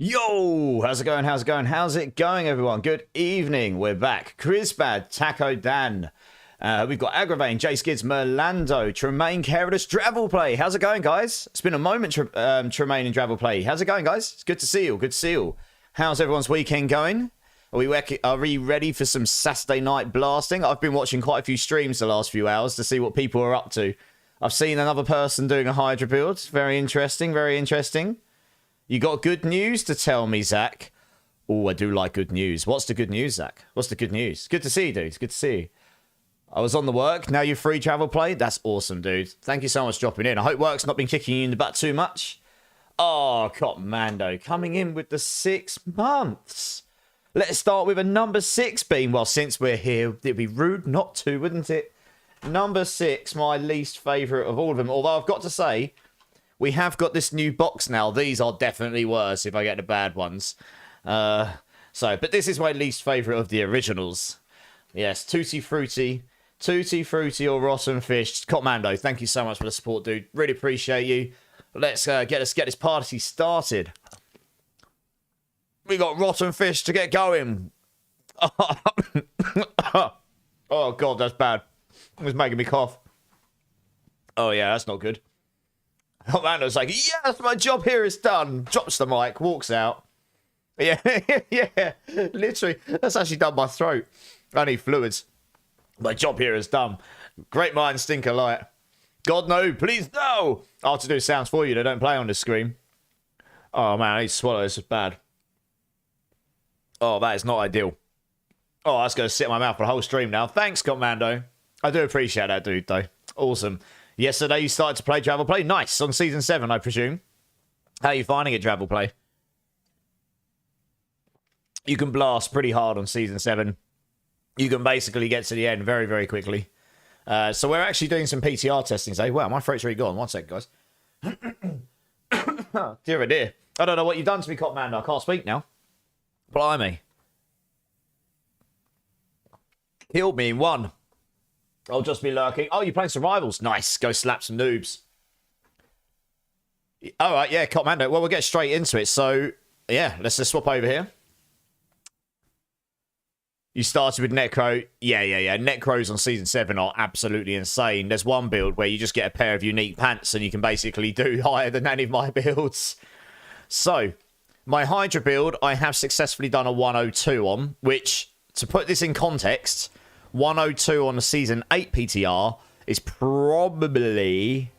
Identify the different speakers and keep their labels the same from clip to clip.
Speaker 1: Yo, how's it going? How's it going? How's it going, everyone? Good evening. We're back. Chrisbad, Taco Dan. We've got Aggravating, Jace Gids, Merlando, Tremaine, Careless, Dravel Play. How's it going, guys? It's been a moment, Tremaine and Dravel Play. How's it going, guys? It's good to see you. Good to see you. How's everyone's weekend going? Are we ready for some Saturday night blasting? I've been watching quite a few streams the last few hours to see what people are up to. I've seen another person doing a Hydra build. Very interesting, very interesting. You got good news to tell me, Zach? Oh, I do like good news. What's the good news, Zach? What's the good news? Good to see you, dude. Good to see you. I was on the work. Now you're free travel play. That's awesome, dude. Thank you so much for dropping in. I hope work's not been kicking you in the butt too much. Oh, Commando coming in with the 6 months. Let's start with a number 6 beam. Well, since we're here, it'd be rude not to, wouldn't it? Number 6, my least favourite of all of them. Although I've got to say, we have got this new box now. These are definitely worse if I get the bad ones. But this is my least favourite of the originals. Yes, Tutti Frutti or Rotten Fish. Commando, thank you so much for the support, dude. Really appreciate you. Let's get this party started. We got Rotten Fish to get going. Oh, God, that's bad. It was making me cough. Oh, yeah, that's not good. Commando's like, yes, my job here is done. Drops the mic, walks out. Yeah, yeah, literally. That's actually done my throat. I need fluids. My job here is done. Great minds think alike. God, no, please, no. I have to do sounds for you. They don't play on this screen. Oh, man, I need to swallow. This is bad. Oh, that is not ideal. Oh, that's going to sit in my mouth for the whole stream now. Thanks, Commando. I do appreciate that, dude, though. Awesome. Yesterday you started to play Travel Play. Nice. On Season 7, I presume. How are you finding it, Travel Play? You can blast pretty hard on Season 7. You can basically get to the end very, very quickly. So we're actually doing some PTR testing today. Wow, my throat's already gone. One sec, guys. Dear, oh dear. I don't know what you've done to me, Commando. I can't speak now. Blimey. Killed me in one. I'll just be lurking. Oh, you're playing Survivals. Nice. Go slap some noobs. All right, yeah, Commando. Well, we'll get straight into it. So, yeah, let's just swap over here. You started with Necro. Yeah. Necros on Season 7 are absolutely insane. There's one build where you just get a pair of unique pants and you can basically do higher than any of my builds. So, my Hydra build, I have successfully done a 102 on, which, to put this in context, 102 on the Season 8 PTR is probably...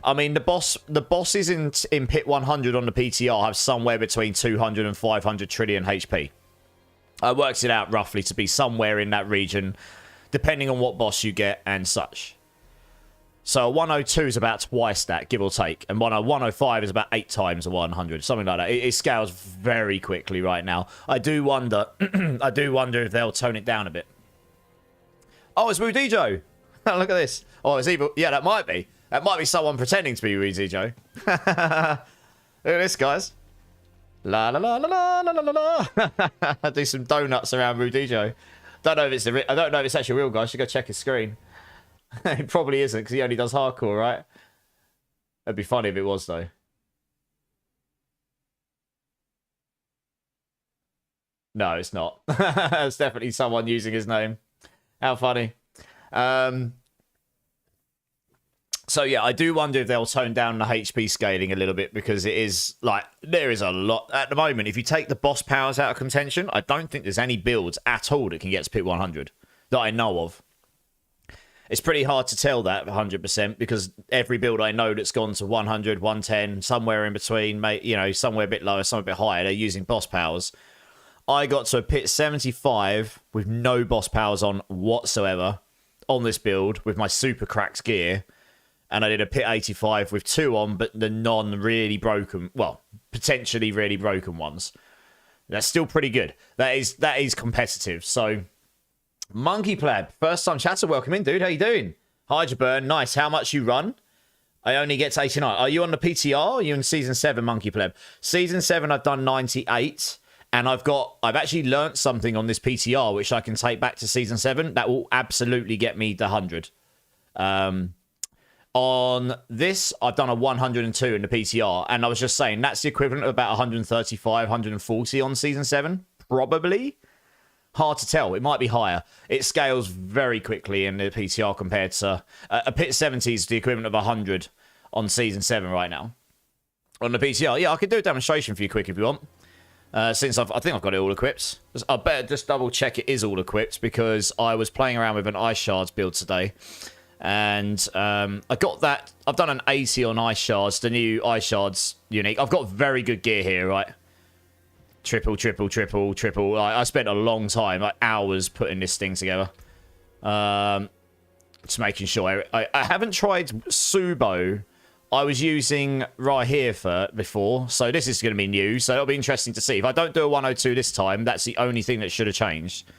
Speaker 1: I mean, the bosses in Pit 100 on the PTR have somewhere between 200 and 500 trillion HP. I worked it out roughly to be somewhere in that region, depending on what boss you get and such. So a 102 is about twice that, give or take. And 105 is about 8 times a 100, something like that. It scales very quickly right now. I do wonder if they'll tone it down a bit. Oh, it's Rudy Joe. Look at this. Oh, it's evil. Yeah, that might be. That might be someone pretending to be Rudy Joe. Look at this, guys. La la la la la la la la. I do some donuts around Rudy Joe. I don't know if it's actually real, guys. I should go check his screen. It probably isn't because he only does hardcore, right? It'd be funny if it was, though. No, it's not. It's definitely someone using his name. How funny. So, yeah, I do wonder if they'll tone down the HP scaling a little bit because it is, like, there is a lot. At the moment, if you take the boss powers out of contention, I don't think there's any builds at all that can get to Pit 100 that I know of. It's pretty hard to tell that 100% because every build I know that's gone to 100, 110, somewhere in between, you know, somewhere a bit lower, somewhere a bit higher, they're using boss powers. I got to a Pit 75 with no boss powers on whatsoever on this build with my super cracked gear. And I did a Pit 85 with 2 on, but the non-really broken, well, potentially really broken ones. That's still pretty good. That is competitive. So, Monkey Pleb, first time chatter, welcome in, dude. How you doing? Hydra Burn, nice. How much you run? I only get to 89. Are you on the PTR? Or are you in Season 7, Monkey Pleb? Season 7, I've done 98. And I've actually learnt something on this PTR, which I can take back to Season 7. That will absolutely get me the 100. On this, I've done a 102 in the PTR, and I was just saying that's the equivalent of about 135, 140 on Season 7, probably. Hard to tell. It might be higher. It scales very quickly in the PTR compared to... a Pit 70 is the equivalent of 100 on Season 7 right now. On the PTR, yeah, I could do a demonstration for you quick if you want. Since I think I've got it all equipped. I better just double check it is all equipped, because I was playing around with an Ice Shards build today. And I got that. I've done an 80 on Ice Shards, the new Ice Shards unique. I've got very good gear here, right? Triple. I spent a long time, like hours, putting this thing together. Just making sure. I haven't tried Subo. I was using right here before, so this is going to be new. So it'll be interesting to see. If I don't do a 102 this time, that's the only thing that should have changed.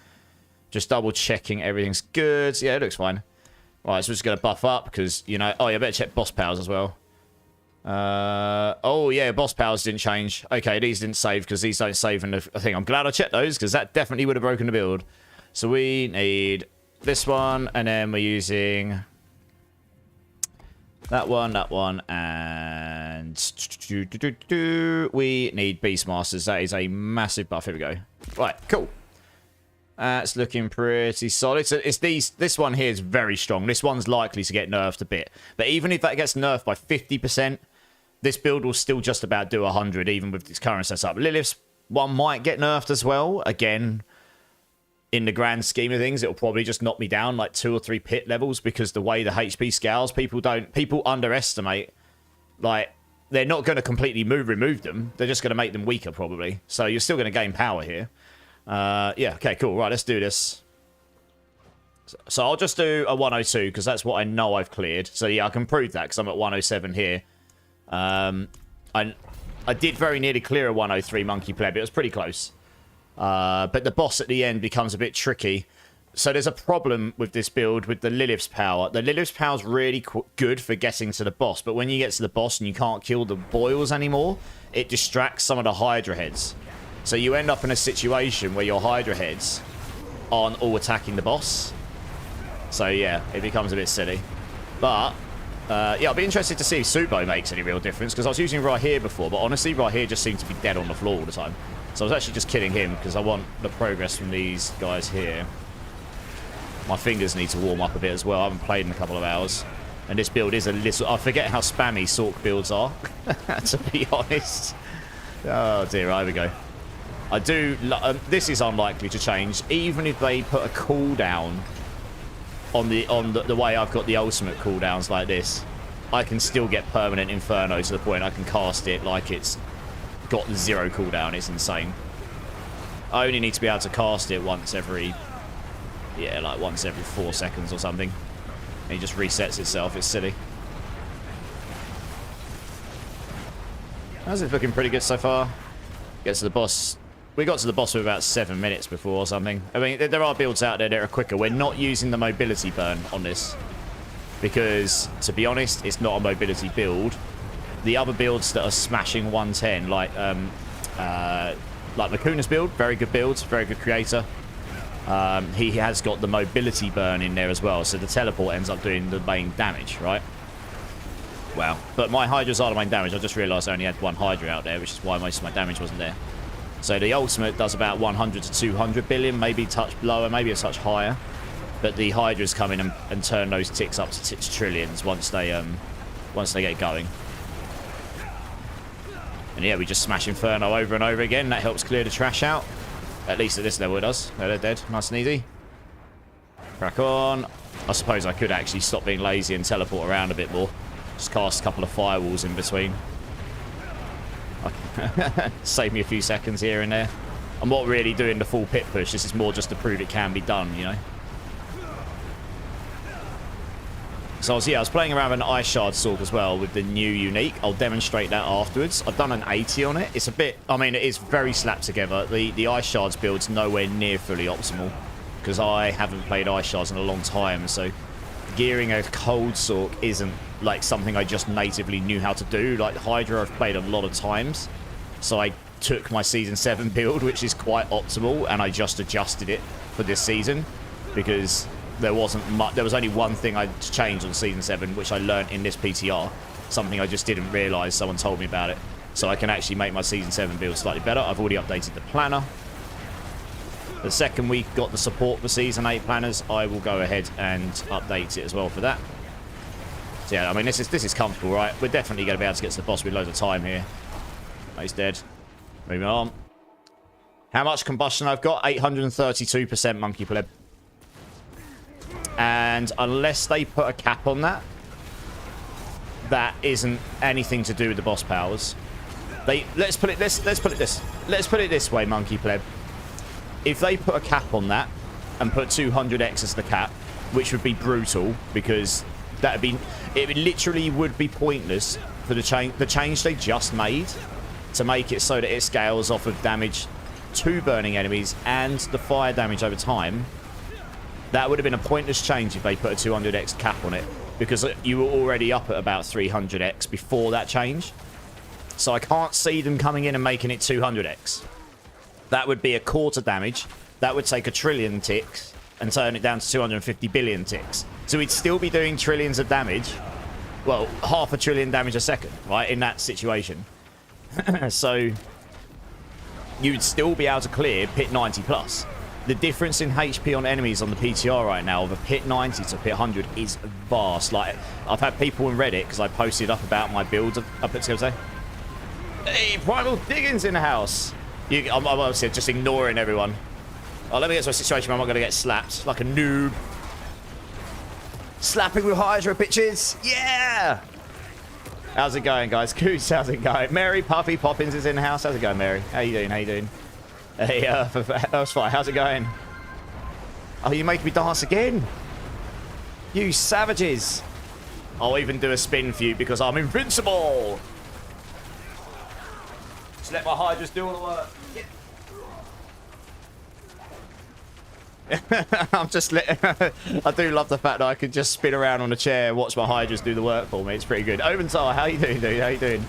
Speaker 1: Just double checking everything's good. Yeah, it looks fine. Right, so we're just going to buff up because, you know... Oh, yeah, I better check boss powers as well. Oh, yeah, boss powers didn't change. Okay, these didn't save because these don't save in the thing. I'm glad I checked those because that definitely would have broken the build. So we need this one, and then we're using... that one, and... we need Beastmasters. That is a massive buff. Here we go. Right, cool. It's looking pretty solid. So it's this one here is very strong. This one's likely to get nerfed a bit. But even if that gets nerfed by 50%, this build will still just about do 100, even with its current setup. Lilith's one might get nerfed as well. Again, in the grand scheme of things, it'll probably just knock me down like 2 or 3 pit levels, because the way the HP scales, people underestimate. Like, they're not going to completely remove them. They're just going to make them weaker, probably. So you're still going to gain power here. Yeah, okay, cool. Right, let's do this. So I'll just do a 102, because that's what I know I've cleared. So yeah, I can prove that, because I'm at 107 here. I did very nearly clear a 103 Monkey Pleb. It was pretty close. But the boss at the end becomes a bit tricky. So there's a problem with this build with the Lilith's power. The Lilith's power is really good for getting to the boss, but when you get to the boss and you can't kill the boils anymore, it distracts some of the Hydra heads. So you end up in a situation where your Hydra heads aren't all attacking the boss. So yeah, it becomes a bit silly. But, yeah, I'll be interested to see if Subo makes any real difference, because I was using right here before, but honestly, right here just seemed to be dead on the floor all the time. So I was actually just killing him, because I want the progress from these guys here. My fingers need to warm up a bit as well. I haven't played in a couple of hours. And this build is a little... I forget how spammy Sorc builds are, to be honest. Oh dear, here we go. I do... this is unlikely to change. Even if they put a cooldown on the way I've got the ultimate cooldowns like this, I can still get permanent Inferno to the point I can cast it like it's got 0 cooldown. It's insane. I only need to be able to cast it once every... yeah, like once every 4 seconds or something. And it just resets itself. It's silly. How's it looking? Pretty good so far. Get to the boss... we got to the boss with about 7 minutes before or something. I mean, there are builds out there that are quicker. We're not using the mobility burn on this, because, to be honest, it's not a mobility build. The other builds that are smashing 110, like Makuna's build, very good build, very good creator. He has got the mobility burn in there as well, so the teleport ends up doing the main damage, right? Wow. But my Hydras are the main damage. I just realised I only had one Hydra out there, which is why most of my damage wasn't there. So the ultimate does about 100 to 200 billion, maybe a touch lower, maybe a touch higher. But the Hydras come in and turn those ticks up to trillions once they get going. And yeah, we just smash Inferno over and over again. That helps clear the trash out. At least at this level it does. No, they're dead. Nice and easy. Crack on. I suppose I could actually stop being lazy and teleport around a bit more. Just cast a couple of firewalls in between. Save me a few seconds here and there. I'm not really doing the full pit push. This is more just to prove it can be done, you know. So I was playing around with an Ice Shard Sorc as well with the new unique. I'll demonstrate that afterwards. I've done an 80 on it. It's a bit... I mean, it is very slapped together. The Ice Shards build's nowhere near fully optimal, because I haven't played Ice Shards in a long time. So gearing a cold Sorc isn't like something I just natively knew how to do. Like Hydra I've played a lot of times. So I took my Season 7 build, which is quite optimal, and I just adjusted it for this season, because there wasn't much. There was only one thing I changed on Season 7, which I learned in this PTR. Something I just didn't realise. Someone told me about it. So I can actually make my Season 7 build slightly better. I've already updated the planner. The second we got the support for Season 8 planners, I will go ahead and update it as well for that. So yeah, I mean, this is comfortable, right? We're definitely going to be able to get to the boss with loads of time here. Oh, he's dead. Moving on. How much combustion I've got? 832% monkey pleb. And unless they put a cap on that, that isn't anything to do with the boss powers. Let's put it this way, monkey pleb. If they put a cap on that and put 200x as the cap, which would be brutal, because it literally would be pointless for the change they just made to make it so that it scales off of damage to burning enemies and the fire damage over time. That would have been a pointless change if they put a 200x cap on it, because you were already up at about 300x before that change. So I can't see them coming in and making it 200x. That would be a quarter damage. That would take a trillion ticks and turn it down to 250 billion ticks. So we'd still be doing trillions of damage. Well, half a trillion damage a second, right, in that situation. So you'd still be able to clear pit 90 plus. The difference in HP on enemies on the PTR right now of a pit 90 to pit 100 is vast. Like, I've had people on Reddit, because I posted up about my builds I put together. Hey, Primal Diggins in the house. I'm obviously just ignoring everyone. Oh, let me get to a situation where I'm not going to get slapped like a noob. Slapping with Hydra, bitches. Yeah! How's it going, guys? Goose, how's it going? Mary Puffy Poppins is in the house. How's it going, Mary? How you doing? How you doing? Hey, that's fine. How's it going? Oh, you make me dance again? You savages. I'll even do a spin for you because I'm invincible. Just let my Hydras do all the work. Yeah. I'm just I do love the fact that I can just spin around on a chair and watch my Hydras do the work for me. It's pretty good. Oventar, how you doing, dude? How you doing?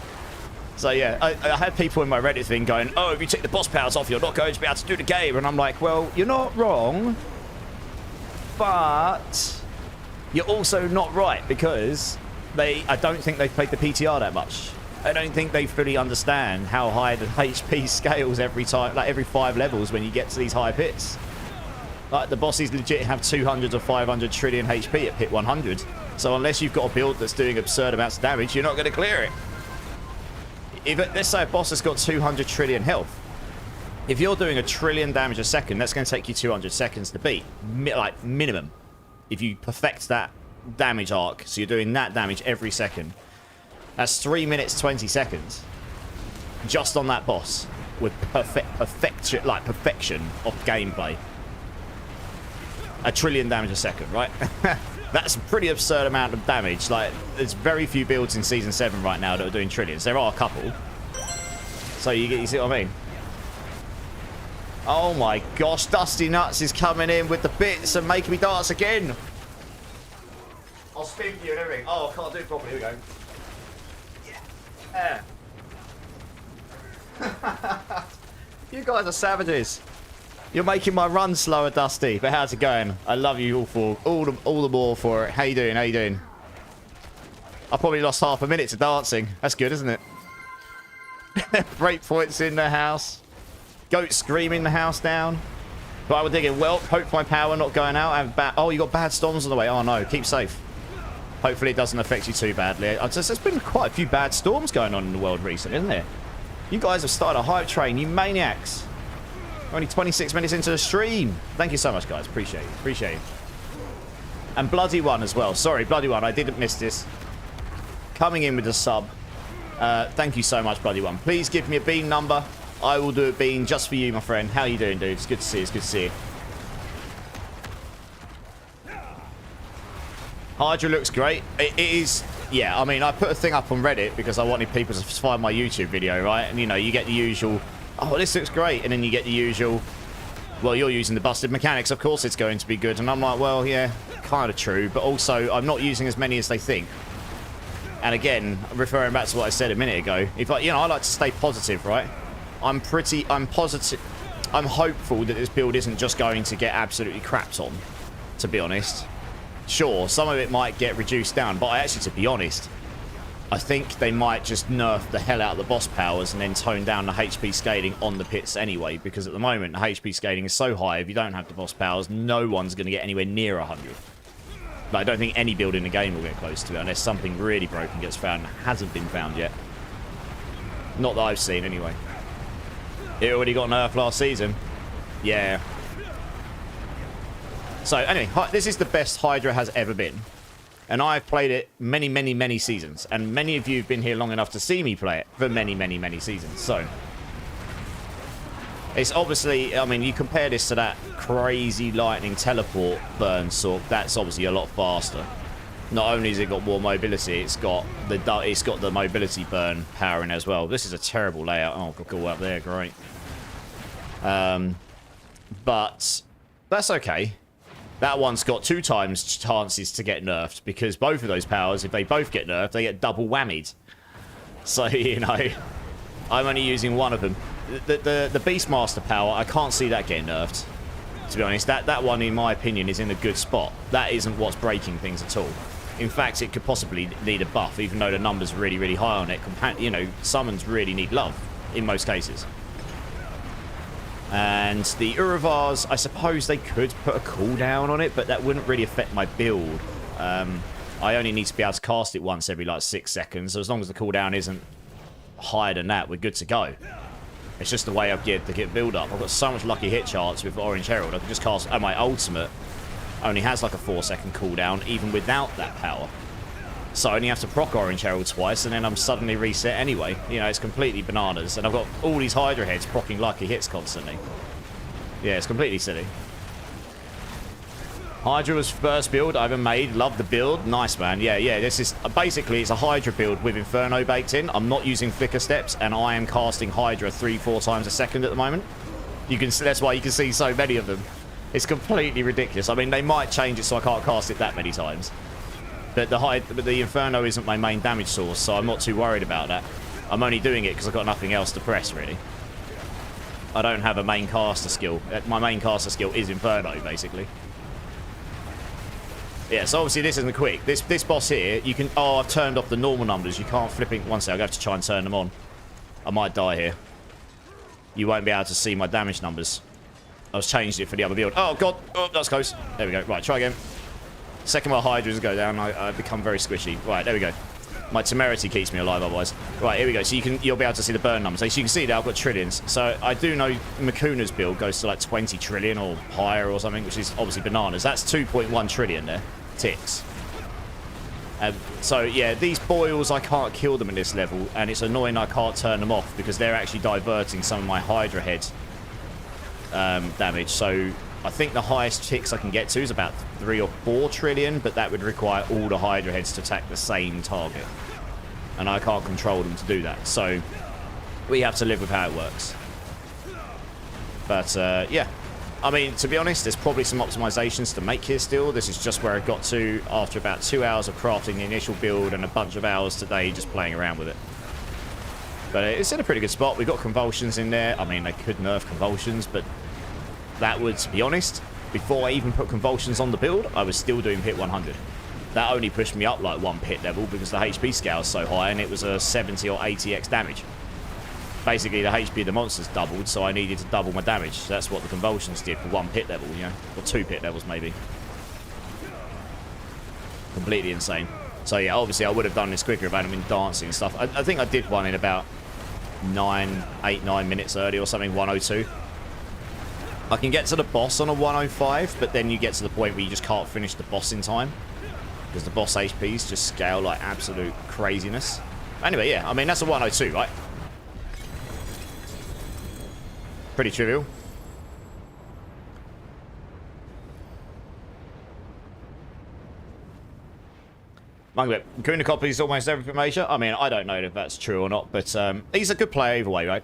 Speaker 1: So yeah, I had people in my Reddit thing going, oh, if you take the boss powers off, you're not going to be able to do the game. And I'm like, well, you're not wrong, but you're also not right, because I don't think they've played the PTR that much. I don't think they fully understand how high the HP scales every time, like every 5 levels when you get to these high pits. Like, the bosses legit have 200 or 500 trillion HP at pit 100. So unless you've got a build that's doing absurd amounts of damage, you're not going to clear it. Let's say a boss has got 200 trillion health. If you're doing a trillion damage a second, that's going to take you 200 seconds to beat. Like, minimum. If you perfect that damage arc, so you're doing that damage every second. That's 3 minutes, 20 seconds. Just on that boss. With perfection of gameplay. A trillion damage a second, right? That's a pretty absurd amount of damage. Like, there's very few builds in Season 7 right now that are doing trillions. There are a couple. So you see what I mean? Oh my gosh, Dusty Nuts is coming in with the bits and making me dance again. I'll spin for you and everything. Oh, I can't do it properly. Here we go. Yeah. You guys are savages. You're making my run slower, Dusty. But how's it going? I love you all for all the more for it. How you doing? How you doing? I probably lost half a minute to dancing. That's good, isn't it? Breakpoints in the house. Goat screaming the house down. But I was thinking, well, hope my power not going out. I have oh, you got bad storms on the way. Oh no, keep safe. Hopefully it doesn't affect you too badly. There's been quite a few bad storms going on in the world recently, isn't there? You guys have started a hype train, you maniacs. Only 26 minutes into the stream. Thank you so much, guys. Appreciate it. Appreciate it. And Bloody One as well. Sorry, Bloody One. I didn't miss this. Coming in with a sub. Thank you so much, Bloody One. Please give me a bean number. I will do a bean just for you, my friend. How you doing, dude? It's good to see you. It's good to see you. Hydra looks great. It is... Yeah, I mean, I put a thing up on Reddit because I wanted people to find my YouTube video, right? And, you know, you get the usual... Oh, this looks great. And then you get the usual, well, you're using the busted mechanics. Of course it's going to be good. And I'm like, well, yeah, kind of true. But also, I'm not using as many as they think. And again, referring back to what I said a minute ago, if I, you know, I like to stay positive, right? I'm positive. I'm hopeful that this build isn't just going to get absolutely crapped on to be honest. Sure, some of it might get reduced down, but actually, to be honest, I think they might just nerf the hell out of the boss powers and then tone down the HP scaling on the pits anyway, because at the moment, the HP scaling is so high, if you don't have the boss powers, no one's going to get anywhere near 100. But I don't think any build in the game will get close to it, unless something really broken gets found and hasn't been found yet. Not that I've seen, anyway. It already got nerfed last season. Yeah. So, anyway, this is the best Hydra has ever been. And I've played it many, many, many seasons. And many of you have been here long enough to see me play it for many, many, many seasons. So, it's obviously, I mean, you compare this to that crazy lightning teleport burn sort, that's obviously a lot faster. Not only has it got more mobility, it's got the mobility burn power in as well. This is a terrible layout. Oh, I've got to go up there, great. But that's okay. That one's got 2 times chances to get nerfed, because both of those powers, if they both get nerfed, they get double whammied. So, you know, I'm only using one of them. The Beastmaster power, I can't see that getting nerfed. To be honest, that one, in my opinion, is in a good spot. That isn't what's breaking things at all. In fact, it could possibly need a buff, even though the number's really, really high on it. You know, summons really need love, in most cases. And the Uruvars, I suppose they could put a cooldown on it, but that wouldn't really affect my build. I only need to be able to cast it once every, like, 6 seconds. So as long as the cooldown isn't higher than that, we're good to go. It's just the way I've geared the build up. I've got so much lucky hit charts with Orange Herald. I can just cast... my ultimate only has, like, a 4-second cooldown, even without that power. So I only have to proc Orange Herald twice, and then I'm suddenly reset anyway. You know, it's completely bananas. And I've got all these Hydra heads proccing lucky hits constantly. Yeah, it's completely silly. Hydra was first build I ever made. Love the build. Nice, man. Yeah, this is... basically, it's a Hydra build with Inferno baked in. I'm not using Flicker Steps, and I am casting Hydra 3-4 times a second at the moment. That's why you can see so many of them. It's completely ridiculous. I mean, they might change it so I can't cast it that many times. But the Inferno isn't my main damage source, so I'm not too worried about that. I'm only doing it because I've got nothing else to press, really. I don't have a main caster skill. My main caster skill is Inferno, basically. Yeah, so obviously this isn't quick. This boss here, you can... Oh, I've turned off the normal numbers. You can't flipping... One second, I'll have to try and turn them on. I might die here. You won't be able to see my damage numbers. I was changed it for the other build. Oh, God. Oh, that's close. There we go. Right, try again. Second while Hydras go down, I become very squishy. Right, there we go. My temerity keeps me alive otherwise. Right, here we go. So you'll be able to see the burn numbers. So you can see that I've got trillions. So I do know Makuna's build goes to like 20 trillion or higher or something, which is obviously bananas. That's 2.1 trillion there. Ticks. So yeah, these boils, I can't kill them at this level, and it's annoying I can't turn them off because they're actually diverting some of my Hydra head damage. So I think the highest ticks I can get to is about 3 or 4 trillion, but that would require all the Hydra heads to attack the same target. And I can't control them to do that. So we have to live with how it works. But yeah. I mean, to be honest, there's probably some optimizations to make here still. This is just where I got to after about 2 hours of crafting the initial build and a bunch of hours today just playing around with it. But it's in a pretty good spot. We've got convulsions in there. I mean, they could nerf convulsions, but that would, to be honest, before I even put convulsions on the build, I was still doing pit 100. That only pushed me up like 1 pit level because the HP scale is so high and it was a 70 or 80x damage. Basically, the HP of the monsters doubled, so I needed to double my damage. So that's what the convulsions did for 1 pit level, you know? Or 2 pit levels, maybe. Completely insane. So yeah, obviously I would have done this quicker if I hadn't been dancing and stuff. I think I did one in about 8, 9 minutes early or something, 102. I can get to the boss on a 105, but then you get to the point where you just can't finish the boss in time. Because the boss HPs just scale like absolute craziness. Anyway, yeah, I mean, that's a 102, right? Pretty trivial. Kuna copies almost everything major. I mean, I don't know if that's true or not, but he's a good player either way, right?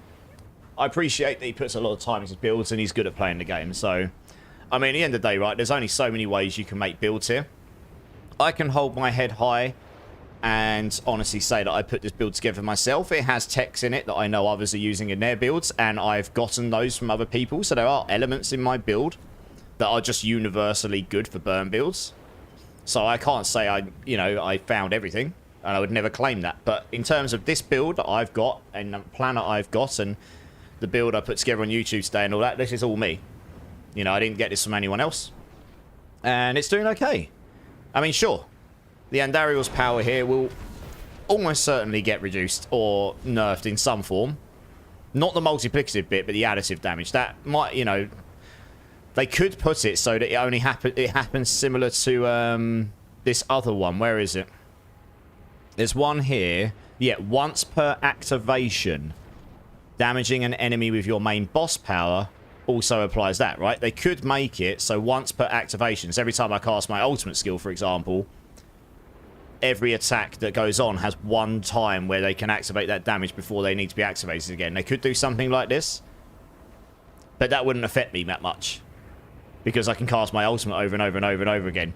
Speaker 1: I appreciate that he puts a lot of time into his builds and he's good at playing the game. So, I mean, at the end of the day, right, there's only so many ways you can make builds here. I can hold my head high and honestly say that I put this build together myself. It has techs in it that I know others are using in their builds, and I've gotten those from other people. So there are elements in my build that are just universally good for burn builds. So I can't say I found everything, and I would never claim that. But in terms of this build that I've got, and the plan that I've got, and the build I put together on YouTube today and all that, this is all me. You know, I didn't get this from anyone else. And it's doing okay. I mean, sure, the Andariel's power here will almost certainly get reduced or nerfed in some form. Not the multiplicative bit, but the additive damage. That might, you know, they could put it so that it happens similar to this other one. Where is it? There's one here. Yeah, once per activation, damaging an enemy with your main boss power also applies that, right? They could make it so once per activation. So every time I cast my ultimate skill, for example, every attack that goes on has one time where they can activate that damage before they need to be activated again. They could do something like this, but that wouldn't affect me that much because I can cast my ultimate over and over and over and over again.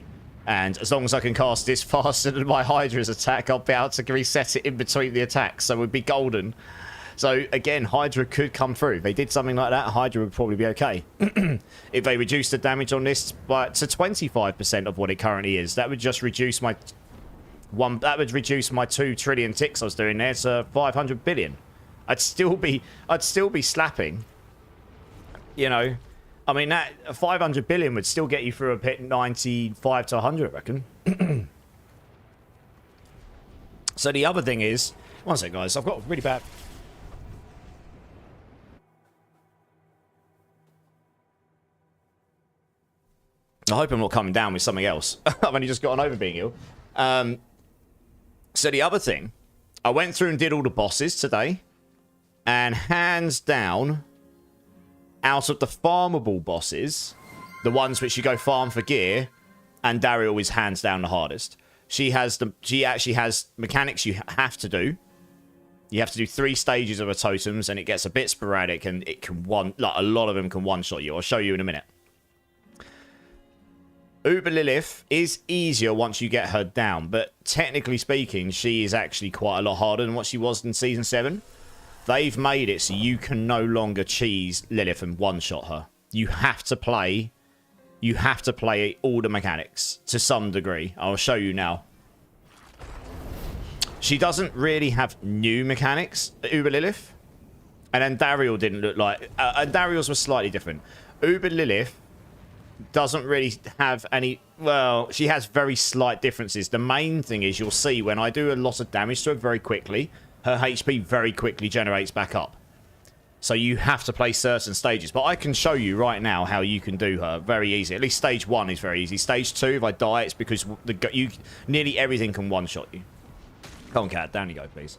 Speaker 1: And as long as I can cast this faster than my Hydra's attack, I'll be able to reset it in between the attacks, so it would be golden. So again, Hydra could come through. If they did something like that, Hydra would probably be okay. If they reduced the damage on this to 25% of what it currently is, that would just reduce my 2 trillion ticks I was doing there to 500 billion. I'd still be slapping. You know, I mean, that 500 billion would still get you through a pit 95 to 100, I reckon. So the other thing is, one sec, guys, I've got really bad. I hope I'm not coming down with something else. I've only just gotten over being ill. So the other thing, I went through and did all the bosses today, and hands down, out of the farmable bosses, the ones which you go farm for gear, Andariel is hands down the hardest. She actually has mechanics you have to do. You have to do 3 stages of her totems, and it gets a bit sporadic, and it can a lot of them can one-shot you. I'll show you in a minute. Uber Lilith is easier once you get her down, but technically speaking, she is actually quite a lot harder than what she was in Season 7. They've made it so you can no longer cheese Lilith and one-shot her. You have to play all the mechanics to some degree. I'll show you now. She doesn't really have new mechanics, Uber Lilith. And Andariel didn't look like... Andariel's was slightly different. Uber Lilith doesn't really have any... Well, she has very slight differences. The main thing is you'll see when I do a lot of damage to her very quickly, her HP very quickly generates back up. So you have to play certain stages. But I can show you right now how you can do her very easy. At least stage 1 is very easy. Stage 2, if I die, it's because nearly everything can one-shot you. Come on, cat. Down you go, please.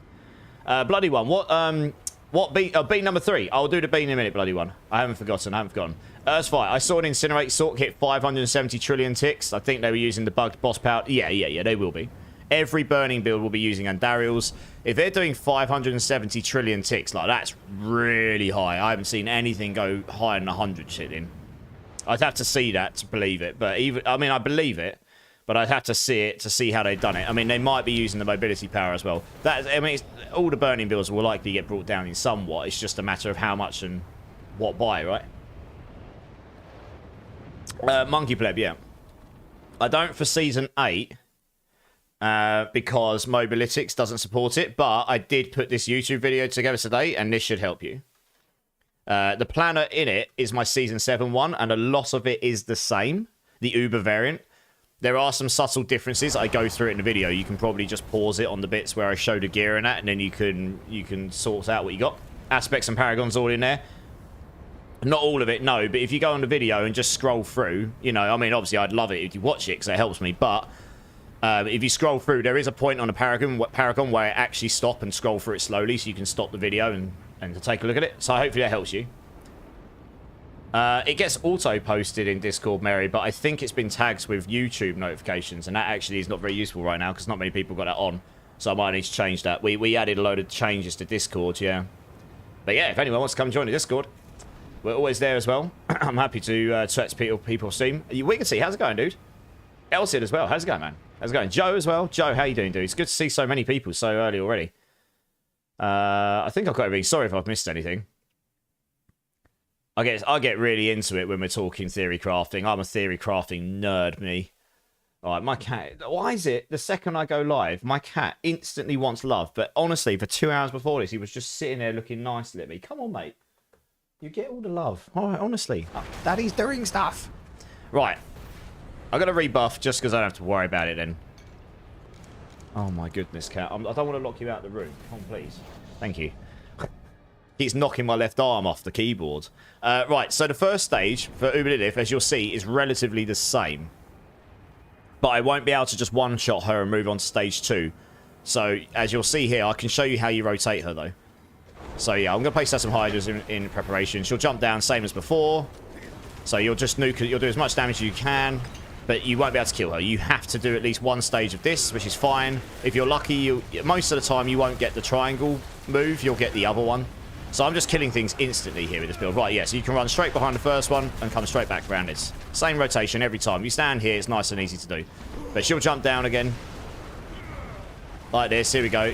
Speaker 1: Bloody one. What beat? Beat number 3. I'll do the beat in a minute, bloody one. I haven't forgotten. Earthfire. I saw an Incinerate Sork hit 570 trillion ticks. I think they were using the bugged boss power. Yeah, they will be. Every burning build will be using Andariel's. If they're doing 570 trillion ticks, like, that's really high. I haven't seen anything go higher than 100 shit in. I'd have to see that to believe it. But I believe it, but I'd have to see it to see how they've done it. I mean, they might be using the mobility power as well. All the burning builds will likely get brought down in somewhat. It's just a matter of how much and what by, right? Monkey Pleb, yeah. I don't for Season 8 because Mobilytics doesn't support it, but I did put this YouTube video together today, and this should help you. The planner in it is my Season 7 one, and a lot of it is the same, the Uber variant. There are some subtle differences. I go through it in the video. You can probably just pause it on the bits where I show the gear and that, and then you can sort out what you got. Aspects and Paragons all in there. Not all of it, no, but if you go on the video and just scroll through, you know, I mean, obviously I'd love it if you watch it because it helps me, but if you scroll through, there is a point on a Paragon where I actually stop and scroll through it slowly so you can stop the video and take a look at it. So hopefully that helps you. It gets auto-posted in Discord, Mary, but I think it's been tagged with YouTube notifications, and that actually is not very useful right now because not many people got that on. So I might need to change that. We added a load of changes to Discord, yeah. But yeah, if anyone wants to come join the Discord, we're always there as well. I'm happy to chat to people stream. We can see. How's it going, dude? Elsid as well. How's it going, man? How's it going? Joe as well. Joe, how you doing, dude? It's good to see so many people so early already. I think I've got everything. Sorry if I've missed anything. I get really into it when we're talking theory crafting. I'm a theory crafting nerd, me. All right, my cat. Why is it the second I go live, my cat instantly wants love? But honestly, for 2 hours before this, he was just sitting there looking nicely at me. Come on, mate. You get all the love. All right, honestly. Daddy's doing stuff. Right. I got to rebuff just because I don't have to worry about it then. Oh my goodness, cat. I don't want to lock you out of the room. Come on, please. Thank you. He's knocking my left arm off the keyboard. Right, so the first stage for Diabloiv, as you'll see, is relatively the same. But I won't be able to just one-shot her and move on to stage 2. So, as you'll see here, I can show you how you rotate her, though. So, yeah, I'm going to place down some Hydras in preparation. She'll jump down, same as before. So, you'll just nuke her. You'll do as much damage as you can. But you won't be able to kill her. You have to do at least one stage of this, which is fine. If you're lucky, most of the time, you won't get the triangle move. You'll get the other one. So I'm just killing things instantly here with this build. Right, yeah, so you can run straight behind the first one and come straight back around it. Same rotation every time. You stand here, it's nice and easy to do. But she'll jump down again. Like this, here we go.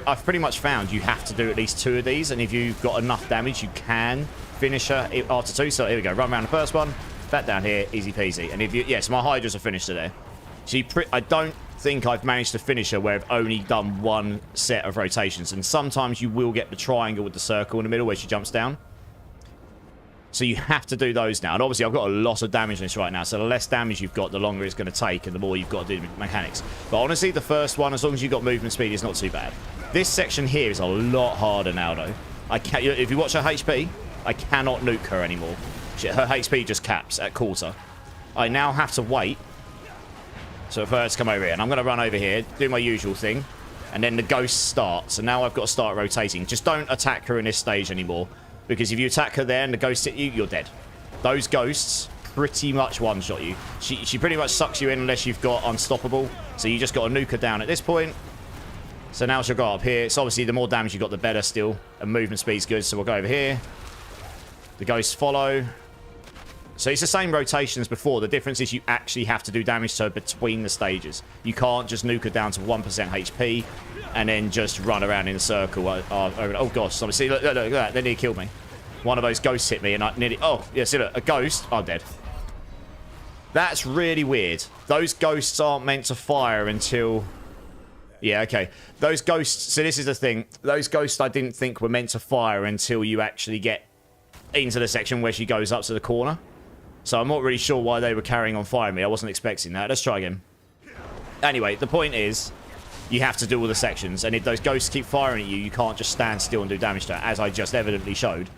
Speaker 1: I've pretty much found you have to do at least 2 of these, and if you've got enough damage, you can finish her after 2. So here we go, run around the first one, that down here, easy peasy. And if you, yes, my Hydras are finished today. I don't think I've managed to finish her where I've only done 1 set of rotations, and sometimes you will get the triangle with the circle in the middle where she jumps down. So you have to do those now, and obviously I've got a lot of damage on this right now, so the less damage you've got, the longer it's going to take, and the more you've got to do the mechanics. But honestly, the first one, as long as you've got movement speed, is not too bad. This section here is a lot harder now, though. If you watch her HP, I cannot nuke her anymore. Her HP just caps at quarter. I now have to wait. So for her to come over here, and I'm going to run over here, do my usual thing, and then the ghost starts. So now I've got to start rotating. Just don't attack her in this stage anymore, because if you attack her there and the ghost hit you, you're dead. Those ghosts pretty much one-shot you. She pretty much sucks you in unless you've got unstoppable. So you just got to nuke her down at this point. So now she'll go up here. So obviously the more damage you've got, the better still. And movement speed's good, so we'll go over here. The ghosts follow. So it's the same rotation as before. The difference is you actually have to do damage to her between the stages. You can't just nuke her down to 1% HP and then just run around in a circle. Oh gosh, see, look at that. They nearly killed me. One of those ghosts hit me and I nearly... Oh, yeah, see, look, a ghost. I'm dead. That's really weird. Those ghosts aren't meant to fire until... Yeah, okay. Those ghosts... So this is the thing. Those ghosts I didn't think were meant to fire until you actually get into the section where she goes up to the corner. So I'm not really sure why they were carrying on firing me. I wasn't expecting that. Let's try again. Anyway, the point is, you have to do all the sections. And if those ghosts keep firing at you, you can't just stand still and do damage to her, as I just evidently showed.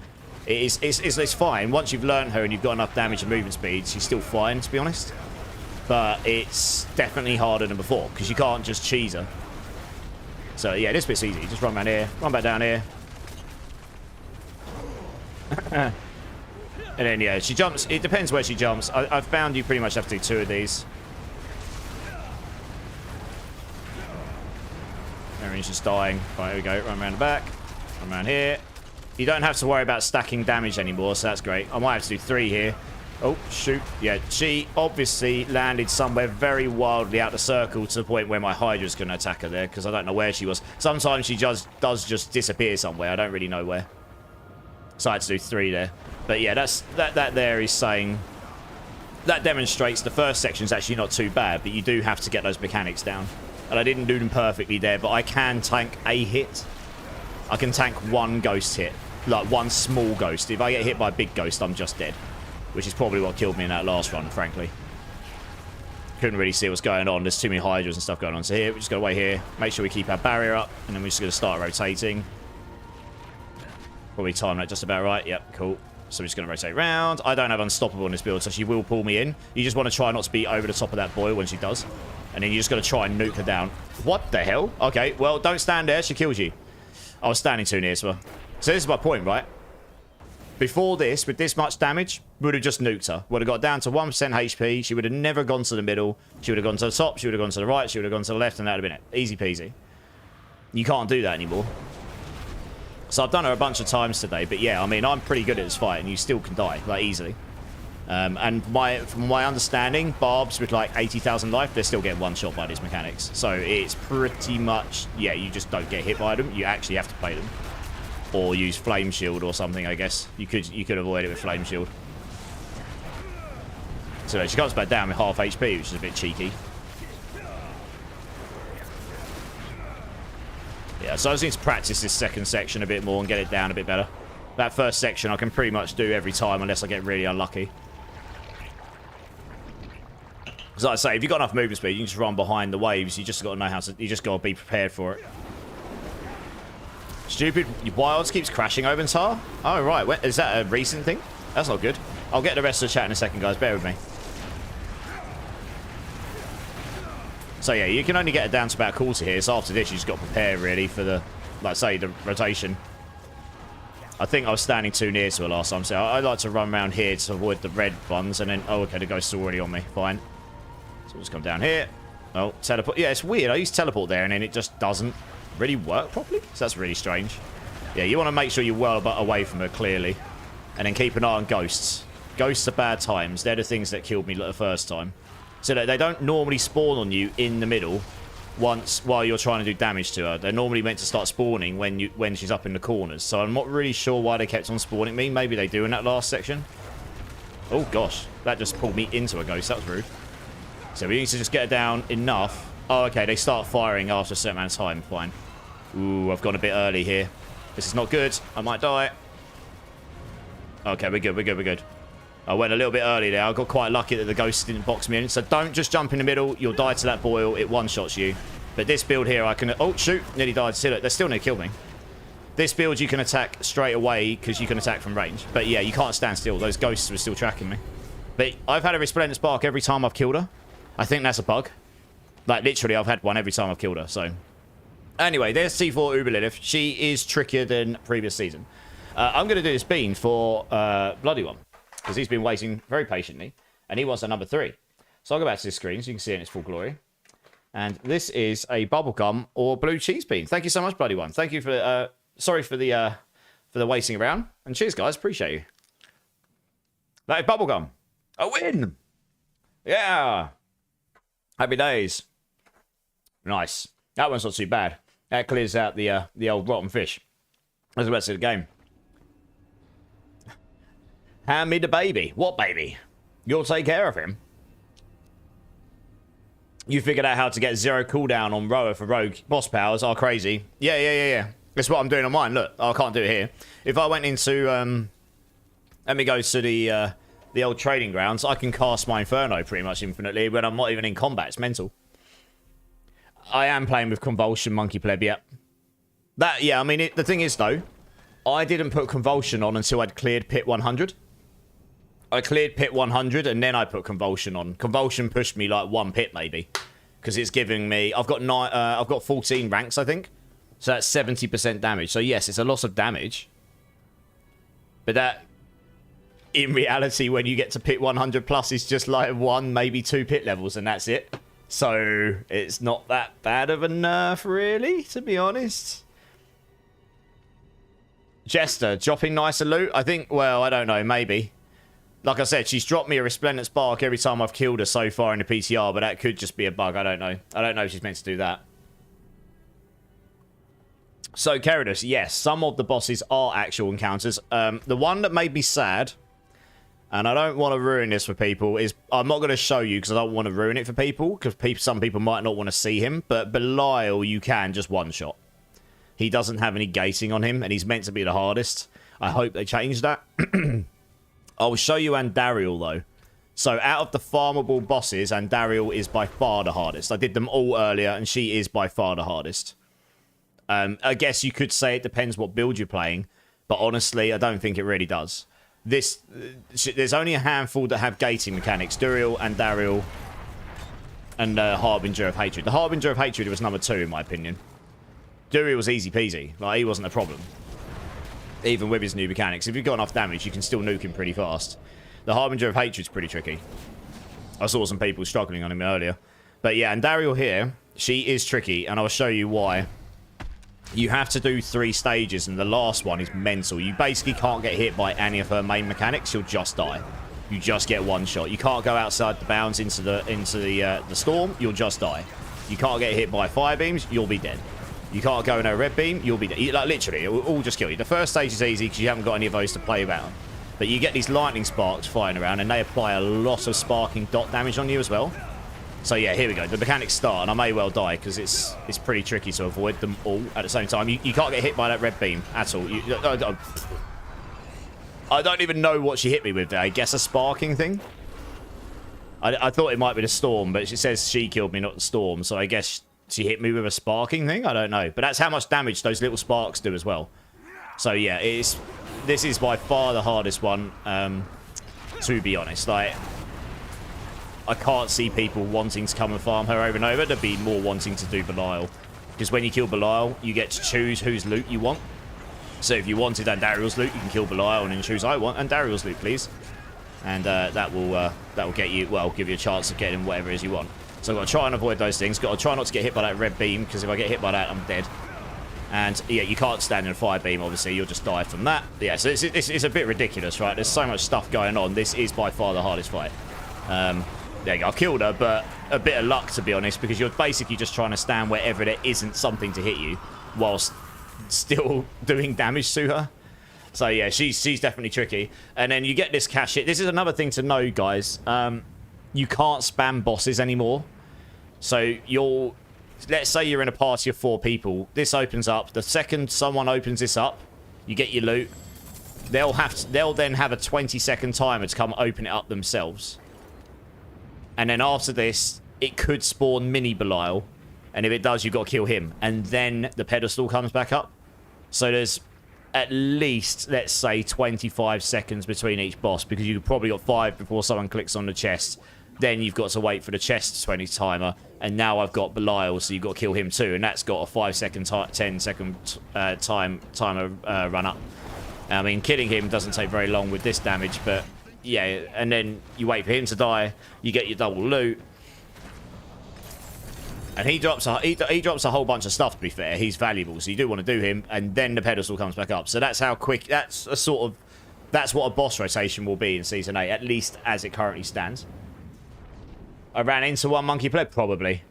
Speaker 1: It's fine. Once you've learned her and you've got enough damage and movement speed, she's still fine, to be honest. But it's definitely harder than before, because you can't just cheese her. So, yeah, this bit's easy. Just run around here, run back down here. And then, yeah, she jumps. It depends where she jumps. I've found you pretty much have to do 2 of these. Everyone's just dying. Right, here we go. Run around the back. Run around here. You don't have to worry about stacking damage anymore, so that's great. I might have to do 3 here. Oh, shoot. Yeah, she obviously landed somewhere very wildly out of the circle to the point where my Hydra's going to attack her there, because I don't know where she was. Sometimes she does just disappear somewhere. I don't really know where. So I had to do 3 there. But yeah, that there is saying... That demonstrates the first section is actually not too bad, but you do have to get those mechanics down. And I didn't do them perfectly there, but I can tank a hit. I can tank 1 ghost hit. Like 1 small ghost. If I get hit by a big ghost, I'm just dead. Which is probably what killed me in that last run, frankly. Couldn't really see what's going on. There's too many Hydras and stuff going on. So here, we just got to wait here. Make sure we keep our barrier up. And then we're just going to start rotating. Probably time that just about right. Yep, cool. So we're just going to rotate around. I don't have unstoppable in this build, so she will pull me in. You just want to try not to be over the top of that boil when she does. And then you just got to try and nuke her down. What the hell? Okay, well, don't stand there. She kills you. I was standing too near to her. So this is my point, right? Before this, with this much damage, would have just nuked her. Would have got down to 1% HP. She would have never gone to the middle. She would have gone to the top. She would have gone to the right. She would have gone to the left, and that would have been it. Easy peasy. You can't do that anymore. So I've done her a bunch of times today, but yeah, I mean, I'm pretty good at this fight, and you still can die, like, easily. And from my understanding, barbs with, like, 80,000 life, they're still getting one-shot by these mechanics. So it's pretty much, yeah, you just don't get hit by them. You actually have to play them. Or use Flame Shield or something, I guess. You could avoid it with Flame Shield. So she comes back down with half HP, which is a bit cheeky. Yeah, so I just need to practice this second section a bit more and get it down a bit better. That first section I can pretty much do every time unless I get really unlucky. As I say, if you've got enough movement speed, you can just run behind the waves. You just got to know how to... You just got to be prepared for it. Stupid Wilds keeps crashing over Tar. Oh, right. Is that a recent thing? That's not good. I'll get the rest of the chat in a second, guys. Bear with me. So, yeah, you can only get it down to about quarter here. So, after this, you just got to prepare, really, for the, like, say, the rotation. I think I was standing too near to it last time. So, I like to run around here to avoid the red ones. And then, oh, okay, the ghost's already on me. Fine. So, we'll just come down here. Oh, teleport. Yeah, it's weird. I use teleport there, and then it just doesn't really work properly. So that's really strange. Yeah, you want to make sure you're well away from her, clearly. And then keep an eye on ghosts. Ghosts are bad times. They're the things that killed me the first time. So that they don't normally spawn on you in the middle while you're trying to do damage to her. They're normally meant to start spawning when she's up in the corners. So I'm not really sure why they kept on spawning me. Maybe they do in that last section. Oh, gosh. That just pulled me into a ghost. That was rude. So we need to just get her down enough. Oh, okay. They start firing after a certain amount of time. Fine. Ooh, I've gone a bit early here. This is not good. I might die. Okay, we're good. We're good. We're good. I went a little bit early there. I got quite lucky that the ghost didn't box me in. So don't just jump in the middle. You'll die to that boil. It one-shots you. But this build here, I can... Oh, shoot. Nearly died. See, look, they're still going to kill me. This build, you can attack straight away because you can attack from range. But yeah, you can't stand still. Those ghosts were still tracking me. But I've had a Resplendent Spark every time I've killed her. I think that's a bug. Like, literally, I've had one every time I've killed her, so... Anyway, there's C4 Uber Lilith. She is trickier than previous season. I'm going to do this bean for Bloody One, because he's been waiting very patiently, and he wants a number 3. So I'll go back to this screen so you can see it in its full glory. And this is a bubblegum or blue cheese bean. Thank you so much, Bloody One. Thank you for... sorry for the waiting around. And cheers, guys. Appreciate you. That is bubblegum. A win! Yeah! Happy days. Nice. That one's not too bad. That clears out the old rotten fish. That's the rest of the game. Hand me the baby. What baby? You'll take care of him. You figured out how to get 0 cooldown on Roa for rogue boss powers. Oh, crazy. Yeah. That's what I'm doing on mine. Look, I can't do it here. If I went into... let me go to the old trading grounds. I can cast my Inferno pretty much infinitely when I'm not even in combat. It's mental. I am playing with Convulsion, Monkey Pleb, yep. Yeah, I mean, the thing is, though, I didn't put Convulsion on until I'd cleared Pit 100. I cleared Pit 100, and then I put Convulsion on. Convulsion pushed me, like, 1 pit, maybe. Because it's giving me... I've got 14 ranks, I think. So that's 70% damage. So, yes, it's a loss of damage. But that... In reality, when you get to Pit 100 plus, it's just, like, 1, maybe 2 pit levels, and that's it. So, it's not that bad of a nerf, really, to be honest. Jester, dropping nicer loot? I think, well, I don't know, maybe. Like I said, she's dropped me a Resplendent Spark every time I've killed her so far in the PTR, but that could just be a bug, I don't know. I don't know if she's meant to do that. So, Keridus, yes, some of the bosses are actual encounters. The one that made me sad... And I don't want to ruin this for people. I'm not going to show you because I don't want to ruin it for people. Because some people might not want to see him. But Belial, you can just one-shot. He doesn't have any gating on him. And he's meant to be the hardest. I hope they change that. I'll show you Andariel, though. So out of the farmable bosses, Andariel is by far the hardest. I did them all earlier. And she is by far the hardest. I guess you could say it depends what build you're playing. But honestly, I don't think it really does. There's only a handful that have gating mechanics. Duriel and Dariel and Harbinger of Hatred. The Harbinger of Hatred was number 2 in my opinion. Duriel was easy peasy. Like, he wasn't a problem. Even with his new mechanics. If you've got enough damage, you can still nuke him pretty fast. The Harbinger of Hatred's pretty tricky. I saw some people struggling on him earlier. But yeah, and Dariel here, she is tricky, and I'll show you why. You have to do 3 stages, and the last one is mental. You basically can't get hit by any of her main mechanics. You'll just die. You just get one shot. You can't go outside the bounds into the storm. You'll just die. You can't get hit by fire beams. You'll be dead. You can't go in a red beam, you'll be dead. Like, literally, it will all just kill you. The first stage is easy because you haven't got any of those to play around. But you get these lightning sparks flying around, and they apply a lot of sparking dot damage on you as well. So yeah, here we go. The mechanics start, and I may well die because it's pretty tricky to avoid them all at the same time. You can't get hit by that red beam at all. I don't even know what she hit me with there. I guess a sparking thing? I thought it might be the storm, but she says she killed me, not the storm. So I guess she hit me with a sparking thing? I don't know. But that's how much damage those little sparks do as well. So yeah, this is by far the hardest one, to be honest. Like, I can't see people wanting to come and farm her over and over. There'd be more wanting to do Belial. Because when you kill Belial, you get to choose whose loot you want. So if you wanted Andariel's loot, you can kill Belial and then choose, I want Andariel's loot, please. And that will get you, well, give you a chance of getting whatever it is you want. So I've got to try and avoid those things. Got to try not to get hit by that red beam, because if I get hit by that, I'm dead. And yeah, you can't stand in a fire beam, obviously. You'll just die from that. Yeah, so it's a bit ridiculous, right? There's so much stuff going on. This is by far the hardest fight. There you go. I've killed her, but a bit of luck, to be honest, because you're basically just trying to stand wherever there isn't something to hit you whilst still doing damage to her. So yeah, she's definitely tricky. And then you get this cash hit. This is another thing to know, guys. You can't spam bosses anymore. So let's say you're in a party of 4 people. This opens up. The second someone opens this up, you get your loot. They'll then have a 20-second timer to come open it up themselves. And then after this, it could spawn mini Belial. And if it does, you've got to kill him. And then the pedestal comes back up. So there's at least, let's say, 25 seconds between each boss, because you've probably got 5 before someone clicks on the chest. Then you've got to wait for the chest 20 timer. And now I've got Belial, so you've got to kill him too. And that's got a 5-second, 10-second timer run up. I mean, killing him doesn't take very long with this damage, but yeah, and then you wait for him to die, you get your double loot. And he drops a whole bunch of stuff, to be fair. He's valuable, so you do want to do him, and then the pedestal comes back up. So that's how quick, that's what a boss rotation will be in Season 8, at least as it currently stands. I ran into one monkey pleb, probably.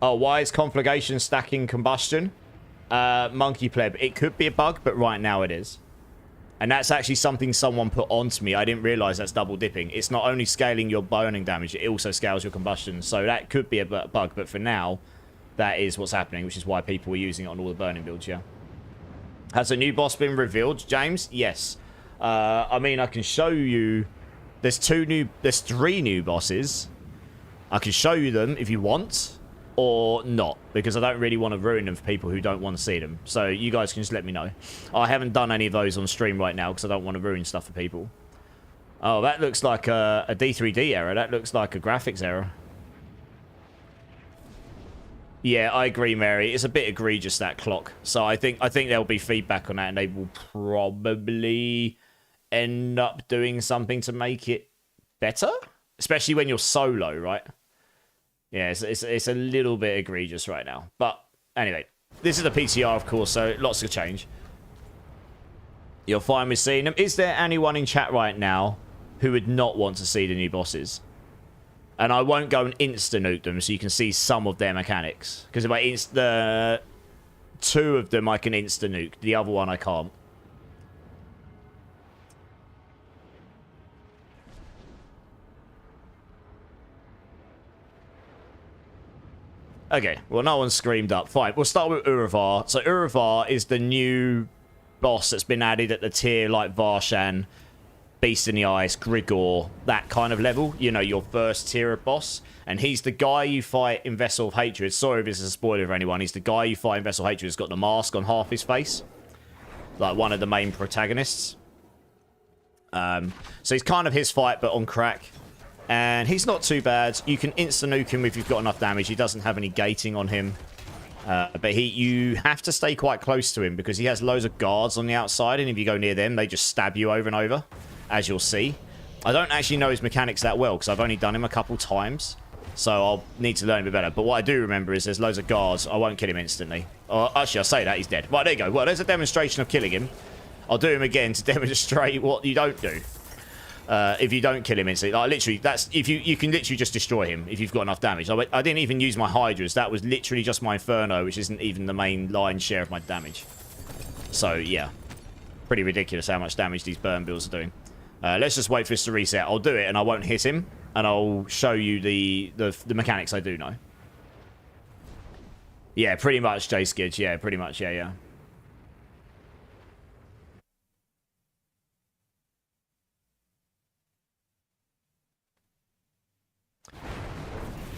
Speaker 1: Oh, why is conflagration stacking combustion? Monkey pleb, it could be a bug, but right now it is. And that's actually something someone put onto me. I didn't realize that's double dipping. It's not only scaling your burning damage, it also scales your combustion. So that could be a bug, but for now, that is what's happening, which is why people were using it on all the burning builds, yeah. Has a new boss been revealed, James? Yes. I mean, I can show you... There's 3 new bosses. I can show you them if you want, or not, because I don't really want to ruin them for people who don't want to see them. So you guys can just let me know. I haven't done any of those on stream right now because I don't want to ruin stuff for people. Oh, that looks like a D3D error. That looks like a graphics error. Yeah, I agree, Mary. It's a bit egregious, that clock. So I think there'll be feedback on that, and they will probably end up doing something to make it better, especially when you're solo, right? Yeah, it's a little bit egregious right now. But anyway, this is a PTR, of course, so lots to change. You're fine with seeing them. Is there anyone in chat right now who would not want to see the new bosses? And I won't go and insta-nuke them so you can see some of their mechanics. Because if I 2 of them I can insta-nuke. The other one I can't. Okay, well, no one screamed up. Fine, we'll start with Uravar. So Uravar is the new boss that's been added at the tier like Varshan, Beast in the Ice, Grigor, that kind of level. You know, your first tier of boss. And he's the guy you fight in Vessel of Hatred. Sorry if this is a spoiler for anyone. He's the guy you fight in Vessel of Hatred who's got the mask on half his face. Like one of the main protagonists. So he's kind of his fight, but on crack. And he's not too bad. You can insta-nuke him if you've got enough damage. He doesn't have any gating on him. But you have to stay quite close to him because he has loads of guards on the outside. And if you go near them, they just stab you over and over, as you'll see. I don't actually know his mechanics that well because I've only done him a couple times. So I'll need to learn a bit better. But what I do remember is there's loads of guards. I won't kill him instantly. Actually, I'll say that. He's dead. Right, there you go. Well, there's a demonstration of killing him. I'll do him again to demonstrate what you don't do. If you don't kill him instantly, like literally, that's if you can literally just destroy him if you've got enough damage. I didn't even use my Hydras. That was literally just my Inferno, which isn't even the main lion's share of my damage. So yeah, pretty ridiculous how much damage these burn bills are doing. Let's just wait for this to reset. I'll do it and I won't hit him, and I'll show you the mechanics I do know. Yeah, pretty much, J-Skid. Yeah, pretty much. Yeah.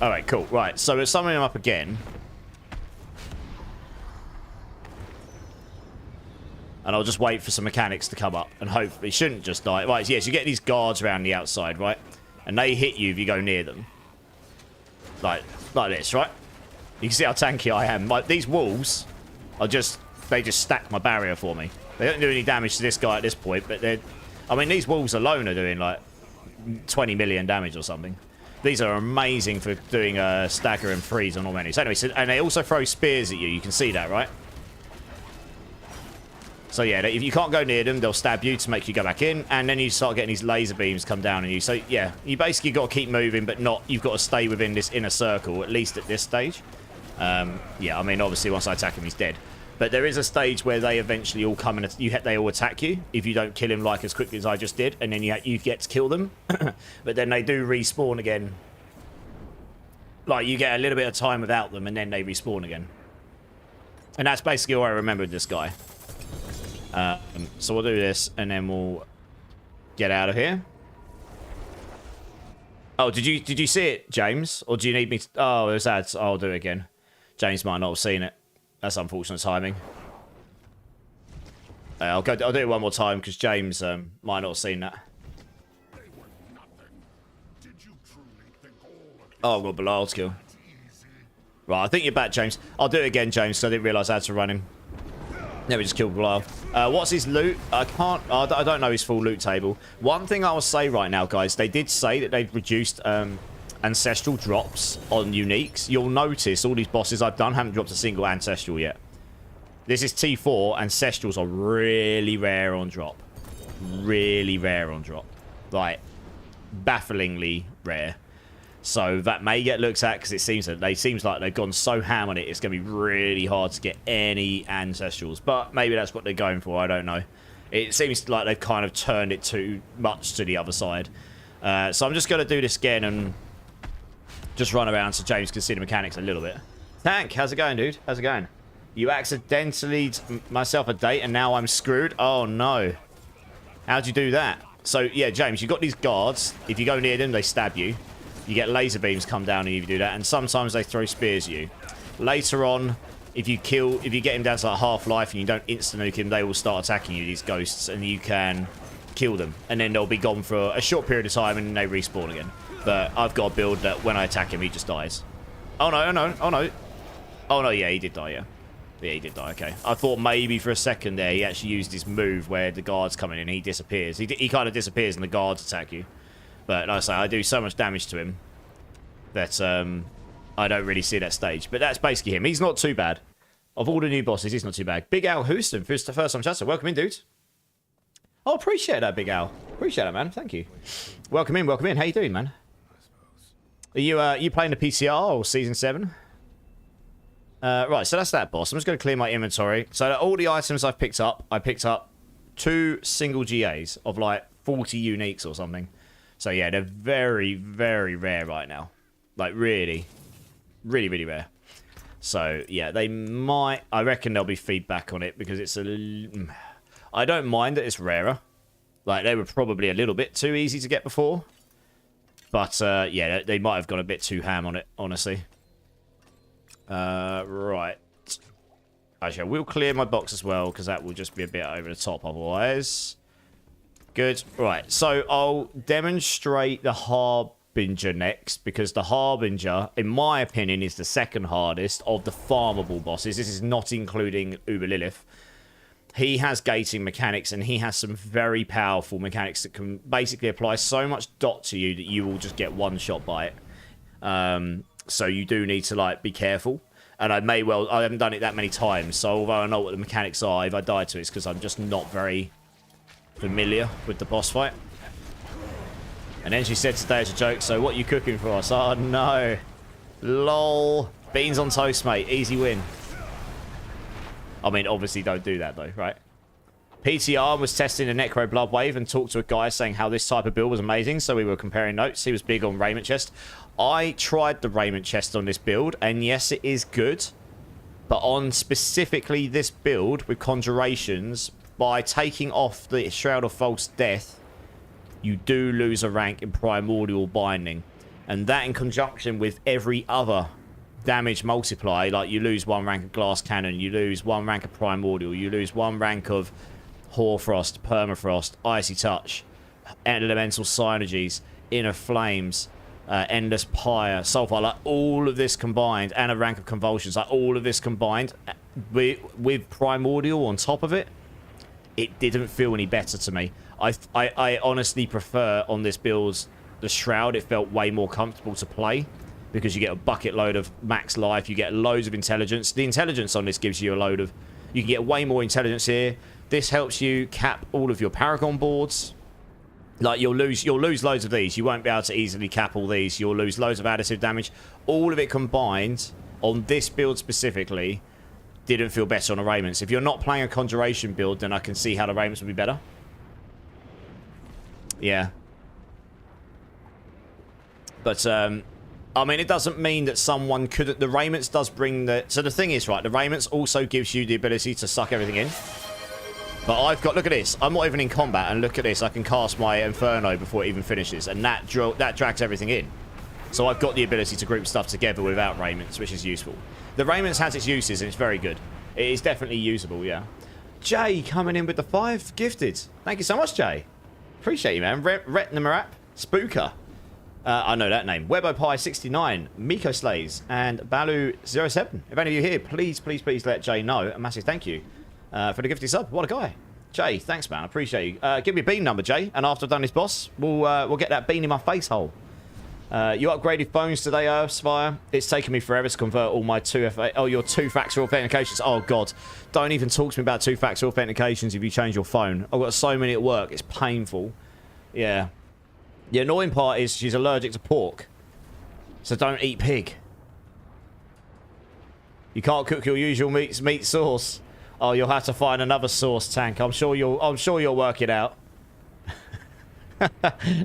Speaker 1: Alright, cool. Right, so we're summoning him up again. And I'll just wait for some mechanics to come up. And hope he shouldn't just die. Right, yes, you get these guards around the outside, right? And they hit you if you go near them. Like this, right? You can see how tanky I am. Like, these walls are just... They just stack my barrier for me. They don't do any damage to this guy at this point, but they're... I mean, these walls alone are doing, like, 20 million damage or something. These are amazing for doing a stagger and freeze on all enemies. Anyway, so, and they also throw spears at you. You can see that, right? So yeah, if you can't go near them, they'll stab you to make you go back in, and then you start getting these laser beams come down on you. So yeah, you basically got to keep moving, but not. You've got to stay within this inner circle, at least at this stage. Yeah, I mean, obviously once I attack him, he's dead. But there is a stage where they eventually all come and they all attack you if you don't kill him like as quickly as I just did, and then you get to kill them. But then they do respawn again. Like, you get a little bit of time without them, and then they respawn again. And that's basically all I remembered this guy. So we'll do this, and then we'll get out of here. Oh, did you see it, James? Or do you need me to... Oh, there's ads. I'll do it again. James might not have seen it. That's unfortunate timing. I'll do it one more time, because James might not have seen that. Oh, I've got Belial skill. Right, I think you're back, James. I'll do it again, James, so I didn't realise ads were running. Yeah, we just killed Belial. What's his loot? I don't know his full loot table. One thing I will say right now, guys, they did say that they've reduced ancestral drops on uniques. You'll notice all these bosses I've done haven't dropped a single ancestral yet. This is T4. Ancestrals are really rare on drop. Really rare on drop. Like, bafflingly rare. So that may get looked at, because it seems like they've gone so ham on it, it's going to be really hard to get any ancestrals. But maybe that's what they're going for, I don't know. It seems like they've kind of turned it too much to the other side. So I'm just going to do this again and just run around so James can see the mechanics a little bit. Tank, how's it going, dude? How's it going? You accidentally myself a date and now I'm screwed? Oh, no. How'd you do that? So, yeah, James, you've got these guards. If you go near them, they stab you. You get laser beams come down and you do that, and sometimes they throw spears at you. Later on, if you get him down to like half life and you don't insta-nuke him, they will start attacking you, these ghosts, and you can kill them. And then they'll be gone for a short period of time and then they respawn again. But I've got a build that when I attack him, he just dies. Oh no, oh no, oh no. Oh no, yeah, he did die, yeah. Yeah, he did die, okay. I thought maybe for a second there he actually used his move where the guards come in and he disappears. He kind of disappears and the guards attack you. But like I say, I do so much damage to him that I don't really see that stage. But that's basically him. He's not too bad. Of all the new bosses, he's not too bad. Big Al Houston, first time chatter. Welcome in, dude. Oh, appreciate that, Big Al. Appreciate it, man. Thank you. Welcome in, welcome in. How you doing, man? Are you playing the PTR or Season 7? Right, so that's that boss. I'm just going to clear my inventory. So all the items I picked up 2 single GAs of like 40 uniques or something. So yeah, they're very, very rare right now. Like really, really, really rare. So yeah, they might... I reckon there'll be feedback on it because it's a... I don't mind that it's rarer. Like, they were probably a little bit too easy to get before. But yeah, they might have gone a bit too ham on it, honestly. Right. Actually, I will clear my box as well because that will just be a bit over the top otherwise. Good. Right, so I'll demonstrate the Harbinger next, because the Harbinger, in my opinion, is the second hardest of the farmable bosses. This is not including Uber Lilith. He has gating mechanics, and he has some very powerful mechanics that can basically apply so much dot to you that you will just get one shot by it. So you do need to, like, be careful. And I haven't done it that many times, so although I know what the mechanics are, if I die to it, it's because I'm just not very familiar with the boss fight. And then she said today as a joke, so what are you cooking for us? Oh, no. Lol. Beans on toast, mate. Easy win. I mean, obviously don't do that, though, right? PTR was testing the Necro Bloodwave and talked to a guy saying how this type of build was amazing, so we were comparing notes. He was big on Raiment Chest. I tried the Raiment Chest on this build, and yes, it is good. But on specifically this build with Conjurations, by taking off the Shroud of False Death, you do lose a rank in Primordial Binding. And that in conjunction with every other damage multiply, like you lose 1 rank of Glass Cannon, you lose 1 rank of Primordial, you lose 1 rank of Hoarfrost, Permafrost, Icy Touch, Elemental Synergies, Inner Flames, Endless Pyre, Sulfur, like all of this combined, and a rank of Convulsions, like all of this combined, with Primordial on top of it, it didn't feel any better to me. I honestly prefer on this build the Shroud. It felt way more comfortable to play because you get a bucket load of max life, you get loads of intelligence. The intelligence on this gives you a load of... You can get way more intelligence here. This helps you cap all of your Paragon boards. Like, you'll lose loads of these. You won't be able to easily cap all these. You'll lose loads of additive damage. All of it combined, on this build specifically, didn't feel better on the Raiments. If you're not playing a Conjuration build, then I can see how the Raiments would be better. Yeah. But, I mean, it doesn't mean that someone couldn't... The Raiments does bring the... So the thing is, right, the Raiments also gives you the ability to suck everything in. But I've got... Look at this. I'm not even in combat, and look at this. I can cast my Inferno before it even finishes, and that drags everything in. So I've got the ability to group stuff together without Raiments, which is useful. The Raiments has its uses, and it's very good. It is definitely usable, yeah. Jay coming in with the 5 gifted. Thank you so much, Jay. Appreciate you, man. Retnamarap, Spooker. I know that name. WebOpie69, Miko Slays, and Balu07. If any of you here, please, please, please let Jay know. A massive thank you for the gifted sub. What a guy. Jay, thanks, man. I appreciate you. Give me a bean number, Jay, and after I've done this boss, we'll get that bean in my face hole. You upgraded phones today, Earthspire. It's taken me forever to convert all my 2FA... Oh, your 2-factor authentications. Oh, God. Don't even talk to me about 2-factor authentications if you change your phone. I've got so many at work. It's painful. Yeah. The annoying part is she's allergic to pork. So don't eat pig. You can't cook your usual meat sauce. Oh, you'll have to find another sauce, Tank. I'm sure you'll work it out.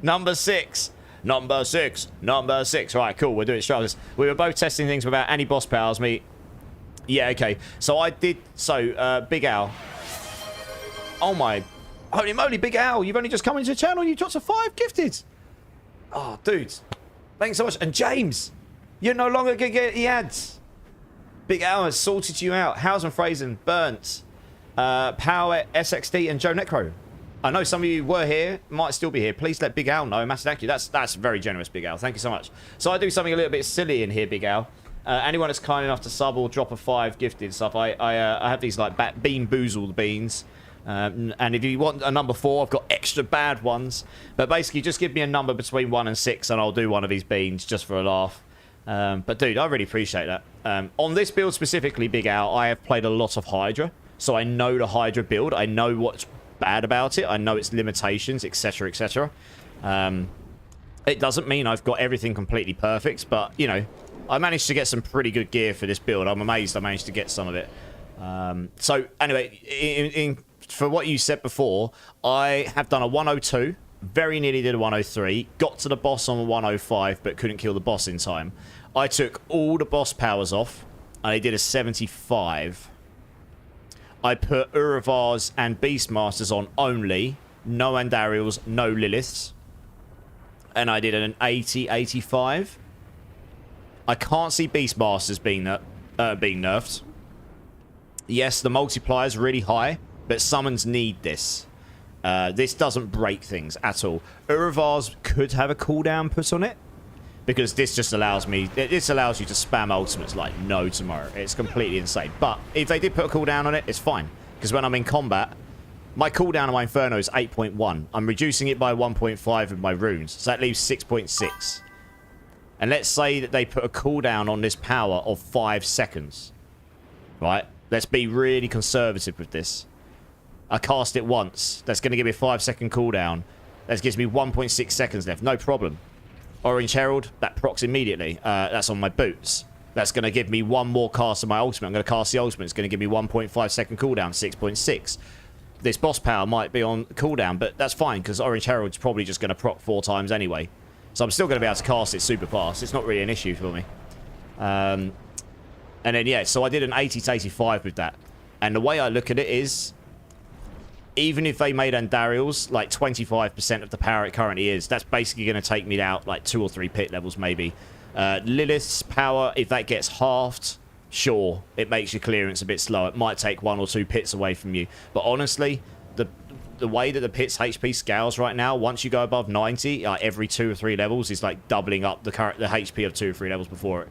Speaker 1: Number 6. Number 6. Number 6. Right, cool. We're doing struggles. We were both testing things without any boss powers. Yeah, okay. So I did... So, Big Al. Oh, my... Holy moly, Big Al. You've only just come into the channel and you dropped a 5 gifted. Oh, dude. Thanks so much. And James, you're no longer going to get the ads. Big Al has sorted you out. Housen Frazen, Burnt, Power, SXD, and Joe Necro. I know some of you were here, might still be here. Please let Big Al know. Massive thank you. That's very generous, Big Al. Thank you so much. So I do something a little bit silly in here, Big Al. Anyone that's kind enough to sub or drop a 5 gifted stuff, I have these like Bean Boozled beans. And if you want a number 4, I've got extra bad ones. But basically, just give me a number between 1 and 6, and I'll do one of these beans just for a laugh. But dude, I really appreciate that. On this build specifically, Big Al, I have played a lot of Hydra. So I know the Hydra build. I know what's bad about it. I know its limitations, etc., etc. It doesn't mean I've got everything completely perfect, but, you know, I managed to get some pretty good gear for this build. I'm amazed I managed to get some of it. So, anyway, for what you said before, I have done a 102, very nearly did a 103, got to the boss on a 105, but couldn't kill the boss in time. I took all the boss powers off, and I did a 75. I put Uravars and Beastmasters on only, no Andariels, no Liliths, and I did an 80, 85. I can't see Beastmasters being nerfed. Yes, the multiplier is really high, but summons need this. This doesn't break things at all. Uravars could have a cooldown put on it, because this just allows me... This allows you to spam ultimates like no tomorrow. It's completely insane. But if they did put a cooldown on it, it's fine. Because when I'm in combat, my cooldown on my Inferno is 8.1. I'm reducing it by 1.5 with my runes. So that leaves 6.6. And let's say that they put a cooldown on this power of 5 seconds. Right? Let's be really conservative with this. I cast it once. That's going to give me a 5-second cooldown. That gives me 1.6 seconds left. No problem. Orange Herald, that procs immediately. That's on my boots. That's going to give me one more cast of my ultimate. I'm going to cast the ultimate. It's going to give me 1.5 second cooldown, 6.6. This boss power might be on cooldown, but that's fine because Orange Herald's probably just going to proc 4 times anyway. So I'm still going to be able to cast it super fast. It's not really an issue for me. And then, yeah, so I did an 80 to 85 with that. And the way I look at it is, even if they made Andariel's like 25% of the power it currently is, that's basically going to take me out like 2 or 3 pit levels maybe. Lilith's power, if that gets halved, sure, it makes your clearance a bit slower. It might take 1 or 2 pits away from you. But honestly, the way that the pit's HP scales right now, once you go above 90, every 2 or 3 levels is like doubling up the HP of 2 or 3 levels before it.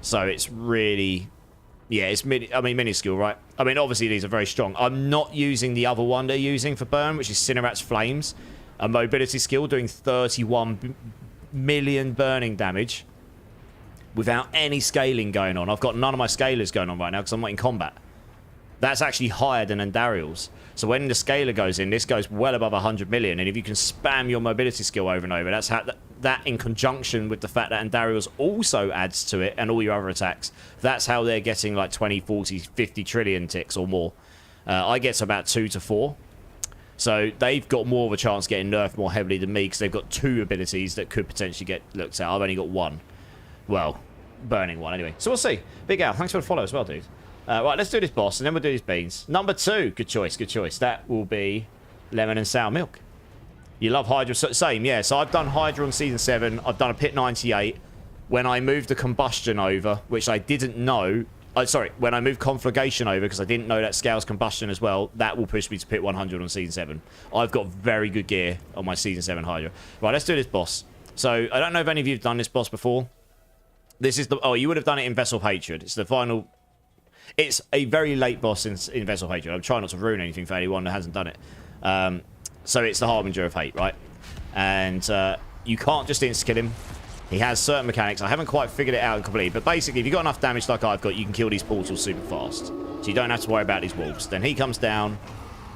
Speaker 1: So it's really... Yeah, it's minuscule, right? I mean, obviously these are very strong. I'm not using the other one they're using for burn, which is Cinerat's Flames. A mobility skill doing 31 million burning damage without any scaling going on. I've got none of my scalers going on right now because I'm not in combat. That's actually higher than Andariel's. So when the scaler goes in, this goes well above 100 million. And if you can spam your mobility skill over and over, that's how that in conjunction with the fact that Andariel's also adds to it and all your other attacks, that's how they're getting like 20, 40, 50 trillion ticks or more. I get to about 2 to 4. So they've got more of a chance of getting nerfed more heavily than me because they've got 2 abilities that could potentially get looked at. I've only got 1. Well, burning 1 anyway. So we'll see. Big Al, thanks for the follow as well, dude. Right, let's do this boss, and then we'll do these beans. Number 2, good choice, good choice. That will be lemon and sour milk. You love Hydra, same, yeah. So I've done Hydra on Season 7. I've done a Pit 98. When I moved the Combustion over, which I didn't know... sorry, when I moved Conflagration over, because I didn't know that scales Combustion as well, that will push me to Pit 100 on Season 7. I've got very good gear on my Season 7 Hydra. Right, let's do this boss. So, I don't know if any of you have done this boss before. This is the... Oh, you would have done it in Vessel of Hatred. It's the final... It's a very late boss in Vessel of Hatred. I'm trying not to ruin anything for anyone that hasn't done it. So it's the Harbinger of Hate, right? And you can't just insta-kill him. He has certain mechanics. I haven't quite figured it out completely. But basically, if you've got enough damage like I've got, you can kill these portals super fast. So you don't have to worry about these wolves. Then he comes down.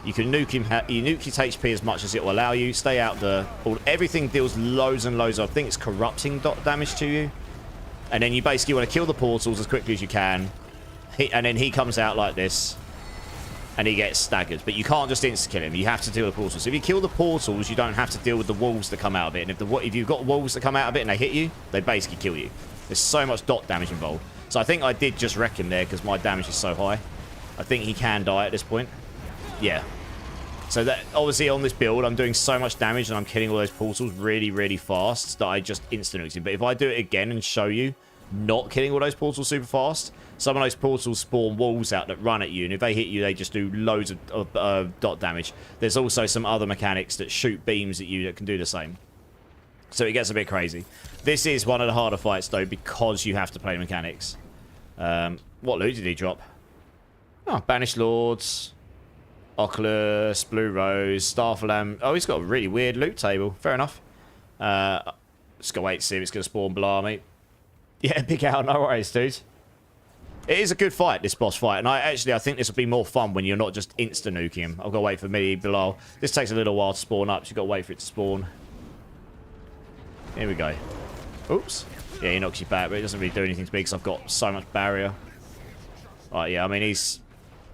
Speaker 1: You can nuke him. You nuke his HP as much as it will allow you. Stay out the... Everything deals loads and loads of... I think it's corrupting damage to you. And then you basically want to kill the portals as quickly as you can. And then he comes out like this. And he gets staggered. But you can't just insta-kill him. You have to deal with the portals. So if you kill the portals, you don't have to deal with the wolves that come out of it. And if you've got wolves that come out of it and they hit you, they basically kill you. There's so much dot damage involved. So I think I did just wreck him there because my damage is so high. I think he can die at this point. Yeah. So that obviously on this build, I'm doing so much damage and I'm killing all those portals really, really fast that I just insta-nuked him. But if I do it again and show you not killing all those portals super fast, some of those portals spawn walls out that run at you, and if they hit you, they just do loads of dot damage. There's also some other mechanics that shoot beams at you that can do the same. So it gets a bit crazy. This is one of the harder fights, though, because you have to play mechanics. What loot did he drop? Oh, Banished Lords, Oculus, Blue Rose, Starflam. Oh, he's got a really weird loot table. Fair enough. Let's go wait to see if it's going to spawn Blarmy. Yeah, big out. No worries, dude. It is a good fight, this boss fight, and I think this will be more fun when you're not just insta-nuking him. I've got to wait for me below. This takes a little while to spawn up, so you've got to wait for it to spawn. Here we go. Oops. Yeah, he knocks you back, but it doesn't really do anything to me because I've got so much barrier. Right, yeah, I mean, he's...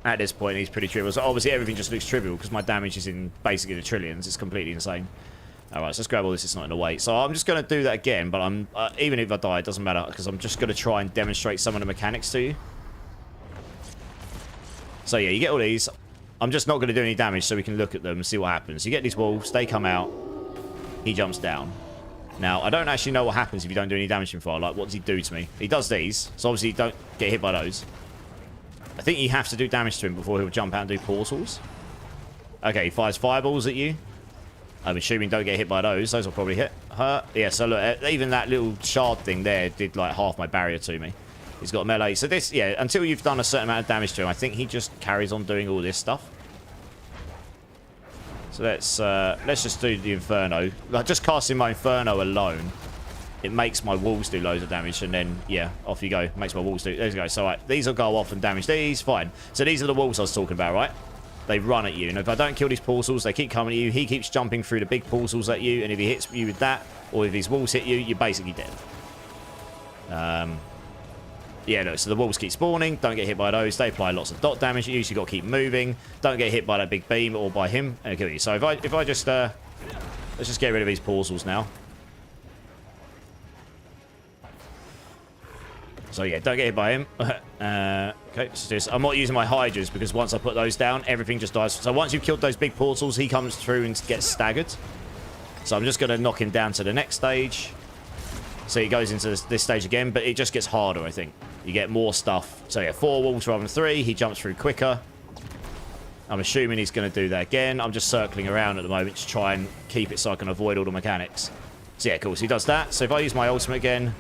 Speaker 1: At this point, he's pretty trivial. So obviously, everything just looks trivial because my damage is in basically the trillions. It's completely insane. Alright, so let's grab all this. It's not in the way. So I'm just going to do that again, but I'm even if I die, it doesn't matter because I'm just going to try and demonstrate some of the mechanics to you. So yeah, you get all these. I'm just not going to do any damage so we can look at them and see what happens. You get these wolves, they come out, he jumps down. Now, I don't actually know what happens if you don't do any damage to him for. Like, what does he do to me? He does these, so obviously you don't get hit by those. I think you have to do damage to him before he'll jump out and do portals. Okay, he fires fireballs at you. I'm assuming don't get hit by those. Those will probably hit her. Yeah, so look, even that little shard thing there did like half my barrier to me. He's got melee. So this, yeah, until you've done a certain amount of damage to him, I think he just carries on doing all this stuff. So let's just do the Inferno. Like, just casting my Inferno alone, it makes my walls do loads of damage, and then, yeah, off you go. Makes my walls do... There you go. So, right, these will go off and damage these. Fine. So these are the walls I was talking about, right? they run at you. And if I don't kill these portals, they keep coming at you. He keeps jumping through the big portals at you. And if he hits you with that, or if his walls hit you, you're basically dead. Yeah, no, so the walls keep spawning. Don't get hit by those. They apply lots of dot damage at you, so you've got to keep moving. Don't get hit by that big beam or by him, and kill you. So if I just... let's just get rid of these portals now. So yeah, don't get hit by him. Okay, so just, I'm not using my Hydras because once I put those down, everything just dies. So once you've killed those big portals, he comes through and gets staggered. So I'm just going to knock him down to the next stage. So he goes into this stage again, but it just gets harder, I think. You get more stuff. So yeah, 4 walls rather than 3. He jumps through quicker. I'm assuming he's going to do that again. I'm just circling around at the moment to try and keep it so I can avoid all the mechanics. So yeah, cool. So he does that. So if I use my ultimate again,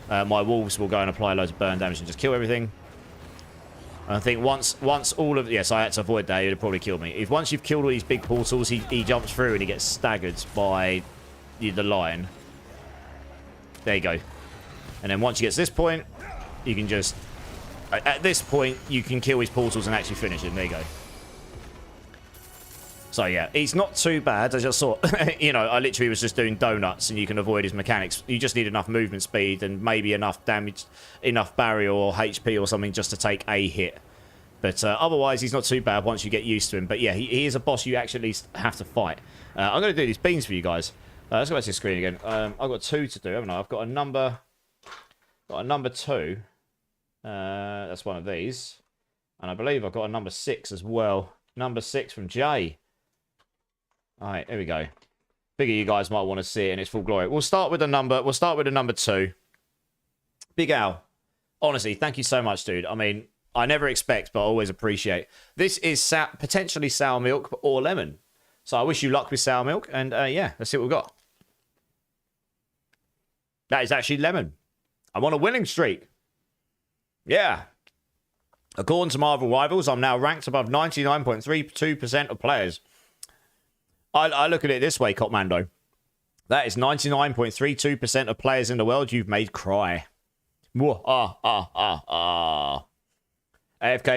Speaker 1: my wolves will go and apply loads of burn damage and just kill everything. And I think once all of... Yes, I had to avoid that. He would have probably killed me. If once you've killed all these big portals, he jumps through and he gets staggered by the lion. There you go. And then once you get to this point, you can just... At this point, you can kill his portals and actually finish him. There you go. So yeah, he's not too bad. I just saw... you know, I literally was just doing donuts and you can avoid his mechanics. You just need enough movement speed and maybe enough damage, enough barrier or HP or something just to take a hit. But otherwise, he's not too bad once you get used to him. But yeah, he is a boss you actually have to fight. I'm going to do these beans for you guys. Let's go back to the screen again. I've got 2 to do, haven't I? I've got a number 2. That's one of these. And I believe I've got a number 6 as well. Number 6 from Jay. Alright, here we go. Figure you guys might want to see it in its full glory. We'll start with the number 2. Big Al. Honestly, thank you so much, dude. I mean, I never expect, but I always appreciate. This is potentially sour milk or lemon. So I wish you luck with sour milk. And yeah, let's see what we've got. That is actually lemon. I'm on a winning streak. Yeah. According to Marvel Rivals, I'm now ranked above 99.32% of players. I look at it this way, Copmando. That is 99.32% of players in the world you've made cry. AFK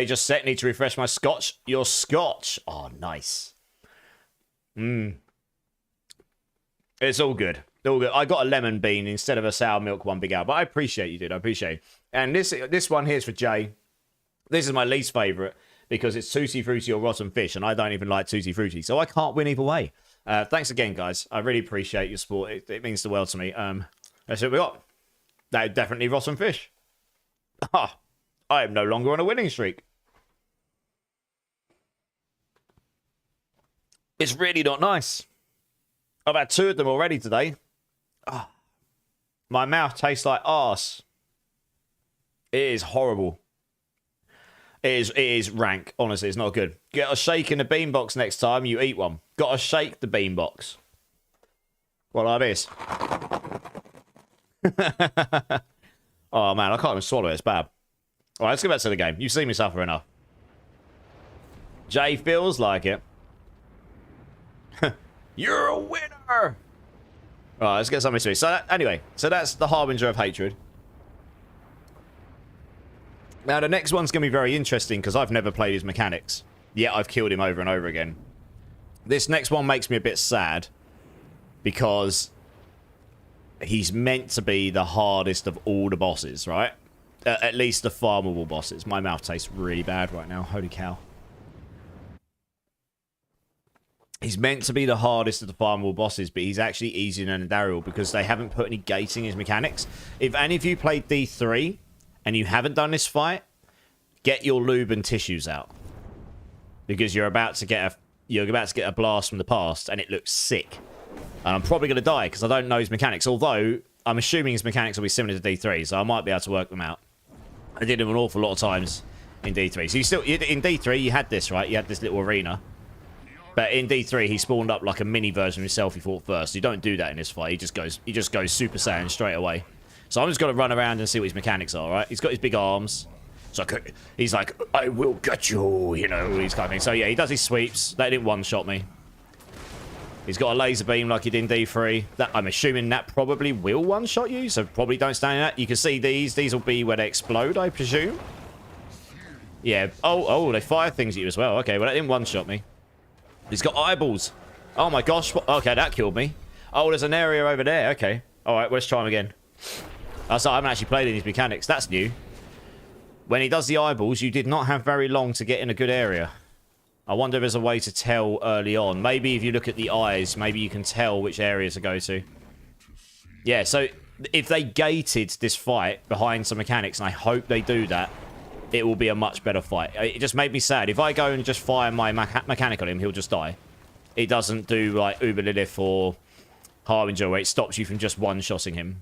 Speaker 1: just set. Need to refresh my scotch. Your scotch. Oh, nice. It's all good. All good. I got a lemon bean instead of a sour milk one, Big Al. But I appreciate you, dude. I appreciate it. And this one here is for Jay. This is my least favourite because it's Tutti Frutti or Rotten Fish, and I don't even like Tutti Frutti, so I can't win either way. Thanks again, guys. I really appreciate your support. It means the world to me. That's what we got. That definitely Rotten Fish. I am no longer on a winning streak. It's really not nice. I've had 2 of them already today. Oh, my mouth tastes like arse. It is horrible. It is rank. Honestly, it's not good. Get a shake in the bean box next time you eat one. Got to shake the bean box. Well, like this. Oh, man, I can't even swallow it. It's bad. All right, let's go back to the game. You've seen me suffer enough. Jay feels like it. You're a winner! All right, let's get something sweet. So anyway, so that's the Harbinger of Hatred. Now, the next one's going to be very interesting because I've never played his mechanics. Yet I've killed him over and over again. This next one makes me a bit sad because he's meant to be the hardest of all the bosses, right? At least the farmable bosses. My mouth tastes really bad right now. Holy cow. He's meant to be the hardest of the farmable bosses, but he's actually easier than Daryl because they haven't put any gating in his mechanics. If any of you played D3 and you haven't done this fight, get your lube and tissues out because you're about to get a blast from the past, and it looks sick. And I'm probably going to die because I don't know his mechanics. Although I'm assuming his mechanics will be similar to D3, so I might be able to work them out. I did them an awful lot of times in D3. So in D3 you had this, right? You had this little arena. But in D3, he spawned up like a mini version of himself he fought first. You don't do that in this fight. He just goes Super Saiyan straight away. So I'm just going to run around and see what his mechanics are, right? He's got his big arms. So he's like, I will get you, you know, these kind of things. So yeah, he does his sweeps. That didn't one-shot me. He's got a laser beam like he did in D3. That, I'm assuming that probably will one-shot you, so probably don't stand in that. You can see these. These will be where they explode, I presume. Yeah. Oh, they fire things at you as well. Okay, well, that didn't one-shot me. He's got eyeballs. Oh, my gosh. Okay, that killed me. Oh, there's an area over there. Okay. All right, let's try him again. So I haven't actually played these mechanics. That's new. When he does the eyeballs, you did not have very long to get in a good area. I wonder if there's a way to tell early on. Maybe if you look at the eyes, maybe you can tell which areas to go to. Yeah, so if they gated this fight behind some mechanics, and I hope they do that, it will be a much better fight. It just made me sad. If I go and just fire my mechanic on him, he'll just die. It doesn't do like Uber Lilith or Harbinger where it stops you from just one-shotting him.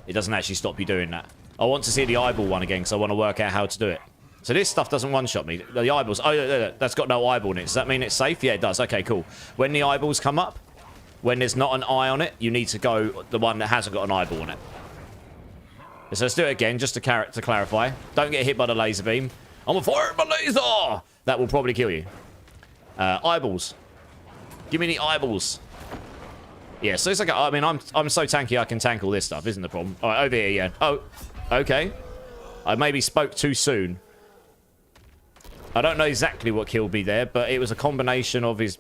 Speaker 1: It doesn't actually stop you doing that. I want to see the eyeball one again because I want to work out how to do it. So this stuff doesn't one-shot me. The eyeballs... Oh, that's got no eyeball in it. Does that mean it's safe? Yeah, it does. Okay, cool. When the eyeballs come up, when there's not an eye on it, you need to go the one that hasn't got an eyeball on it. So let's do it again, just to clarify. Don't get hit by the laser beam. I'm gonna fire my laser! That will probably kill you. Eyeballs. Give me the eyeballs. Yeah, so it's like... I mean, I'm so tanky I can tank all this stuff, isn't the problem? All right, over here, yeah. Oh, okay. I maybe spoke too soon. I don't know exactly what killed me there, but it was a combination of his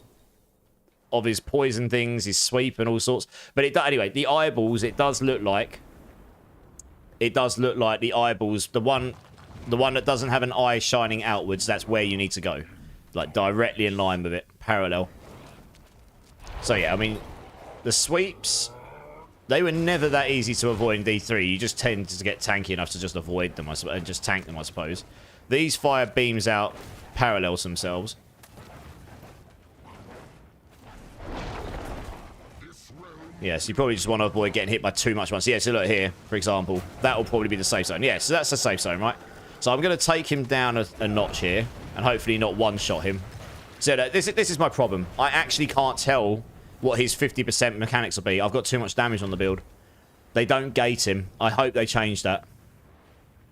Speaker 1: poison things, his sweep, and all sorts. But anyway, the eyeballs, it does look like the eyeballs, the one that doesn't have an eye shining outwards, that's where you need to go. Like, directly in line with it, parallel. So, yeah, I mean, the sweeps, they were never that easy to avoid in D3. You just tend to get tanky enough to just avoid them, and just tank them, I suppose. These fire beams out parallels themselves. Yeah, so you probably just want to avoid getting hit by too much once. Yeah, so look here, for example. That will probably be the safe zone. Yeah, so that's the safe zone, right? So I'm going to take him down a notch here, and hopefully not one-shot him. So this is my problem. I actually can't tell what his 50% mechanics will be. I've got too much damage on the build. They don't gate him. I hope they change that.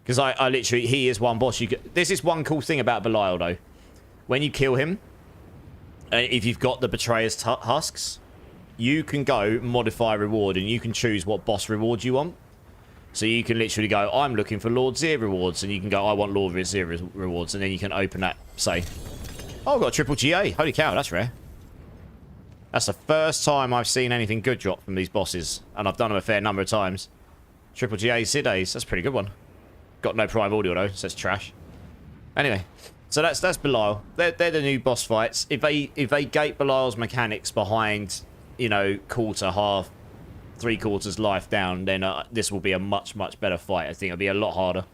Speaker 1: Because I literally... He is one boss. This is one cool thing about Belial, though. When you kill him, if you've got the Betrayer's husks, you can go modify reward, and you can choose what boss reward you want. So you can literally go, I'm looking for Lord Zir rewards, and you can go, I want Lord Zir rewards, and then you can open that, say. Oh, I've got a triple GA. Holy cow, that's rare. That's the first time I've seen anything good drop from these bosses, and I've done them a fair number of times. Triple GA Sidays, that's a pretty good one. Got no prime audio though, so it's trash. Anyway, so that's Belial. They're the new boss fights. If they gate Belial's mechanics behind, you know, quarter, half, 3/4 life down, then this will be a much better fight. I think it'll be a lot harder.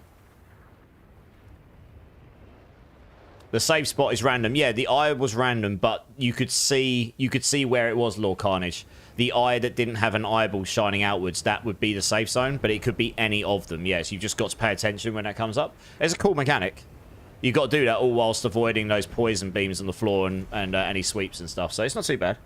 Speaker 1: The save spot is random. Yeah, the eye was random, but you could see where it was Lord Carnage. The eye that didn't have an eyeball shining outwards, that would be the safe zone, but it could be any of them. Yes, you've just got to pay attention when that comes up. It's a cool mechanic. You've got to do that all whilst avoiding those poison beams on the floor and any sweeps and stuff, so it's not too bad.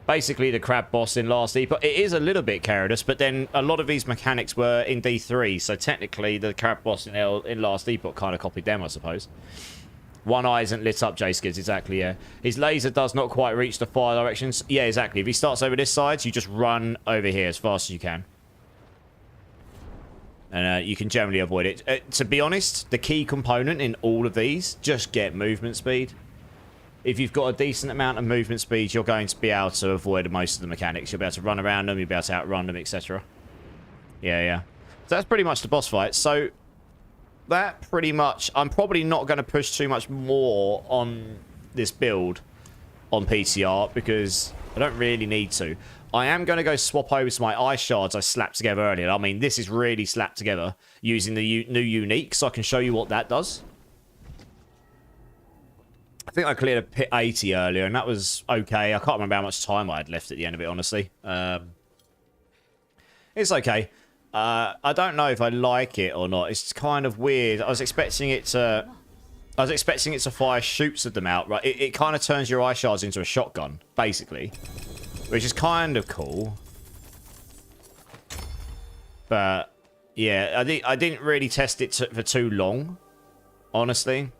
Speaker 1: Basically, the crab boss in Last Epoch, it is a little bit Caradus, but then a lot of these mechanics were in D3, so technically the crab boss in Last Epoch kind of copied them, I suppose. One eye isn't lit up, J-Skids, exactly, yeah. His laser does not quite reach the fire directions. Yeah, exactly. If he starts over this side, you just run over here as fast as you can. And you can generally avoid it. To be honest, the key component in all of these, just get movement speed. If you've got a decent amount of movement speed, you're going to be able to avoid most of the mechanics. You'll be able to run around them, you'll be able to outrun them, etc. Yeah. So that's pretty much the boss fight. So that pretty much... I'm probably not going to push too much more on this build on PTR because I don't really need to. I am going to go swap over to my eye shards I slapped together earlier. I mean, this is really slapped together using the new unique, so I can show you what that does. I think I cleared a pit 80 earlier, and that was okay. I can't remember how much time I had left at the end of it, honestly. It's okay. I don't know if I like it or not. It's kind of weird. I was expecting it to fire shoots of them out, right? It kind of turns your eye shards into a shotgun, basically. Which is kind of cool. But, yeah, I didn't really test it for too long, honestly.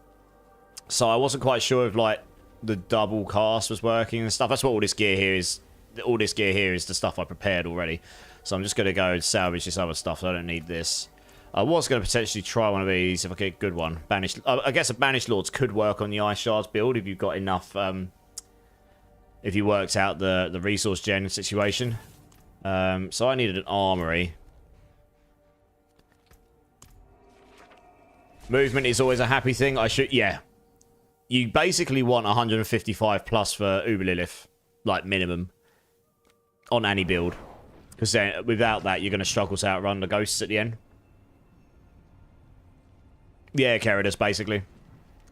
Speaker 1: So I wasn't quite sure if, like, the double cast was working and stuff. That's what all this gear here is. All this gear here is the stuff I prepared already. So I'm just going to go and salvage this other stuff. So I don't need this. I was going to potentially try one of these if I get a good one. Banished. I guess a Banished Lords could work on the Ice Shards build if you've got enough. If you worked out the resource gen situation. So I needed an armory. Movement is always a happy thing. Yeah. You basically want 155 plus for Uber Lilith, like minimum, on any build. Because then without that, you're going to struggle to outrun the ghosts at the end. Yeah, Keridus, basically.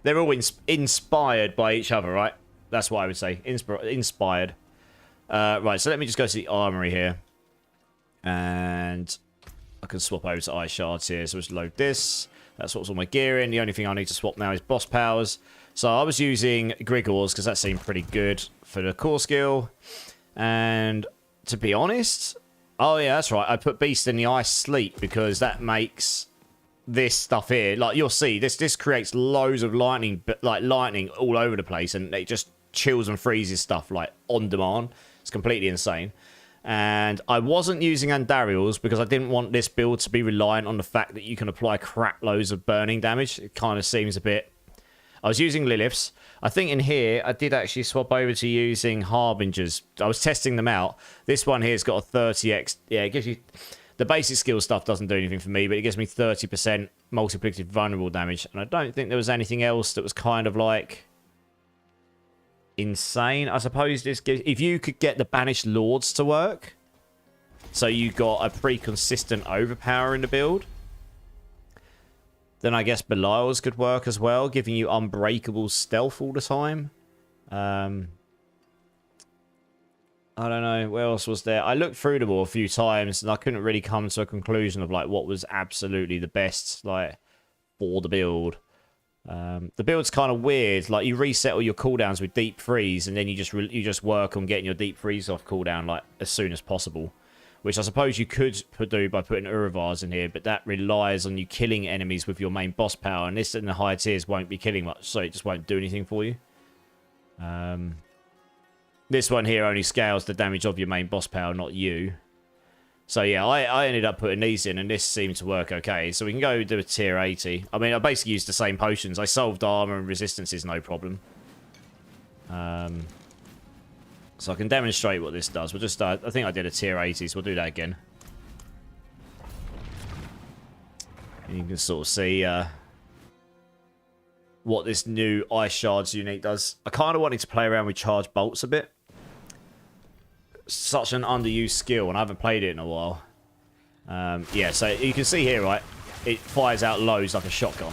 Speaker 1: They're all inspired by each other, right? That's what I would say. Inspired. Right, so let me just go to the armory here. And I can swap over to Ice Shards here. So let's load this. That swaps all my gear in. The only thing I need to swap now is boss powers. So I was using Grigors because that seemed pretty good for the core skill. And to be honest... Oh, yeah, that's right. I put Beast in the Ice Sleep because that makes... this stuff here, like you'll see, this creates loads of lightning all over the place, and it just chills and freezes stuff like on demand. It's completely insane. And I wasn't using Andariels because I didn't want this build to be reliant on the fact that you can apply crap loads of burning damage. It kind of seems a bit... I was using Liliths. I think in here I did actually swap over to using Harbingers. I was testing them out. This one here's got a 30x. Yeah, it gives you... The basic skill stuff doesn't do anything for me, but it gives me 30% multiplicative vulnerable damage. And I don't think there was anything else that was kind of like insane. I suppose this gives... If you could get the Banished Lords to work, so you got a pretty consistent overpower in the build, then I guess Belial's could work as well, giving you unbreakable stealth all the time. I don't know, what else was there? I looked through them all a few times, and I couldn't really come to a conclusion of, like, what was absolutely the best, like, for the build. The build's kind of weird. Like, you reset all your cooldowns with Deep Freeze, and then you just work on getting your Deep Freeze off cooldown, like, as soon as possible. Which I suppose you could do by putting Uruvars in here, but that relies on you killing enemies with your main boss power, and this in the higher tiers won't be killing much, so it just won't do anything for you. This one here only scales the damage of your main boss power, not you. So yeah, I ended up putting these in, and this seemed to work okay. So we can go do a tier 80. I mean, I basically used the same potions. I solved armor and resistances, no problem. So I can demonstrate what this does. We'll just, I think I did a tier 80, so we'll do that again. And you can sort of see what this new Ice Shards unique does. I kind of wanted to play around with Charge Bolts a bit. Such an underused skill, and I haven't played it in a while. Yeah, so you can see here, right? It fires out loads like a shotgun.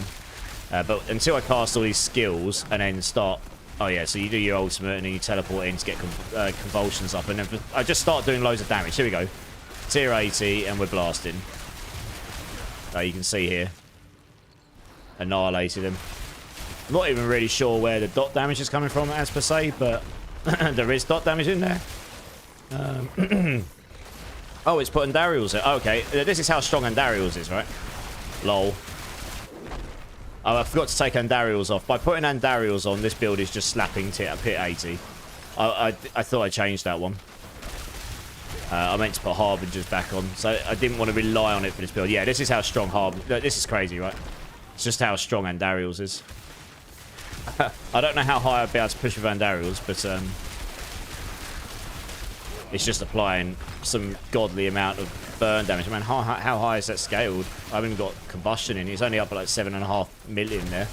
Speaker 1: But until I cast all these skills and then start... Oh yeah, so you do your ultimate and then you teleport in to get convulsions up, and then I just start doing loads of damage. Here we go. Tier 80, and we're blasting. You can see here. Annihilated him. I'm not even really sure where the dot damage is coming from as per se, but there is dot damage in there. Oh, it's putting Andariels in. Oh, okay, this is how strong Andariels is, right? Lol. Oh, I forgot to take Andariels off. By putting Andariels on, this build is just slapping pit 80. I thought I changed that one. I meant to put Harbingers back on, so I didn't want to rely on it for this build. Yeah, this is how strong This is crazy, right? It's just how strong Andariels is. I don't know how high I'd be able to push with Andariels, but it's just applying some godly amount of burn damage. I mean, how high is that scaled? I haven't got combustion in. It's only up at like 7.5 million there.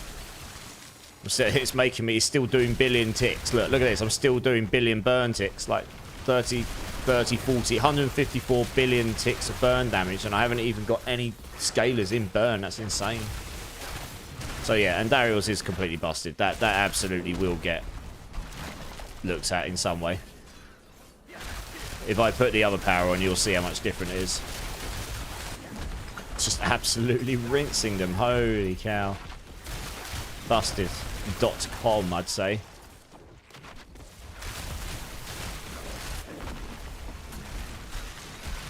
Speaker 1: It's making me... It's still doing billion ticks. Look at this. I'm still doing billion burn ticks. Like 30, 40, 154 billion ticks of burn damage, and I haven't even got any scalers in burn. That's insane. So yeah, and Andariels is completely busted. That absolutely will get looked at in some way. If I put the other power on, you'll see how much different it is. It's just absolutely rinsing them. Holy cow. Busted. .com, I'd say.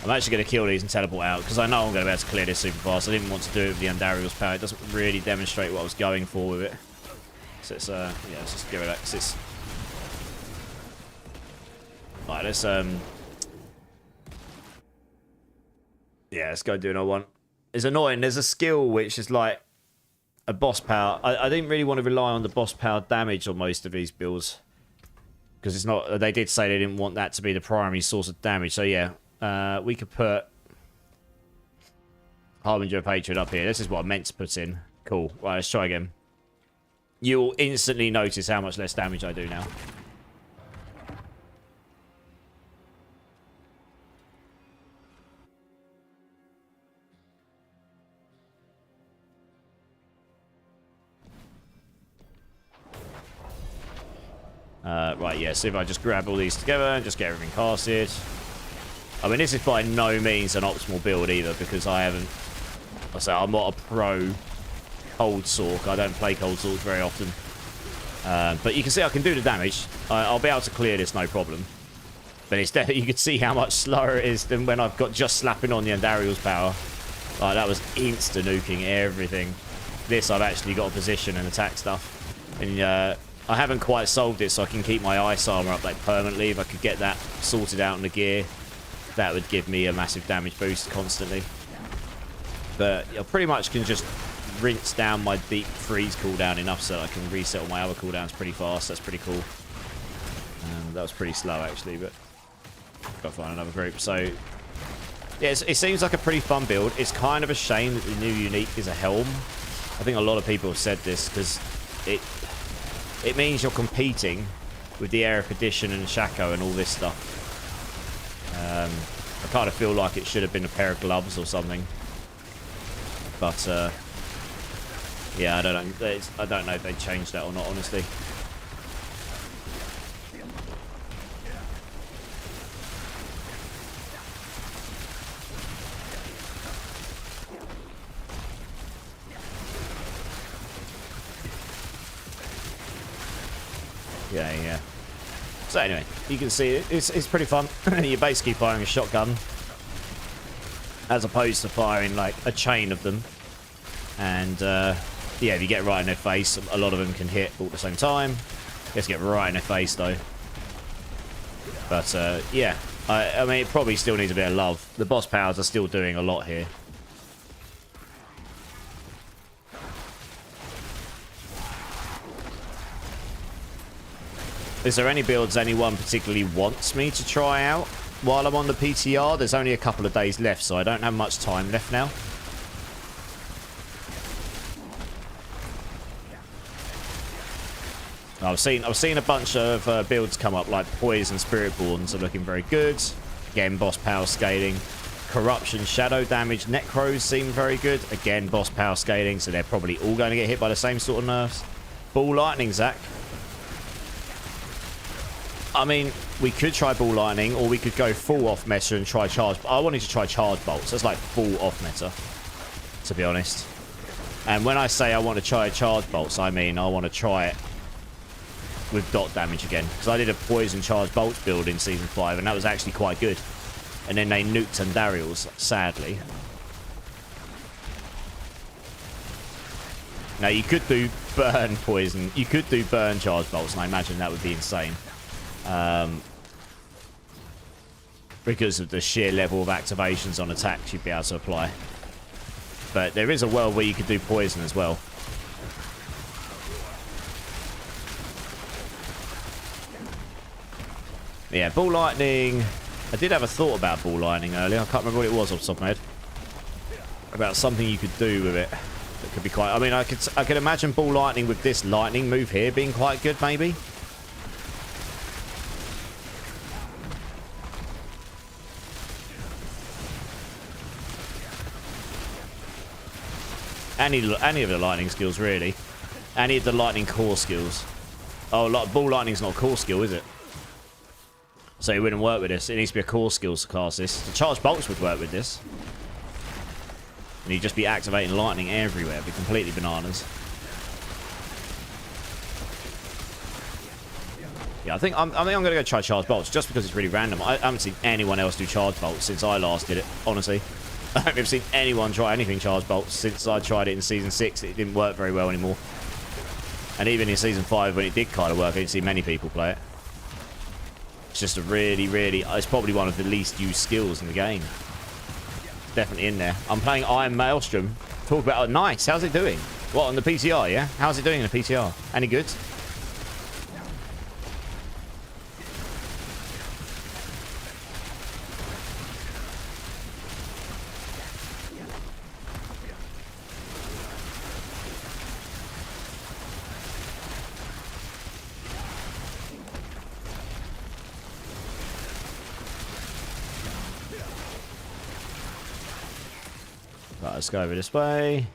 Speaker 1: I'm actually going to kill these and teleport out, because I know I'm going to be able to clear this super fast. I didn't want to do it with the Andariels power. It doesn't really demonstrate what I was going for with it. So it's, yeah, let's just give it that, 'cause it's... Right, let's, yeah, let's go do another one. It's annoying. There's a skill which is like a boss power. I didn't really want to rely on the boss power damage on most of these builds. Because it's not... They did say they didn't want that to be the primary source of damage. So yeah, we could put Harbinger of Hatred up here. This is what I meant to put in. Cool. Right, let's try again. You'll instantly notice how much less damage I do now. Right, yeah, so if I just grab all these together and just get everything casted. I mean, this is by no means an optimal build either, because I haven't... I say I'm not a pro Cold Sork. I don't play Cold Sork very often. But you can see I can do the damage. I'll be able to clear this, no problem. But it's definitely, you can see how much slower it is than when I've got just slapping on the Andariel's power. Like, that was insta-nuking everything. This, I've actually got a position and attack stuff. And I haven't quite solved it, so I can keep my ice armor up like permanently. If I could get that sorted out in the gear, that would give me a massive damage boost constantly. But I pretty much can just rinse down my deep freeze cooldown enough so that I can reset all my other cooldowns pretty fast. That's pretty cool. That was pretty slow actually, but gotta find another group. So yeah, it seems like a pretty fun build. It's kind of a shame that the new unique is a helm. I think a lot of people have said this because it means you're competing with the Air Edition and Shaco and all this stuff. I kind of feel like it should have been a pair of gloves or something. But yeah, I don't know if they changed that or not, honestly. Yeah. So anyway, you can see it's pretty fun. You're basically firing a shotgun as opposed to firing like a chain of them. And yeah, if you get right in their face, a lot of them can hit all at the same time. You have to get right in their face though. But yeah, I mean, it probably still needs a bit of love. The boss powers are still doing a lot here. Is there any builds anyone particularly wants me to try out while I'm on the PTR? There's only a couple of days left, so I don't have much time left now. I've seen a bunch of builds come up, like Poison Spiritborns are looking very good. Again, boss power scaling. Corruption, shadow damage, Necros seem very good. Again, boss power scaling, so they're probably all going to get hit by the same sort of nerfs. Ball Lightning, Zach. I mean, we could try Ball Lightning, or we could go full off meta and try Charge. I wanted to try Charge Bolts. That's like full off meta, to be honest. And when I say I want to try Charge Bolts, I mean I want to try it with dot damage again. Because I did a Poison Charge Bolts build in Season 5, and that was actually quite good. And then they nuked Andariel's, sadly. Now, you could do Burn Poison. You could do Burn Charge Bolts, and I imagine that would be insane. Because of the sheer level of activations on attacks you'd be able to apply. But there is a world where you could do poison as well. Yeah, Ball Lightning. I did have a thought about Ball Lightning earlier. I can't remember what it was off the top of my head. About something you could do with it. That could be quite... I mean, I could imagine Ball Lightning with this lightning move here being quite good, maybe. Any of the lightning skills, really. Any of the lightning core skills. Oh, Ball Lightning's not a core skill, is it? So it wouldn't work with this. It needs to be a core skill to cast this. The Charge Bolts would work with this. And you'd just be activating lightning everywhere. It'd be completely bananas. Yeah, I think I'm going to go try Charge Bolts just because it's really random. I haven't seen anyone else do Charge Bolts since I last did it, honestly. I haven't seen anyone try anything Charge Bolts since I tried it in Season 6. It didn't work very well anymore. And even in Season 5, when it did kind of work, I didn't see many people play it. It's just a really... It's probably one of the least used skills in the game. definitely in there. I'm playing Iron Maelstrom. Talk about... Oh, nice. How's it doing? What, on the PTR, yeah? How's it doing in the PTR? Any good? Right, let's go over this way.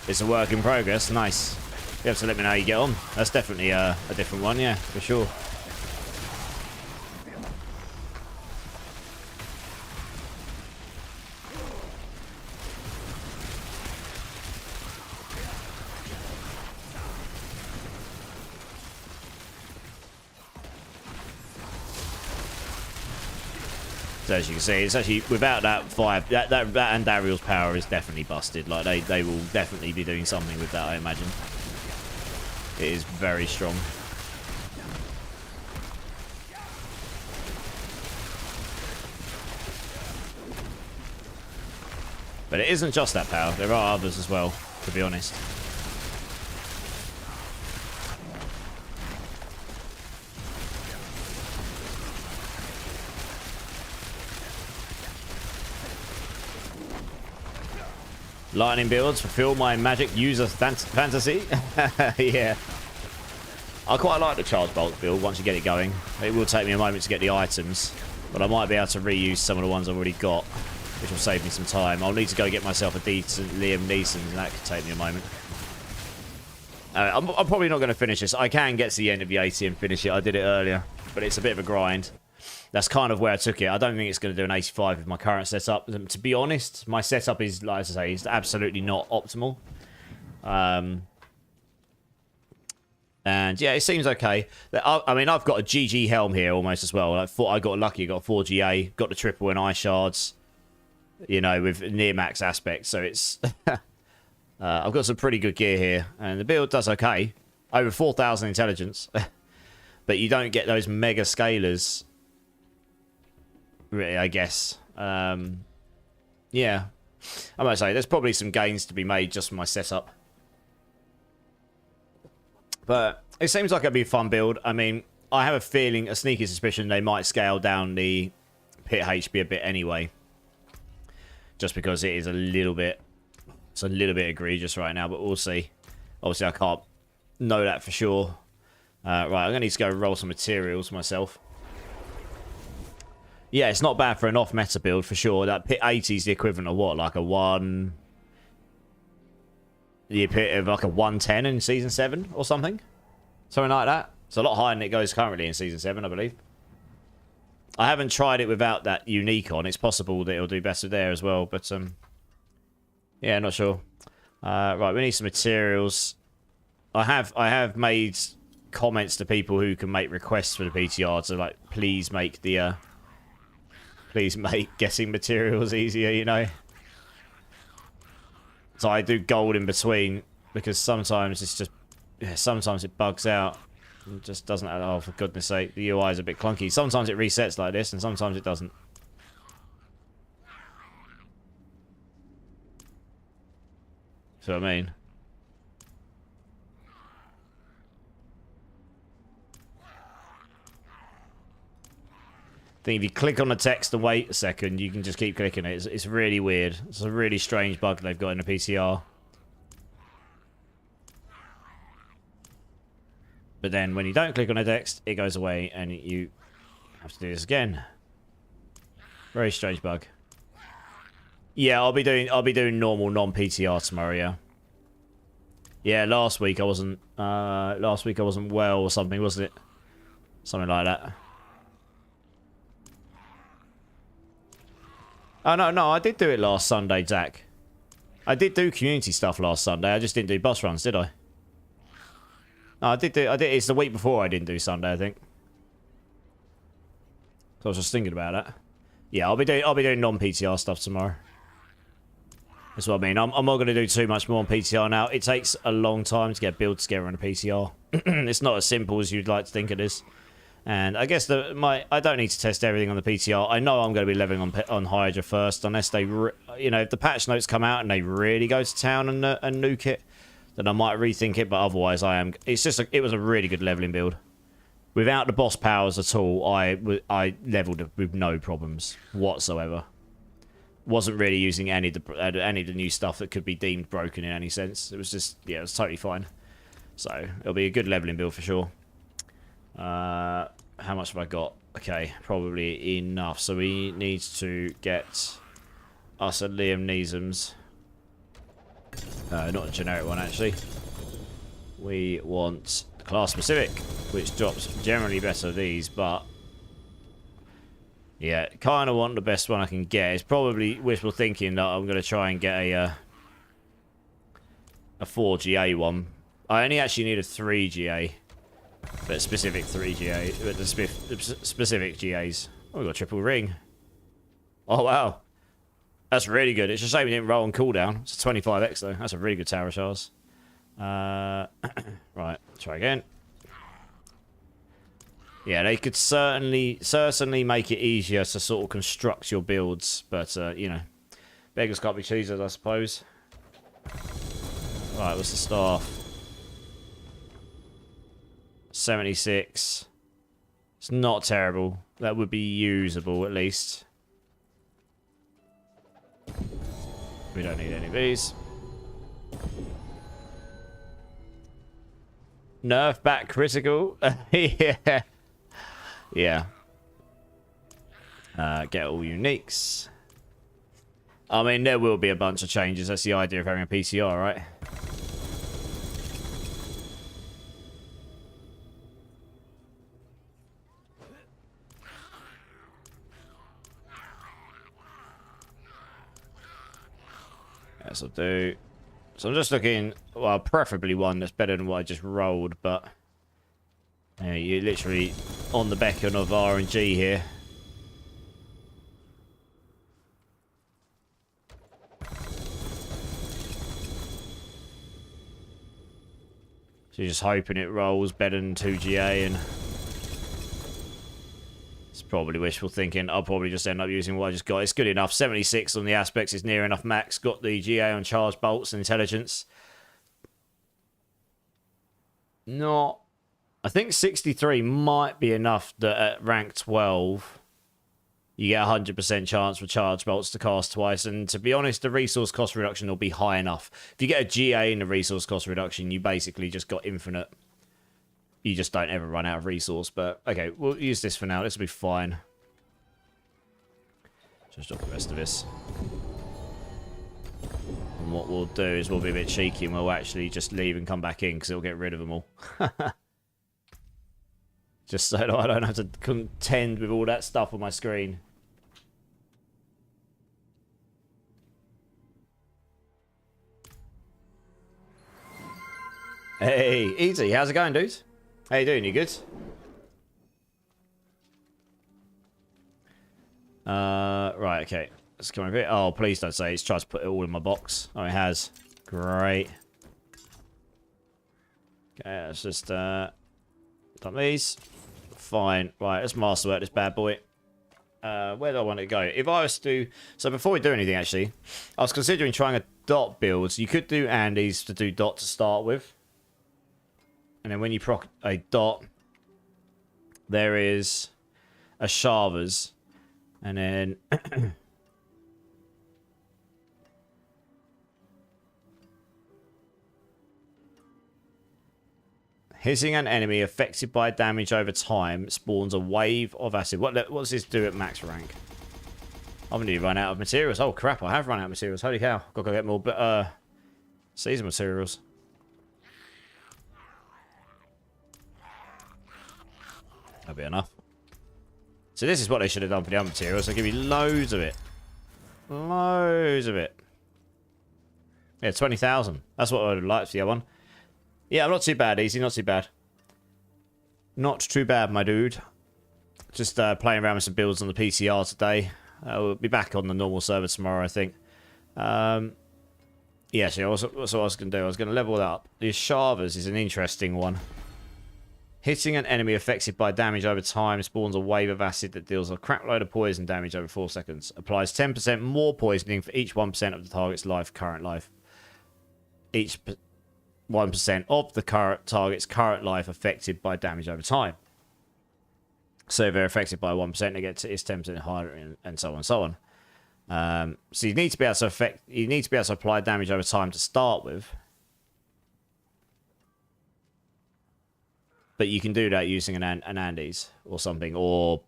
Speaker 1: It's a work in progress. Nice. You have to let me know how you get on. That's definitely a different one, yeah, for sure. So as you can see, it's actually without that fire, that and Dariel's power is definitely busted. Like they will definitely be doing something with that, I imagine. It is very strong. But it isn't just that power. There are others as well, to be honest. Lightning builds fulfill my magic user fantasy. Yeah. I quite like the charge bolt build once you get it going. It will take me a moment to get the items, but I might be able to reuse some of the ones I've already got, which will save me some time. I'll need to go get myself a decent Liam Neeson, and that could take me a moment. I'm probably not going to finish this. I can get to the end of the 80 and finish it. I did it earlier, but it's a bit of a grind. That's kind of where I took it. I don't think it's going to do an 85 with my current setup. To be honest, my setup is, like I say, is absolutely not optimal. And yeah, it seems okay. I mean, I've got a GG helm here almost as well. I got lucky, got 4 GA, got the triple and eye shards, you know, with near max aspects. So it's I've got some pretty good gear here, and the build does okay. Over 4,000 intelligence, but you don't get those mega scalers. Really, I guess. Yeah, I might say there's probably some gains to be made just from my setup. But it seems like it'd be a fun build. I mean, I have a feeling, a sneaky suspicion, they might scale down the pit HP a bit anyway. Just because it is a little bit... It's a little bit egregious right now, but we'll see. Obviously, I can't know that for sure. Right, I'm going to need to go roll some materials myself. Yeah, it's not bad for an off-meta build, for sure. That pit 80 is the equivalent of what? Like a 1... The pit of like a 110 in Season 7 or something? Something like that. It's a lot higher than it goes currently in Season 7, I believe. I haven't tried it without that unique on. It's possible that it'll do better there as well, but... yeah, not sure. Right, we need some materials. I have made comments to people who can make requests for the PTR to, like, please make the... Please make getting materials easier, you know. So I do gold in between because sometimes it's just, yeah, sometimes it bugs out. It just doesn't. Oh, for goodness sake, the UI is a bit clunky. Sometimes it resets like this, and sometimes it doesn't. See what I mean? I think if you click on the text and wait a second, you can just keep clicking it. It's really weird. It's a really strange bug they've got in the PTR. But then when you don't click on the text, it goes away and you have to do this again. Very strange bug. Yeah, I'll be doing normal non-PTR tomorrow, yeah. Yeah, last week I wasn't well or something, wasn't it? Something like that. Oh, no, I did do it last Sunday, Zach. I did do community stuff last Sunday. I just didn't do bus runs, did I? No, I did. It's the week before I didn't do Sunday, I think. So I was just thinking about that. Yeah, I'll be doing non-PTR stuff tomorrow. That's what I mean. I'm not going to do too much more on PTR now. It takes a long time to get builds together on a PTR. It's not as simple as you'd like to think it is. And I guess I don't need to test everything on the PTR. I know I'm going to be leveling on Hydra first, unless they, if the patch notes come out and they really go to town and nuke it, then I might rethink it. But otherwise, I am. It's just it was a really good leveling build. Without the boss powers at all, I leveled with no problems whatsoever. Wasn't really using any of the new stuff that could be deemed broken in any sense. It was just, yeah, it was totally fine. So it'll be a good leveling build for sure. How much have I got? Okay, probably enough. So we need to get us a Liam Neeson's. Not a generic one, actually. We want class specific, which drops generally better these, but yeah, kind of want the best one I can get. It's probably wishful thinking that I'm going to try and get a 4 GA one. I only actually need a 3 GA. But specific 3 GA, but the specific GAs. Oh, we got a triple ring. Oh, wow. That's really good. It's a shame we didn't roll on cooldown. It's a 25x, though. That's a really good tower shards. Right, try again. Yeah, they could certainly make it easier to sort of construct your builds. But, you know, beggars can't be choosers, I suppose. Right, what's the staff? 76. It's not terrible. That would be usable at least. We don't need any of these. Nerf back critical. Yeah. Yeah. Get all uniques. I mean, there will be a bunch of changes. That's the idea of having a PTR, right? Yes, I'll do. So I'm just looking, well, preferably one that's better than what I just rolled, but yeah, you're literally on the beacon of RNG here. So you're just hoping it rolls better than 2GA, and it's probably wishful thinking. I'll probably just end up using what I just got. It's good enough. 76 on the aspects is near enough max. Got the GA on charge bolts and intelligence. Not... I think 63 might be enough that at rank 12 you get a 100% chance for charge bolts to cast twice. And to be honest, the resource cost reduction will be high enough. If you get a GA in the resource cost reduction, you basically just got infinite. You just don't ever run out of resource. But, okay, we'll use this for now. This will be fine. Just drop the rest of this. And what we'll do is we'll be a bit cheeky and we'll actually just leave and come back in because it'll get rid of them all. Just so that I don't have to contend with all that stuff on my screen. Hey, easy. How's it going, dude? How you doing? You good? Right, okay. Let's come over here. Oh, please don't say it's tried to put it all in my box. Oh, it has. Great. Okay, let's just, dump these. Fine. Right, let's masterwork this bad boy. Where do I want it to go? If I was to... So before we do anything, actually, I was considering trying a dot build. So you could do Andes to do dot to start with. And then when you proc a dot, there is a Shavas. And then... Hitting an enemy affected by damage over time spawns a wave of acid. What does this do at max rank? I've nearly run out of materials. Oh crap, I have run out of materials. Holy cow. Gotta go get more season materials. That'll be enough. So this is what they should have done for the other materials. They'll give you loads of it. Loads of it. Yeah, 20,000. That's what I would have liked for the other one. Yeah, I'm not too bad, easy. Not too bad. Not too bad, my dude. Just playing around with some builds on the PTR today. We'll be back on the normal server tomorrow, I think. Yeah, so what I was going to do, I was going to level it up. The Shavas is an interesting one. Hitting an enemy affected by damage over time spawns a wave of acid that deals a crap load of poison damage over 4 seconds. Applies 10% more poisoning for each 1% of the target's current life. Each 1% of the target's current life affected by damage over time. So if they're affected by 1%, they get to it's 10% higher, and so on and so on. So you need to be able to apply damage over time to start with. But you can do that using an Andes or something, or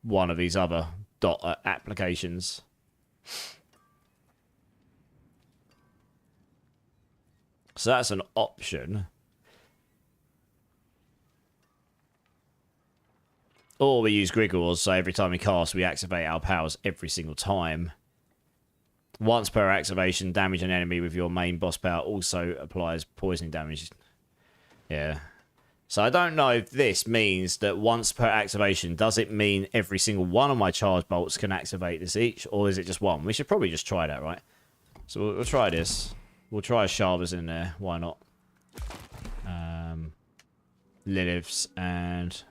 Speaker 1: one of these other applications. So that's an option. Or we use Grigors, so every time we cast, we activate our powers every single time. Once per activation, damage an enemy with your main boss power also applies poisoning damage. Yeah. So I don't know if this means that once per activation, does it mean every single one of my charge bolts can activate this each, or is it just one? We should probably just try that, right? So we'll try this. We'll try Sharvas in there. Why not? Liliths and...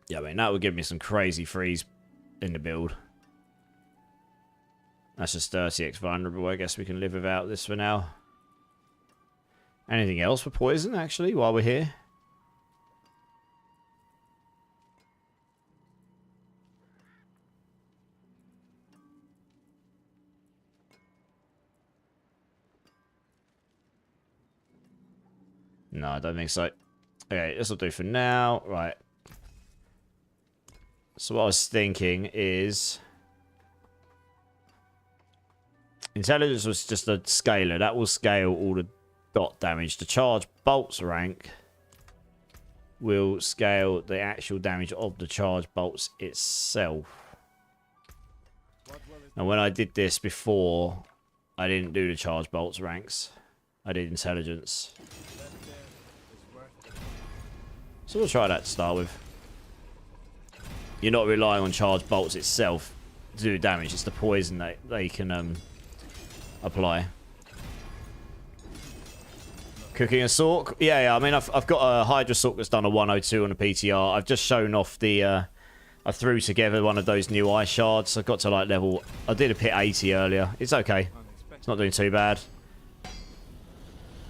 Speaker 1: yeah, I mean, that would give me some crazy freeze in the build. That's just 30x vulnerable. I guess we can live without this for now. Anything else for poison, actually, while we're here? No, I don't think so. Okay, this will do for now. Right. So what I was thinking is... intelligence was just a scaler. That will scale all the dot damage. The charge bolts rank will scale the actual damage of the charge bolts itself. And when I did this before, I didn't do the charge bolts ranks. I did intelligence. So we'll try that to start with. You're not relying on charge bolts itself to do damage. It's the poison that they can apply. Cooking a Sorc? Yeah, I mean, I've got a Hydra Sorc that's done a 102 on a PTR. I've just shown off the... I threw together one of those new ice shards. I got to like level... I did a pit 80 earlier. It's okay. It's not doing too bad.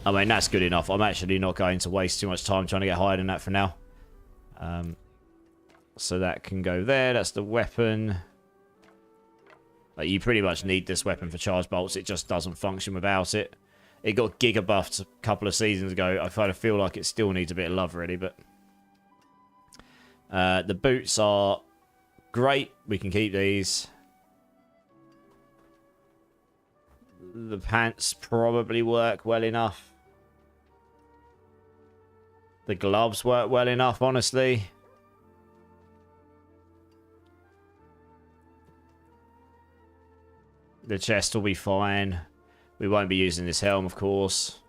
Speaker 1: I mean, that's good enough. I'm actually not going to waste too much time trying to get higher than that for now. So that can go there. That's the weapon. Like, you pretty much need this weapon for charge bolts. It just doesn't function without it. It got giga buffed a couple of seasons ago. I kind of feel like it still needs a bit of love, really, but... the boots are great. We can keep these. The pants probably work well enough. The gloves work well enough, honestly. The chest will be fine. We won't be using this helm, of course.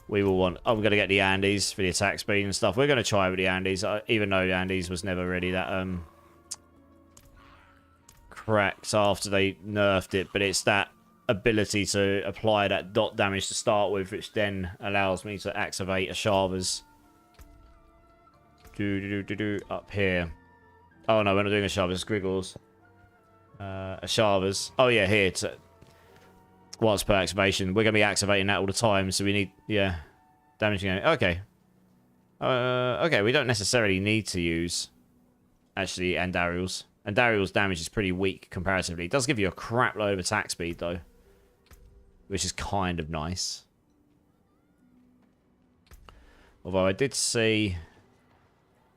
Speaker 1: We will want... I'm going to get the Andes for the attack speed and stuff. We're going to try with the Andes, even though the Andes was never really that cracked after they nerfed it. But it's that ability to apply that dot damage to start with, which then allows me to activate a Sharvas. Up here. Oh no, we're not doing a Sharvas, Squiggles. A Sharvas. Oh yeah, here. Once per activation. We're going to be activating that all the time, so we need... yeah. Damaging it. Okay. Okay, we don't necessarily need to use... actually, Andariel's. Andariel's damage is pretty weak comparatively. It does give you a crap load of attack speed, though. Which is kind of nice. Although I did see...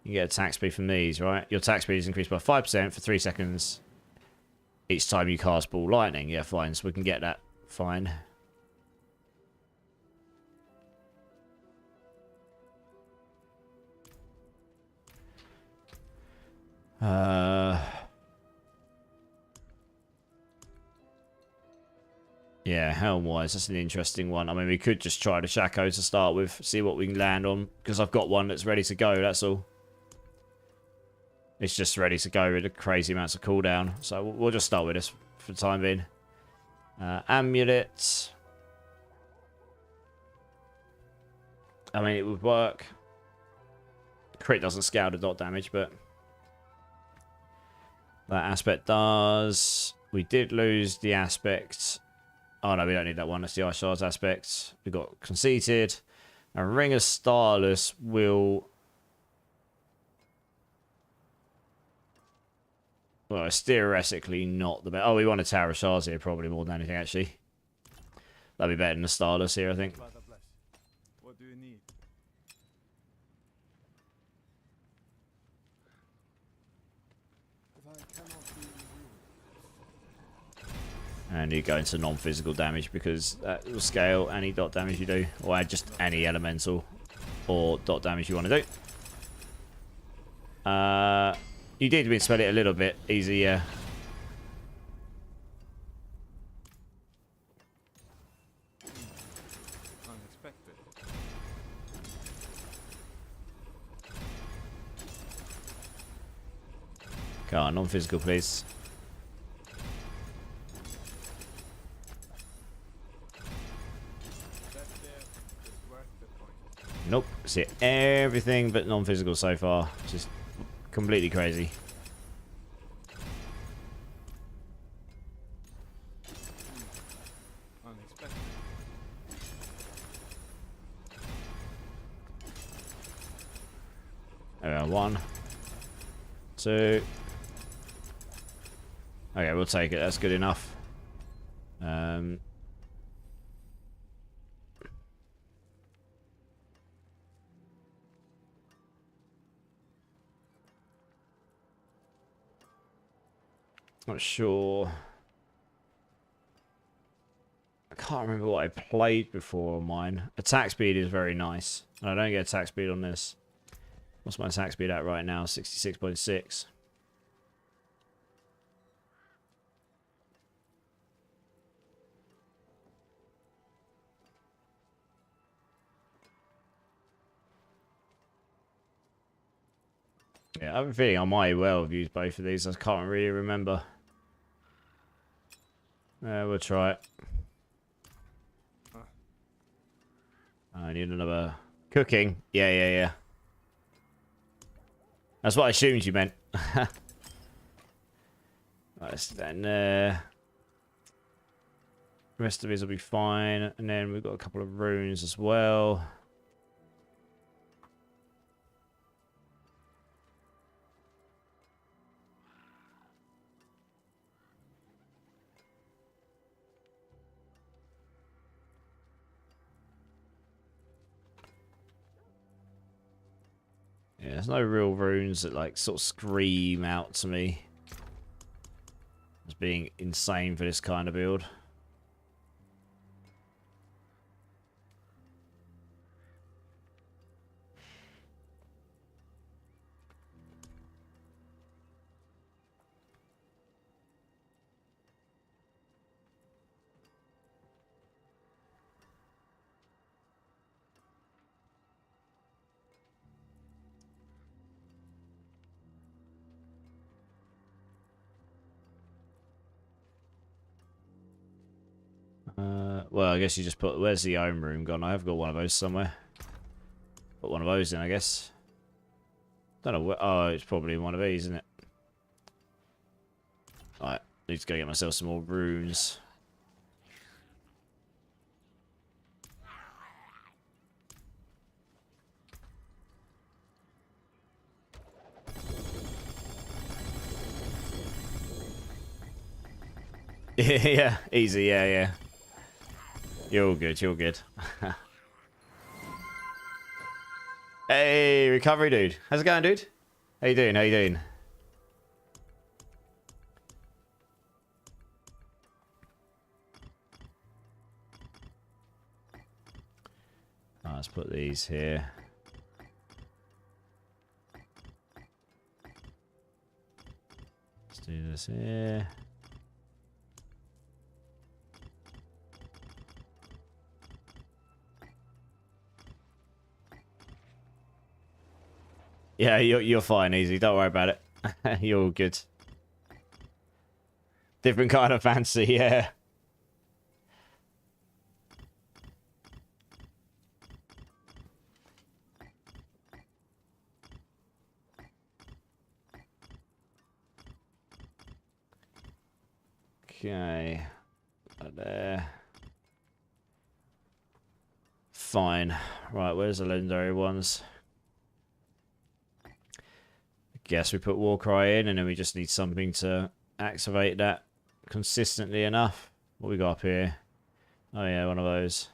Speaker 1: you get attack speed from these, right? Your attack speed is increased by 5% for 3 seconds each time you cast Ball Lightning. Yeah, fine. So we can get that. Fine. Yeah, helm-wise, that's an interesting one. I mean, we could just try the Shaco to start with, see what we can land on, because I've got one that's ready to go, that's all. It's just ready to go with the crazy amounts of cooldown, so we'll just start with this for the time being. Amulet. I mean, it would work. Crit doesn't scale the dot damage, but that aspect does. We did lose the aspect. Oh no, we don't need that one. That's the Ice Shards aspect. We got Conceited. And Ring of Starless will... Well, it's theoretically not the best. Oh, we want a Tower of Shards here, probably more than anything, actually. That'd be better than the Starless here, I think.
Speaker 2: What do you need?
Speaker 1: And you go into non-physical damage because that will scale any dot damage you do, or add just any elemental or dot damage you want to do. You did misspell it a little bit easy, yeah.
Speaker 2: Unexpected.
Speaker 1: Come on, non-physical, please. Nope. See everything but non-physical so far. Just completely crazy.
Speaker 2: Unexpected.
Speaker 1: There we go. 1, 2. Okay, we'll take it. That's good enough. Not sure. I can't remember what I played before on mine. Attack speed is very nice. I don't get attack speed on this. What's my attack speed at right now? 66.6. Yeah, I have a feeling I might well have used both of these. I can't really remember. We'll try it. I need another cooking. Yeah. That's what I assumed you meant. Right, so then the rest of these will be fine. And then we've got a couple of runes as well. Yeah, there's no real runes that like sort of scream out to me as being insane for this kind of build. Well, I guess you just put... Where's the home room gone? I have got one of those somewhere. Put one of those in, I guess. Don't know where... Oh, it's probably one of these, isn't it? Alright, need to go get myself some more runes. Yeah, easy, yeah. You're all good, you're good. Hey, recovery dude. How's it going, dude? How you doing? Oh, let's put these here. Let's do this here. Yeah, you're fine, easy. Don't worry about it. You're all good. Different kind of fancy, yeah. Okay. There. Fine. Right, where's the legendary ones? I guess we put Warcry in and then we just need something to activate that consistently enough. What we got up here? Oh yeah, one of those.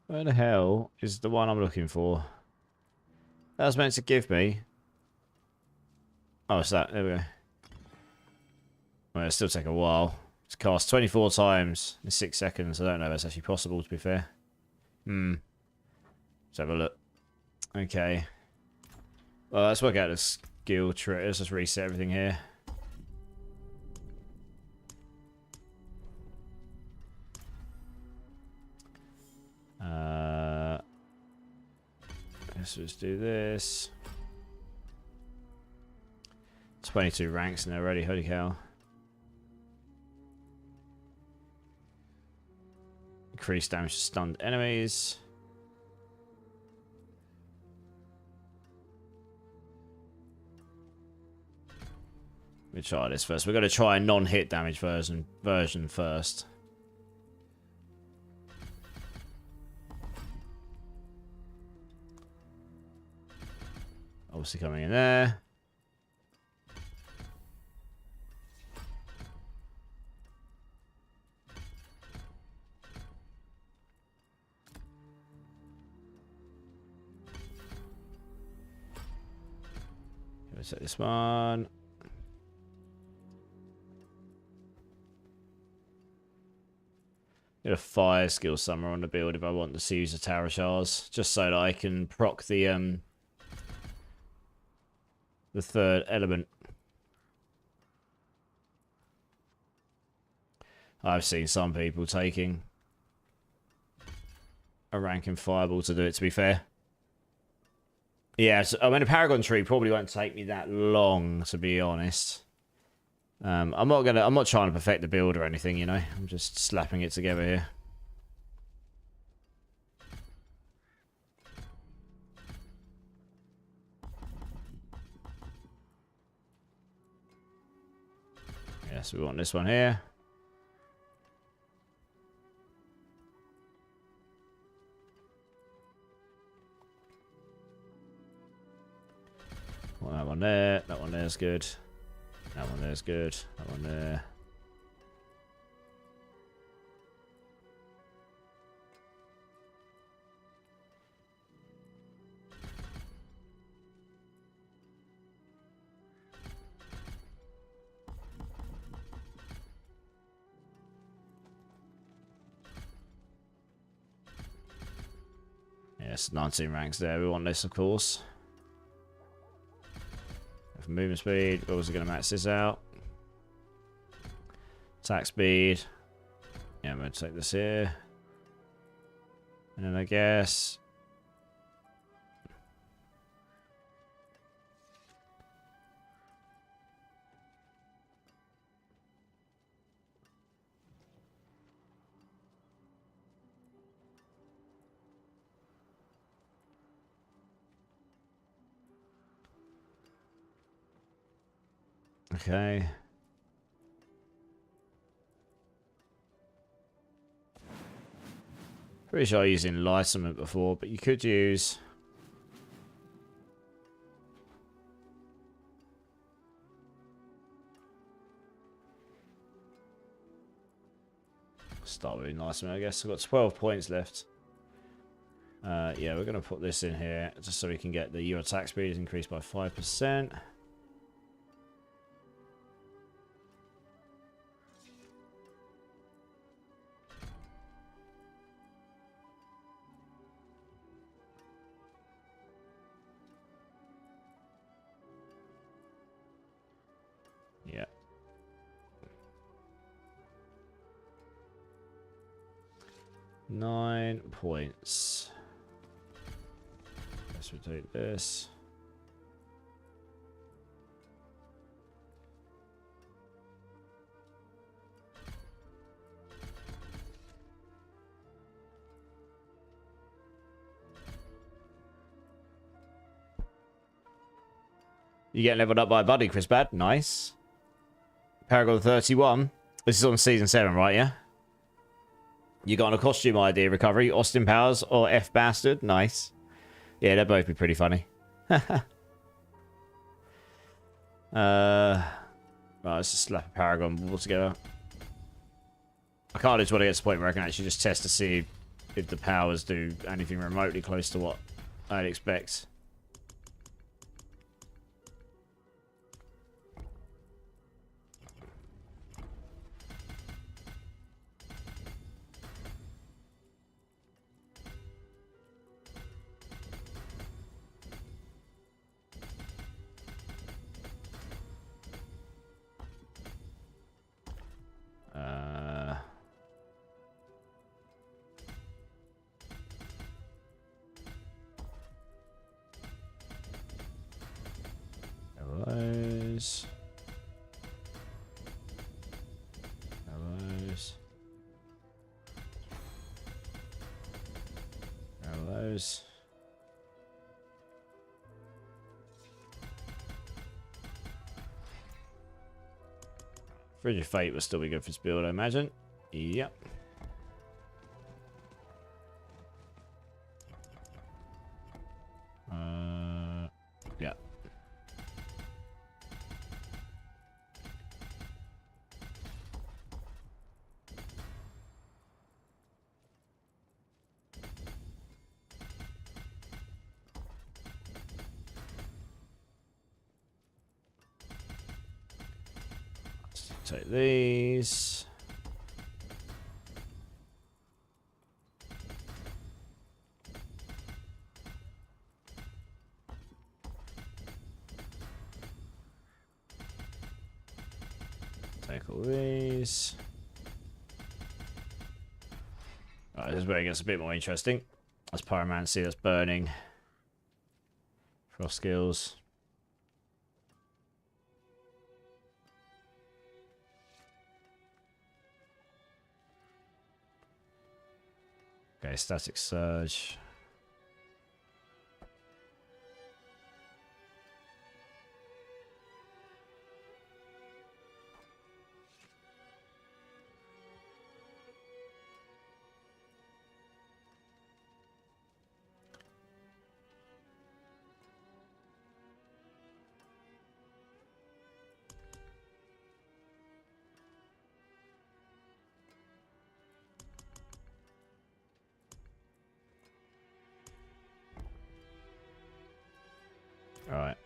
Speaker 1: Where the hell is the one I'm looking for? That was meant to give me. Oh, it's that. There we go. Well, it'll still take a while. It's cast 24 times in 6 seconds. I don't know if that's actually possible, to be fair. Let's have a look. Okay. Well, let's work out the skill tree. Let's just reset everything here. Let's just do this. 22 ranks in there already. Holy cow. Increased damage to stunned enemies. Let me try this first. We're going to try a non-hit damage version first. Obviously coming in there. Let's set this one. Get a fire skill somewhere on the build if I want to use the Tower Shards, just so that I can proc the third element. I've seen some people taking a rank in Fireball to do it, to be fair. Yeah, so, I mean, a Paragon tree probably won't take me that long, to be honest. I'm not trying to perfect the build or anything, you know. I'm just slapping it together here. Yes, we want this one here. Well, that one there. That one there's good. That one there's good. That one there. Yes, 19 ranks there. We want this, of course. For movement speed, we're also going to max this out. Attack speed. Yeah, I'm going to take this here. And then I guess... Okay. Pretty sure I used Enlightenment before, but you could use... Start with Enlightenment, I guess. I've got 12 points left. Yeah, we're going to put this in here, just so we can get your attack speed is increased by 5%. Yeah. £9 points. Let's rotate this. You get leveled up by a buddy, Chris Bad. Nice. Paragon 31. This is on season 7, right? Yeah. You got on a costume idea recovery. Austin Powers or F Bastard. Nice. Yeah, they'd both be pretty funny. Right, let's just slap a Paragon all together. I kind of just want to get to the point where I can actually just test to see if the powers do anything remotely close to what I'd expect. Those. Those. Those. Fridge of Fate will still be good for this build, I imagine. Yep. Yeah. Let's take these. Take all these. Alright, this is where it gets a bit more interesting. That's Pyromancy, that's Burning. Frost skills. Okay, Static Surge. All right.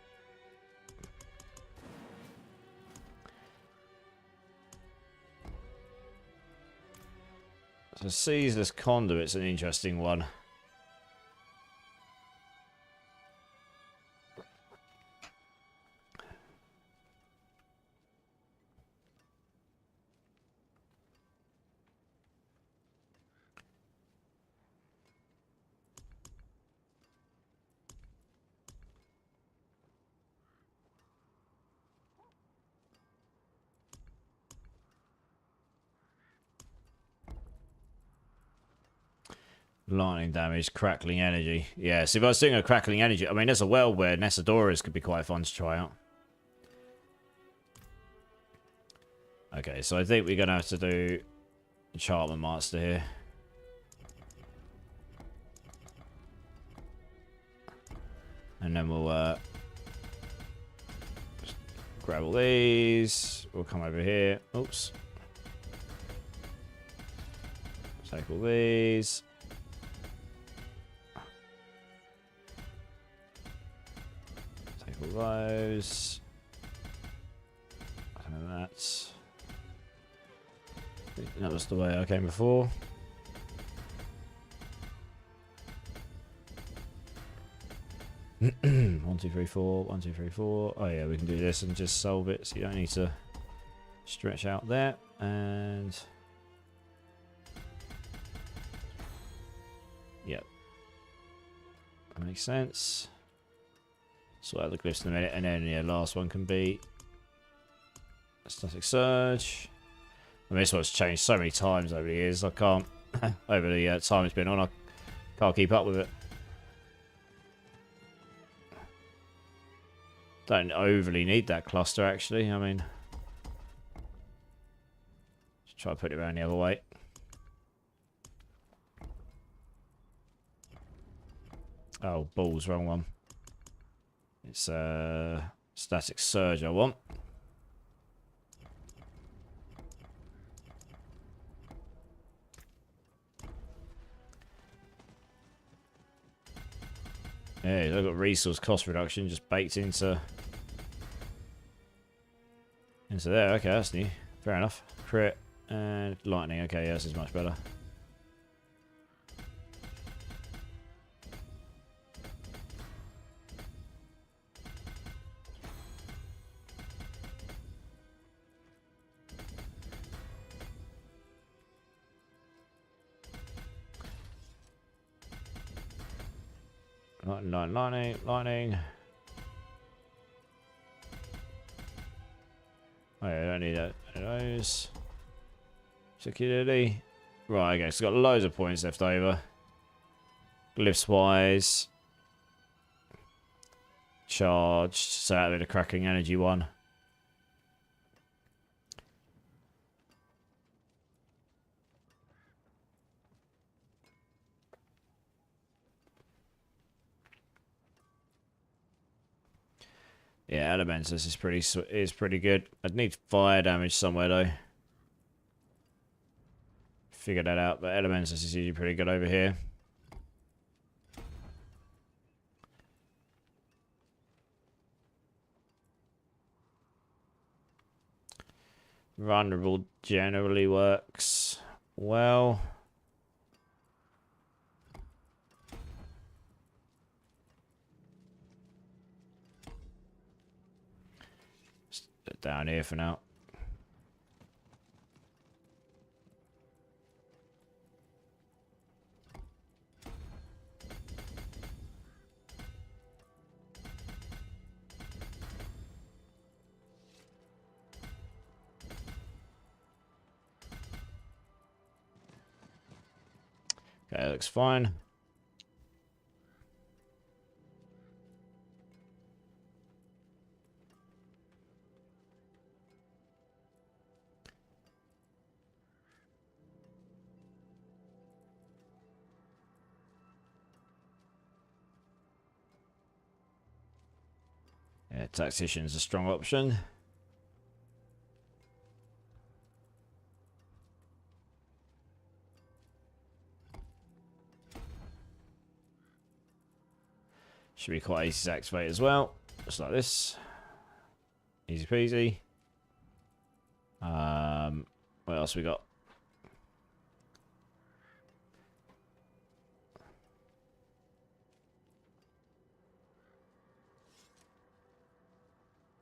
Speaker 1: So Ceaseless Conduit's an interesting one. Lightning damage, crackling energy. Yeah, so if I was doing a crackling energy, I mean, there's a world where Nessadoras could be quite fun to try out. Okay, so I think we're going to have to do Enchantment Master here. And then we'll just grab all these. We'll come over here. Oops. Take all these. Take all those. And that's... That was the way I came before. One, two, three, four. 1, 2, 3, 4. Oh yeah, we can do this and just solve it, so you don't need to stretch out there. And yep. Makes sense. Sort out the glyphs in a minute, and then yeah, last one can be Static Surge. I mean, this one's changed so many times over the years. I can't over the time it's been on. I can't keep up with it. Don't overly need that cluster actually. I mean, just try to put it around the other way. Oh, balls, wrong one. It's Static Surge I want. Yeah, I've got resource cost reduction just baked into there. Okay, that's new. Fair enough. Crit and lightning. Okay, yeah, this is much better. Lightning. Oh yeah, I don't need that. Those. Particularly. Right, okay, so got loads of points left over. Glyphs wise. Charged. So out of the cracking energy one. Yeah, Elementus is pretty good. I'd need fire damage somewhere though. Figure that out, but Elementus is usually pretty good over here. Vulnerable generally works well. Down here for now. Okay, that looks fine. Yeah, Tactician's a strong option. Should be quite easy to activate as well. Just like this. Easy peasy. What else we got?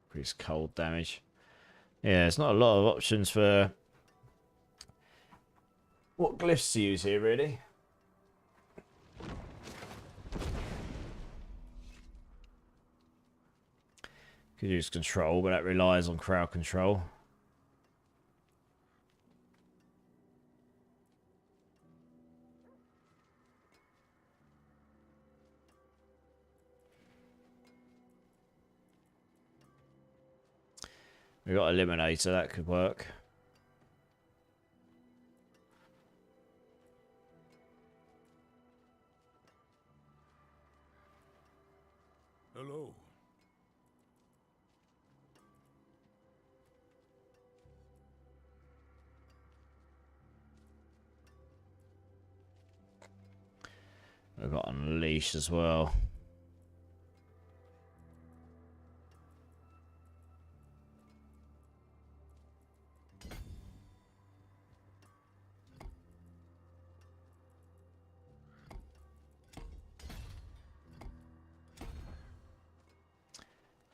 Speaker 1: Increase cold damage. Yeah, it's not a lot of options for what glyphs to use here, really. Could use control, but that relies on crowd control. We got Eliminator, that could work.
Speaker 2: Hello.
Speaker 1: We've got Unleash as well.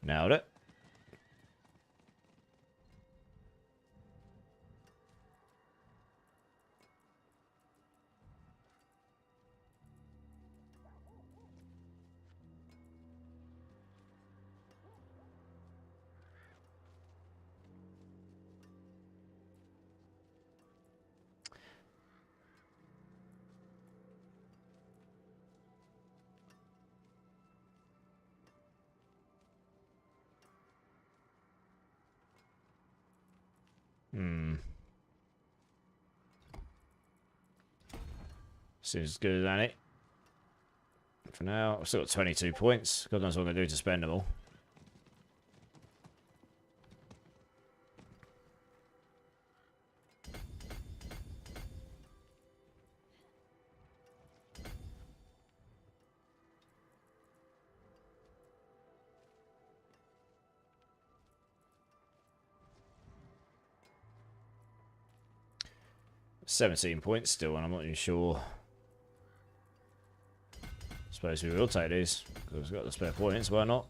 Speaker 1: Nailed it. Seems good, doesn't it? For now, I've still got 22 points. God knows what I'm going to do to spend them all. $17 points still, and I'm not even sure. Suppose we will take these because we've got the spare points. Why not?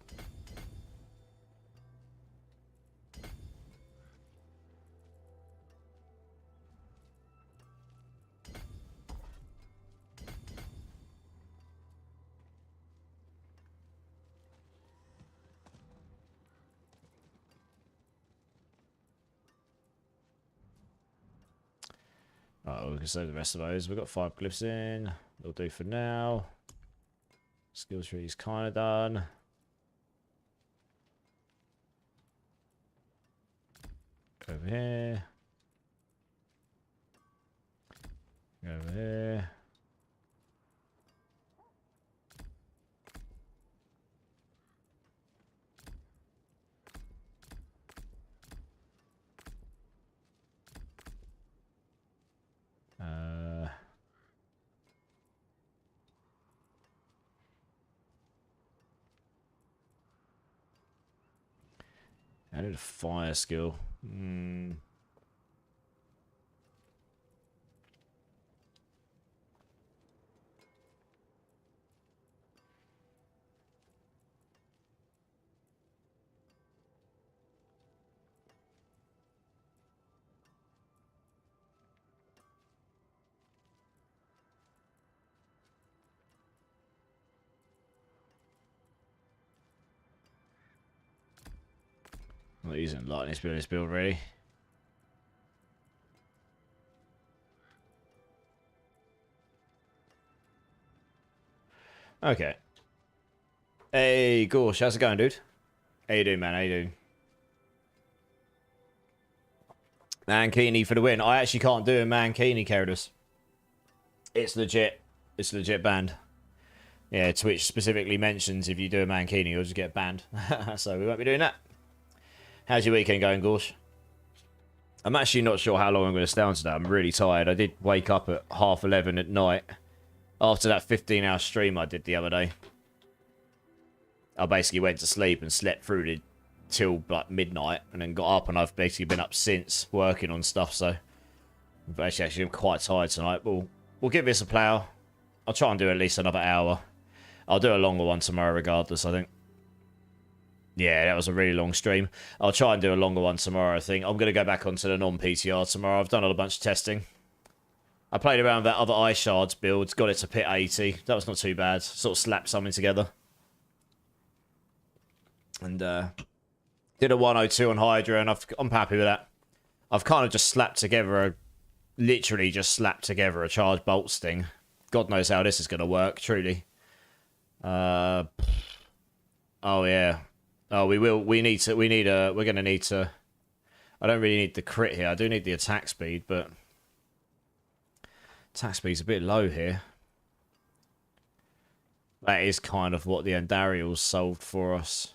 Speaker 1: Oh, we can save the rest of those. We've got 5 glyphs in. They'll do for now. Skill tree's kind of done. Over here. Over here. I need a fire skill. I'm not using lightning speed on this build, really. Okay. Hey, Gorsh, how's it going, dude? How you doing, man? How you doing? Mankini for the win. I actually can't do a Mankini characters. It's legit. It's legit banned. Yeah, Twitch specifically mentions if you do a Mankini, you'll just get banned. So we won't be doing that. How's your weekend going, Gorsh? I'm actually not sure how long I'm going to stay on today. I'm really tired. I did wake up at 11:30 at night after that 15-hour stream I did the other day. I basically went to sleep and slept through it till like midnight and then got up, and I've basically been up since working on stuff. So I'm actually quite tired tonight. We'll give this a plow. I'll try and do at least another hour. I'll do a longer one tomorrow regardless, I think. Yeah, that was a really long stream. I'll try and do a longer one tomorrow, I think. I'm going to go back onto the non-PTR tomorrow. I've done a bunch of testing. I played around with that other Ice Shards build. Got it to pit 80. That was not too bad. Sort of slapped something together. And did a 102 on Hydra, and I'm happy with that. I've kind of just slapped together literally just slapped together a charge bolt sting. God knows how this is going to work, truly. Oh, yeah. Oh, we're going to need to... I don't really need the crit here. I do need the attack speed, but... Attack speed's a bit low here. That is kind of what the Andariel's solved for us.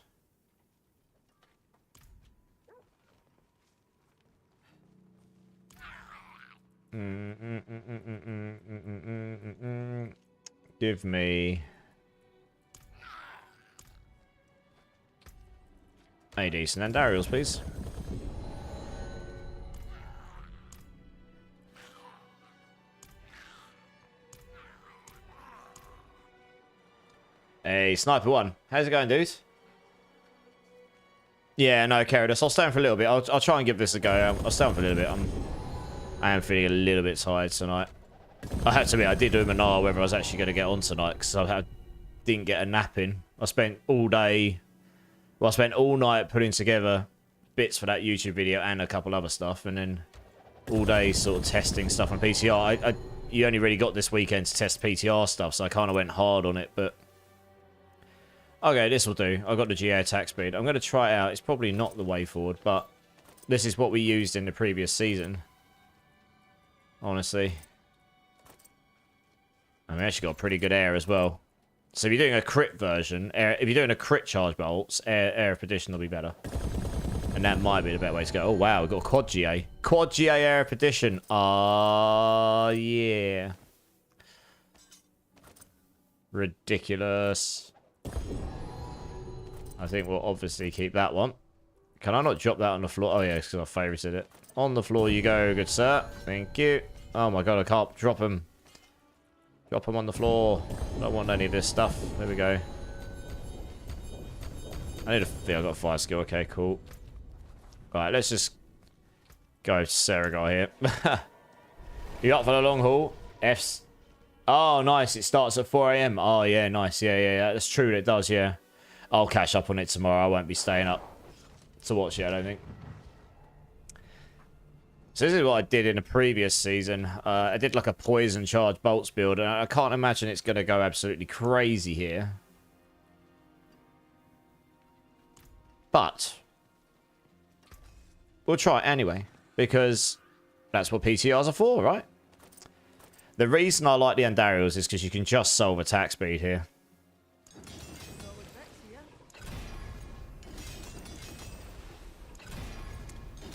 Speaker 1: Give me... a decent Andariel's, please. Hey, Sniper 1. How's it going, dude? Yeah, no, Caradus. I'll stay on for a little bit. I'll try and give this a go. I'll stay on for a little bit. I am feeling a little bit tired tonight. I have to admit, I did do a Manar whether I was actually going to get on tonight because I didn't get a nap in. I spent all day... Well, I spent all night putting together bits for that YouTube video and a couple other stuff, and then all day sort of testing stuff on PTR. You only really got this weekend to test PTR stuff, so I kind of went hard on it, but... Okay, this will do. I got the GA attack speed. I'm going to try it out. It's probably not the way forward, but This is what we used in the previous season. Honestly. And we actually got pretty good air as well. So if you're doing a crit version, if you're doing a crit charge bolts, air of perdition will be better. And that might be the better way to go. Oh, wow, we've got a quad GA. Quad GA air of perdition. Ah, yeah. Ridiculous. I think we'll obviously keep that one. Can I not drop that on the floor? Oh, yeah, because I favorited it. On the floor you go, good sir. Thank you. Oh, my God, I can't drop him. Drop him on the floor. Don't want any of this stuff. There we go. I need a... Yeah, I got a fire skill. Okay, cool. Alright, let's just go Sarah here. You up for the long haul? F's. Oh, nice. It starts at 4 AM. Oh, yeah, nice. Yeah. That's true. It does, yeah. I'll catch up on it tomorrow. I won't be staying up to watch it, I don't think. So this is what I did in the previous season. I did like a poison charge bolts build, and I can't imagine it's going to go absolutely crazy here. But we'll try it anyway, because that's what PTRs are for, right? The reason I like the Andariels is because you can just solve attack speed here.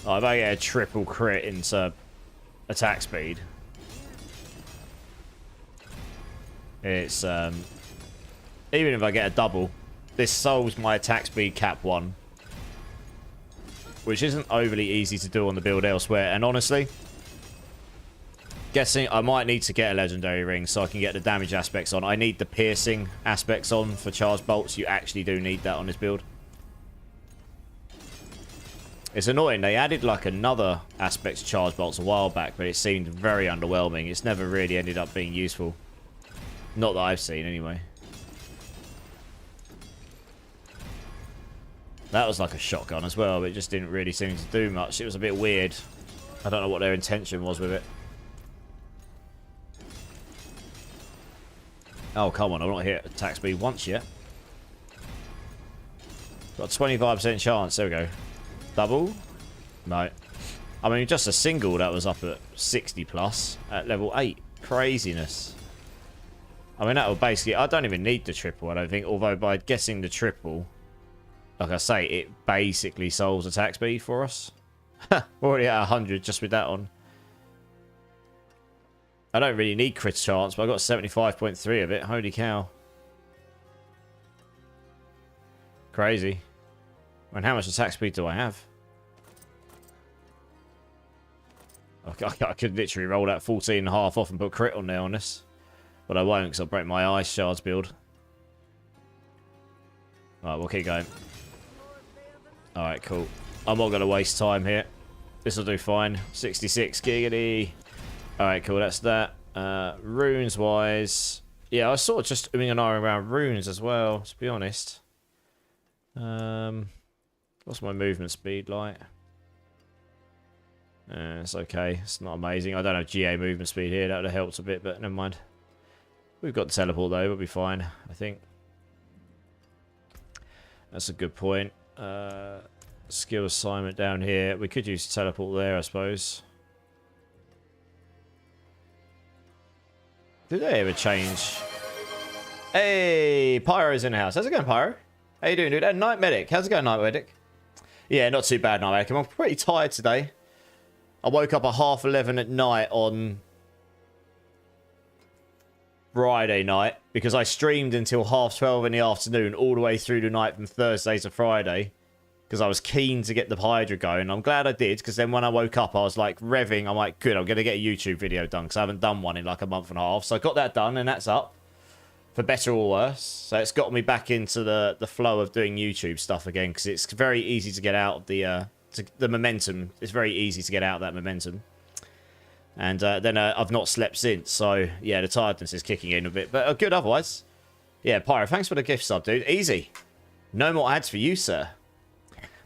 Speaker 1: Oh, if I get a triple crit into attack speed, it's even if I get a double, this solves my attack speed cap 1, which isn't overly easy to do on the build elsewhere. And honestly, guessing I might need to get a legendary ring so I can get the damage aspects on. I need the piercing aspects on for charge bolts. You actually do need that on this build. It's annoying. They added like another aspect to charge bolts a while back, but it seemed very underwhelming. It's never really ended up being useful. Not that I've seen anyway. That was like a shotgun as well, but it just didn't really seem to do much. It was a bit weird. I don't know what their intention was with it. Oh, come on. I've not hit attack speed once yet. Got a 25% chance. There we go. Double? No. I mean, just a single that was up at 60 plus at level 8. Craziness. I mean, that will basically... I don't even need the triple, I don't think. Although, by guessing the triple, like I say, it basically solves attack speed for us. We're already at 100 just with that on. I don't really need crit chance, but I got 75.3 of it. Holy cow. Crazy. And how much attack speed do I have? I could literally roll that 14.5 off and put crit on there on this. But I won't because I'll break my ice shards build. Alright, we'll keep going. Alright, cool. I'm not going to waste time here. This will do fine. 66 giggity. Alright, cool. That's that. Runes-wise... Yeah, I was sort of just umming and ahhing around runes as well, to be honest. What's my movement speed like? It's okay. It's not amazing. I don't have GA movement speed here. That would have helped a bit, but never mind. We've got the teleport though. We'll be fine, I think. That's a good point. Skill assignment down here. We could use teleport there, I suppose. Did they ever change? Hey, Pyro's in the house. How's it going, Pyro? How you doing, dude? Night Medic. How's it going, Night Medic? Yeah, not too bad, Night Medic. I'm pretty tired today. I woke up at 11:30 at night on Friday night because I streamed until 12:30 in the afternoon all the way through the night from Thursday to Friday because I was keen to get the Hydra going. I'm glad I did because then when I woke up, I was like revving. I'm like, good, I'm going to get a YouTube video done because I haven't done one in like a month and a half. So I got that done and that's up. For better or worse. So it's got me back into the flow of doing YouTube stuff again because it's very easy to get out of the momentum. It's very easy to get out of that momentum. And then I've not slept since. So, yeah, the tiredness is kicking in a bit. But good otherwise. Yeah, Pyro, thanks for the gift sub, dude. Easy. No more ads for you, sir.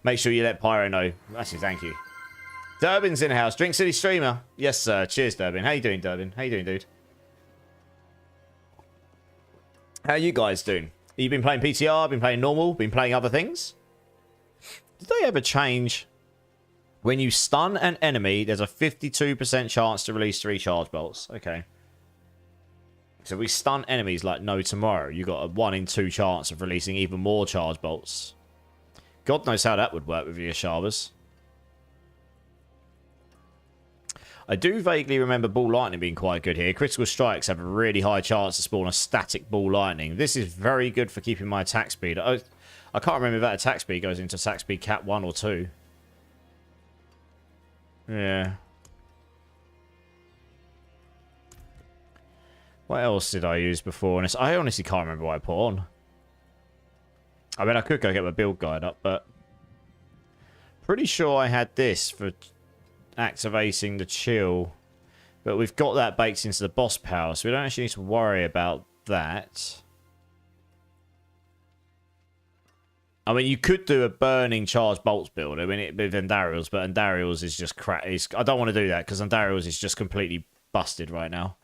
Speaker 1: Make sure you let Pyro know. Actually, thank you. Durbin's in the house. Drink City Streamer. Yes, sir. Cheers, Durbin. How you doing, Durbin? How you doing, dude? How you guys doing? You been playing PTR? Been playing normal? Been playing other things? Did they ever change When you stun an enemy, there's a 52% chance to release 3 charge bolts. Okay. So we stun enemies like no tomorrow. You got a 1 in 2 chance of releasing even more charge bolts. God knows how that would work with your Shabas. I do vaguely remember Ball Lightning being quite good here. Critical strikes have a really high chance to spawn a static Ball Lightning. This is very good for keeping my attack speed. I can't remember if that attack speed goes into attack speed cap 1 or 2. Yeah. What else did I use before? I honestly can't remember what I put on. I mean, I could go get my build guide up, but... Pretty sure I had this for activating the chill. But we've got that baked into the boss power, so we don't actually need to worry about that. I mean, you could do a burning charge bolts build. I mean, with Andariel's, but Andariel's is just crap. I don't want to do that, because Andariel's is just completely busted right now.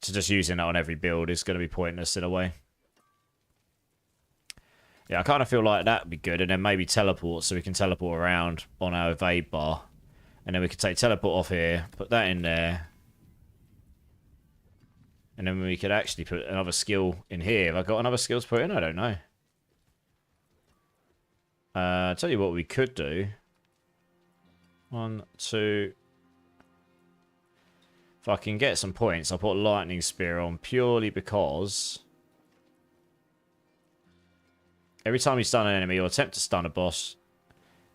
Speaker 1: So just using that on every build is going to be pointless in a way. Yeah, I kind of feel like that would be good. And then maybe teleport, so we can teleport around on our evade bar. And then we can take teleport off here, put that in there. And then we could actually put another skill in here. Have I got another skill to put in? I don't know. I'll tell you what we could do. 1, 2... If I can get some points, I'll put Lightning Spear on purely because... Every time you stun an enemy or attempt to stun a boss,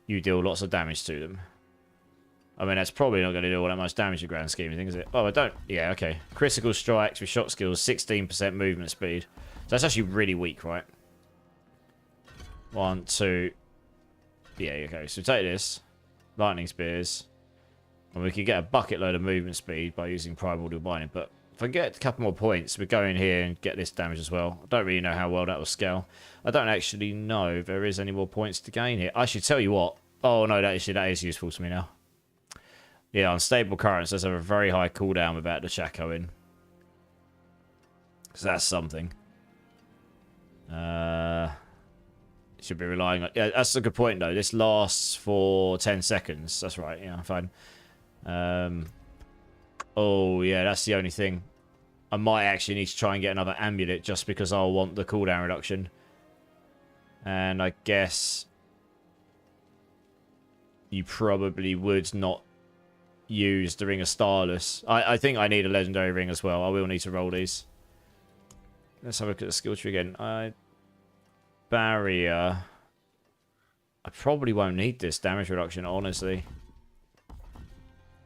Speaker 1: you deal lots of damage to them. I mean, that's probably not going to do all that much damage in the grand scheme of things, is it? Oh, I don't... Yeah, okay. Critical strikes with shot skills, 16% movement speed. So that's actually really weak, right? 1, 2... Yeah, okay. So take this. Lightning Spears. And we can get a bucket load of movement speed by using Primordial Binding. But if I get a couple more points, we go in here and get this damage as well. I don't really know how well that will scale. I don't actually know if there is any more points to gain here. I should tell you what. Oh, no, that is useful to me now. Yeah, unstable currents does have a very high cooldown without the Shaco in. So that's something. Should be relying on... Yeah, that's a good point, though. This lasts for 10 seconds. That's right. Yeah, fine. Oh, yeah, that's the only thing. I might actually need to try and get another amulet just because I'll want the cooldown reduction. And I guess... you probably would not use the Ring of Starless. I think I need a legendary ring as well. I will need to roll these. Let's have a look at the skill tree again. Barrier. I probably won't need this damage reduction, honestly.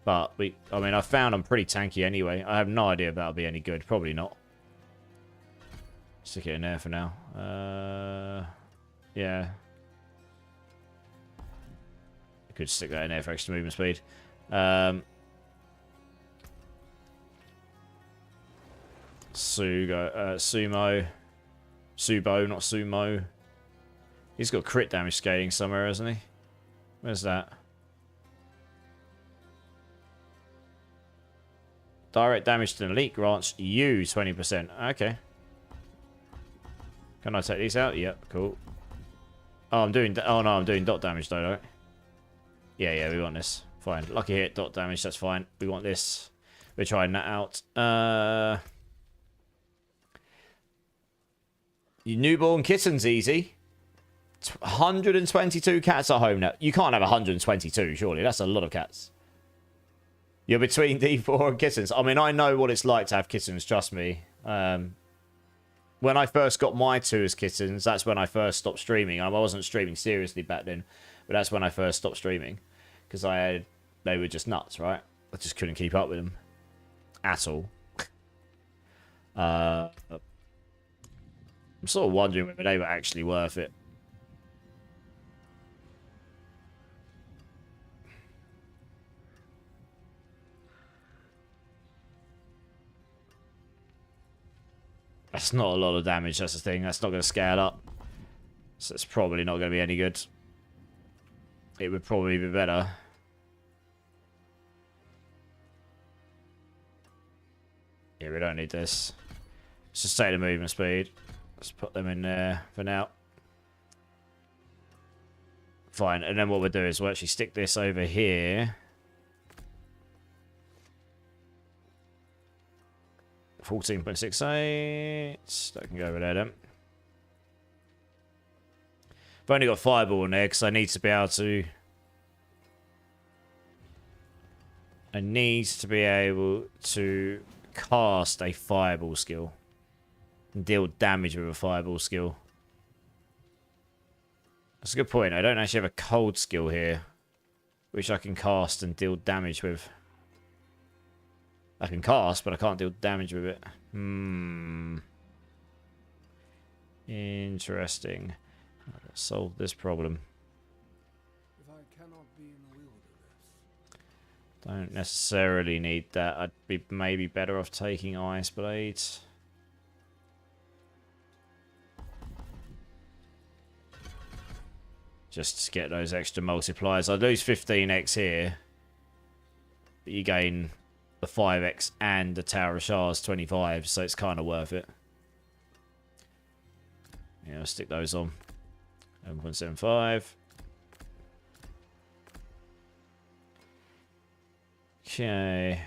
Speaker 1: But I mean, I found I'm pretty tanky anyway. I have no idea if that'll be any good. Probably not. Stick it in there for now. Yeah. I could stick that in there for extra movement speed. Sumo. Subo, not Sumo. He's got crit damage scaling somewhere, hasn't he? Where's that? Direct damage to an elite grants you 20%. Okay. Can I take these out? Yep, cool. Oh, I'm doing dot damage though, right? Yeah, we want this. Fine. Lucky hit, dot damage, that's fine. We want this. We're trying that out. Your newborn kitten's easy. 122 cats at home now. You can't have 122, surely. That's a lot of cats. You're between D4 and kittens. I mean, I know what it's like to have kittens, trust me. When I first got my 2 as kittens, that's when I first stopped streaming. I wasn't streaming seriously back then, but that's when I first stopped streaming. Because they were just nuts, right? I just couldn't keep up with them. At all. I'm sort of wondering whether they were actually worth it. That's not a lot of damage, that's the thing. That's not going to scale up. So it's probably not going to be any good. It would probably be better. Yeah, we don't need this. Let's just take the movement speed. Let's put them in there for now. Fine, and then what we'll do is we'll actually stick this over here. 14.68. That can go over there then. I've only got fireball in there because I need to be able to... I need to be able to cast a fireball skill. And deal damage with a fireball skill. That's a good point. I don't actually have a cold skill here. Which I can cast and deal damage with. I can cast, but I can't deal damage with it. Interesting. How do I solve this problem?
Speaker 2: If I cannot be in the wilderness.
Speaker 1: Don't necessarily need that. I'd be maybe better off taking Ice Blades. Just to get those extra multipliers. I lose 15x here. But you gain the 5x and the Tower of Shards 25, so it's kind of worth it. Yeah, I'll stick those on. 11.75. Okay.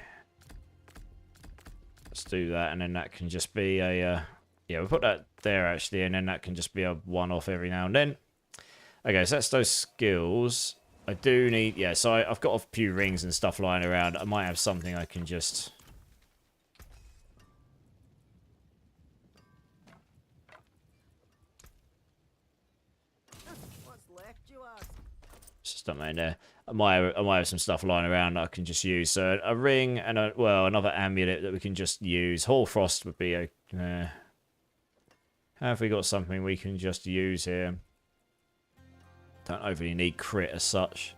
Speaker 1: Let's do that, and then that can just be a... yeah, we'll put that there, actually, and then that can just be a one-off every now and then. Okay, so that's those skills. I do need... Yeah, so I've got a few rings and stuff lying around. I might have something I can just...
Speaker 3: What's left, you ask?
Speaker 1: Just something in there. I might have some stuff lying around that I can just use. So a ring and another amulet that we can just use. Hoarfrost would be a... have we got something we can just use here? Don't overly need crit as such.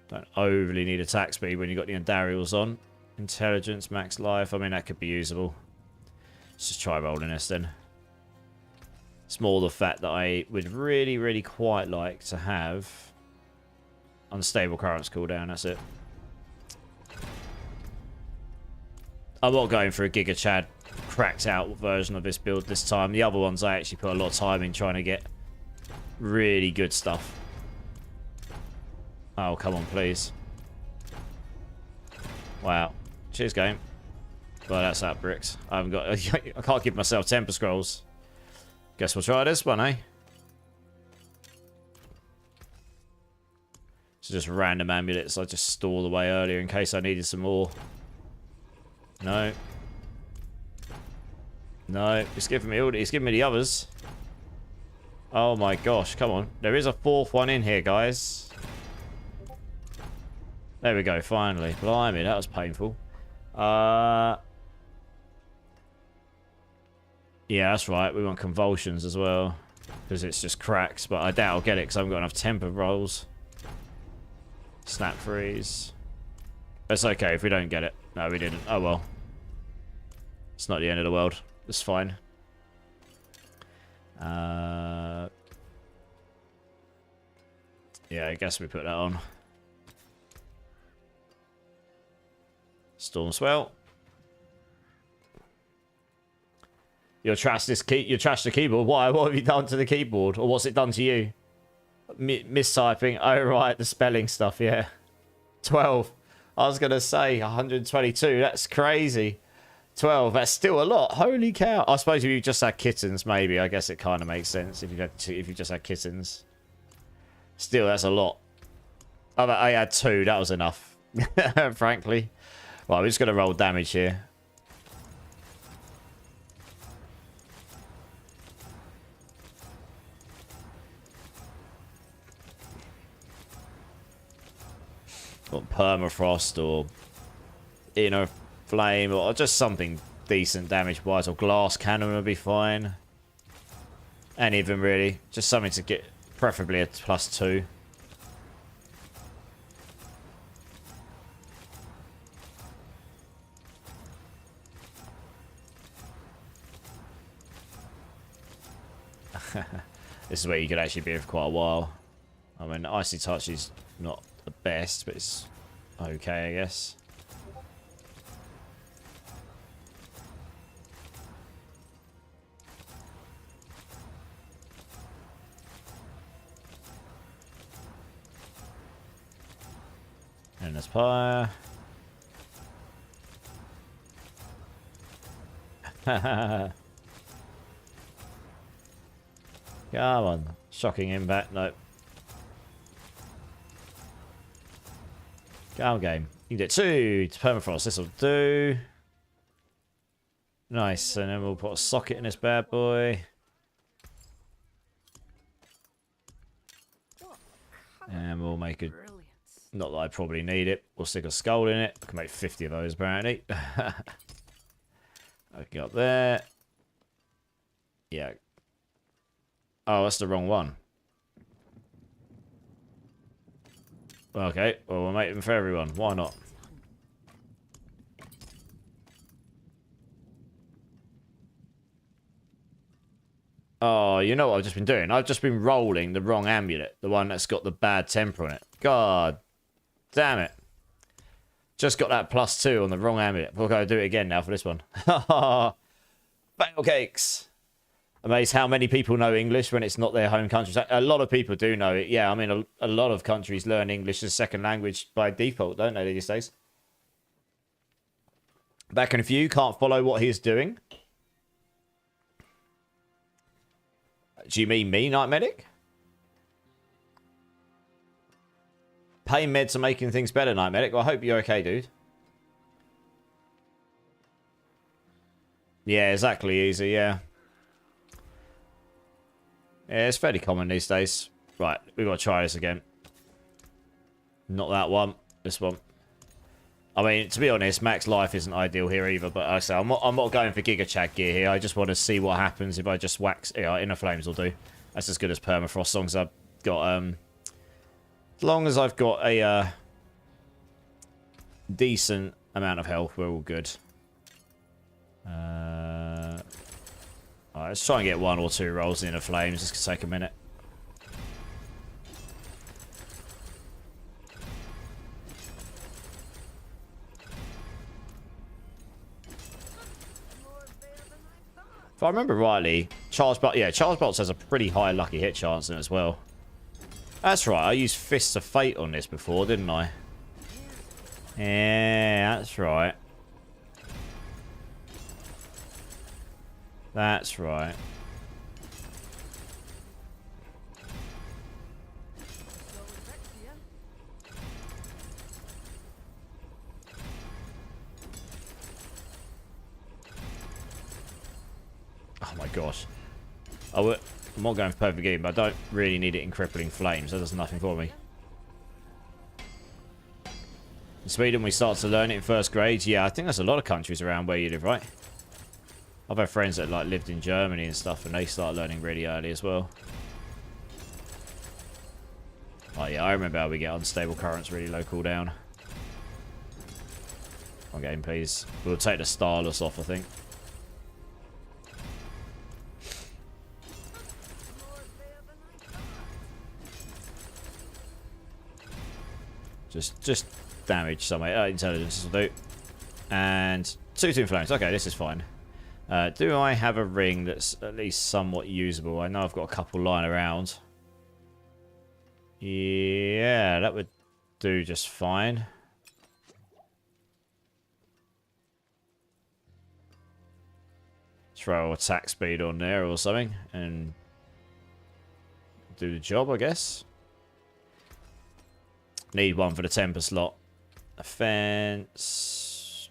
Speaker 1: Don't overly need attack speed when you've got the Andariels on. Intelligence, max life. I mean, that could be usable. Let's just try rolling this then. It's more the fact that I would really, really quite like to have unstable currents cooldown. That's it. I'm not going for a Giga Chad cracked out version of this build this time. The other ones I actually put a lot of time in trying to get really good stuff. Oh, come on, please. Wow. Cheers, game. Well, that's out bricks. I haven't got... I can't give myself temper scrolls. Guess we'll try this one, eh? So just random amulets I just stored away earlier in case I needed some more. No. No, it's giving me all... It's giving me the others. Oh my gosh, come on. There is a fourth one in here, guys. There we go, finally. Blimey, that was painful. Yeah, that's right. We want convulsions as well. Because it's just cracks, but I doubt I'll get it because I haven't got enough temper rolls. Snap freeze. It's okay if we don't get it. No, we didn't. Oh well. It's not the end of the world. It's fine. Yeah, I guess we put that on. Storm Swell. You trash this you trash the keyboard. Why? What have you done to the keyboard? Or what's it done to you? Mistyping. Oh right, the spelling stuff, yeah. 12. I was gonna say 122. That's crazy. 12. That's still a lot. Holy cow. I suppose if you just had kittens, maybe. I guess it kind of makes sense if you just had kittens. Still, that's a lot. Oh, I had 2. That was enough. Frankly. Right, we're just gonna roll damage here. Got permafrost or inner flame or just something decent damage wise, or glass cannon would be fine. Any of them really, just something to get preferably a +2. This is where you could actually be for quite a while. I mean, Icy Touch is not the best, but it's okay, I guess. in this pyre. Come on. Shocking impact. Nope. Go on, game. You can do 2 to permafrost. This will do. Nice. And then we'll put a socket in this bad boy. And we'll make a... Not that I probably need it. We'll stick a skull in it. I can make 50 of those, apparently. Okay, up there. Yeah. Oh, that's the wrong one. Okay, well, we'll make them for everyone. Why not? Oh, you know what I've just been doing? I've just been rolling the wrong amulet. The one that's got the bad temper on it. God damn it. Just got that +2 on the wrong amulet. We'll go do it again now for this one. Bagel cakes. Amazed how many people know English when it's not their home country. A lot of people do know it. Yeah, I mean, a lot of countries learn English as second language by default, don't they, these days? Back in a few, can't follow what he's doing. Do you mean me, Night Medic? Pain meds are making things better, Night Medic. Well, I hope you're okay, dude. Yeah, exactly, easy, yeah. Yeah, it's fairly common these days. Right, we've got to try this again. Not that one. This one. I mean, to be honest, max life isn't ideal here either, but I say I'm not going for Giga Chad gear here. I just want to see what happens if I just wax... Yeah, Inner Flames will do. That's as good as Permafrost, as long as I've got... as long as I've got a decent amount of health, we're all good. Alright, let's try and get 1 or 2 rolls in Inner Flames. This could take a minute. If I remember rightly, Charles Bolts has a pretty high lucky hit chance in it as well. That's right, I used Fists of Fate on this before, didn't I? Yeah, that's right. That's right. Oh my gosh. I'm not going for perfect game, but I don't really need it in Crippling Flames. That does nothing for me. In Sweden, we start to learn it in first grade. Yeah, I think there's a lot of countries around where you live, right? I've had friends that like lived in Germany and stuff, and they start learning really early as well. Oh yeah, I remember how we get unstable currents really low cooldown. One game, please. We'll take the Starless off, I think. Just damage somewhere. Intelligence will do. And 2 Twin Flames. Okay, this is fine. Do I have a ring that's at least somewhat usable? I know I've got a couple lying around. Yeah, that would do just fine. Throw attack speed on there or something and do the job, I guess. Need one for the temper slot. Offense.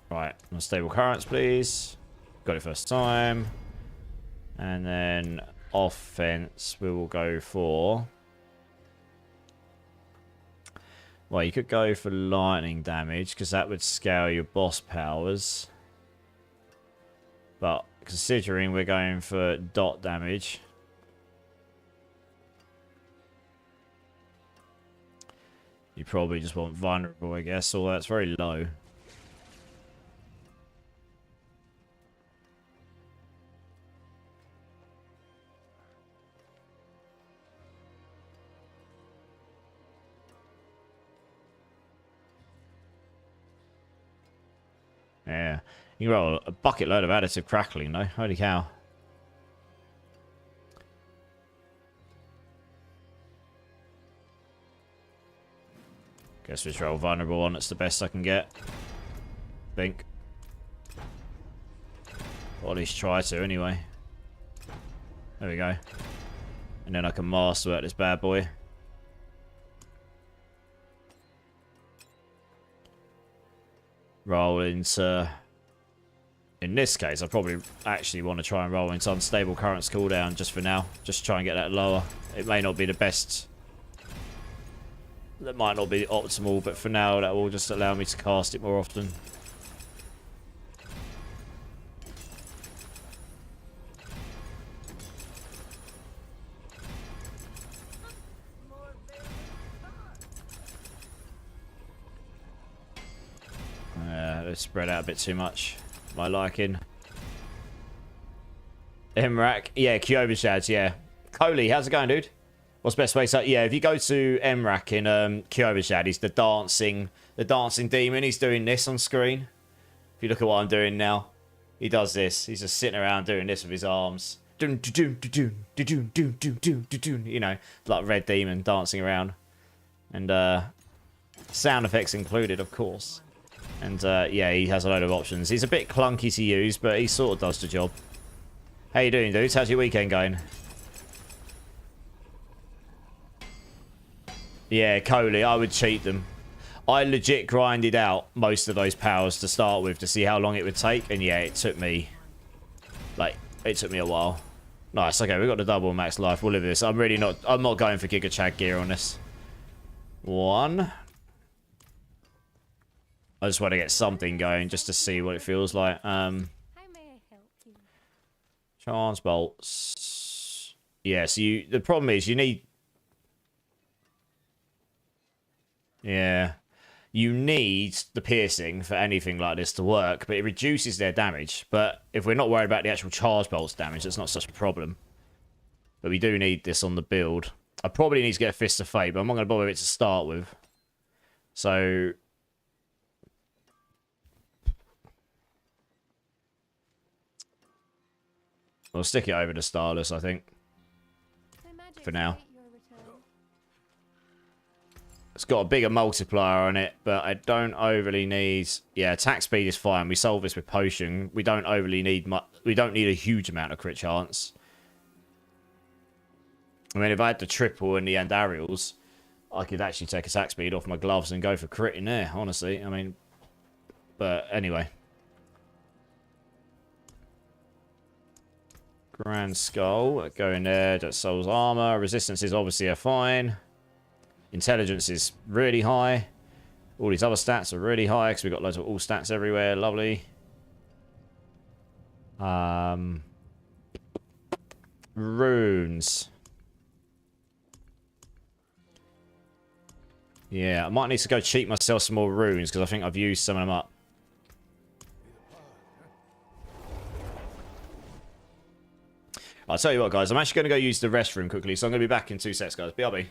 Speaker 1: Right, unstable currents, please. Got it first time. And then offense, we will go for... Well, you could go for lightning damage, because that would scale your boss powers. But considering we're going for dot damage... You probably just want vulnerable, I guess, although that's very low. Yeah. You can roll a bucket load of additive crackling, though. Holy cow. Guess we roll vulnerable on. It's the best I can get. Think. Or at least try to, anyway. There we go. And then I can master at this bad boy. Roll into... In this case, I probably actually want to try and roll into unstable currents cooldown just for now. Just try and get that lower. It may not be the best. That might not be optimal, but for now, that will just allow me to cast it more often. Let's spread out a bit too much. My liking. Emrak. Yeah, Kyovashad, yeah. Coley, how's it going, dude? What's the best way to... Yeah, if you go to Emrak in Kyovashad, he's the dancing demon. He's doing this on screen. If you look at what I'm doing now, he does this. He's just sitting around doing this with his arms. You know, like Red Demon dancing around. And sound effects included, of course. And yeah, he has a load of options. He's a bit clunky to use, but he sort of does the job. How you doing, dudes? How's your weekend going? Yeah, Coley, I would cheat them. I legit grinded out most of those powers to start with to see how long it would take. And yeah, it took me... Like, it took me a while. Nice, okay, we got the double max life. We'll live this. I'm not going for Giga Chad gear on this. One. I just want to get something going just to see what it feels like.
Speaker 3: How may I help you?
Speaker 1: Chance bolts. Yeah, so the problem is you need... Yeah. You need the piercing for anything like this to work, but it reduces their damage. But if we're not worried about the actual charge bolts damage, it's not such a problem. But we do need this on the build. I probably need to get a Fist of Fate, but I'm not going to bother with it to start with. So... We'll stick it over to Starless, I think. For now. It's got a bigger multiplier on it, but I don't overly need... Yeah, attack speed is fine. We solve this with potion. We don't overly need much... We don't need a huge amount of crit chance. I mean, if I had the triple and the Andariels, I could actually take attack speed off my gloves and go for crit in there, honestly. I mean... But anyway. Grand Skull, go in there, that's Soul's Armor. Resistances obviously are fine. Intelligence is really high. All these other stats are really high because we've got loads of all stats everywhere. Lovely. Runes. Yeah, I might need to go cheat myself some more runes because I think I've used some of them up. I'll tell you what, guys. I'm actually going to go use the restroom quickly, so I'm going to be back in 2 secs, guys. BRB.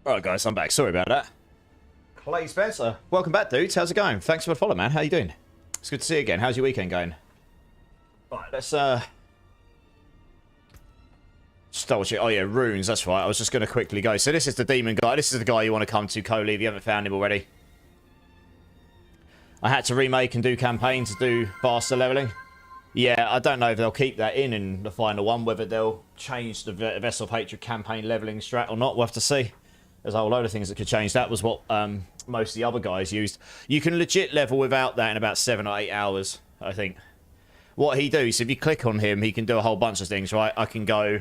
Speaker 1: Alright guys, I'm back. Sorry about that. Clay Spencer. Welcome back, dudes. How's it going? Thanks for the follow, man. How you doing? It's good to see you again. How's your weekend going? Right, let's just double check. Oh yeah, runes, that's right. I was just gonna quickly go. So this is the demon guy. This is the guy you want to come to, Coley, if you haven't found him already. I had to remake and do campaign to do faster leveling. Yeah, I don't know if they'll keep that in the final one, whether they'll change the Vessel of Hatred campaign leveling strat or not. We'll have to see. There's a whole load of things that could change. That was what most of the other guys used. You can legit level without that in about 7 or 8 hours, I think. What he does, if you click on him, he can do a whole bunch of things, right? I can go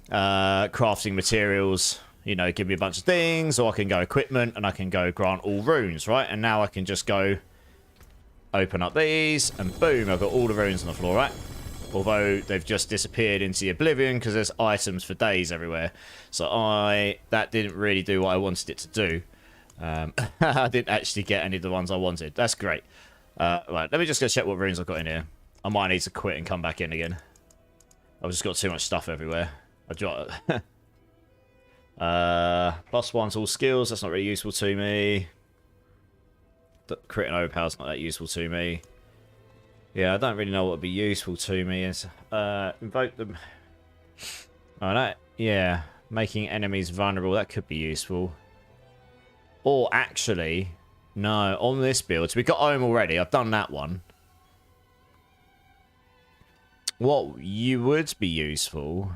Speaker 1: crafting materials, you know, give me a bunch of things, or I can go equipment, and I can go grant all runes, right? And now I can just go open up these, and boom, I've got all the runes on the floor, right? Although they've just disappeared into the oblivion because there's items for days everywhere. So that didn't really do what I wanted it to do. I didn't actually get any of the ones I wanted. That's great. Right, let me just go check what runes I've got in here. I might need to quit and come back in again. I've just got too much stuff everywhere. I jot +1 to all skills. That's not really useful to me. The crit and overpower's not that useful to me. Yeah, I don't really know what would be useful to me. Is invoke them. Oh, that, yeah, making enemies vulnerable. That could be useful. Or actually, no, on this build, so we got Ohm already. I've done that one. What you would be useful.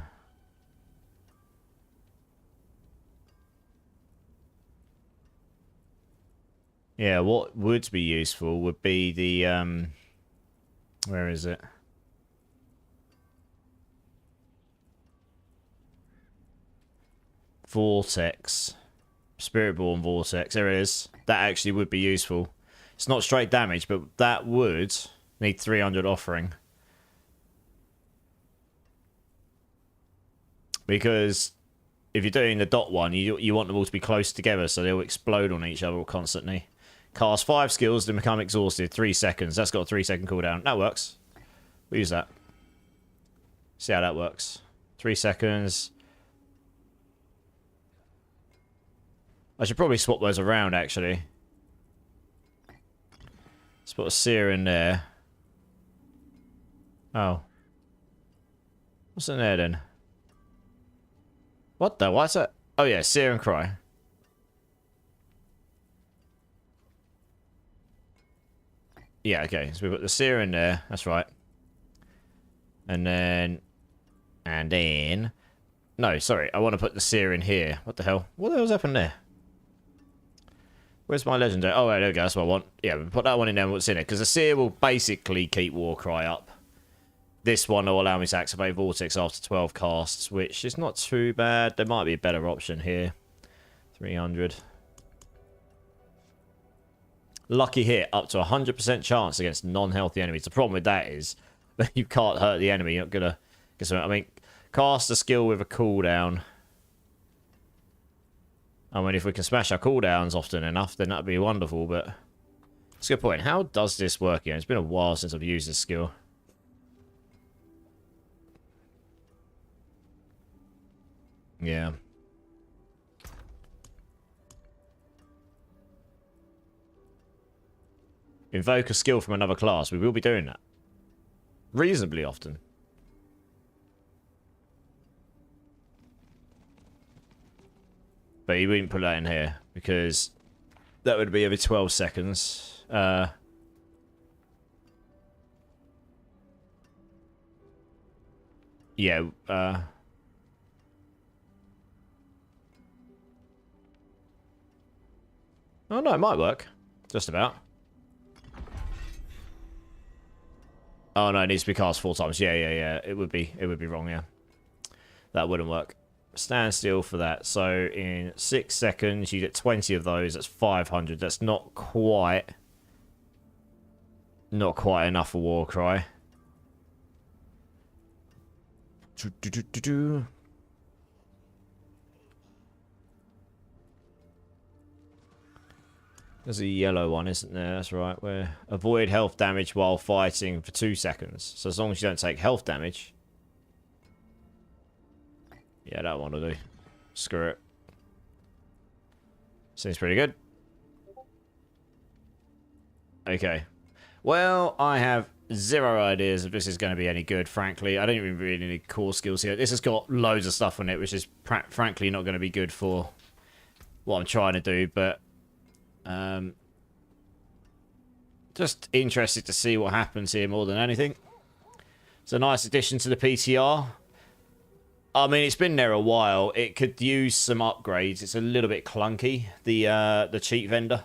Speaker 1: Yeah, what would be useful would be the where is it? Vortex. Spiritborn Vortex. There it is. That actually would be useful. It's not straight damage, but that would need 300 offering. Because if you're doing the dot one, you want them all to be close together so they'll explode on each other constantly. Cast 5 skills, then become exhausted. 3 seconds. That's got a 3-second cooldown. That works. We'll use that. See how that works. 3 seconds. I should probably swap those around, actually. Let's put a seer in there. Oh. What's in there, then? What the? What's that? Oh, yeah. Seer and Cry. Yeah, okay. So we've got the seer in there. That's right. And then... No, sorry. I want to put the seer in here. What the hell? What the hell's happened there? Where's my legendary? Oh, there we go. That's what I want. Yeah, we'll put that one in there and what's in it. Because the seer will basically keep Warcry up. This one will allow me to activate Vortex after 12 casts, which is not too bad. There might be a better option here. 300. Lucky hit, up to 100% chance against non-healthy enemies. The problem with that is that you can't hurt the enemy. You're not going to get something. I mean, cast a skill with a cooldown. I mean, if we can smash our cooldowns often enough, then that'd be wonderful, but... That's a good point. How does this work again? It's been a while since I've used this skill. Yeah. Invoke a skill from another class. We will be doing that. Reasonably often. But you wouldn't put that in here, because that would be every 12 seconds. Yeah, oh no, it might work. Just about. Oh no, it needs to be cast 4 times. Yeah. It would be wrong, yeah. That wouldn't work. Stand still for that. So in 6 seconds, you get 20 of those. That's 500. That's not quite enough for Warcry. There's a yellow one, isn't there? That's right. Where avoid health damage while fighting for 2 seconds. So as long as you don't take health damage. Yeah, that one will do. Screw it. Seems pretty good. Okay. Well, I have zero ideas if this is going to be any good, frankly. I don't even really need core skills here. This has got loads of stuff on it, which is frankly not going to be good for what I'm trying to do, but just interested to see what happens here more than anything. It's a nice addition to the PTR. I mean, it's been there a while. It could use some upgrades. It's a little bit clunky, the cheat vendor.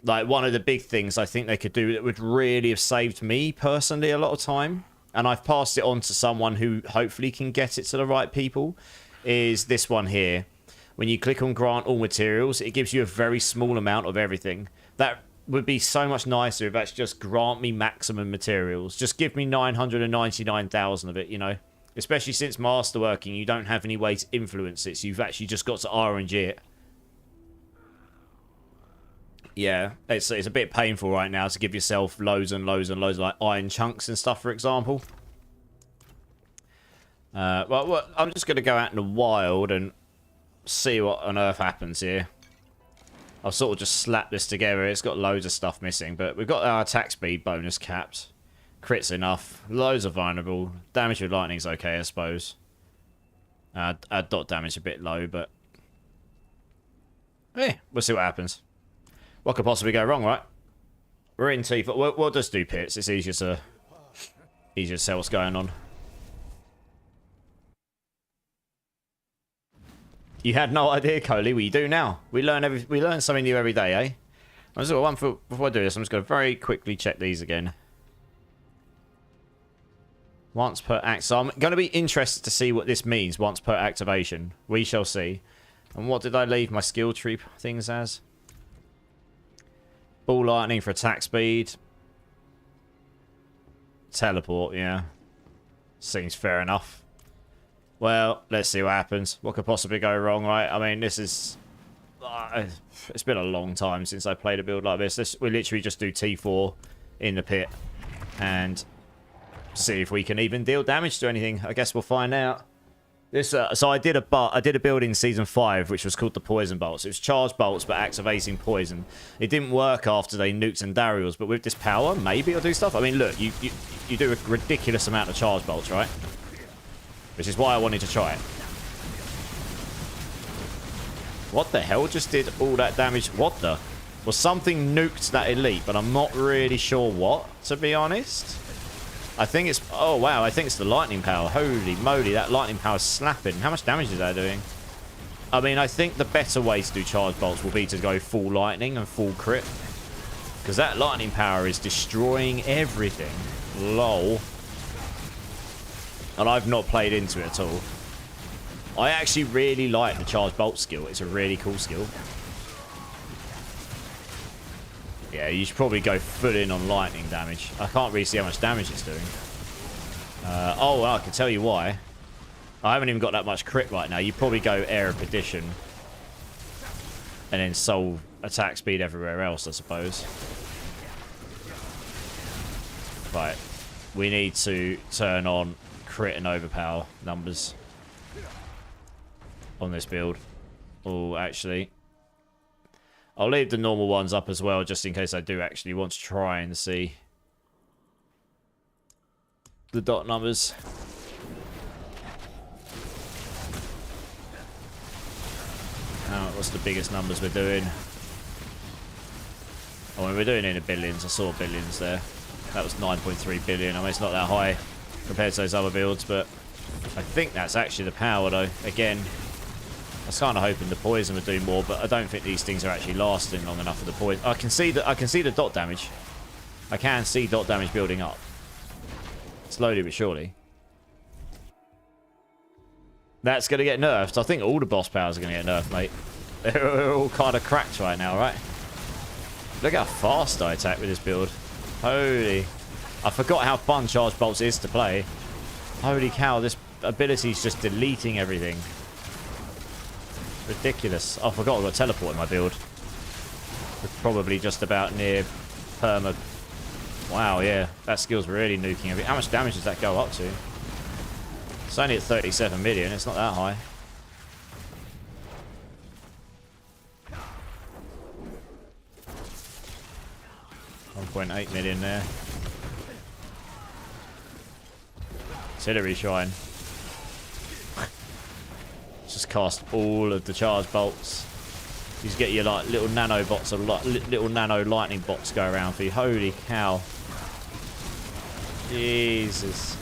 Speaker 1: Like, one of the big things I think they could do that would really have saved me, personally, a lot of time, and I've passed it on to someone who hopefully can get it to the right people, is this one here. When you click on grant all materials, it gives you a very small amount of everything. That would be so much nicer if that's just grant me maximum materials. Just give me 999,000 of it, you know? Especially since masterworking, you don't have any way to influence it, so you've actually just got to RNG it. Yeah, it's a bit painful right now to give yourself loads and loads and loads of like iron chunks and stuff, for example. Well, I'm just going to go out in the wild and see what on earth happens here. I'll sort of just slap this together. It's got loads of stuff missing, but we've got our attack speed bonus capped. Crit's enough. Loads are vulnerable. Damage with lightning's okay, I suppose. Our dot damage a bit low, but... hey, we'll see what happens. What could possibly go wrong, right? We're in T4. We'll just do pits. It's easier to tell what's going on. You had no idea, Coley. What you do now? We learn something new every day, eh? I'm just before I do this, I'm just going to very quickly check these again. Once per act. So I'm going to be interested to see what this means once per activation. We shall see. And what did I leave my skill tree things as? Ball lightning for attack speed. Teleport, yeah. Seems fair enough. Well, let's see what happens. What could possibly go wrong, right? I mean, this is... it's been a long time since I played a build like this. We literally just do T4 in the pit. And see if we can even deal damage to anything. I guess we'll find out. This, so I did a build in Season 5, which was called the Poison Bolts. It was charged bolts, but activating poison. It didn't work after they nuked and Darials, but with this power, maybe it'll do stuff. I mean, look, you do a ridiculous amount of charge bolts, right? Which is why I wanted to try it. What the hell just did all that damage? What the? Well, something nuked that elite, but I'm not really sure what, to be honest. I think it's... oh, wow. I think it's the lightning power. Holy moly, that lightning power is slapping. How much damage is that doing? I mean, I think the better way to do charge bolts will be to go full lightning and full crit. Because that lightning power is destroying everything. Lol. And I've not played into it at all. I actually really like the charge bolt skill. It's a really cool skill. Yeah, you should probably go full in on lightning damage. I can't really see how much damage it's doing. Oh, well, I can tell you why. I haven't even got that much crit right now. You probably go Air of Perdition. And then soul attack speed everywhere else, I suppose. Right. We need to turn on crit and overpower numbers on this build. Oh, actually... I'll leave the normal ones up as well, just in case I do actually want to try and see the dot numbers. What's the biggest numbers we're doing? Oh, when we're doing it in the billions. I saw billions there. That was 9.3 billion. I mean, it's not that high compared to those other builds, but I think that's actually the power, though. Again... I was kind of hoping the poison would do more, but I don't think these things are actually lasting long enough for the poison. I can see the dot damage. I can see dot damage building up. Slowly but surely. That's going to get nerfed. I think all the boss powers are going to get nerfed, mate. They're all kind of cracked right now, right? Look how fast I attack with this build. Holy. I forgot how fun Charge Bolts is to play. Holy cow, this ability is just deleting everything. Ridiculous. Oh, I forgot I've got teleport in my build. We're probably just about near perma. Wow, yeah. That skill's really nuking everything. How much damage does that go up to? It's only at 37 million. It's not that high. 1.8 million there. Artillery Shrine. Just cast all of the charge bolts. You just get your like little nano bots, or like little nano lightning bots go around for you. Holy cow! Jesus.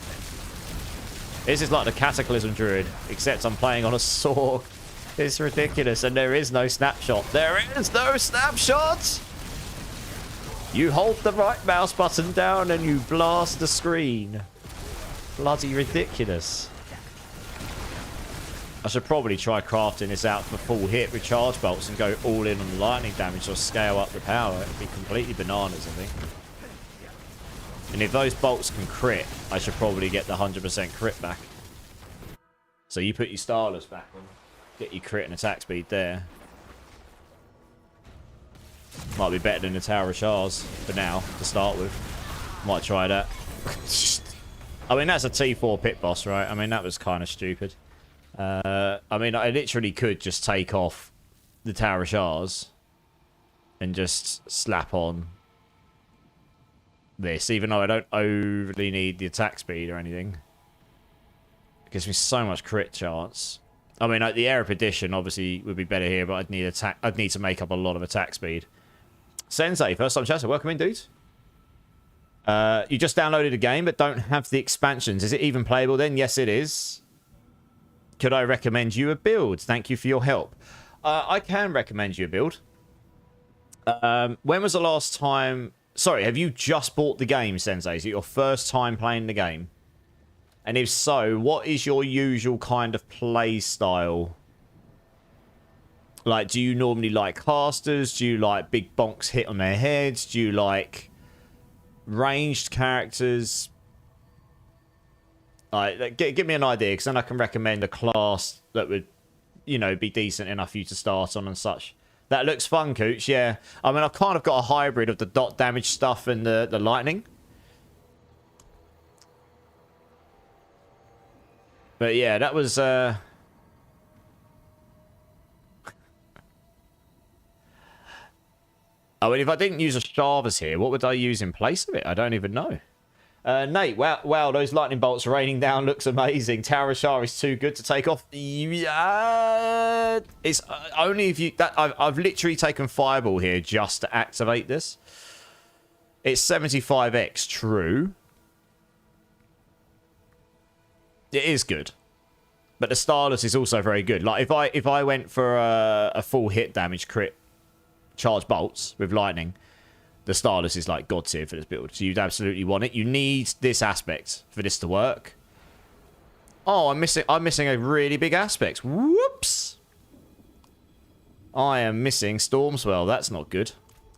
Speaker 1: This is like the Cataclysm Druid, except I'm playing on a sword. It's ridiculous, and there is no snapshot. There is no snapshot! You hold the right mouse button down and you blast the screen. Bloody ridiculous. I should probably try crafting this out for full hit with charge bolts and go all in on the lightning damage or scale up the power. It would be completely bananas, I think. And if those bolts can crit, I should probably get the 100% crit back. So you put your Starless back on. Get your crit and attack speed there. Might be better than the Tower of Shards for now, to start with. Might try that. I mean, that's a T4 pit boss, right? I mean, that was kind of stupid. I mean, I literally could just take off the Tower of Shards and just slap on this, even though I don't overly need the attack speed or anything. It gives me so much crit chance. I mean, like, the Air Edition obviously would be better here, but I'd need to make up a lot of attack speed. Sensei, first time chatter, welcome in, dude. You just downloaded a game but don't have the expansions. Is it even playable then? Yes, it is. Could I recommend you a build? Thank you for your help. I can recommend you a build. When was the last time... Sorry, have you just bought the game, Sensei? Is it your first time playing the game? And if so, what is your usual kind of play style? Like, do you normally like casters? Do you like big bonks hit on their heads? Do you like ranged characters? Like, give me an idea, because then I can recommend a class that would, you know, be decent enough for you to start on and such. That looks fun, Cooch, yeah. I mean, I've kind of got a hybrid of the dot damage stuff and the lightning. But yeah, that was... I mean, if I didn't use a Shavas here, what would I use in place of it? I don't even know. Nate, wow, those lightning bolts raining down looks amazing. Tower of Shar is too good to take off. Yeah, it's only if you... I've literally taken Fireball here just to activate this. It's 75x, true. It is good. But the Starless is also very good. Like, if I went for a full hit damage crit charge bolts with lightning, the Starless is like god tier for this build. So you'd absolutely want it. You need this aspect for this to work. Oh, I'm missing a really big aspect. Whoops. I am missing Stormswell. That's not good.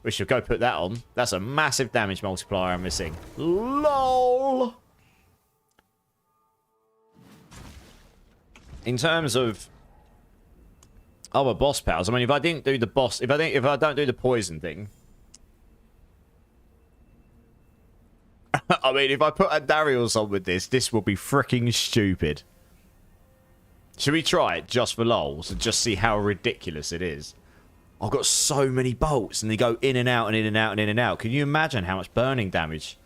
Speaker 1: We should go put that on. That's a massive damage multiplier I'm missing. LOL. In terms of other boss powers, I mean, if I didn't do the boss, if I don't do the poison thing, I mean, if I put a Darius on with this will be freaking stupid. Should we try it just for lols and just see how ridiculous it is? I've got so many bolts and they go in and out and in and out and in and out. Can you imagine how much burning damage?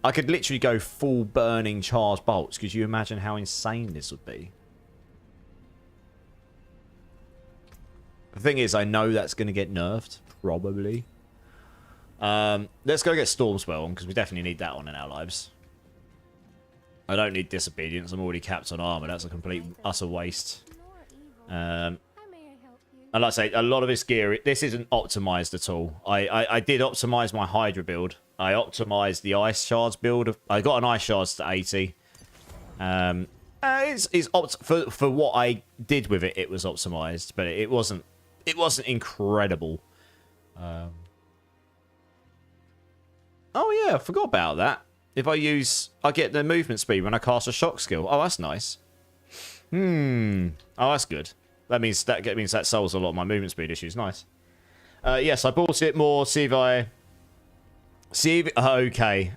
Speaker 1: I could literally go full burning charge bolts. Could you imagine how insane this would be? The thing is, I know that's going to get nerfed. Probably. Let's go get Stormswell on, because we definitely need that on in our lives. I don't need Disobedience. I'm already capped on armor. That's a complete utter waste. And like I say, a lot of this gear, this isn't optimized at all. I did optimize my Hydra build. I optimized the Ice Shards build. I got an Ice Shards to 80. For what I did with it, it was optimized, but it wasn't incredible. Oh yeah, I forgot about that. If I get the movement speed when I cast a shock skill. Oh, that's nice. Oh, that's good. That means that solves a lot of my movement speed issues. Nice. Yes, I bought it more. Okay.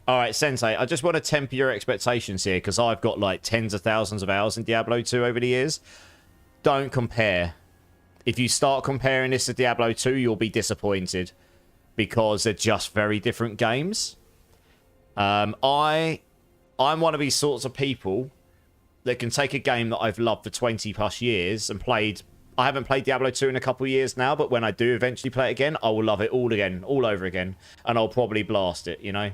Speaker 1: All right, Sensei. I just want to temper your expectations here, because I've got like tens of thousands of hours in Diablo 2 over the years. Don't compare. If you start comparing this to Diablo 2, you'll be disappointed. because they're just very different games. I'm one of these sorts of people that can take a game that I've loved for 20 plus years and played. I haven't played Diablo 2 in a couple of years now, but when I do eventually play it again, I will love it all again, all over again, and I'll probably blast it, you know.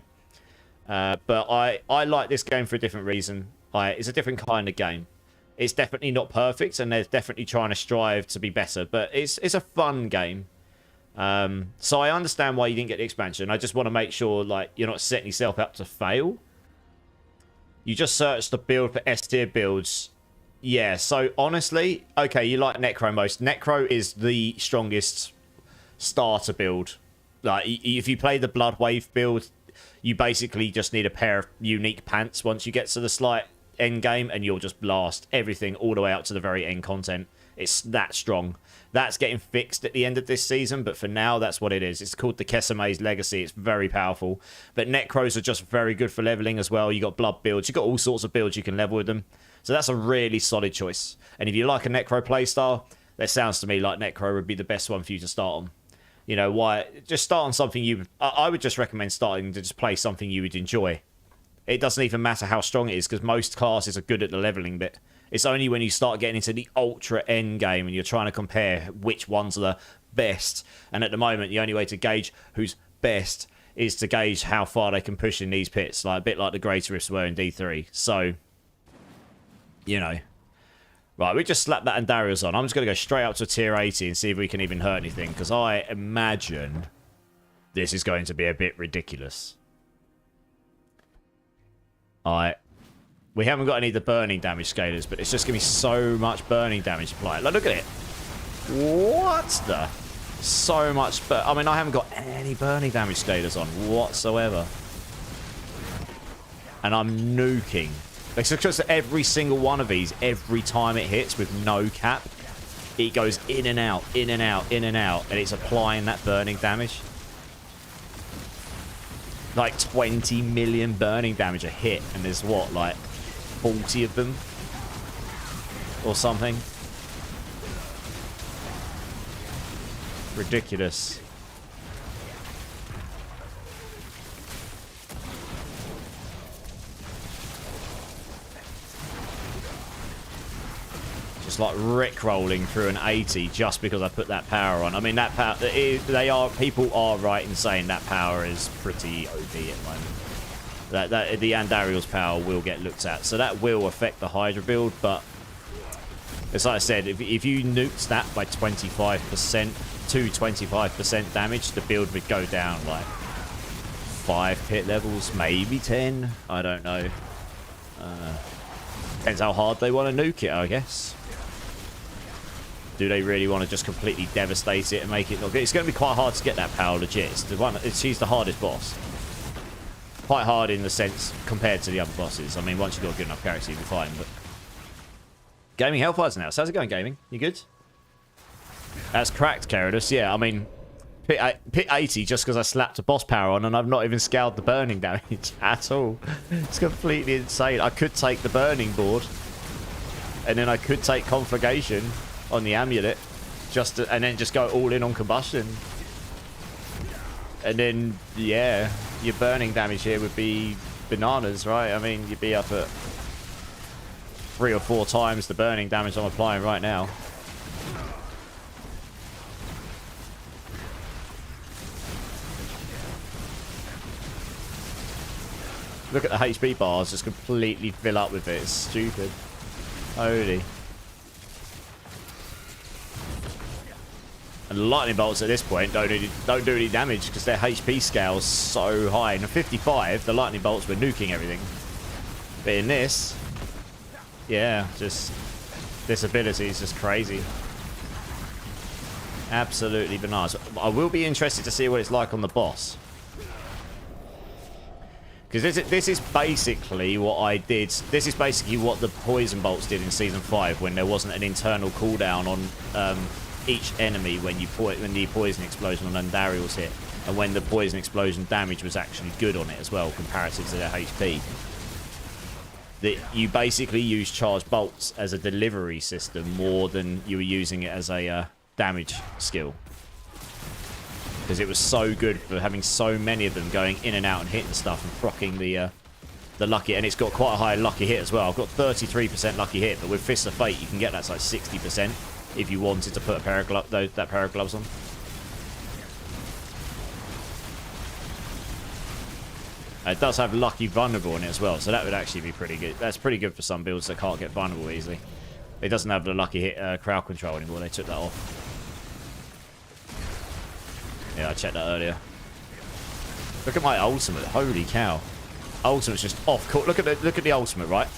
Speaker 1: But I like this game for a different reason. It's a different kind of game. It's definitely not perfect, and they're definitely trying to strive to be better, but it's a fun game. So I understand why you didn't get the expansion. I just want to make sure like you're not setting yourself up to fail. You just search the build for S tier builds. Yeah, so honestly, okay, you like Necro most. Necro is the strongest starter build. Like, if you play the Bloodwave build, you basically just need a pair of unique pants once you get to the slight end game, and you'll just blast everything all the way up to the very end content. It's that strong. That's getting fixed at the end of this season, but for now, that's what it is. It's called the Keseme's Legacy. It's very powerful. But Necros are just very good for leveling as well. You got blood builds. You got all sorts of builds you can level with them. So that's a really solid choice. And if you like a Necro playstyle, that sounds to me like Necro would be the best one for you to start on. You know, why? Just start on something you... I would just recommend starting to just play something you would enjoy. It doesn't even matter how strong it is, because most classes are good at the leveling bit. It's only when you start getting into the ultra end game and you're trying to compare which ones are the best. And at the moment, the only way to gauge who's best is to gauge how far they can push in these pits, like a bit like the Greater Rifts were in D3. So, you know. Right, we just slapped that Andariel's on. I'm just going to go straight up to tier 80 and see if we can even hurt anything, because I imagine this is going to be a bit ridiculous. Alright. We haven't got any of the burning damage scalers, but it's just going to be so much burning damage applied. Like, look at it. What the? So much... I mean, I haven't got any burning damage scalers on whatsoever. And I'm nuking. It's because every single one of these, every time it hits with no cap, it goes in and out, in and out, in and out, and it's applying that burning damage. Like 20 million burning damage a hit, and there's what, like 40 of them? Or something? Ridiculous. Just like rick-rolling through an 80 just because I put that power on. I mean, that power... People are right in saying that power is pretty OP at the moment. The Andariel's power will get looked at. So that will affect the Hydra build, but... It's like I said, if you nuked that by 25% to 25% damage, the build would go down like 5 pit levels, maybe 10. I don't know. Depends how hard they want to nuke it, I guess. Do they really want to just completely devastate it and make it not good? It's going to be quite hard to get that power legit. She's the hardest boss. Quite hard in the sense compared to the other bosses. I mean, once you've got a good enough character, you'll be fine, but... Gaming Hellfire's now. So how's it going, Gaming? You good? That's cracked, Caradus. Yeah, I mean, pit 80 just because I slapped a boss power on and I've not even scaled the burning damage at all. It's completely insane. I could take the burning board and then I could take Conflagration on the amulet and then just go all in on combustion. And then, yeah, your burning damage here would be bananas, right? I mean, you'd be up at 3 or 4 times the burning damage I'm applying right now. Look at the HP bars just completely fill up with it. It's stupid. Holy. And the lightning bolts at this point don't do any damage because their HP scale's so high. In 55, the lightning bolts were nuking everything. But in this, yeah, just this ability is just crazy. Absolutely bananas. I will be interested to see what it's like on the boss. Because this is basically what I did. This is basically what the poison bolts did in Season 5 when there wasn't an internal cooldown on each enemy when the poison explosion on Andariel's hit. And when the poison explosion damage was actually good on it as well, comparative to their HP. That you basically use charged bolts as a delivery system more than you were using it as a damage skill. because it was so good for having so many of them going in and out and hitting stuff and procking the lucky, and it's got quite a high lucky hit as well. I've got 33% lucky hit, but with Fist of Fate you can get that to like 60% if you wanted to put a pair of that pair of gloves on. It does have lucky vulnerable in it as well, so that would actually be pretty good. That's pretty good for some builds that can't get vulnerable easily. It doesn't have the lucky hit crowd control anymore. They took that off. Yeah, I checked that earlier. Look at my ultimate. Holy cow. Ultimate's just off course. Look at the ultimate, right?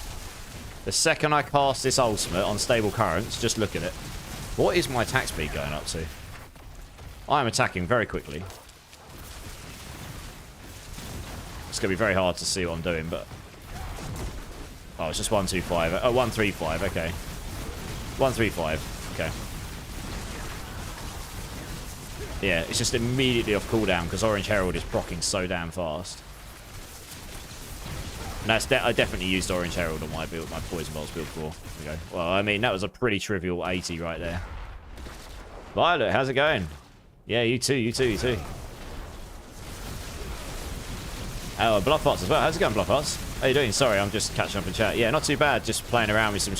Speaker 1: The second I cast this ultimate on stable currents, just look at it. What is my attack speed going up to? I am attacking very quickly. It's going to be very hard to see what I'm doing, but... Oh, it's just 125. Oh, 135, okay. 135, okay. Yeah, it's just immediately off cooldown because Orange Herald is proccing so damn fast. And that's I definitely used Orange Herald on my build, my Poison Bolts build before. There we go. Well, I mean, that was a pretty trivial 80 right there. Violet, how's it going? Yeah, you too, you too, you too. Oh, Bluffhearts as well. How's it going, Bluffhearts? How you doing? Sorry, I'm just catching up in chat. Yeah, not too bad. Just playing around with some...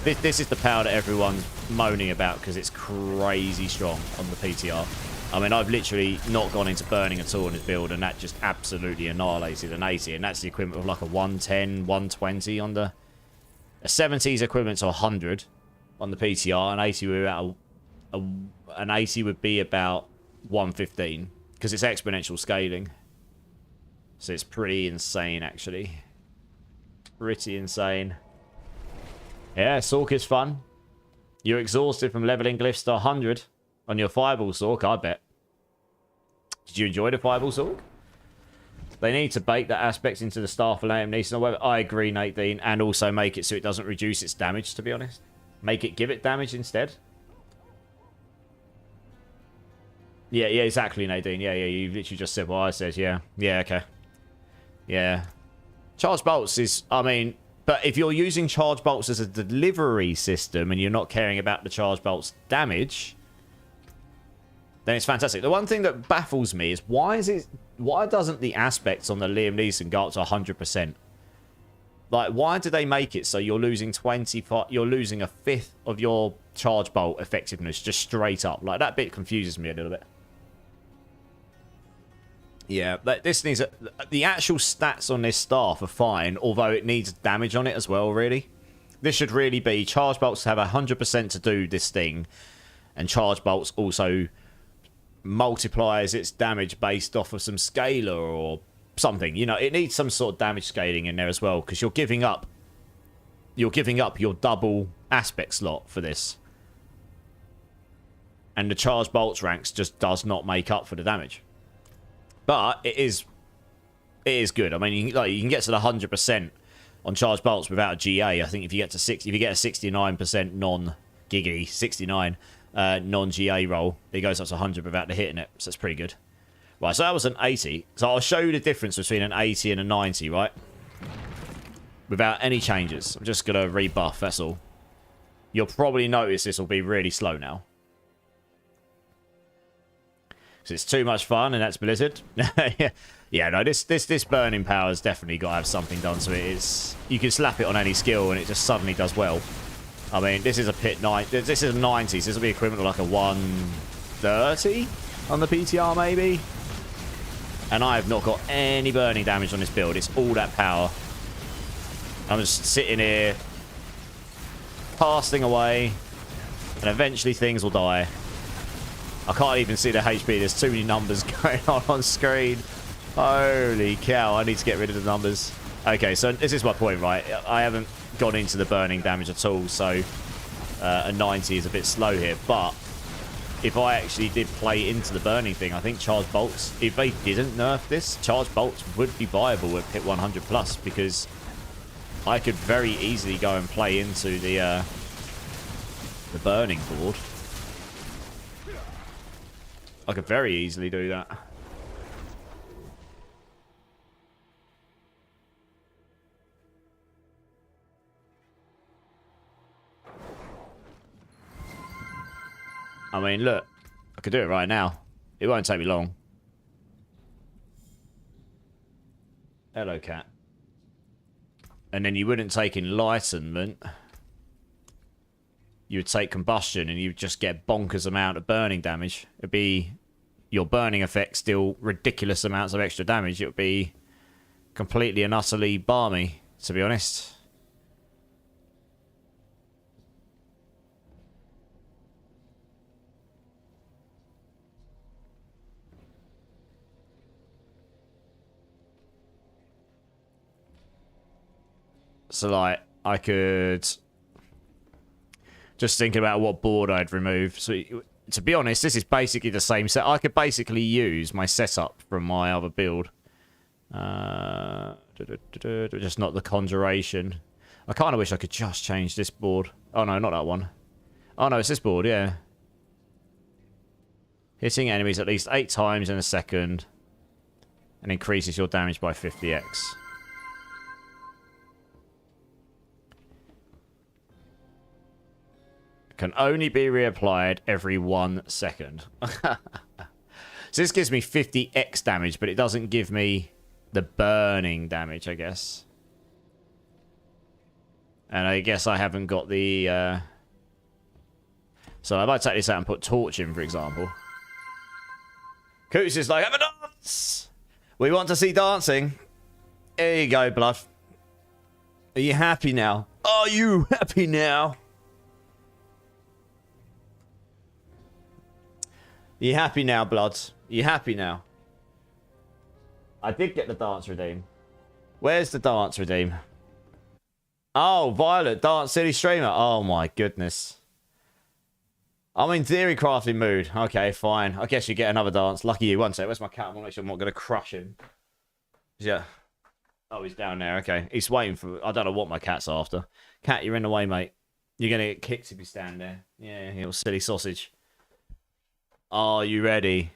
Speaker 1: This is the power that everyone's moaning about because it's crazy strong on the PTR. I mean, I've literally not gone into burning at all in this build, and that just absolutely annihilated an 80, and that's the equivalent of like a 110, 120 on the... A 70 is equivalent to 100 on the PTR, and 80 would be about an 80 would be about 115 because it's exponential scaling. So it's pretty insane, actually. Pretty insane. Yeah, Sork is fun. You're exhausted from leveling glyphs to 100 on your Fireball Sork, I bet. Did you enjoy the Fireball Sork? They need to bake that aspect into the Staff of Liam Neeson. I agree, Nadine, and also make it so it doesn't reduce its damage, to be honest. Make it give it damage instead. Yeah, exactly, Nadine. Yeah, you literally just said what I said. Yeah, okay. Yeah. Charge Bolts is, I mean... But if you're using Charge Bolts as a delivery system and you're not caring about the Charge Bolts damage, then it's fantastic. The one thing that baffles me is why doesn't the aspects on the Liam Neeson go up to 100%? Like, why do they make it so you're losing you're losing a fifth of your Charge Bolt effectiveness just straight up? Like, that bit confuses me a little bit. Yeah, this needs the actual stats on this staff are fine, although it needs damage on it as well, really. This should really be Charge Bolts have 100% to do this thing, and Charge Bolts also multiplies its damage based off of some scalar or something. You know, it needs some sort of damage scaling in there as well, because you're giving up your double aspect slot for this. And the Charge Bolts ranks just does not make up for the damage. But it is good. I mean, you can get to the 100% on Charge Bolts without a GA. I think if you get to 60, if you get a 69% non-giggity, 69 non-GA roll, it goes up to 100 without the hitting it. So that's pretty good. Right, so that was an 80. So I'll show you the difference between an 80 and a 90, right? Without any changes. I'm just going to rebuff, that's all. You'll probably notice this will be really slow now. It's too much fun, and that's Blizzard. Yeah, no, this burning power has definitely got to have something done to it. You can slap it on any skill, and it just suddenly does well. I mean, this is a pit 90. This is a 90, so this will be equivalent to like a 130 on the PTR, maybe. And I have not got any burning damage on this build. It's all that power. I'm just sitting here, casting away, and eventually things will die. I can't even see the HP. There's too many numbers going on screen. Holy cow. I need to get rid of the numbers. Okay, so this is my point, right? I haven't gone into the burning damage at all, so a 90 is a bit slow here. But if I actually did play into the burning thing, I think Charge Bolts, if they didn't nerf this, Charge Bolts would be viable at pit 100 plus, because I could very easily go and play into the burning board. I could very easily do that. I mean, look. I could do it right now. It won't take me long. Hello, cat. And then you wouldn't take enlightenment. You would take combustion and you'd just get bonkers amount of burning damage. It'd be your burning effect still ridiculous amounts of extra damage. It would be completely and utterly balmy, to be honest. So, like, I could... Just thinking about what board I'd remove. So, to be honest, this is basically the same set. I could basically use my setup from my other build. Just not the Conjuration. I kind of wish I could just change this board. Oh, no, not that one. Oh, no, it's this board, yeah. Hitting enemies at least 8 times in a second. And increases your damage by 50x. Can only be reapplied every 1 second. So this gives me 50x damage, but it doesn't give me the burning damage, I guess. And I guess I haven't got the... So I might take this out and put Torch in, for example. Coots is like, have a dance! We want to see dancing. There you go, blood. Are you happy now? Are you happy now? You happy now, bloods? You happy now? I did get the dance redeem. Where's the dance redeem? Oh, Violet, dance city streamer. Oh my goodness. I'm in theory crafting mood. Okay, fine. I guess you get another dance. Lucky you. One sec. Where's my cat? I want to make sure I'm not going to crush him. Yeah. Oh, he's down there. Okay. He's waiting for... I don't know what my cat's after. Cat, you're in the way, mate. You're going to get kicked if you stand there. Yeah, you little silly sausage. Are you ready?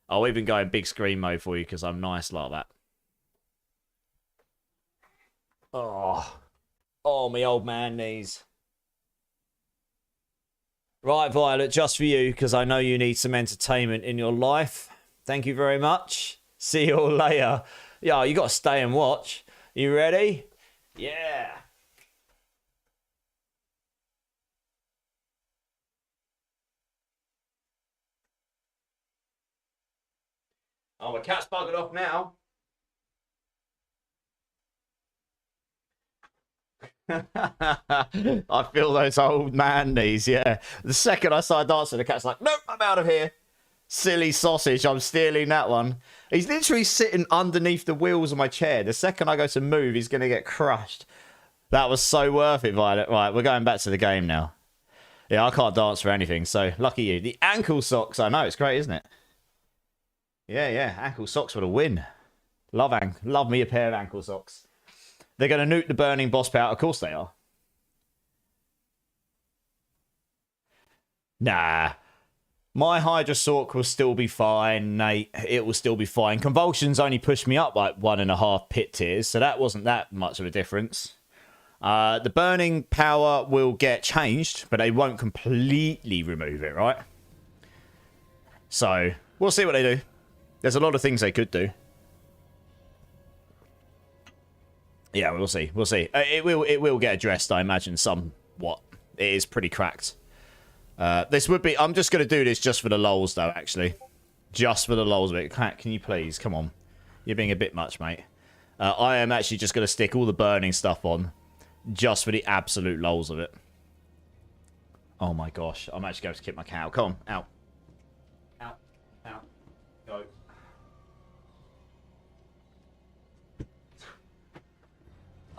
Speaker 1: I'll even go in big screen mode for you because I'm nice like that. Oh, my old man knees. Right, Violet, just for you because I know you need some entertainment in your life. Thank you very much. See you all later. Yeah, you got to stay and watch. You ready? Yeah. Oh, my cat's buggered off now. I feel those old man knees, yeah. The second I started dancing, the cat's like, nope, I'm out of here. Silly sausage, I'm stealing that one. He's literally sitting underneath the wheels of my chair. The second I go to move, he's going to get crushed. That was so worth it, Violet. Right, we're going back to the game now. Yeah, I can't dance for anything, so lucky you. The ankle socks, I know, it's great, isn't it? Yeah, ankle socks for the win. Love me a pair of ankle socks. They're going to nuke the burning boss power. Of course they are. Nah. My Hydra Sork will still be fine, Nate. It will still be fine. Convulsions only pushed me up like 1.5 pit tiers, so that wasn't that much of a difference. The burning power will get changed, but they won't completely remove it, right? So, we'll see what they do. There's a lot of things they could do. Yeah, we'll see. We'll see. It will get addressed, I imagine, somewhat. It is pretty cracked. This would be... I'm just going to do this just for the lols, though, actually. Just for the lols of it. Can you please? Come on. You're being a bit much, mate. I am actually just going to stick all the burning stuff on. Just for the absolute lols of it. Oh, my gosh. I'm actually going to kick my cat out. Come on. Out. Out. Out. Go.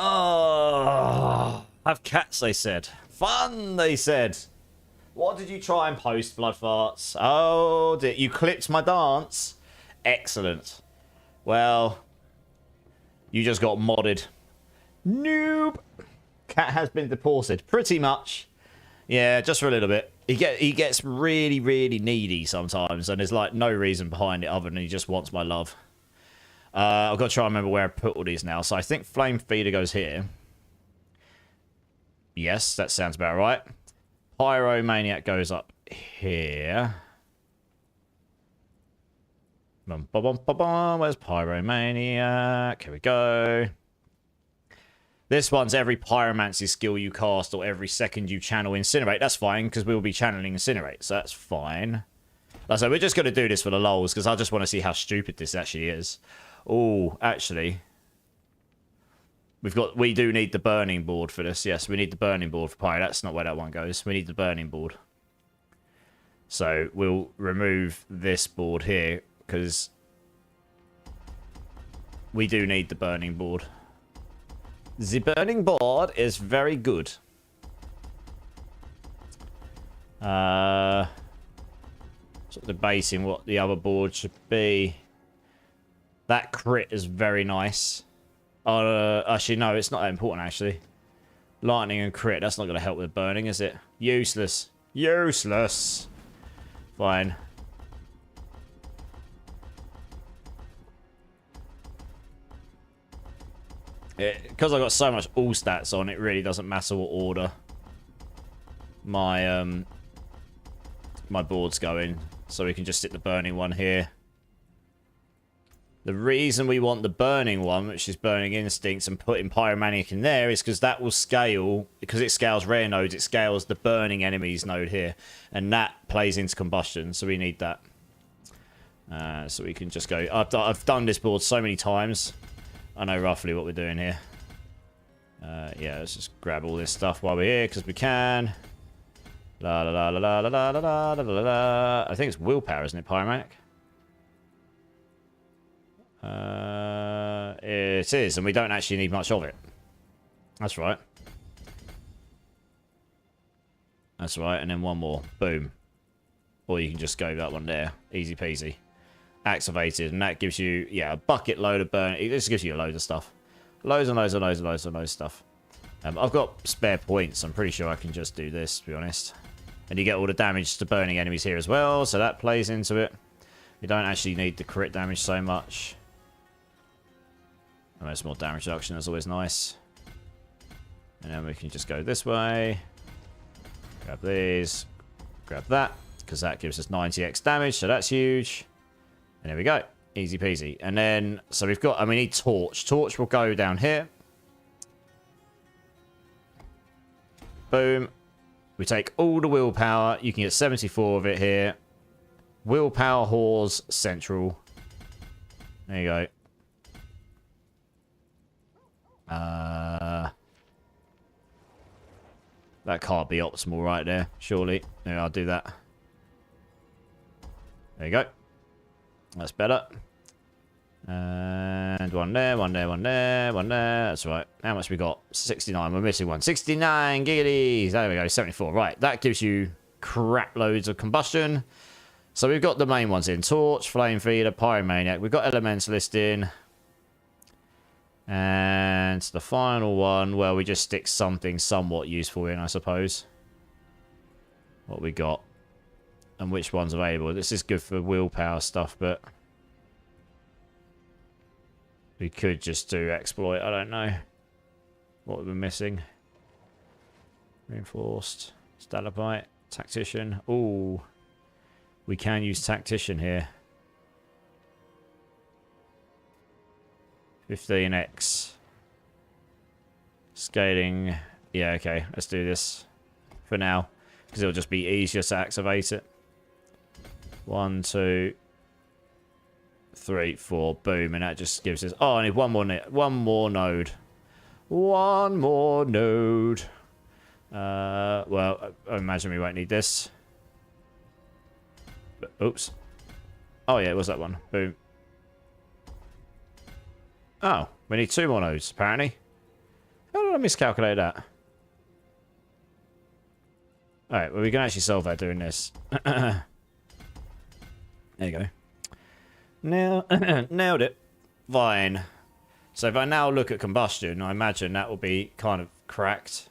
Speaker 1: Oh, have cats, they said. Fun, they said. What did you try and post, blood farts? Oh, you clipped my dance? Excellent. Well, you just got modded. Noob. Cat has been deported. Pretty much. Yeah, just for a little bit. He gets really, really needy sometimes, and there's like no reason behind it other than he just wants my love. I've got to try and remember where I put all these now. So I think Flame Feeder goes here. Yes, that sounds about right. Pyromaniac goes up here. Bum, bum, bum, bum, bum. Where's Pyromaniac? Here we go. This one's every pyromancy skill you cast or every second you channel Incinerate. That's fine, because we'll be channeling Incinerate, so that's fine. Like I said, we're just going to do this for the lulz, because I just want to see how stupid this actually is. Oh, actually, we do need the burning board for this. Yes, we need the burning board for Pyro. That's not where that one goes. We need the burning board. So we'll remove this board here, because we do need the burning board. The burning board is very good. Sort of debating what the other board should be. That crit is very nice. Actually, no, it's not that important, actually. Lightning and crit, that's not going to help with burning, is it? Useless. Useless. Fine. Because I've got so much all stats on, it really doesn't matter what order my my board's going. So we can just stick the burning one here. The reason we want the burning one, which is Burning Instincts, and putting Pyromaniac in there is because that will scale, because it scales rare nodes, it scales the burning enemies node here. And that plays into combustion, so we need that. So we can just go... I've done this board so many times. I know roughly what we're doing here. Yeah, let's just grab all this stuff while we're here, because we can. La la la la la la la la la la la. I think it's willpower, isn't it, Pyromaniac? It is, and we don't actually need much of it. That's right. That's right, and then one more. Boom. Or you can just go that one there. Easy peasy. Activated, and that gives you, yeah, a bucket load of burn. It just gives you a load of stuff. Loads and loads and loads and loads and loads of stuff. I've got spare points. I'm pretty sure I can just do this, to be honest. And you get all the damage to burning enemies here as well, so that plays into it. You don't actually need the crit damage so much. And there's more damage reduction, that's always nice. And then we can just go this way. Grab these. Grab that, because that gives us 90x damage, so that's huge. And there we go. Easy peasy. And then, so we've got, and we need Torch. Torch will go down here. Boom. We take all the willpower. You can get 74 of it here. Willpower, Whores, Central. There you go. That can't be optimal right there, surely. Yeah, I'll do that. There you go. That's better. And one there, one there, one there, one there. That's right. How much we got? 69. We're missing one. 69 giggity. There we go. 74. Right. That gives you crap loads of combustion. So we've got the main ones in. Torch, Flame Feeder, Pyromaniac. We've got Elementalist in. And the final one, well, we just stick something somewhat useful in, I suppose. What we got. And which one's available. This is good for willpower stuff, but we could just do exploit. I don't know what we're missing. Reinforced, Stalabite, Tactician. Ooh, we can use Tactician here. 15x. Scaling. Yeah, okay. Let's do this for now, because it'll just be easier to activate it. 1, 2, 3, 4, boom, and that just gives us... Oh, I need one more node. One more node. Well, I imagine we won't need this. But, oops. Oh, yeah, it was that one. Boom. Oh, we need 2 more nodes, apparently. How did I miscalculate that? Alright, well, we can actually solve that doing this. There you go. Now, nailed it. Fine. So if I now look at combustion, I imagine that will be kind of cracked.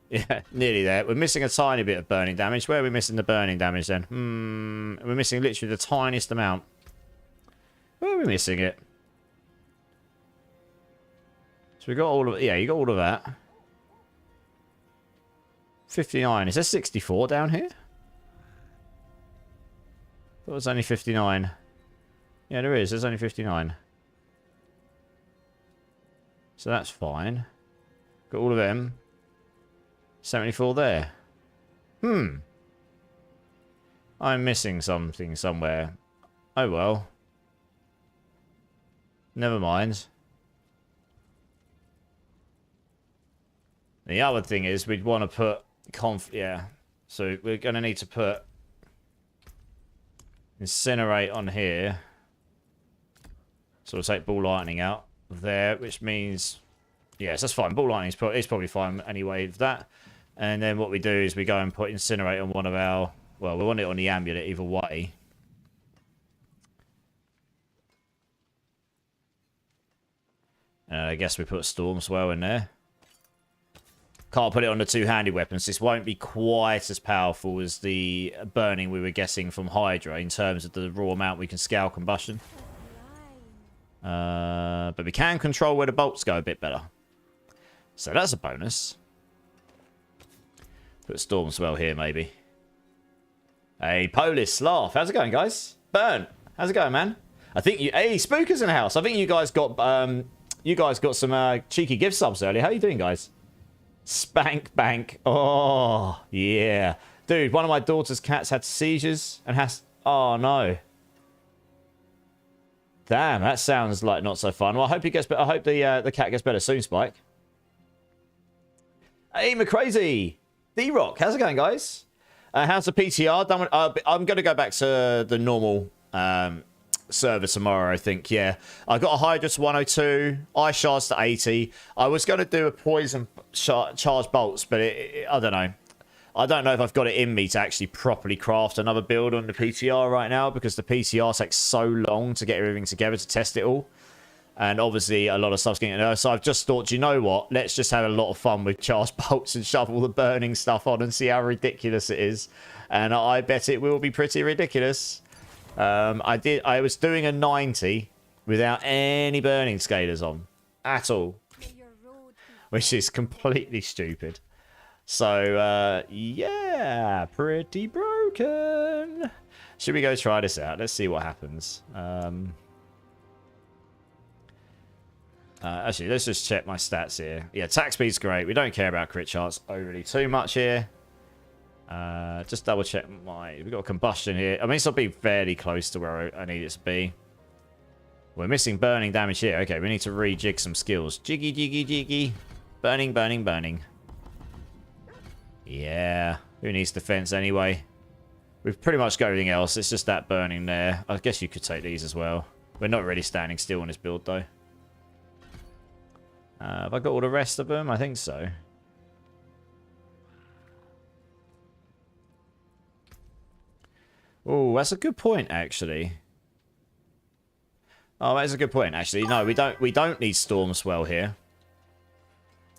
Speaker 1: Yeah, nearly there. We're missing a tiny bit of burning damage. Where are we missing the burning damage then? We're missing literally the tiniest amount. Where are we missing it? So we got all of... Yeah, you got all of that. 59. Is there 64 down here? It was only 59. Yeah, there is. There's only 59. So that's fine. Got all of them. 74 there. I'm missing something somewhere. Oh well. Never mind. The other thing is we'd want to put yeah. So we're going to need to put incinerate on here. So we'll take ball lightning out there, which means yes, that's fine. Ball lightning is probably fine anyway with that. And then what we do is we go and put incinerate on one of our, well, we want it on the amulet either way. I guess we put storm swell in there. Can't put it on the two-handed weapons. This won't be quite as powerful as the burning we were getting from Hydra in terms of the raw amount we can scale combustion. But we can control where the bolts go a bit better. So that's a bonus. Put storm swell here, maybe. Hey, Polish Laugh. How's it going, guys? Burn. How's it going, man? I think you... Hey, Spookers in the house. I think you guys got some cheeky gift subs earlier. How you doing, guys? Spank Bank. Oh, yeah. Dude, one of my daughter's cats had seizures and has... Oh, no. Damn, that sounds like not so fun. Well, I hope he gets better. I hope the cat gets better soon, Spike. Hey, McCrazy. D-Rock. How's it going, guys? How's the PTR? Done with, I'm going to go back to the normal server tomorrow, I think. Yeah. I got a Hydra to 102. Ice shards to 80. I was going to do a poison charge bolts, but I don't know. I don't know if I've got it in me to actually properly craft another build on the PTR right now, because the PTR takes so long to get everything together to test it all. And obviously a lot of stuff's getting there. So I've just thought, you know what? Let's just have a lot of fun with charge bolts and shove all the burning stuff on and see how ridiculous it is. And I bet it will be pretty ridiculous. I was doing a 90 without any burning scalers on at all, which is completely stupid. So, yeah, pretty broken. Should we go try this out? Let's see what happens. Actually, let's just check my stats here. Yeah, attack speed's great. We don't care about crit charts overly too much here. Just double check we've got a combustion here. I mean, this will be fairly close to where I need it to be. We're missing burning damage here. Okay, we need to rejig some skills. Jiggy, jiggy, jiggy. Burning, burning, burning. Yeah. Who needs defense anyway? We've pretty much got everything else. It's just that burning there. I guess you could take these as well. We're not really standing still on this build, though. Have I got all the rest of them? I think so. Oh, that's a good point, actually. Oh, that's a good point, actually. No, we don't need Storm Swell here.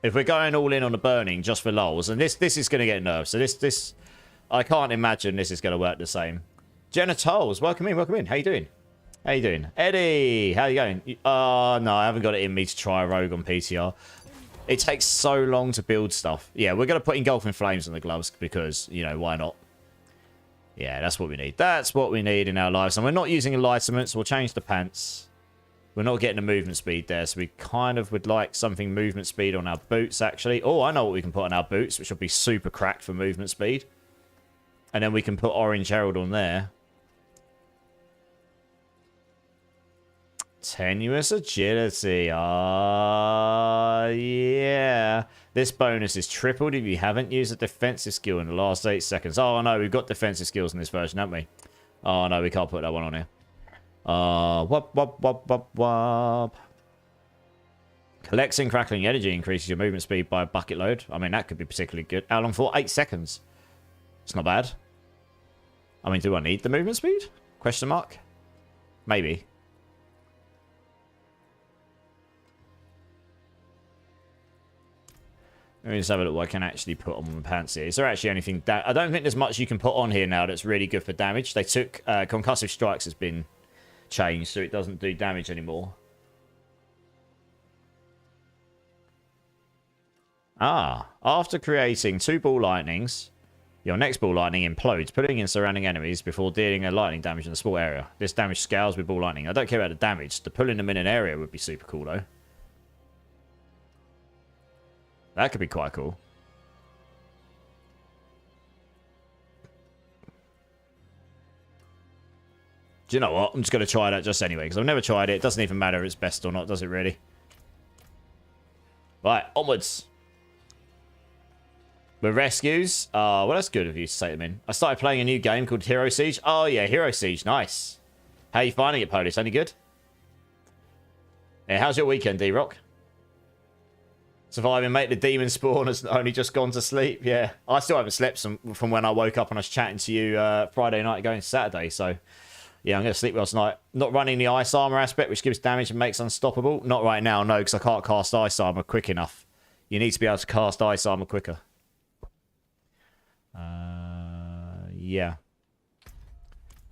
Speaker 1: If we're going all in on the burning just for lulz, and this is going to get nerfed. So this I can't imagine this is going to work the same. Genitals, welcome in, welcome in. How you doing? How you doing? Eddie, how you going? Oh, no, I haven't got it in me to try a rogue on PTR. It takes so long to build stuff. Yeah, we're going to put engulfing flames on the gloves because, you know, why not? Yeah, that's what we need. That's what we need in our lives. And we're not using enlightenments. We'll change the pants. We're not getting the movement speed there, so we kind of would like something movement speed on our boots, actually. Oh, I know what we can put on our boots, which will be super cracked for movement speed. And then we can put Orange Herald on there. Tenuous agility. Ah, yeah. This bonus is tripled if you haven't used a defensive skill in the last 8 seconds. Oh, no, we've got defensive skills in this version, haven't we? Oh, no, we can't put that one on here. Wop, wop, wop, wop, wop. Collecting crackling energy increases your movement speed by a bucket load. I mean, that could be particularly good. How long for? 8 seconds. It's not bad. I mean, do I need the movement speed? Question mark? Maybe. Let me just have a look what I can actually put on my pants here. Is there actually anything... I don't think there's much you can put on here now that's really good for damage. They took... Concussive Strikes has been changed, so it doesn't do damage anymore. Ah. After creating 2 ball lightnings Your next ball lightning implodes, putting in surrounding enemies before dealing a lightning damage in the small area. This damage scales with ball lightning. I don't care about the damage. The pulling them in an area would be super cool, though. That could be quite cool. Do you know what? I'm just going to try that just anyway, because I've never tried it. It doesn't even matter if it's best or not, does it really? Right, onwards. With rescues. Well, that's good of you to say them in. I started playing a new game called Hero Siege. Oh, yeah, Hero Siege. Nice. How are you finding it, Polish? Any good? Yeah, how's your weekend, D-Rock? Surviving, mate. The demon spawn has only just gone to sleep. Yeah, I still haven't slept from when I woke up and I was chatting to you Friday night going Saturday. So, yeah, I'm going to sleep well tonight. Not running the ice armor aspect, which gives damage and makes unstoppable. Not right now, no, because I can't cast ice armor quick enough. You need to be able to cast ice armor quicker. Yeah.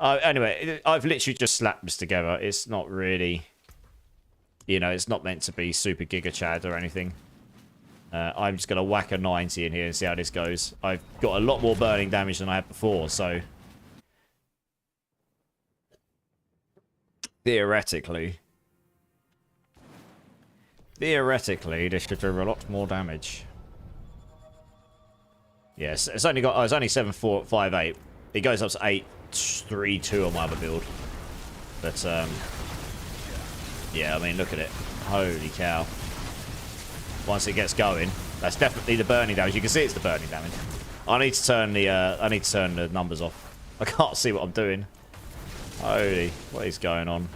Speaker 1: Anyway, I've literally just slapped this together. It's not really, you know, it's not meant to be super giga chad or anything. I'm just going to whack a 90 in here and see how this goes. I've got a lot more burning damage than I had before, so theoretically, this should do a lot more damage. Yes, it's only got. Oh, it's only 7.458. It goes up to 8.32 on my other build. But yeah, I mean, look at it. Holy cow! Once it gets going, that's definitely the burning damage. You can see it's the burning damage. I need to turn the numbers off. I can't see what I'm doing. Holy, what is going on?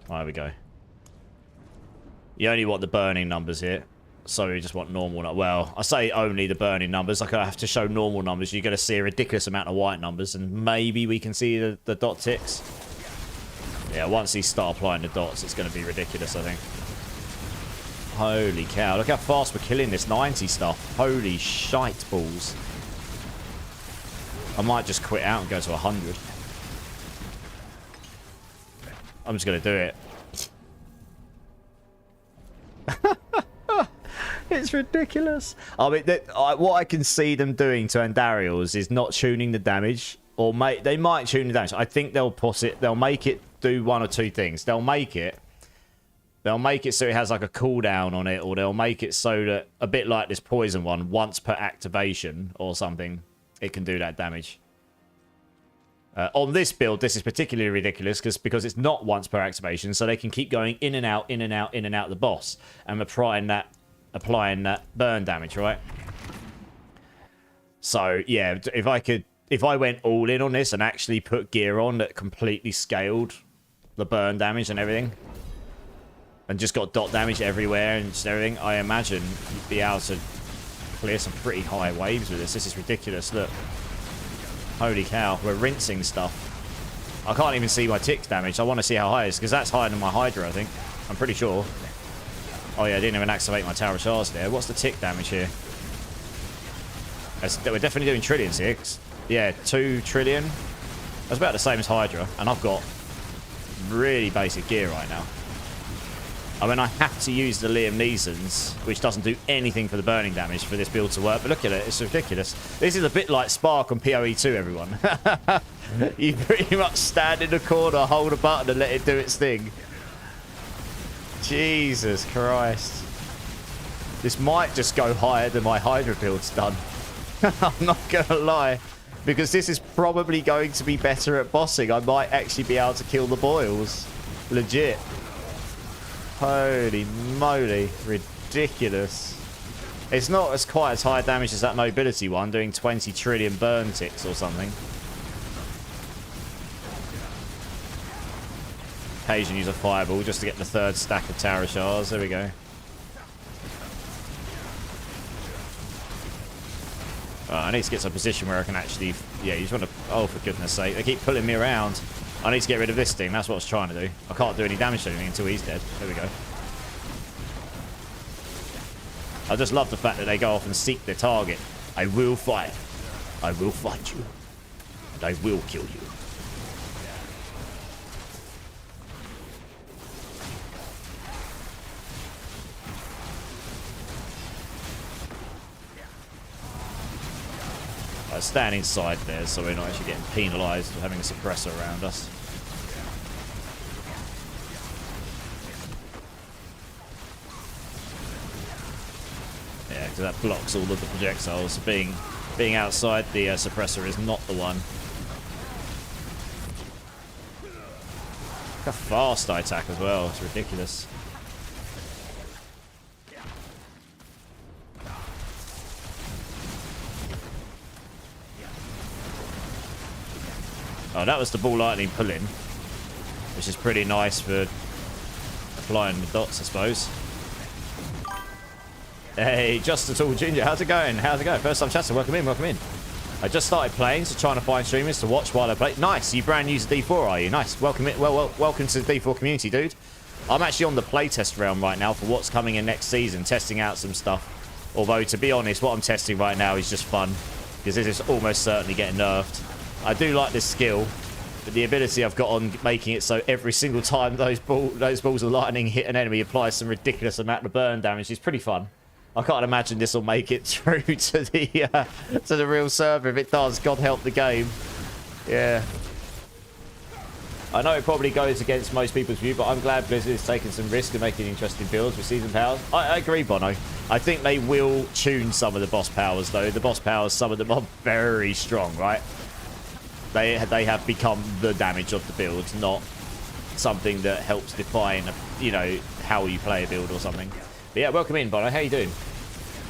Speaker 1: Oh, there we go. You only want the burning numbers here. So we just want normal. Well, I say only the burning numbers. Like I have to show normal numbers. You're going to see a ridiculous amount of white numbers, and maybe we can see the dot ticks. Yeah, once these start applying the dots, it's going to be ridiculous, I think. Holy cow! Look how fast we're killing this 90 stuff. Holy shite balls! I might just quit out and go to 100. I'm just going to do it. It's ridiculous. I mean, what I can see them doing to Andariel's is not tuning the damage, or they might tune the damage. I think they'll they'll make it do one or two things. They'll make it so it has like a cooldown on it, or they'll make it so that, a bit like this poison one, once per activation or something, it can do that damage. On this build, this is particularly ridiculous because it's not once per activation, so they can keep going in and out, in and out, in and out the boss, and applying that burn damage, right? So yeah, if I went all in on this and actually put gear on that completely scaled the burn damage and everything, and just got dot damage everywhere and just everything, I imagine you'd be able to clear some pretty high waves with this. This is ridiculous. Look. Holy cow, we're rinsing stuff. I can't even see my tick damage. I want to see how high it is, because that's higher than my Hydra, I think. I'm pretty sure. Oh yeah, I didn't even activate my Tower of Shards there. What's the tick damage here? We're definitely doing trillions here. Yeah, 2 trillion. That's about the same as Hydra, and I've got really basic gear right now. I mean, I have to use the Liam Neeson's, which doesn't do anything for the burning damage for this build to work. But look at it, it's ridiculous. This is a bit like Spark on PoE 2, everyone. You pretty much stand in the corner, hold a button, and let it do its thing. Jesus Christ. This might just go higher than my Hydra build's done. I'm not going to lie. Because this is probably going to be better at bossing. I might actually be able to kill the boils. Legit. Holy moly. Ridiculous. It's not as quite as high damage as that nobility one, doing 20 trillion burn ticks or something. Occasionally use a fireball just to get the 3rd stack of Tower Shards. There we go. I need to get to a position where I can actually... Yeah, you just want to... Oh, for goodness sake. They keep pulling me around. I need to get rid of this thing. That's what I was trying to do. I can't do any damage to anything until he's dead. There we go. I just love the fact that they go off and seek their target. I will fight. I will fight you. And I will kill you. Stand inside there so we're not actually getting penalised for having a suppressor around us. Yeah, because that blocks all of the projectiles. Being outside the suppressor is not the one. Look how fast I attack as well. It's ridiculous. Oh, that was the ball lightning pulling, which is pretty nice for applying the dots, I suppose. Hey, Just a Tall Ginger, how's it going? How's it going? First time chatting, welcome in, welcome in. I just started playing, so trying to find streamers to watch while I play. Nice, you brand new to D4, are you? Nice, welcome in. Welcome to the D4 community, dude. I'm actually on the playtest realm right now for what's coming in next season, testing out some stuff. Although, to be honest, what I'm testing right now is just fun, because this is almost certainly getting nerfed. I do like this skill, but the ability I've got on making it so every single time those balls of lightning hit an enemy applies some ridiculous amount of burn damage is pretty fun. I can't imagine this will make it through to the real server. If it does, God help the game. Yeah. I know it probably goes against most people's view, but I'm glad Blizzard is taking some risk and making interesting builds with season powers. I agree, Bono. I think they will tune some of the boss powers, though. The boss powers, some of them are very strong, right? They have become the damage of the build, not something that helps define, you know, how you play a build or something. But yeah, welcome in, Bono. How you doing?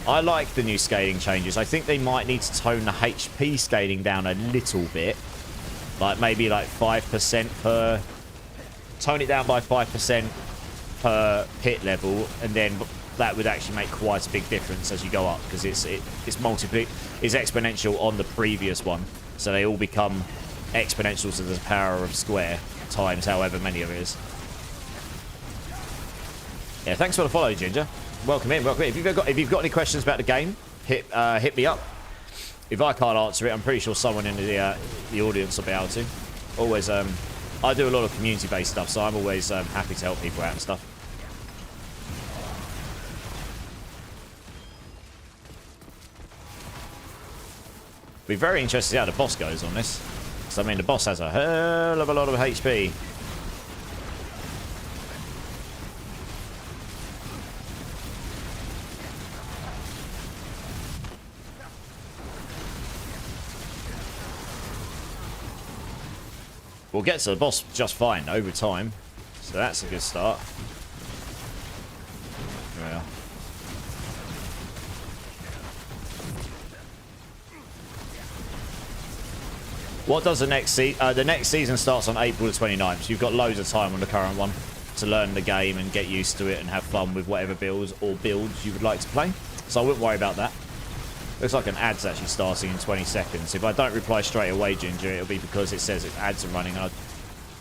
Speaker 1: I like the new scaling changes. I think they might need to tone the HP scaling down a little bit. Like maybe like 5% per... Tone it down by 5% per pit level, and then that would actually make quite a big difference as you go up, because it's exponential on the previous one. So they all become exponential to the power of square times however many of it is. Yeah, thanks for the follow, Ginger. Welcome in, welcome in. If you've got any questions about the game, hit me up. If I can't answer it, I'm pretty sure someone in the audience will be able to. Always, I do a lot of community-based stuff, so I'm always happy to help people out and stuff. Be very interested to see how the boss goes on this. Because, I mean, the boss has a hell of a lot of HP. We'll get to the boss just fine over time. So that's a good start. Yeah. What does the next season... the next season starts on April the 29th, so you've got loads of time on the current one to learn the game and get used to it and have fun with whatever builds you would like to play. So I wouldn't worry about that. Looks like an ad's actually starting in 20 seconds. If I don't reply straight away, Ginger, it'll be because it says ads are running, and I'll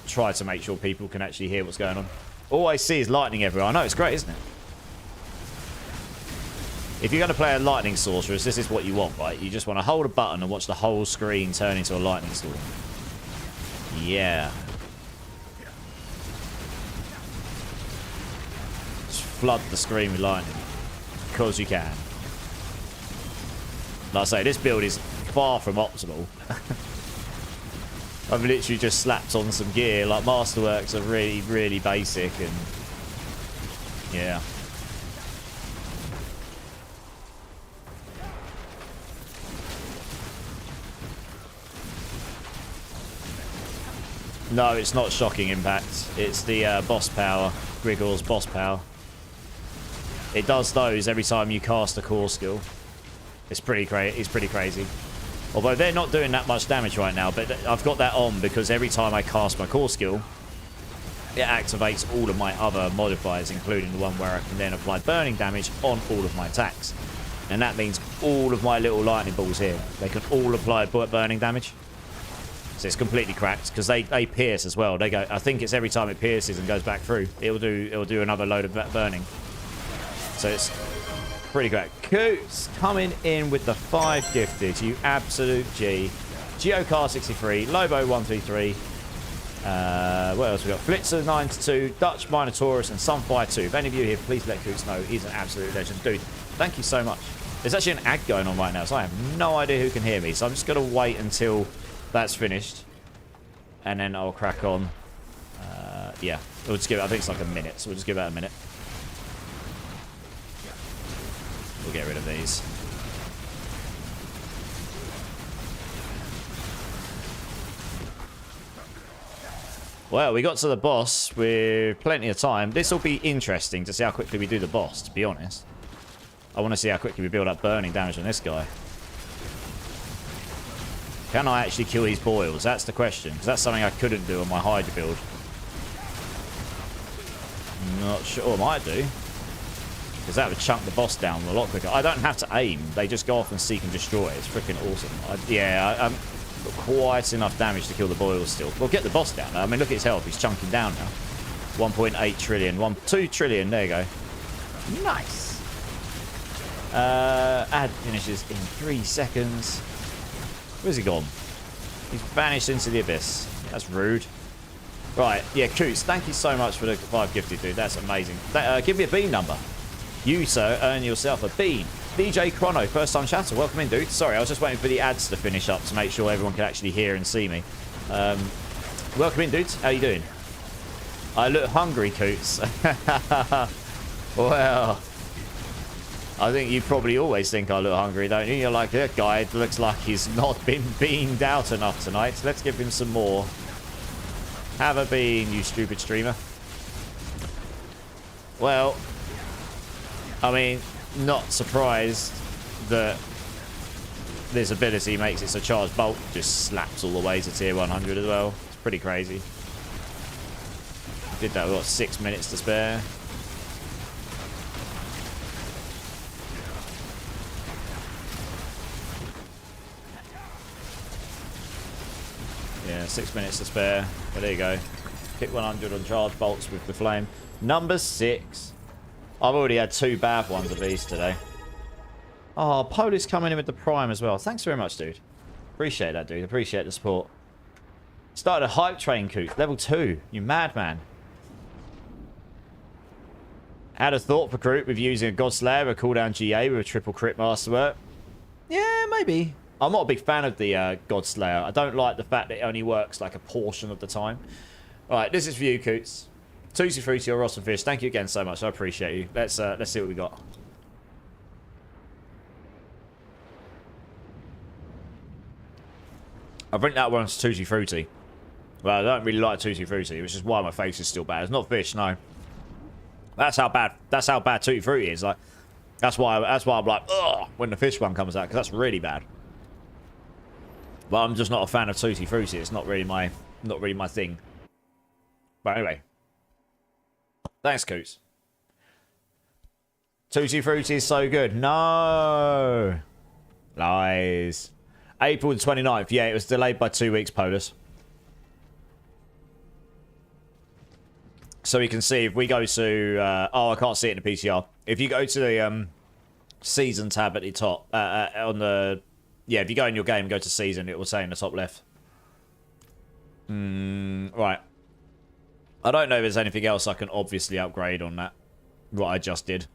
Speaker 1: try to make sure people can actually hear what's going on. All I see is lightning everywhere. I know, it's great, isn't it? If you're going to play a lightning sorcerer, this is what you want, right? You just want to hold a button and watch the whole screen turn into a lightning storm. Yeah. Just flood the screen with lightning. Because you can. Like I say, this build is far from optimal. I've literally just slapped on some gear. Like, Masterworks are really, really basic, and... yeah. No, it's not shocking impact. It's the boss power. Grigor's boss power. It does those every time you cast a core skill. It's pretty crazy. Although they're not doing that much damage right now, but I've got that on because every time I cast my core skill, it activates all of my other modifiers, including the one where I can then apply burning damage on all of my attacks. And that means all of my little lightning balls here, they can all apply burning damage. So it's completely cracked because they pierce as well. They go. I think it's every time it pierces and goes back through, it'll do another load of burning. So it's pretty great. Coots coming in with the 5 gifted. You absolute G. Geocar63, Lobo133. What else we got? Flitzer 9-2, Dutch Minotaurus, and Sunfire 2. If any of you here, please let Coots know he's an absolute legend, dude. Thank you so much. There's actually an ad going on right now, so I have no idea who can hear me. So I'm just going to wait until that's finished. And then I'll crack on. Yeah, we'll just give it, I think it's like a minute, so we'll just give it a minute. We'll get rid of these. Well, we got to the boss with plenty of time. This will be interesting to see how quickly we do the boss, to be honest. I want to see how quickly we build up burning damage on this guy. Can I actually kill these boils? That's the question. Because that's something I couldn't do on my Hydra build. Not sure. I might do. Because that would chunk the boss down a lot quicker. I don't have to aim. They just go off and seek and destroy. It's freaking awesome. I'm got quite enough damage to kill the boils still. We'll get the boss down. I mean, look at his health. He's chunking down now. 1.8 trillion. 2 trillion. There you go. Nice. Ad finishes in 3 seconds. Where's he gone? He's vanished into the abyss. That's rude. Right, yeah, Coots, thank you so much for the 5 gifted, dude. That's amazing. Give me a bean number. You, sir, earn yourself a bean. DJ Chrono, first time chatter. Welcome in, dude. Sorry, I was just waiting for the ads to finish up to make sure everyone can actually hear and see me. Welcome in, dudes. How you doing? I look hungry, Coots. Well, I think you probably always think I look hungry, don't you? You're like, that guy looks like he's not been beamed out enough tonight. Let's give him some more. Have a bean, you stupid streamer. Well, I mean, not surprised that this ability makes it so charged bolt just slaps all the way to tier 100 as well. It's pretty crazy. Did that, we've got 6 minutes to spare. Yeah, 6 minutes to spare. But there you go. Hit 100 on charge bolts with the flame. Number 6. I've already had 2 bad ones of these today. Oh, Polish coming in with the prime as well. Thanks very much, dude. Appreciate that, dude. Appreciate the support. Started a hype train, Coot. Level 2. You madman. Had a thought for group with using a Godslayer, a cooldown GA with a triple crit masterwork. Yeah, maybe. I'm not a big fan of the Godslayer. I don't like the fact that it only works like a portion of the time. Alright, this is for you, Coots. Tutti Frutti or Rotten Fish, thank you again so much. I appreciate you. Let's see what we got. I think that one's Tutti Frutti. Well, I don't really like Tutti Frutti, which is why my face is still bad. It's not fish, no. That's how bad Tutti Frutti is. Like, that's why I'm like, ugh, when the fish one comes out, because that's really bad. But I'm just not a fan of Tutti Frutti. It's not really my thing. But anyway. Thanks, Coots. Tutti Frutti is so good. No. Lies. April the 29th. Yeah, it was delayed by 2 weeks, Polus. So you can see if we go to... oh, I can't see it in the PTR. If you go to the season tab at the top, on the... Yeah, if you go in your game, go to season, it will say in the top left. Right. I don't know if there's anything else I can obviously upgrade on that. What I just did.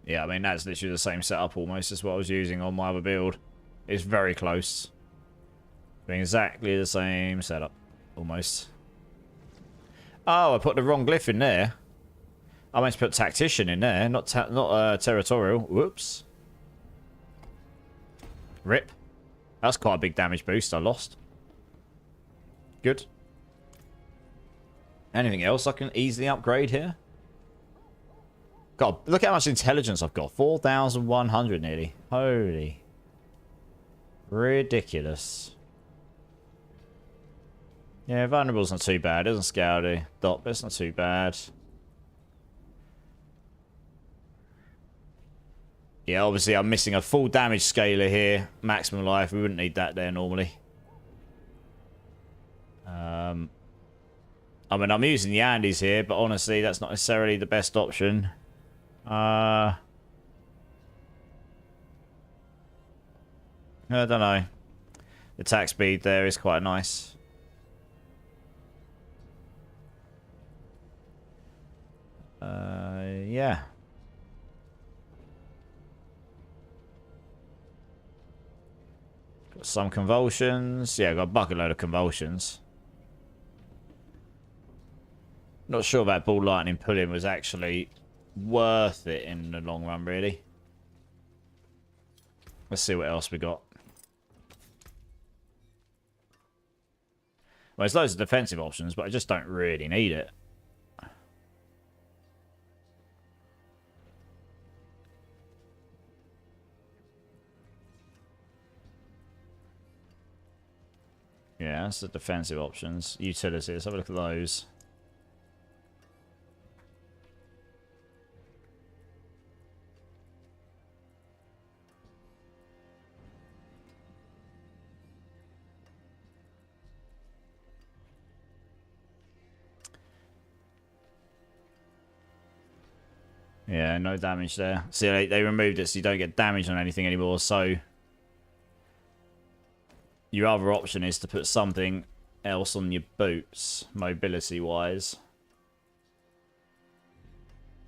Speaker 1: Yeah, I mean, that's literally the same setup almost as what I was using on my other build. It's very close. Doing exactly the same setup. Almost. Oh, I put the wrong glyph in there. I meant to put Tactician in there, not Territorial. Whoops. Rip. That's quite a big damage boost I lost. Good. Anything else I can easily upgrade here? God, look how much intelligence I've got. 4,100 nearly. Holy. Ridiculous. Yeah, vulnerable's not too bad. It isn't scouty. Dot, but it's not too bad. Yeah, obviously I'm missing a full damage scaler here. Maximum life. We wouldn't need that there normally. I mean, I'm using the Andes here, but honestly, that's not necessarily the best option. I don't know. The attack speed there is quite nice. Yeah. Got some convulsions. Yeah, got a bucket load of convulsions. Not sure that ball lightning pulling was actually worth it in the long run, really. Let's see what else we got. Well, there's loads of defensive options, but I just don't really need it. Yeah, that's the defensive options. Utilities, let's have a look at those. Yeah, no damage there. See, they removed it so you don't get damage on anything anymore, so your other option is to put something else on your boots, mobility-wise.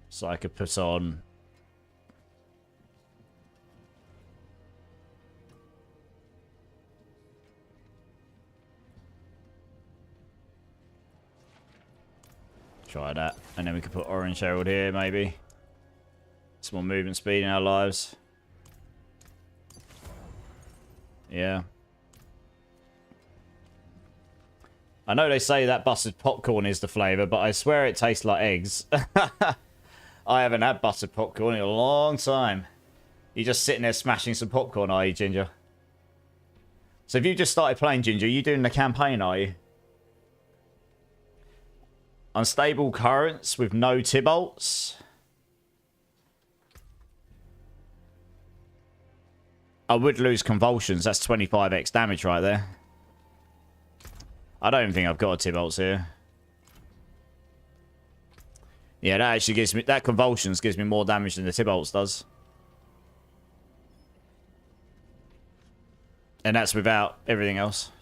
Speaker 1: So I could put on... Try that. And then we could put Orange Herald here, maybe. Some more movement speed in our lives. Yeah. I know they say that buttered popcorn is the flavour, but I swear it tastes like eggs. I haven't had buttered popcorn in a long time. You're just sitting there smashing some popcorn, are you, Ginger? So if you just started playing, Ginger, you doing the campaign, are you? Unstable currents with no Tibolts. I would lose convulsions. That's 25x damage right there. I don't even think I've got a Tibolts here. Yeah, that actually gives me... That convulsions gives me more damage than the Tibolts does. And that's without everything else.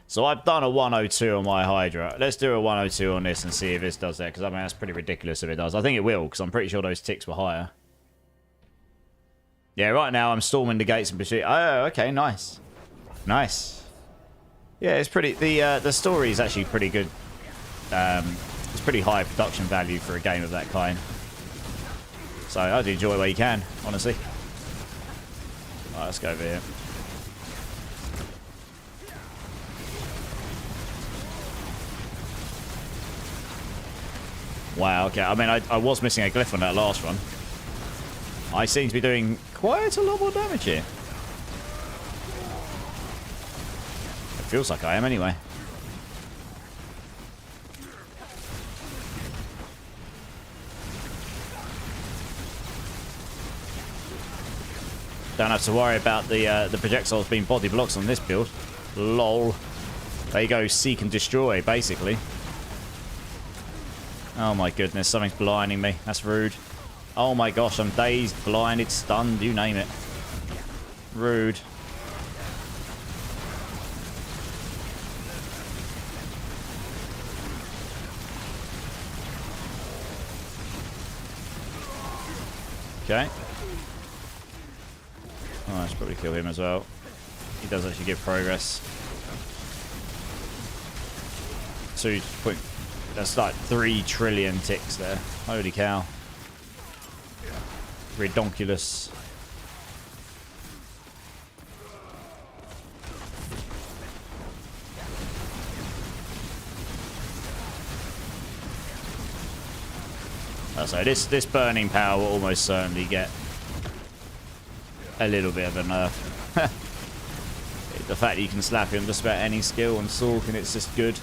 Speaker 1: So I've done a 102 on my Hydra. Let's do a 102 on this and see if this does that. Because I mean, that's pretty ridiculous if it does. I think it will, because I'm pretty sure those ticks were higher. Yeah, right now I'm storming the gates and pursuit. Oh, okay, nice. Nice. Yeah, it's pretty... The story is actually pretty good. It's pretty high production value for a game of that kind. So I'd enjoy where you can, honestly. Alright, let's go over here. Wow, okay. I mean, I was missing a glyph on that last run. I seem to be doing quite a lot more damage here. It feels like I am anyway. Don't have to worry about the projectiles being body blocks on this build. Lol. There you go, seek and destroy, basically. Oh my goodness, something's blinding me. That's rude. Oh my gosh, I'm dazed, blinded, stunned, you name it. Rude. Okay. Oh, I should probably kill him as well. He does actually give progress. 2 point... That's like 3 trillion ticks there. Holy cow. Redonkulous. So this burning power will almost certainly get a little bit of a nerf. The fact that you can slap him just about any skill on Sork and it's just good.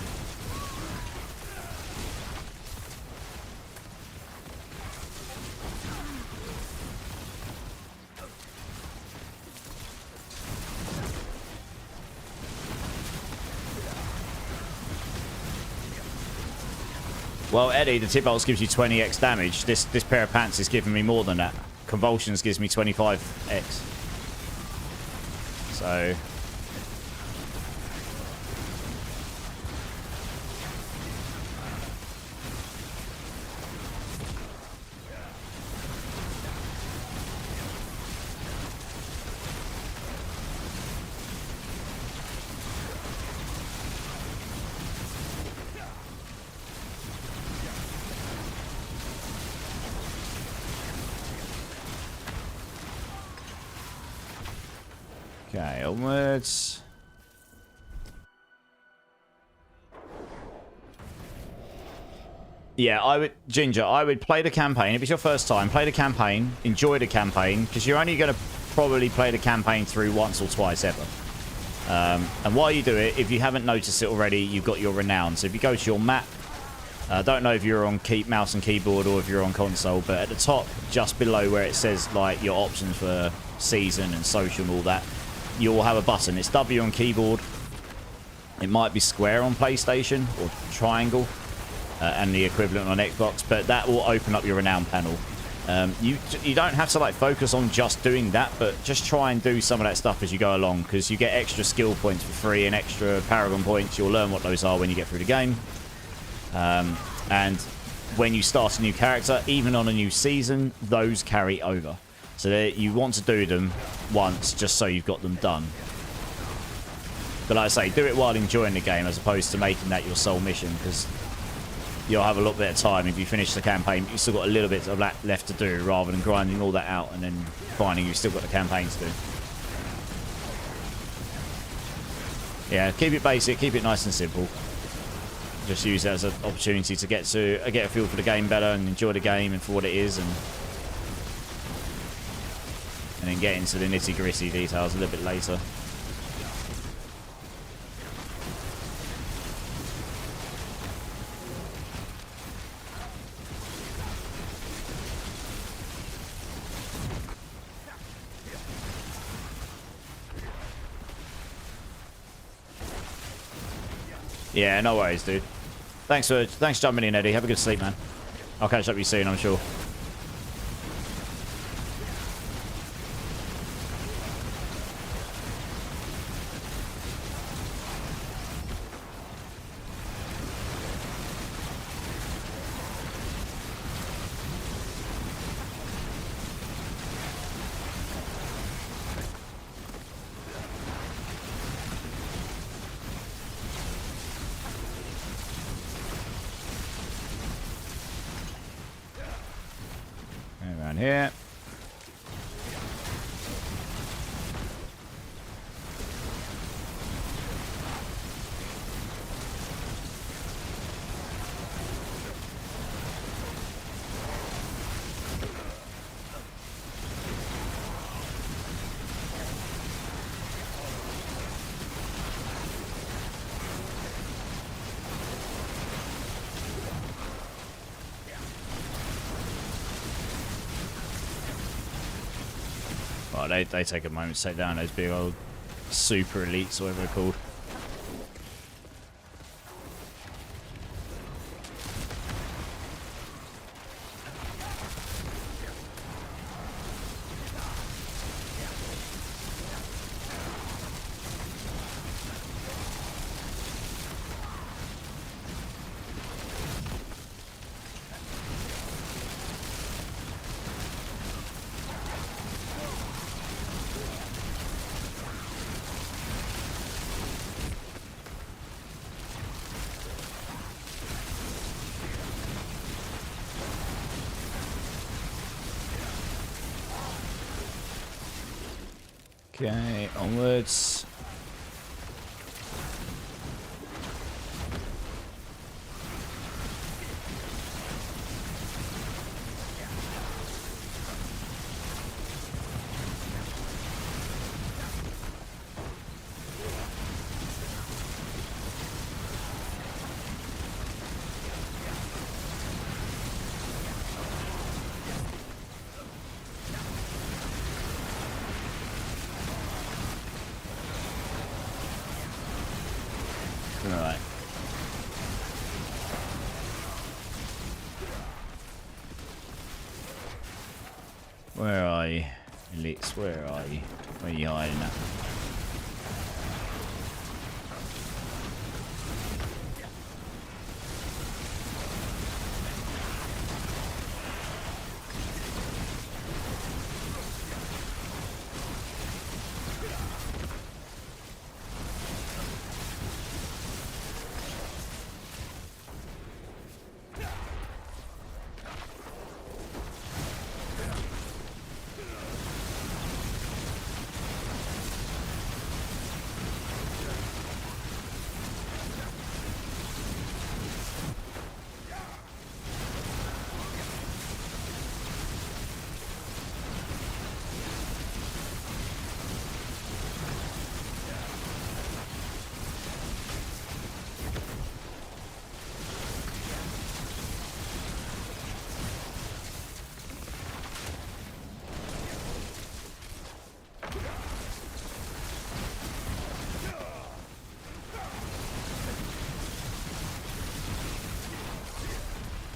Speaker 1: Well, Eddie, the tip bolts gives you 20x damage. This pair of pants is giving me more than that. Convulsions gives me 25x. So... Okay, onwards. Yeah, I would play the campaign. If it's your first time, play the campaign, enjoy the campaign, because you're only going to probably play the campaign through once or twice ever. And while you do it, if you haven't noticed it already, you've got your renown. So if you go to your map, I don't know if you're on mouse and keyboard or if you're on console, but at the top, just below where it says like your options for season and social and all that, you'll have a button. It's W on keyboard. It might be square on PlayStation or triangle and the equivalent on Xbox, but that will open up your renown panel. You don't have to like focus on just doing that, but just try and do some of that stuff as you go along, because you get extra skill points for free and extra Paragon points. You'll learn what those are when you get through the game. And when you start a new character, even on a new season, those carry over. So you want to do them once just so you've got them done. But like I say, do it while enjoying the game as opposed to making that your sole mission, because you'll have a lot better time if you finish the campaign. You've still got a little bit of that left to do rather than grinding all that out and then finding you've still got the campaign to do. Yeah, keep it basic, keep it nice and simple. Just use it as an opportunity to get a feel for the game better and enjoy the game and for what it is, and then get into the nitty-gritty details a little bit later. Yeah, no worries, dude. Thanks for jumping in, Eddie. Have a good sleep, man. I'll catch up with you soon, I'm sure. Around here. Oh, they take a moment to take down those big old super elites, whatever they're called. Okay, onwards. Where are you? Elites, where are you? Where are you hiding at?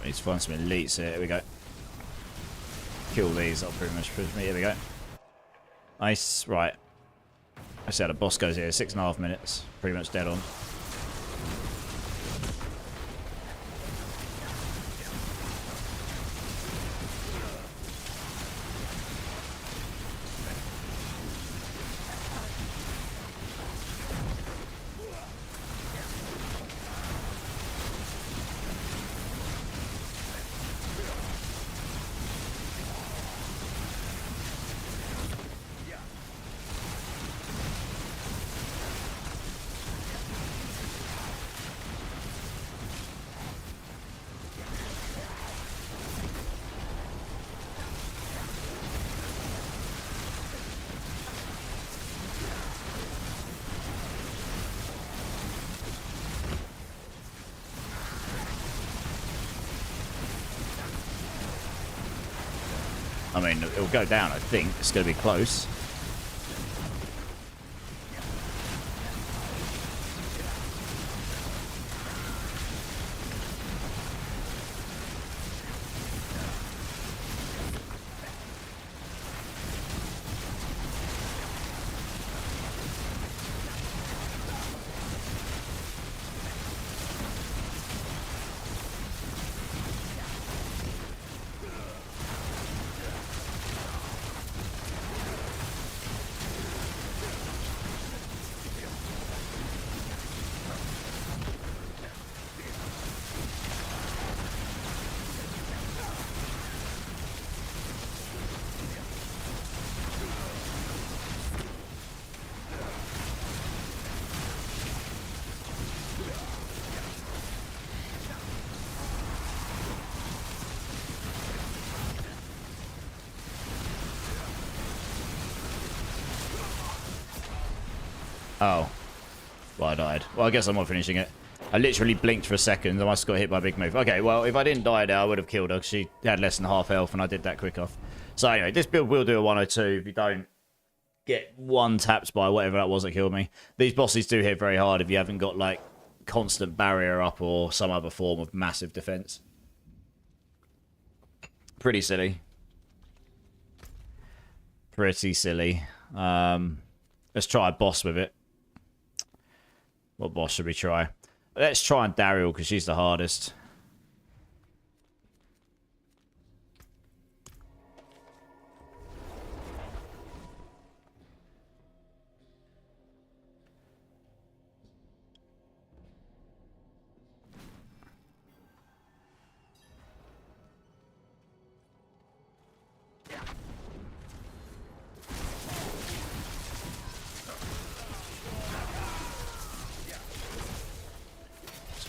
Speaker 1: Need to find some elites here. Here we go. Kill these. I'll pretty much push me. Here we go. Nice. Right. I see how the boss goes here. 6.5 minutes. Pretty much dead on. I mean, it'll go down, I think. It's going to be close. Oh. Well, I died. Well, I guess I'm not finishing it. I literally blinked for a second. I must have got hit by a big move. Okay, well, if I didn't die there, I would have killed her because she had less than half health and I did that quick off. So anyway, this build will do a 102 if you don't get one tapped by whatever that was that killed me. These bosses do hit very hard if you haven't got, like, constant barrier up or some other form of massive defense. Pretty silly. Pretty silly. Let's try a boss with it. What boss should we try? Let's try on Daryl because she's the hardest.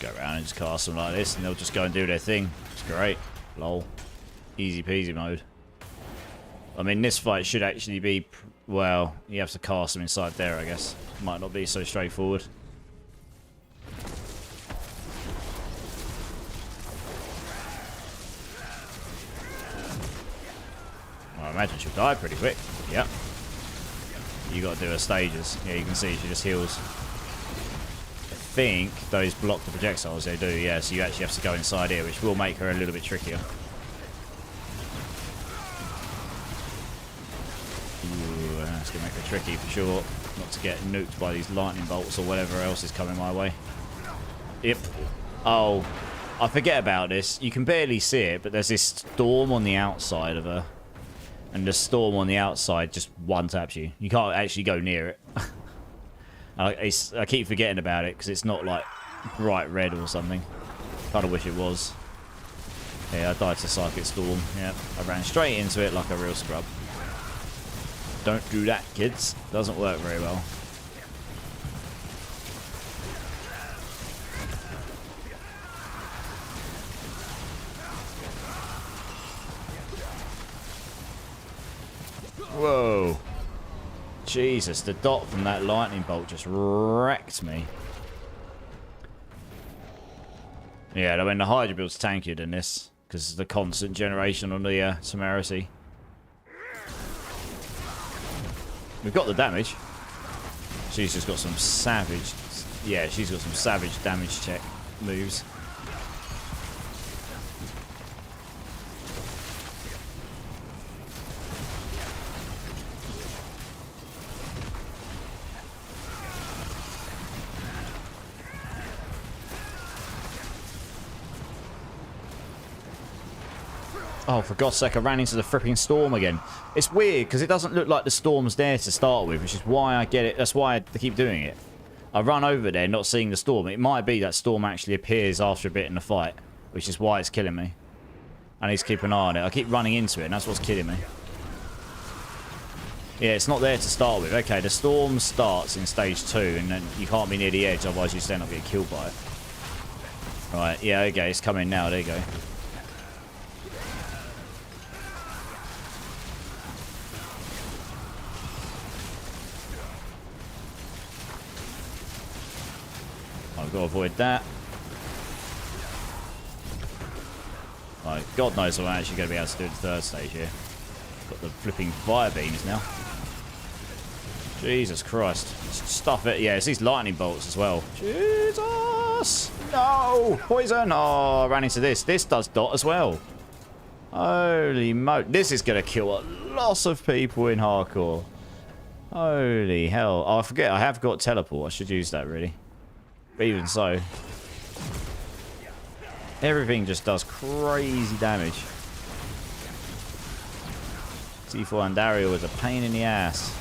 Speaker 1: Go around and just cast them like this and they'll just go and do their thing. It's great. Lol. Easy peasy mode. I mean, this fight should actually be... Well, you have to cast them inside there, I guess. Might not be so straightforward. Well, I imagine she'll die pretty quick. Yep. You got to do her stages. Yeah, you can see she just heals. I think those block the projectiles, they do, yeah, so you actually have to go inside here, which will make her a little bit trickier. Ooh, that's going to make it tricky for sure. Not to get nuked by these lightning bolts or whatever else is coming my way. Yep. Oh, I forget about this. You can barely see it, but there's this storm on the outside of her. And the storm on the outside just one-taps you. You can't actually go near it. I keep forgetting about it because it's not like bright red or something. Kind of wish it was. Yeah, I died to Psychic Storm. Yeah, I ran straight into it like a real scrub. Don't do that, kids. Doesn't work very well. Whoa. Jesus, the dot from that lightning bolt just wrecked me. Yeah, I mean, the Hydra build's tankier than this because of the constant generation on the temerity. We've got the damage. She's just got some savage... Yeah, she's got some savage damage check moves. Oh, for God's sake, I ran into the fripping storm again. It's weird, because it doesn't look like the storm's there to start with, which is why I get it. That's why I keep doing it. I run over there not seeing the storm. It might be that storm actually appears after a bit in the fight, which is why it's killing me. I need to keep an eye on it. I keep running into it, and that's what's killing me. Yeah, it's not there to start with. Okay, the storm starts in stage 2, and then you can't be near the edge, otherwise you just end up getting killed by it. Right, yeah, okay, it's coming now. There you go. I've got to avoid that. Like, God knows what I'm actually going to be able to do in the third stage here. Got the flipping fire beams now. Jesus Christ. Stuff it. Yeah, it's these lightning bolts as well. Jesus! No! Poison! Oh, I ran into this. This does dot as well. Holy mo... This is going to kill a lot of people in hardcore. Holy hell. Oh, I forget. I have got teleport. I should use that, really. But even so, everything just does crazy damage. T4 and Dario was a pain in the ass.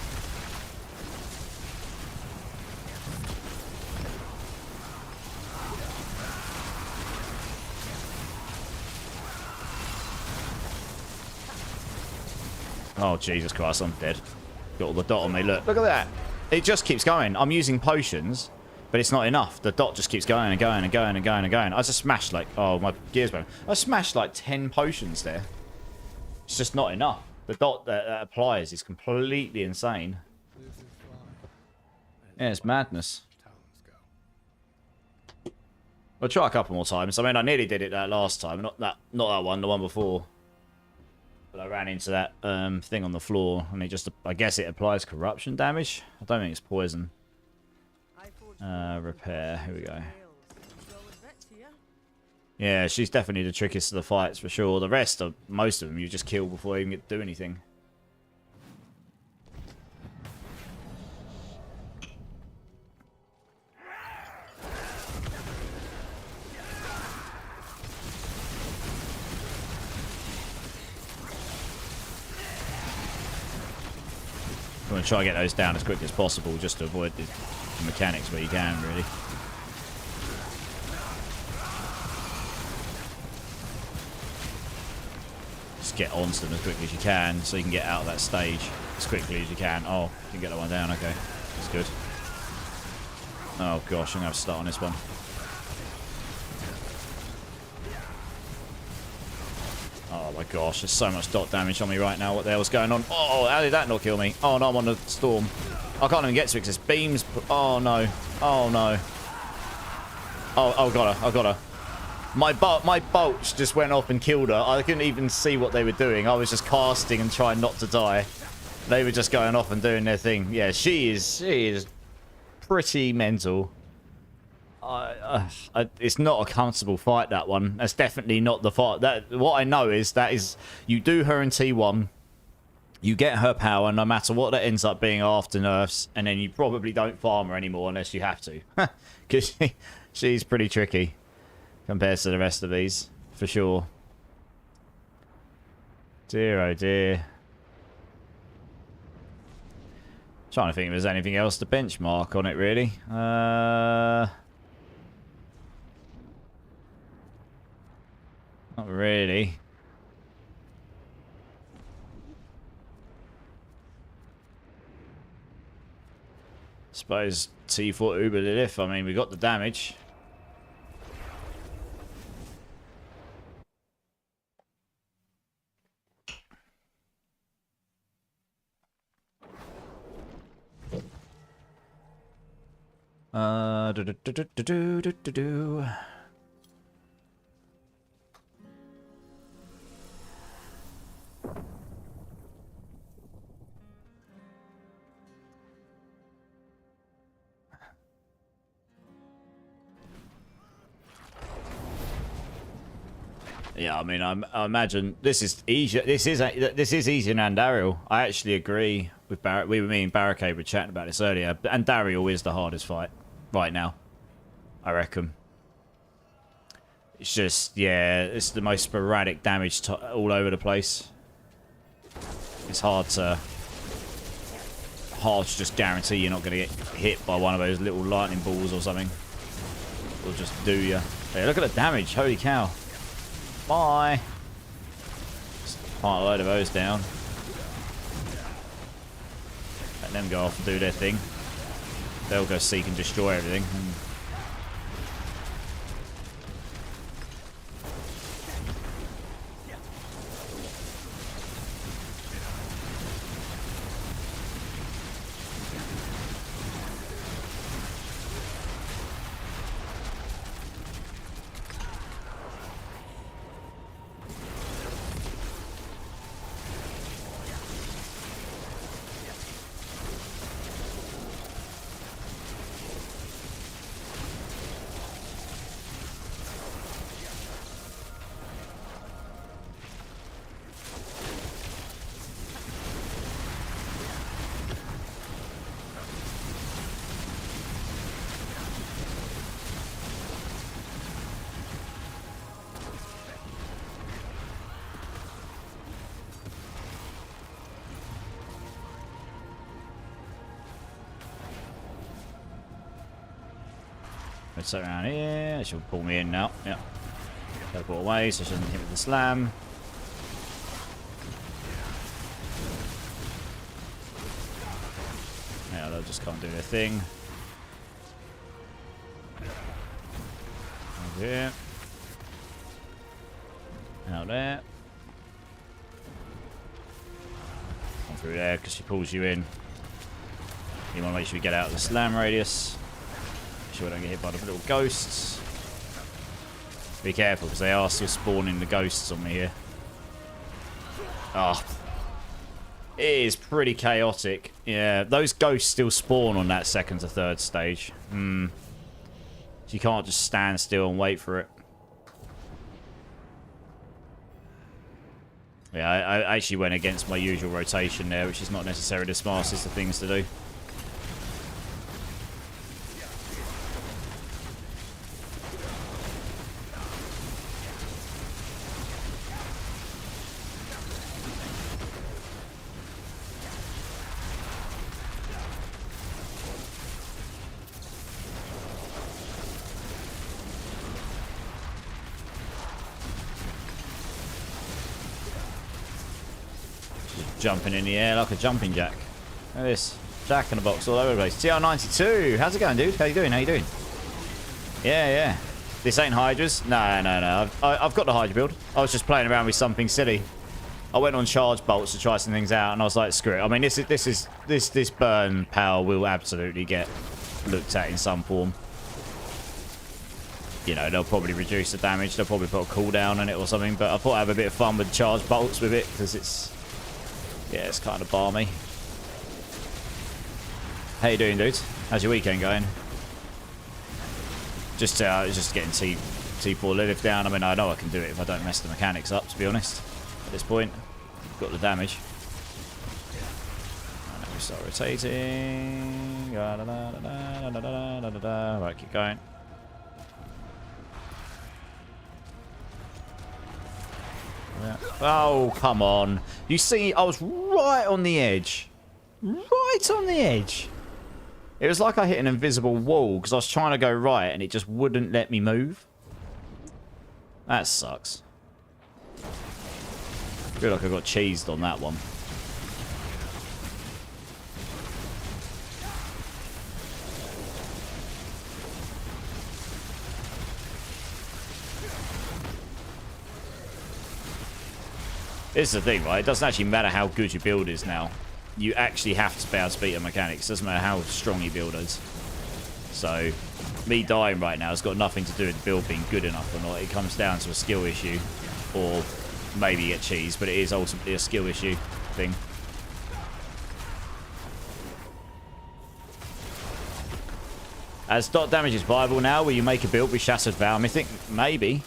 Speaker 1: Oh, Jesus Christ, I'm dead. Got all the dot on me. Look at that. It just keeps going. I'm using potions. But it's not enough. The dot just keeps going and going and going and going and going. I just smashed like... Oh, my gear's broken. I smashed like 10 potions there. It's just not enough. The dot that applies is completely insane. Yeah, it's madness. I'll try a couple more times. I mean, I nearly did it that last time. Not that one, the one before. But I ran into that thing on the floor. And it just... I guess it applies corruption damage. I don't think it's poison. Repair. Here we go. Yeah, she's definitely the trickiest of the fights for sure. The rest of most of them you just kill before you even get to do anything. I'm going to try and get those down as quickly as possible just to avoid the mechanics where you can, really. Just get onto them as quickly as you can so you can get out of that stage as quickly as you can. Oh, you can get that one down, okay. That's good. Oh gosh, I'm going to have to start on this one. Oh my gosh, there's so much dot damage on me right now. What the hell's going on? Oh, how did that not kill me? Oh no, I'm on the storm. I can't even get to it because there's beams. Oh no. Oh no. Oh, got her. I got her. My bolts just went off and killed her. I couldn't even see what they were doing. I was just casting and trying not to die. They were just going off and doing their thing. Yeah, she is pretty mental. It's not a comfortable fight, that one. That's definitely not the fight. What I know is you do her in T1, You get her power no matter what that ends up being after nerfs, and then you probably don't farm her anymore unless you have to. Because she's pretty tricky compared to the rest of these, for sure. Dear, oh dear. Trying to think if there's anything else to benchmark on it, really. Not really. Suppose T4 Uber the diff. I mean, we got the damage. Do do do do do do do do. Yeah, I mean, I imagine this is easier. This is easier than Daryl. I actually agree with Barrett. Me and Barricade were chatting about this earlier, and Daryl is the hardest fight right now, I reckon. It's just, yeah, it's the most sporadic damage all over the place. It's hard to just guarantee you're not going to get hit by one of those little lightning balls or something. It'll just do you. Hey, look at the damage! Holy cow! Bye. Just pile a load of those down. Let them go off and do their thing. They'll go seek and destroy everything. Let's sit around here. She'll pull me in now. Yeah. Teleport away so she doesn't hit with the slam. Yeah, they'll just come do their thing. Over here. Out there. Come through there because she pulls you in. You want to make sure you get out of the slam radius. Sure we don't get hit by the little ghosts. Be careful because they are still spawning the ghosts on me here. Oh. It is pretty chaotic. Yeah, those ghosts still spawn on that second to third stage. So you can't just stand still and wait for it. Yeah, I actually went against my usual rotation there, which is not necessarily the smartest of things to do. Jumping in the air like a jumping jack. Look at this. Jack in the box all over the place. TR92. How's it going, dude? How you doing? How you doing? Yeah, yeah. This ain't Hydras? No. I've got the Hydra build. I was just playing around with something silly. I went on charge bolts to try some things out, and I was like, screw it. I mean, this burn power will absolutely get looked at in some form. You know, they'll probably reduce the damage. They'll probably put a cooldown on it or something. But I thought I'd have a bit of fun with charge bolts with it because it's... yeah, it's kind of balmy. How you doing, dudes? How's your weekend going? Just getting T4 Lilith down. I mean, I know I can do it if I don't mess the mechanics up, to be honest. At this point, got the damage. Start rotating. Right, keep going. Yeah. Oh, come on. You see, I was right on the edge. Right on the edge. It was like I hit an invisible wall because I was trying to go right and it just wouldn't let me move. That sucks. I feel like I got cheesed on that one. This is the thing, right? It doesn't actually matter how good your build is now. You actually have to be able to beat the mechanics. It doesn't matter how strong your build is. So, me dying right now has got nothing to do with the build being good enough or not. It comes down to a skill issue. Or maybe get cheese, but it is ultimately a skill issue thing. As dot damage is viable now, will you make a build with Shattered Vow Mythic? Maybe.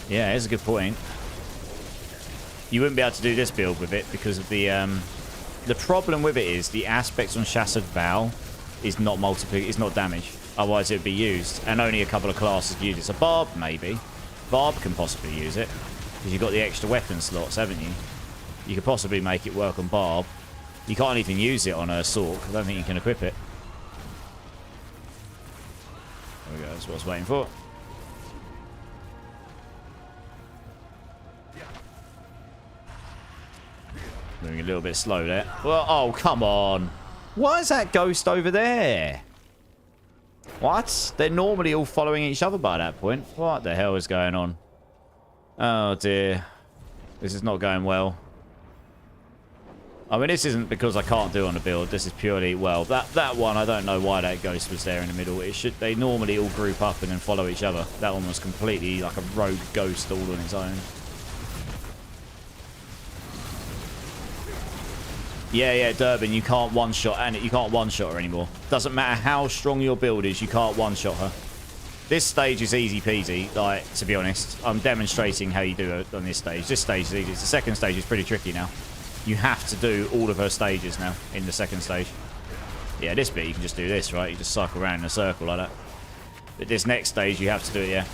Speaker 1: Yeah, here's a good point. You wouldn't be able to do this build with it because of the problem with it is the aspects on Shattered Vow is not is not damage. Otherwise it would be used. And only a couple of classes use it. So Barb, maybe. Barb can possibly use it. Because you've got the extra weapon slots, haven't you? You could possibly make it work on Barb. You can't even use it on a Sork. I don't think you can equip it. There we go. That's what I was waiting for. Moving a little bit slow there. Well, oh, come on. Why is that ghost over there? What? They're normally all following each other by that point. What the hell is going on? Oh, dear. This is not going well. I mean, this isn't because I can't do on the build. This is purely, well, that one, I don't know why that ghost was there in the middle. They normally all group up and then follow each other. That one was completely like a rogue ghost all on its own. Yeah, Durbin, you can't one-shot, and you can't one-shot her anymore. Doesn't matter how strong your build is, you can't one-shot her. This stage is easy peasy, like, to be honest. I'm demonstrating how you do it on this stage. This stage is easy. The second stage is pretty tricky now. You have to do all of her stages now in the second stage. Yeah, this bit, you can just do this, right? You just cycle around in a circle like that. But this next stage, you have to do it, yeah.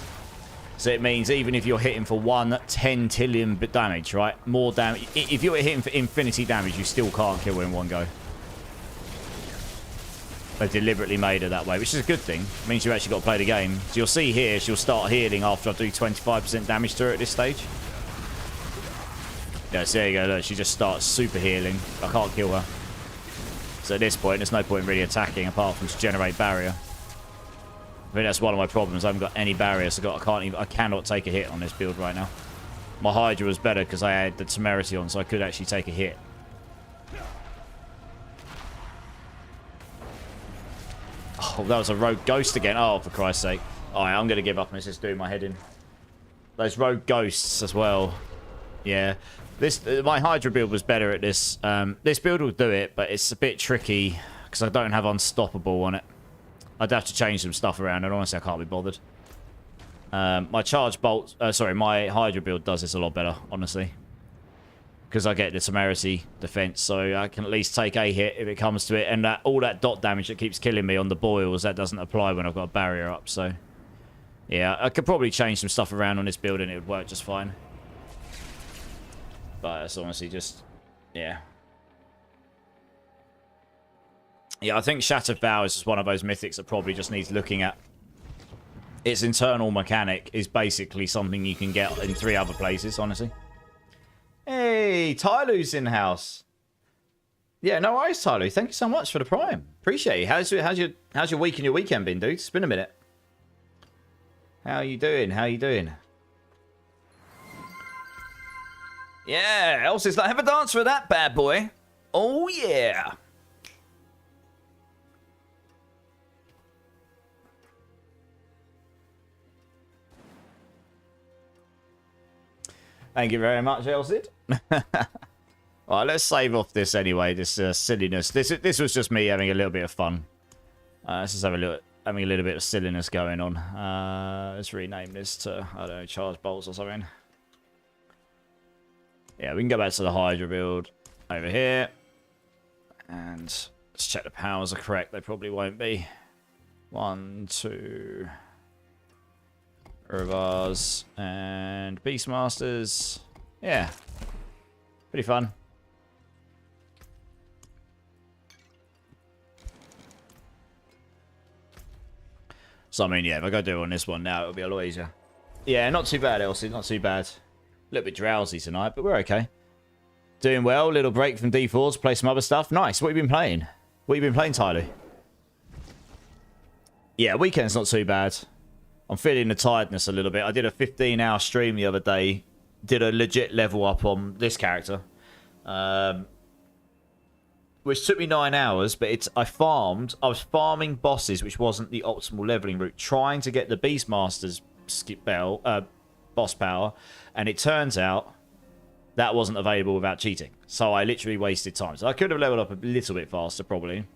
Speaker 1: So it means even if you're hitting for 10 tillion damage, right? More damage. If you're hitting for infinity damage, you still can't kill her in one go. They deliberately made her that way, which is a good thing. It means you've actually got to play the game. So you'll see here, she'll start healing after I do 25% damage to her at this stage. Yeah, so there you go. Look, she just starts super healing. I can't kill her. So at this point, there's no point really attacking apart from to generate barrier. I think that's one of my problems. I haven't got any barriers. I cannot take a hit on this build right now. My Hydra was better because I had the temerity on, so I could actually take a hit. Oh, that was a rogue ghost again. Oh, for Christ's sake. Alright, I'm going to give up on this. It's doing my head in. Those rogue ghosts as well. Yeah. My Hydra build was better at this. This build will do it, but it's a bit tricky because I don't have Unstoppable on it. I'd have to change some stuff around, and honestly, I can't be bothered. My charge bolt... my Hydra build does this a lot better, honestly. Because I get the temerity defense, so I can at least take a hit if it comes to it. And all that dot damage that keeps killing me on the boils, that doesn't apply when I've got a barrier up, so... Yeah, I could probably change some stuff around on this build, and it would work just fine. But it's honestly just... Yeah. Yeah, I think Shattered Vow is just one of those mythics that probably just needs looking at. Its internal mechanic is basically something you can get in 3 other places, honestly. Hey, Tylu's in-house. Yeah, no worries, Tylu. Thank you so much for the Prime. Appreciate it. How's your week and your weekend been, dude? It's been a minute. How you doing? How you doing? Yeah, Elsie's like, have a dance for that bad boy. Oh, yeah. Thank you very much, Elsid. Alright, let's save off this anyway, this silliness. This was just me having a little bit of fun. Let's just having a little bit of silliness going on. Let's rename this to, I don't know, Charge Bolts or something. Yeah, we can go back to the Hydra build over here. And let's check the powers are correct. They probably won't be. 1, 2... Urvars and Beastmasters. Yeah. Pretty fun. So, I mean, yeah, if I go do it on this one now, it'll be a lot easier. Yeah, not too bad, Elsie. Not too bad. A little bit drowsy tonight, but we're okay. Doing well. Little break from D4 to play some other stuff. Nice. What have you been playing? What have you been playing, Tyler? Yeah, weekend's not too bad. I'm feeling the tiredness a little bit. I did a 15-hour stream the other day. Did a legit level up on this character. Which took me 9 hours, but I was farming bosses, which wasn't the optimal leveling route, trying to get the Beastmaster's boss power, and it turns out that wasn't available without cheating. So I literally wasted time. So I could have leveled up a little bit faster, probably.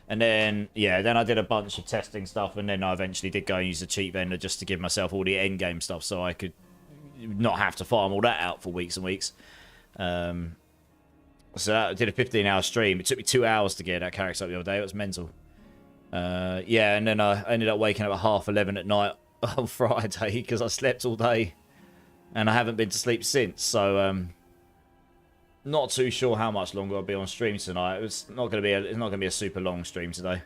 Speaker 1: And then, yeah, then I did a bunch of testing stuff, and then I eventually did go and use the cheat vendor just to give myself all the end game stuff so I could not have to farm all that out for weeks and weeks. So I did a 15-hour stream. It took me 2 hours to get that character up the other day. It was mental. Yeah, and then I ended up waking up at 11:30 at night on Friday because I slept all day. And I haven't been to sleep since. So, not too sure how much longer I'll be on stream tonight. It's not going to be a super long stream today.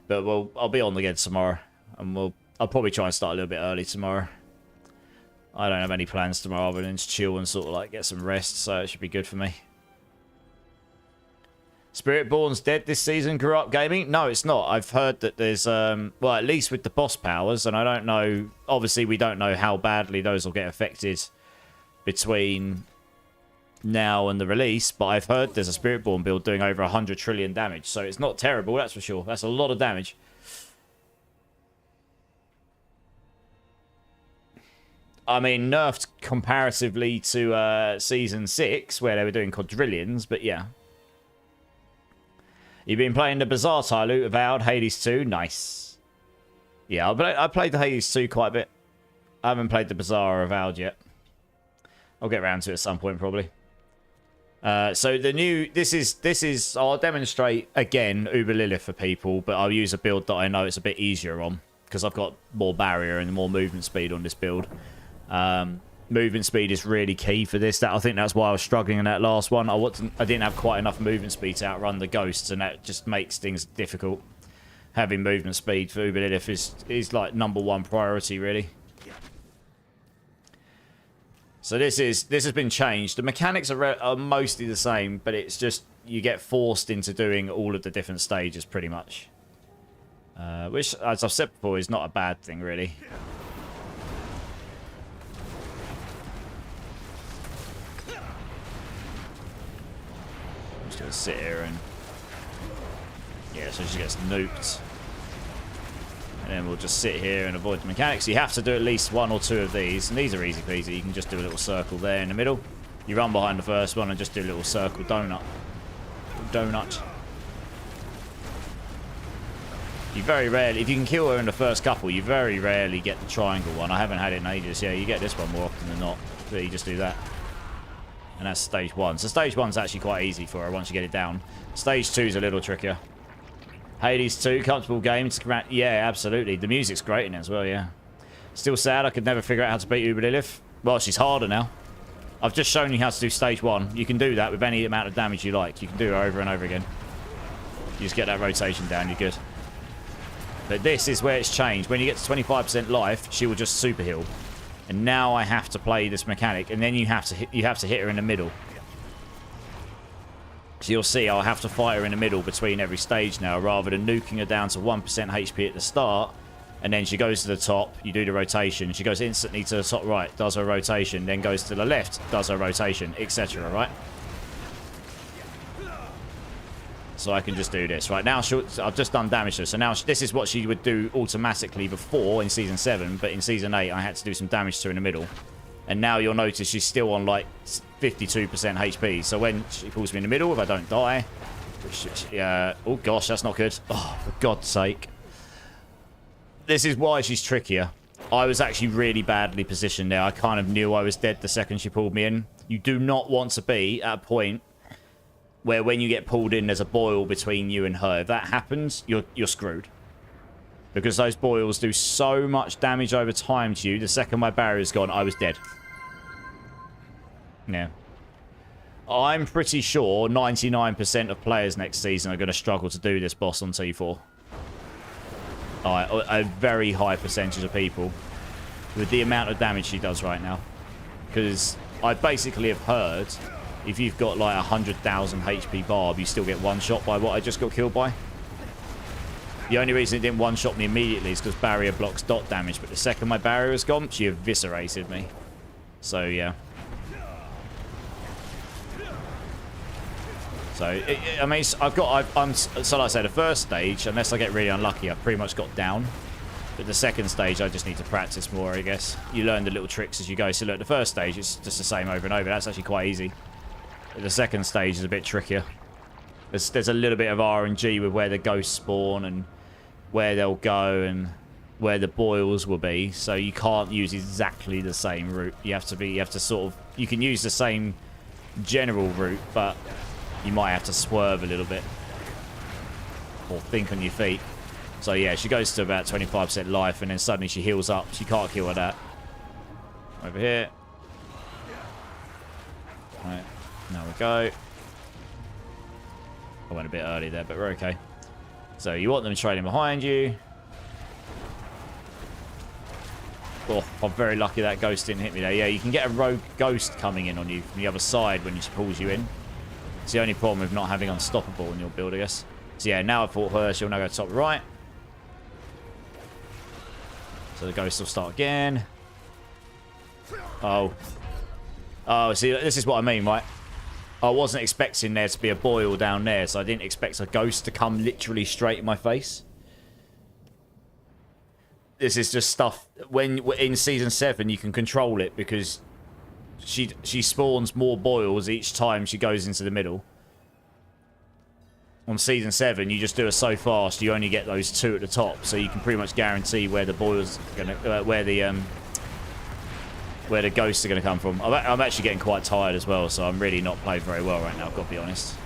Speaker 1: But I'll be on again tomorrow. And I'll probably try and start a little bit early tomorrow. I don't have any plans tomorrow other than to chill and sort of like get some rest, so it should be good for me. Spiritborn's dead this season, grew up gaming? No, it's not. I've heard that there's, well, at least with the boss powers, and I don't know, obviously we don't know how badly those will get affected between now and the release, but I've heard there's a Spiritborn build doing over 100 trillion damage, so it's not terrible, that's for sure. That's a lot of damage. I mean, nerfed comparatively to Season 6, where they were doing quadrillions, but yeah. You've been playing the Bazaar Tyloo, Avowed, Hades 2, nice. Yeah, I played the Hades 2 quite a bit. I haven't played the Bazaar or Avowed yet. I'll get around to it at some point, probably. So the new, this is, I'll demonstrate again Uber Lilith for people, but I'll use a build that I know it's a bit easier on, because I've got more barrier and more movement speed on this build. Movement speed is really key for this. I think that's why I was struggling in that last one. I didn't have quite enough movement speed to outrun the ghosts, and that just makes things difficult. Having movement speed for Uber Lilith is like #1 priority, really. So this has been changed. The mechanics are mostly the same, but it's just you get forced into doing all of the different stages pretty much, which, as I've said before, is not a bad thing really. Just gonna sit here and yeah, so she gets nuked. And then we'll just sit here and avoid the mechanics. You have to do at least 1 or 2 of these. And these are easy peasy. You can just do a little circle there in the middle. You run behind the first one and just do a little circle donut. Donut. You very rarely, if you can kill her in the first couple, you very rarely get the triangle one. I haven't had it in ages. Yeah, you get this one more often than not. But you just do that. And that's stage 1. So stage 1's actually quite easy for her once you get it down. Stage 2's a little trickier. Hades 2, comfortable game. Yeah, absolutely. The music's great in it as well, yeah. Still sad I could never figure out how to beat Uber Lilith. Well, she's harder now. I've just shown you how to do stage 1. You can do that with any amount of damage you like. You can do it over and over again. You just get that rotation down, you're good. But this is where it's changed. When you get to 25% life, she will just super heal. And now I have to play this mechanic, and then you have to hit her in the middle. So you'll see I'll have to fight her in the middle between every stage now, rather than nuking her down to 1% HP at the start, and then she goes to the top, you do the rotation, she goes instantly to the top right, does her rotation, then goes to the left, does her rotation, etc. Right? So I can just do this. Right now, I've just done damage to her, so now this is what she would do automatically before in Season 7, but in Season 8 I had to do some damage to her in the middle. And now you'll notice she's still on like 52% HP. So when she pulls me in the middle, if I don't die... oh gosh, that's not good. Oh, for God's sake. This is why she's trickier. I was actually really badly positioned there. I kind of knew I was dead the second she pulled me in. You do not want to be at a point where when you get pulled in, there's a boil between you and her. If that happens, you're screwed. Because those boils do so much damage over time to you. The second my barrier's gone, I was dead. Yeah. I'm pretty sure 99% of players next season are going to struggle to do this boss on T4. A very high percentage of people with the amount of damage she does right now. Because I basically have heard if you've got like 100,000 HP barb, you still get one shot by what I just got killed by. The only reason it didn't one shot me immediately is because barrier blocks dot damage, but the second my barrier was gone, she eviscerated me. So yeah. So I mean, I'm so like I say, the first stage, unless I get really unlucky, I've pretty much got down. But the second stage, I just need to practice more, I guess. You learn the little tricks as you go. So look, the first stage, it's just the same over and over. That's actually quite easy. But the second stage is a bit trickier. There's a little bit of RNG with where the ghosts spawn and where they'll go and where the boils will be. So you can't use exactly the same route. You have to sort of, you can use the same general route, but you might have to swerve a little bit or think on your feet. So yeah, she goes to about 25% life and then suddenly she heals up. She can't kill her that. Over here. Right, now we go. I went a bit early there, but we're okay. So you want them trailing behind you. Oh, I'm very lucky that ghost didn't hit me there. Yeah, you can get a rogue ghost coming in on you from the other side when she pulls you in. It's the only problem with not having unstoppable in your build, I guess. So yeah, now I've fought her. She'll now go top right. So the ghost will start again. Oh. Oh, see, this is what I mean, right? I wasn't expecting there to be a boil down there, so I didn't expect a ghost to come literally straight in my face. This is just stuff... When in Season 7, you can control it because she spawns more boils each time she goes into the middle. On Season 7, you just do it so fast, you only get those two at the top, so you can pretty much guarantee where the boils are gonna, where the ghosts are gonna come from. I'm actually getting quite tired as well, so I'm really not playing very well right now. I've got to be honest.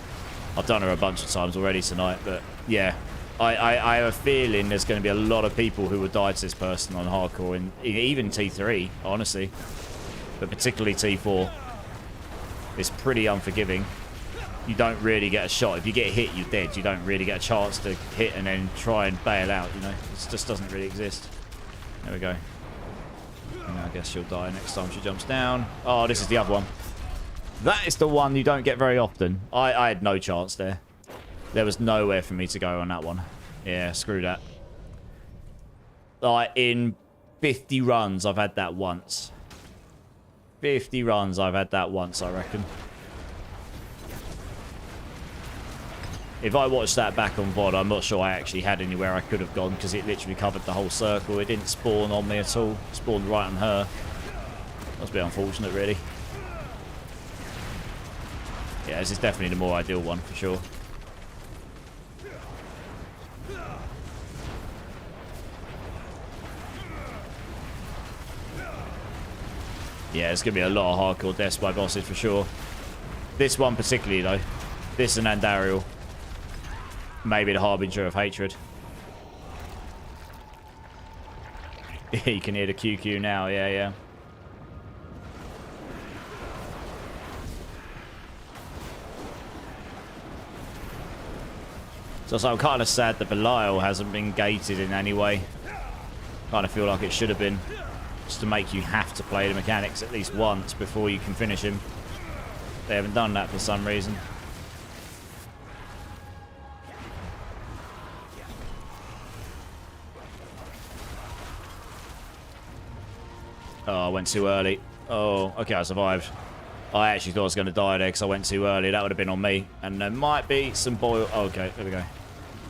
Speaker 1: I've done her a bunch of times already tonight, but yeah, I have a feeling there's going to be a lot of people who will die to this person on hardcore, and even T3, honestly, but particularly T4. It's pretty unforgiving. You don't really get a shot. If you get hit, you're dead. You don't really get a chance to hit and then try and bail out, you know? It just doesn't really exist. There we go. And I guess she'll die next time she jumps down. Oh, this is the other one. That is the one you don't get very often. I had no chance there. There was nowhere for me to go on that one. Yeah, screw that. Like, in 50 runs, I've had that once. 50 runs, I've had that once, I reckon. If I watched that back on VOD, I'm not sure I actually had anywhere I could have gone because it literally covered the whole circle. It didn't spawn on me at all. It spawned right on her. That's a bit unfortunate, really. Yeah, this is definitely the more ideal one, for sure. Yeah, there's going to be a lot of hardcore deaths by bosses, for sure. This one particularly, though. This and Andariel. Maybe the Harbinger of Hatred. You can hear the QQ now, yeah, yeah. So I'm kind of sad that Belial hasn't been gated in any way. Kind of feel like it should have been. Just to make you have to play the mechanics at least once before you can finish him. They haven't done that for some reason. Oh, I went too early. Oh, okay, I survived. I actually thought I was going to die there because I went too early. That would have been on me. And there might be some boil... Oh, okay, there we go.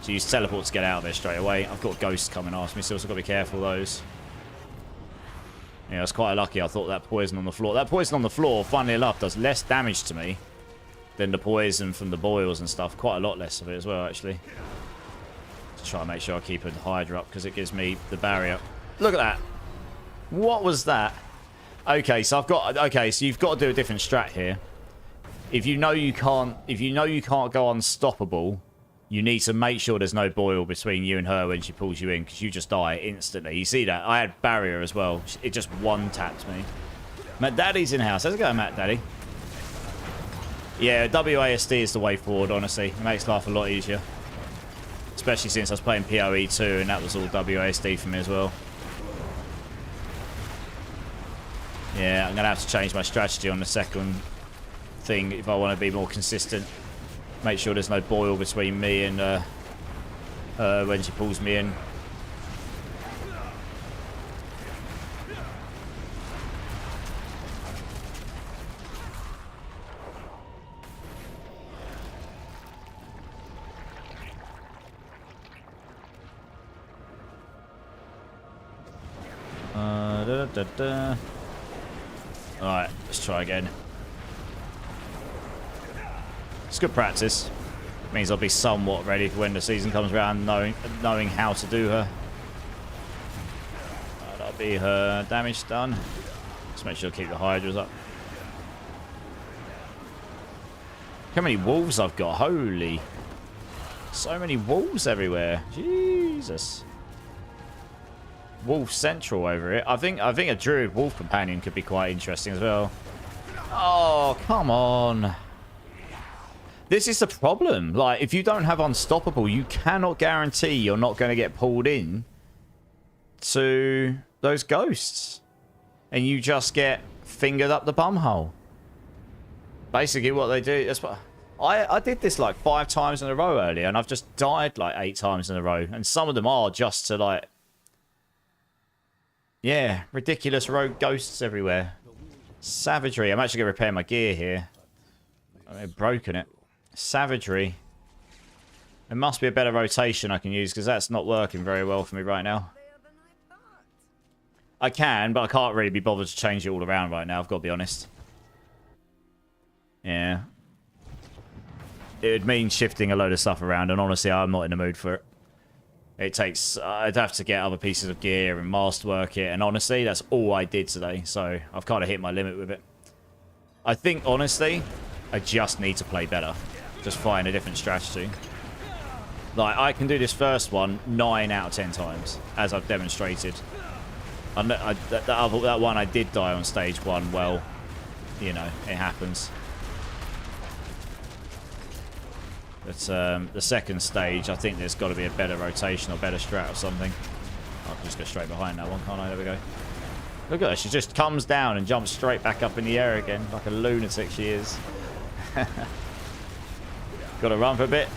Speaker 1: So use teleport to get out of there straight away. I've got ghosts coming after me, so I've got to be careful of those. Yeah, I was quite lucky. I thought that poison on the floor... That poison on the floor, funnily enough, does less damage to me than the poison from the boils and stuff. Quite a lot less of it as well, actually. Just try and make sure I keep a Hydra up because it gives me the barrier. Look at that. What was that? Okay, so I've got... Okay, so you've got to do a different strat here. if you know you can't go unstoppable, you need to make sure there's no boil between you and her when she pulls you in, because you just die instantly. You see that? I had barrier as well. It just one-taps me. Matt Daddy's in house. How's it going, Matt Daddy? Yeah, WASD is the way forward, honestly. It makes life a lot easier. Especially since I was playing PoE 2 and that was all WASD for me as well. Yeah, I'm going to have to change my strategy on the second thing if I want to be more consistent. Make sure there's no boil between me and when she pulls me in. Alright, let's try again. It's good practice. Means I'll be somewhat ready for when the season comes around, knowing how to do her. That'll be her damage done. Just make sure to keep the Hydras up. How many wolves I've got? Holy. So many wolves everywhere. Jesus. Wolf Central over it. I think a Druid Wolf Companion could be quite interesting as well. Oh, come on. This is the problem. Like, if you don't have Unstoppable, you cannot guarantee you're not going to get pulled in to those ghosts. And you just get fingered up the bumhole. Basically what they do. That's what I did this like 5 times in a row earlier, and I've just died like 8 times in a row. And some of them are just to like... Yeah, ridiculous rogue ghosts everywhere. Savagery. I'm actually going to repair my gear here. I've broken it. Savagery. There must be a better rotation I can use, because that's not working very well for me right now. I can, but I can't really be bothered to change it all around right now, I've got to be honest. Yeah. It would mean shifting a load of stuff around, and honestly, I'm not in the mood for it. It takes... I'd have to get other pieces of gear and masterwork it, and honestly, that's all I did today, so I've kind of hit my limit with it. I think, honestly, I just need to play better. Just find a different strategy. Like, I can do this first one 9 out of 10 times, as I've demonstrated. That one I did die on stage 1, well, you know, it happens. But the second stage, I think there's got to be a better rotation or better strat or something. I can just go straight behind that one, can't I? There we go. Look at her. She just comes down and jumps straight back up in the air again, like a lunatic she is. Got to run for a bit.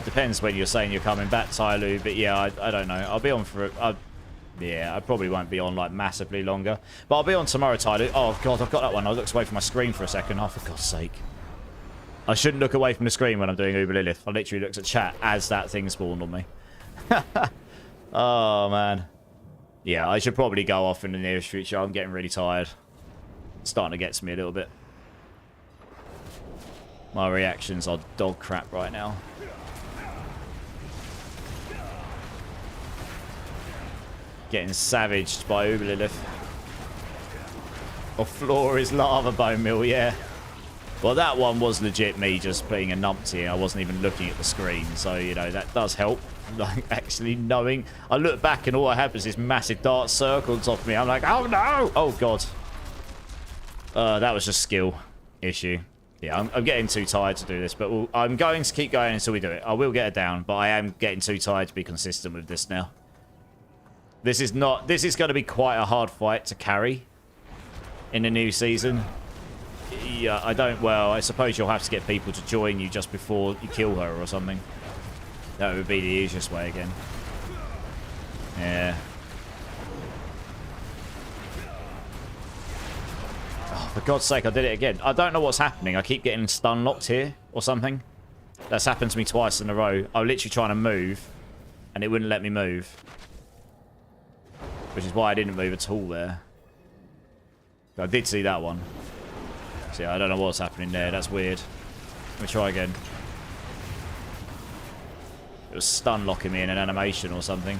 Speaker 1: Depends when you're saying you're coming back, Tyloo. But yeah, I don't know. I'll be on for... yeah, I probably won't be on like massively longer. But I'll be on tomorrow, Tyloo. Oh, God, I've got that one. I looked away from my screen for a second. Oh, for God's sake. I shouldn't look away from the screen when I'm doing Uber Lilith. I literally looked at chat as that thing spawned on me. Oh, man. Yeah, I should probably go off in the nearest future. I'm getting really tired. It's starting to get to me a little bit. My reactions are dog crap right now. Getting savaged by Uber Lilith. Or floor is lava bone meal, yeah. Well, that one was legit me just being a numpty. I wasn't even looking at the screen. So, you know, that does help. Like, actually knowing. I look back and all I had was this massive dark circle on top of me. I'm like, oh, no! Oh, God. That was just skill issue. Yeah, I'm getting too tired to do this. But I'm going to keep going until we do it. I will get it down. But I am getting too tired to be consistent with this now. This is going to be quite a hard fight to carry in the new season. Yeah, I suppose you'll have to get people to join you just before you kill her or something. That would be the easiest way again. Yeah. Oh, for God's sake, I did it again. I don't know what's happening. I keep getting stun locked here or something. That's happened to me twice in a row. I was literally trying to move and it wouldn't let me move. Which is why I didn't move at all there. But I did see that one. So yeah, I don't know what's happening there. That's weird. Let me try again. It was stun locking me in an animation or something.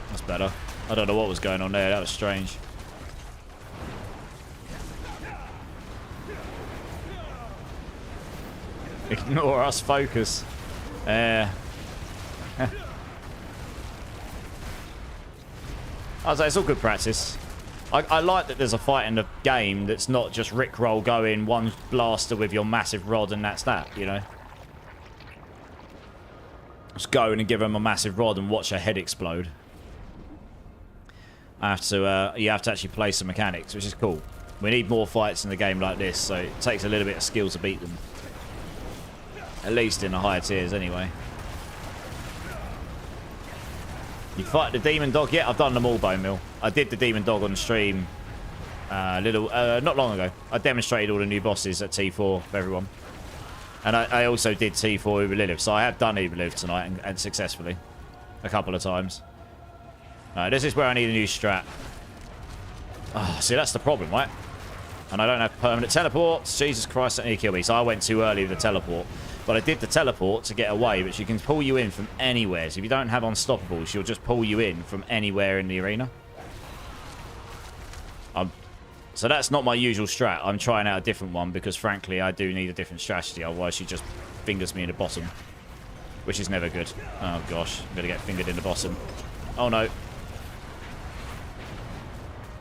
Speaker 1: That's better. I don't know what was going on there. That was strange. Ignore us, focus. I'd say it's all good practice. I like that there's a fight in the game that's not just Rickroll going one blaster with your massive rod and that's that, you know? Just go in and give him a massive rod and watch her head explode. You have to actually play some mechanics, which is cool. We need more fights in the game like this, so it takes a little bit of skill to beat them. At least in the higher tiers, anyway. You fight the demon dog? Yeah, I've done them all, Bone Mill. I did the demon dog on the stream not long ago. I demonstrated all the new bosses at T4 for everyone. And I also did T4 Diabloiv, so I have done Diabloiv tonight and successfully. A couple of times. This is where I need a new strat. Oh, see, that's the problem, right? And I don't have permanent teleports. Jesus Christ, that need to kill me. So I went too early with the teleport. But I did the teleport to get away, but she can pull you in from anywhere. So if you don't have unstoppables, she'll just pull you in from anywhere in the arena. So that's not my usual strat. I'm trying out a different one because, frankly, I do need a different strategy. Otherwise, she just fingers me in the bottom, which is never good. Oh, gosh. I'm going to get fingered in the bottom. Oh, no.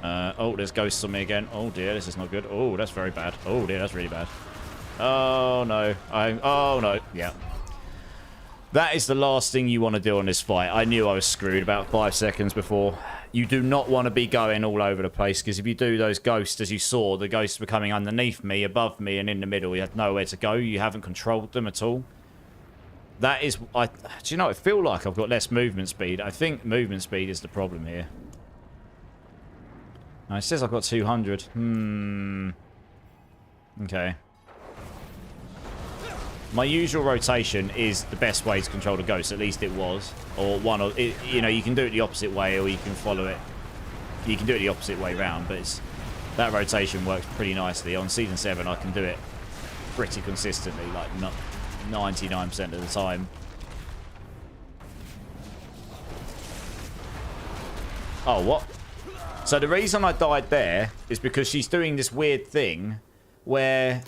Speaker 1: Oh, there's ghosts on me again. Oh, dear. This is not good. Oh, that's very bad. Oh, dear. That's really bad. Oh, no. Oh, no. Yeah. That is the last thing you want to do on this fight. I knew I was screwed about 5 seconds before. You do not want to be going all over the place, because if you do, those ghosts, as you saw, the ghosts were coming underneath me, above me, and in the middle. You had nowhere to go. You haven't controlled them at all. That is... do you know, I feel like I've got less movement speed. I think movement speed is the problem here. Now, it says I've got 200. Okay. My usual rotation is the best way to control the ghost. At least it was. Or one of... you know, you can do it the opposite way, or you can follow it. You can do it the opposite way round, but it's... That rotation works pretty nicely. On Season 7, I can do it pretty consistently, like 99% of the time. Oh, what? So the reason I died there is because she's doing this weird thing where...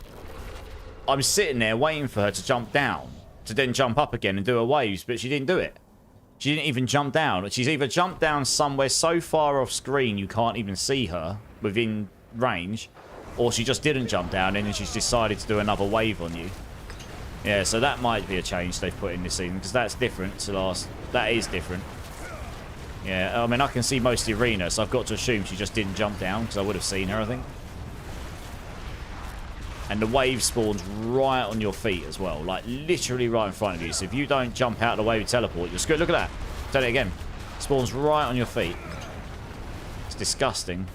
Speaker 1: I'm sitting there waiting for her to jump down, to then jump up again and do her waves, but she didn't do it. She didn't even jump down. She's either jumped down somewhere so far off screen you can't even see her within range, or she just didn't jump down and then she's decided to do another wave on you. Yeah, so that might be a change they've put in this season, because that's different to last... That is different. Yeah, I mean, I can see most of the arena, so I've got to assume she just didn't jump down, because I would have seen her, I think. And the wave spawns right on your feet as well. Like, literally right in front of you. So if you don't jump out of the way with teleport, you're screwed. Look at that. Done it again. Spawns right on your feet. It's disgusting.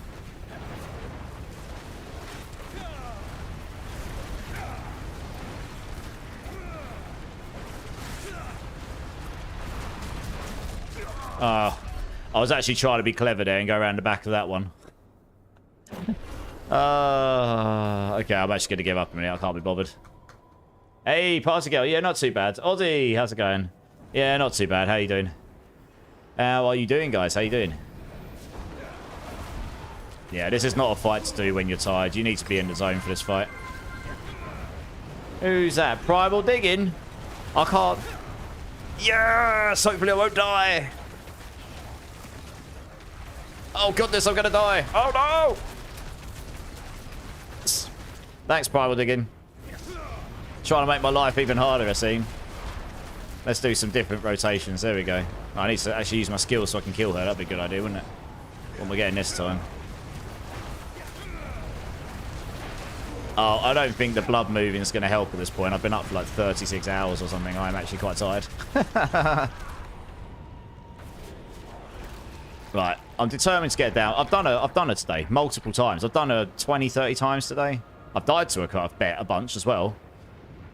Speaker 1: I was actually trying to be clever there and go around the back of that one. Okay, I'm actually going to give up a minute. I can't be bothered. Hey, party girl. Yeah, not too bad. Oddie, how's it going? Yeah, not too bad. How you doing? How are you doing, guys? How you doing? Yeah, this is not a fight to do when you're tired. You need to be in the zone for this fight. Who's that? Primal digging? I can't... Yes! Hopefully I won't die. Oh, goodness, I'm going to die. Oh, no! Thanks, Primal Digging. Trying to make my life even harder, it seems. Let's do some different rotations. There we go. I need to actually use my skills so I can kill her. That'd be a good idea, wouldn't it? What am I getting this time? Oh, I don't think the blood moving is going to help at this point. I've been up for like 36 hours or something. I'm actually quite tired. Right. I'm determined to get down. I've done her today multiple times. I've done her 20, 30 times today. I've died to her, I've bet, a bunch as well.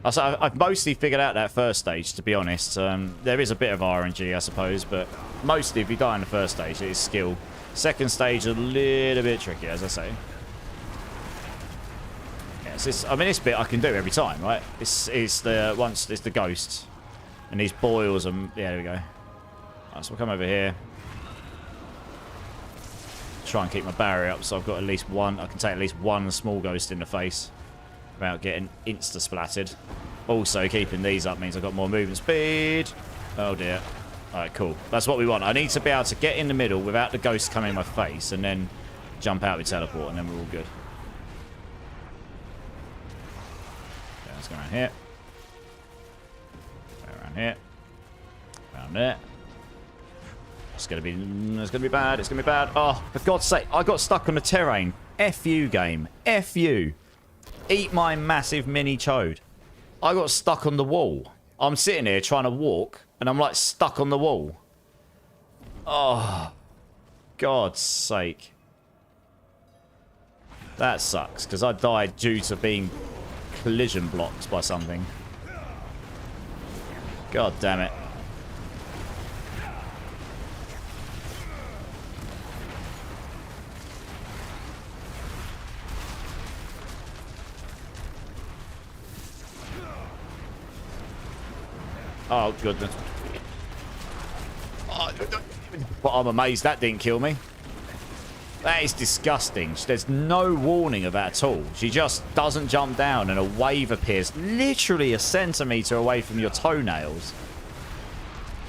Speaker 1: I've mostly figured out that first stage, to be honest. There is a bit of RNG, I suppose, but mostly if you die in the first stage, it is skill. Second stage, a little bit tricky, as I say. Yes, I mean, this bit I can do every time, right? It's the ghosts. And these boils, yeah, there we go. Right, so we'll come over here. try and keep my barrier up so I've got at least one. I can take at least one small ghost in the face without getting insta-splattered. Also, keeping these up means I've got more movement speed. Oh, dear. Alright, cool. That's what we want. I need to be able to get in the middle without the ghost coming in my face and then jump out with teleport, and then we're all good. Okay, let's go around here. Go around here. Around there. It's gonna be bad. It's gonna be bad. Oh, for God's sake, I got stuck on the terrain. F you, game. F you. Eat my massive mini chode. I got stuck on the wall. I'm sitting here trying to walk, and I'm like stuck on the wall. Oh, God's sake. That sucks, because I died due to being collision blocked by something. God damn it. Oh, goodness. Oh, but I'm amazed that didn't kill me. That is disgusting. There's no warning of that at all. She just doesn't jump down and a wave appears literally a centimetre away from your toenails.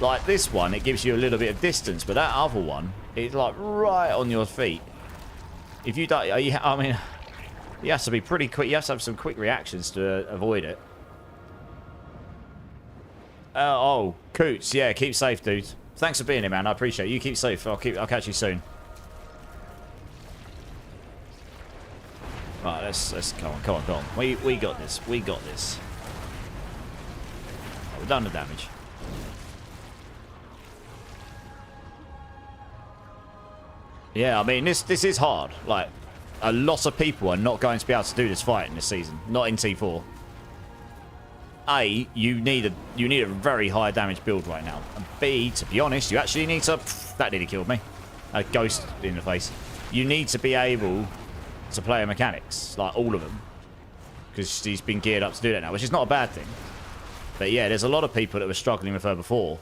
Speaker 1: Like this one, it gives you a little bit of distance, but that other one is like right on your feet. If you don't, I mean, you have to be pretty quick. You have to have some quick reactions to avoid it. Oh, Coots, yeah, keep safe, dude. Thanks for being here, man. I appreciate it. You keep safe. I'll catch you soon. Right, let's come on. We got this. We got this. Oh, we've done the damage. Yeah, I mean this is hard. Like, a lot of people are not going to be able to do this fight in this season. Not in T4. A, you need a very high damage build right now. And B, to be honest, you actually need to... That nearly killed me. A ghost in the face. You need to be able to play her mechanics, like all of them. Because she's been geared up to do that now, which is not a bad thing. But yeah, there's a lot of people that were struggling with her before.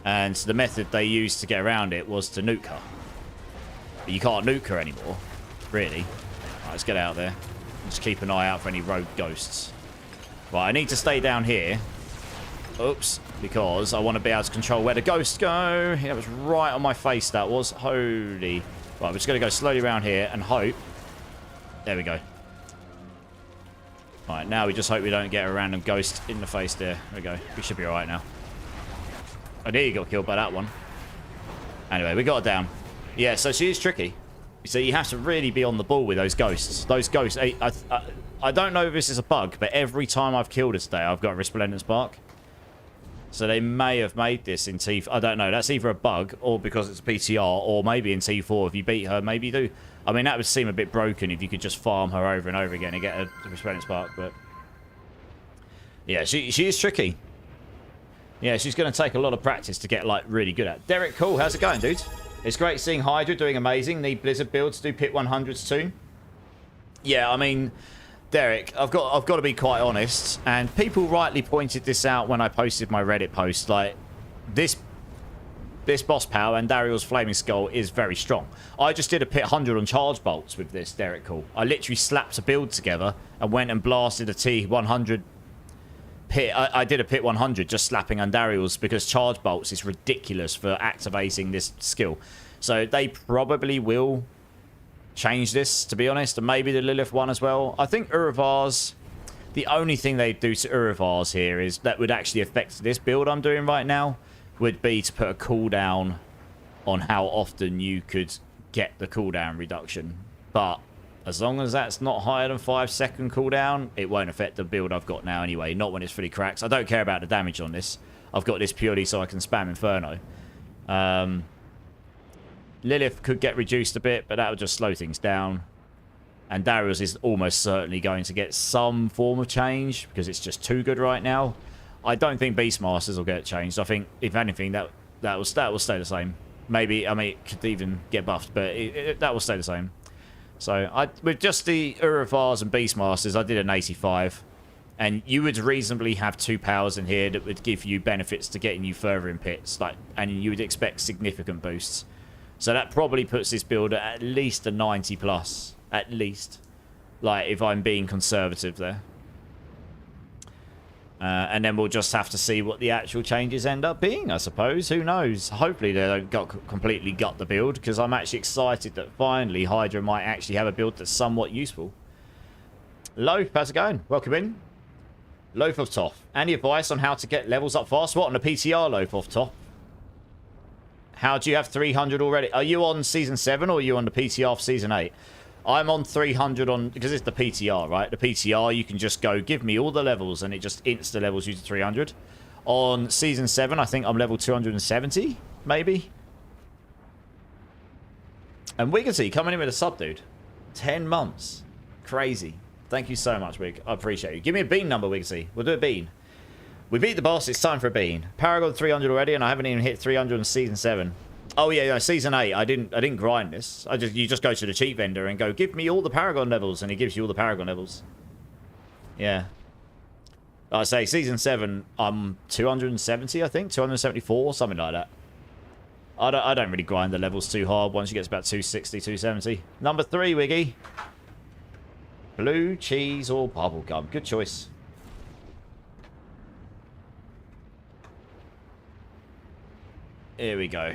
Speaker 1: And the method they used to get around it was to nuke her. But you can't nuke her anymore, really. Right, let's get out there. Just keep an eye out for any rogue ghosts. Right, I need to stay down here. Oops. Because I want to be able to control where the ghosts go. That was right on my face, that was. Holy. Right, we're just going to go slowly around here and hope. There we go. Right, now we just hope we don't get a random ghost in the face there. There we go. We should be alright now. Oh, there you got killed by that one. Anyway, we got it down. Yeah, so she is tricky. So you have to really be on the ball with those ghosts. Those ghosts... I don't know if this is a bug, but every time I've killed her today, I've got a Resplendent Spark. So they may have made this in T4. I don't know. That's either a bug or because it's a PTR, or maybe in T4 if you beat her, maybe you do. I mean, that would seem a bit broken if you could just farm her over and over again and get a Resplendent Spark, but... Yeah, she is tricky. Yeah, she's going to take a lot of practice to get, like, really good at. Derek, cool. How's it going, dude? It's great seeing Hydra doing amazing. Need Blizzard builds to do Pit 100s soon. Yeah, I mean... Derek, I've got to be quite honest, and people rightly pointed this out when I posted my Reddit post. Like, this boss power and Dariel's Flaming Skull is very strong. I just did a Pit 100 on Charge Bolts with this, Derek. Cool. I literally slapped a build together and went and blasted a T100 Pit. I did a Pit 100 just slapping Andariel's because Charge Bolts is ridiculous for activating this skill. So they probably will change this, to be honest, and maybe the Lilith one as well. I think Uravar's... The only thing they do to Uravar's here is that would actually affect this build I'm doing right now would be to put a cooldown on how often you could get the cooldown reduction. But as long as that's not higher than 5-second cooldown, it won't affect the build I've got now anyway, not when it's fully cracked. I don't care about the damage on this. I've got this purely so I can spam Inferno. Lilith could get reduced a bit, but that would just slow things down. And Darius is almost certainly going to get some form of change because it's just too good right now. I don't think Beastmasters will get changed. I think, if anything, that will stay the same. Maybe, I mean, it could even get buffed, but that will stay the same. So, with just the Uravars and Beastmasters, I did an 85. And you would reasonably have 2 powers in here that would give you benefits to getting you further in pits. And you would expect significant boosts. So that probably puts this build at least a 90 plus. At least. Like, if I'm being conservative there. And then we'll just have to see what the actual changes end up being, I suppose. Who knows? Hopefully they don't completely gut the build, because I'm actually excited that finally Hydra might actually have a build that's somewhat useful. Loaf, how's it going? Welcome in. Loaf of Toff. Any advice on how to get levels up fast? What, on the PTR, Loaf of Toff? How do you have 300 already? Are you on Season 7 or are you on the PTR for Season 8? I'm on 300 on... Because it's the PTR, right? The PTR, you can just go, give me all the levels, and it just insta-levels you to 300. On Season 7, I think I'm level 270, maybe? And Wiggity coming in with a sub, dude. 10 months. Crazy. Thank you so much, Wig. I appreciate you. Give me a bean number, Wiggity. We'll do a bean. We beat the boss. It's time for a bean. Paragon 300 already, and I haven't even hit 300 in Season 7. Oh yeah, no, Season 8. I didn't grind this. You just go to the cheat vendor and go, give me all the Paragon levels, and he gives you all the Paragon levels. Yeah. I say Season 7. I'm 270, I think, 274, something like that. I don't really grind the levels too hard. Once you get to about 260, 270. Number 3, Wiggy. Blue cheese or bubblegum. Good choice. Here we go.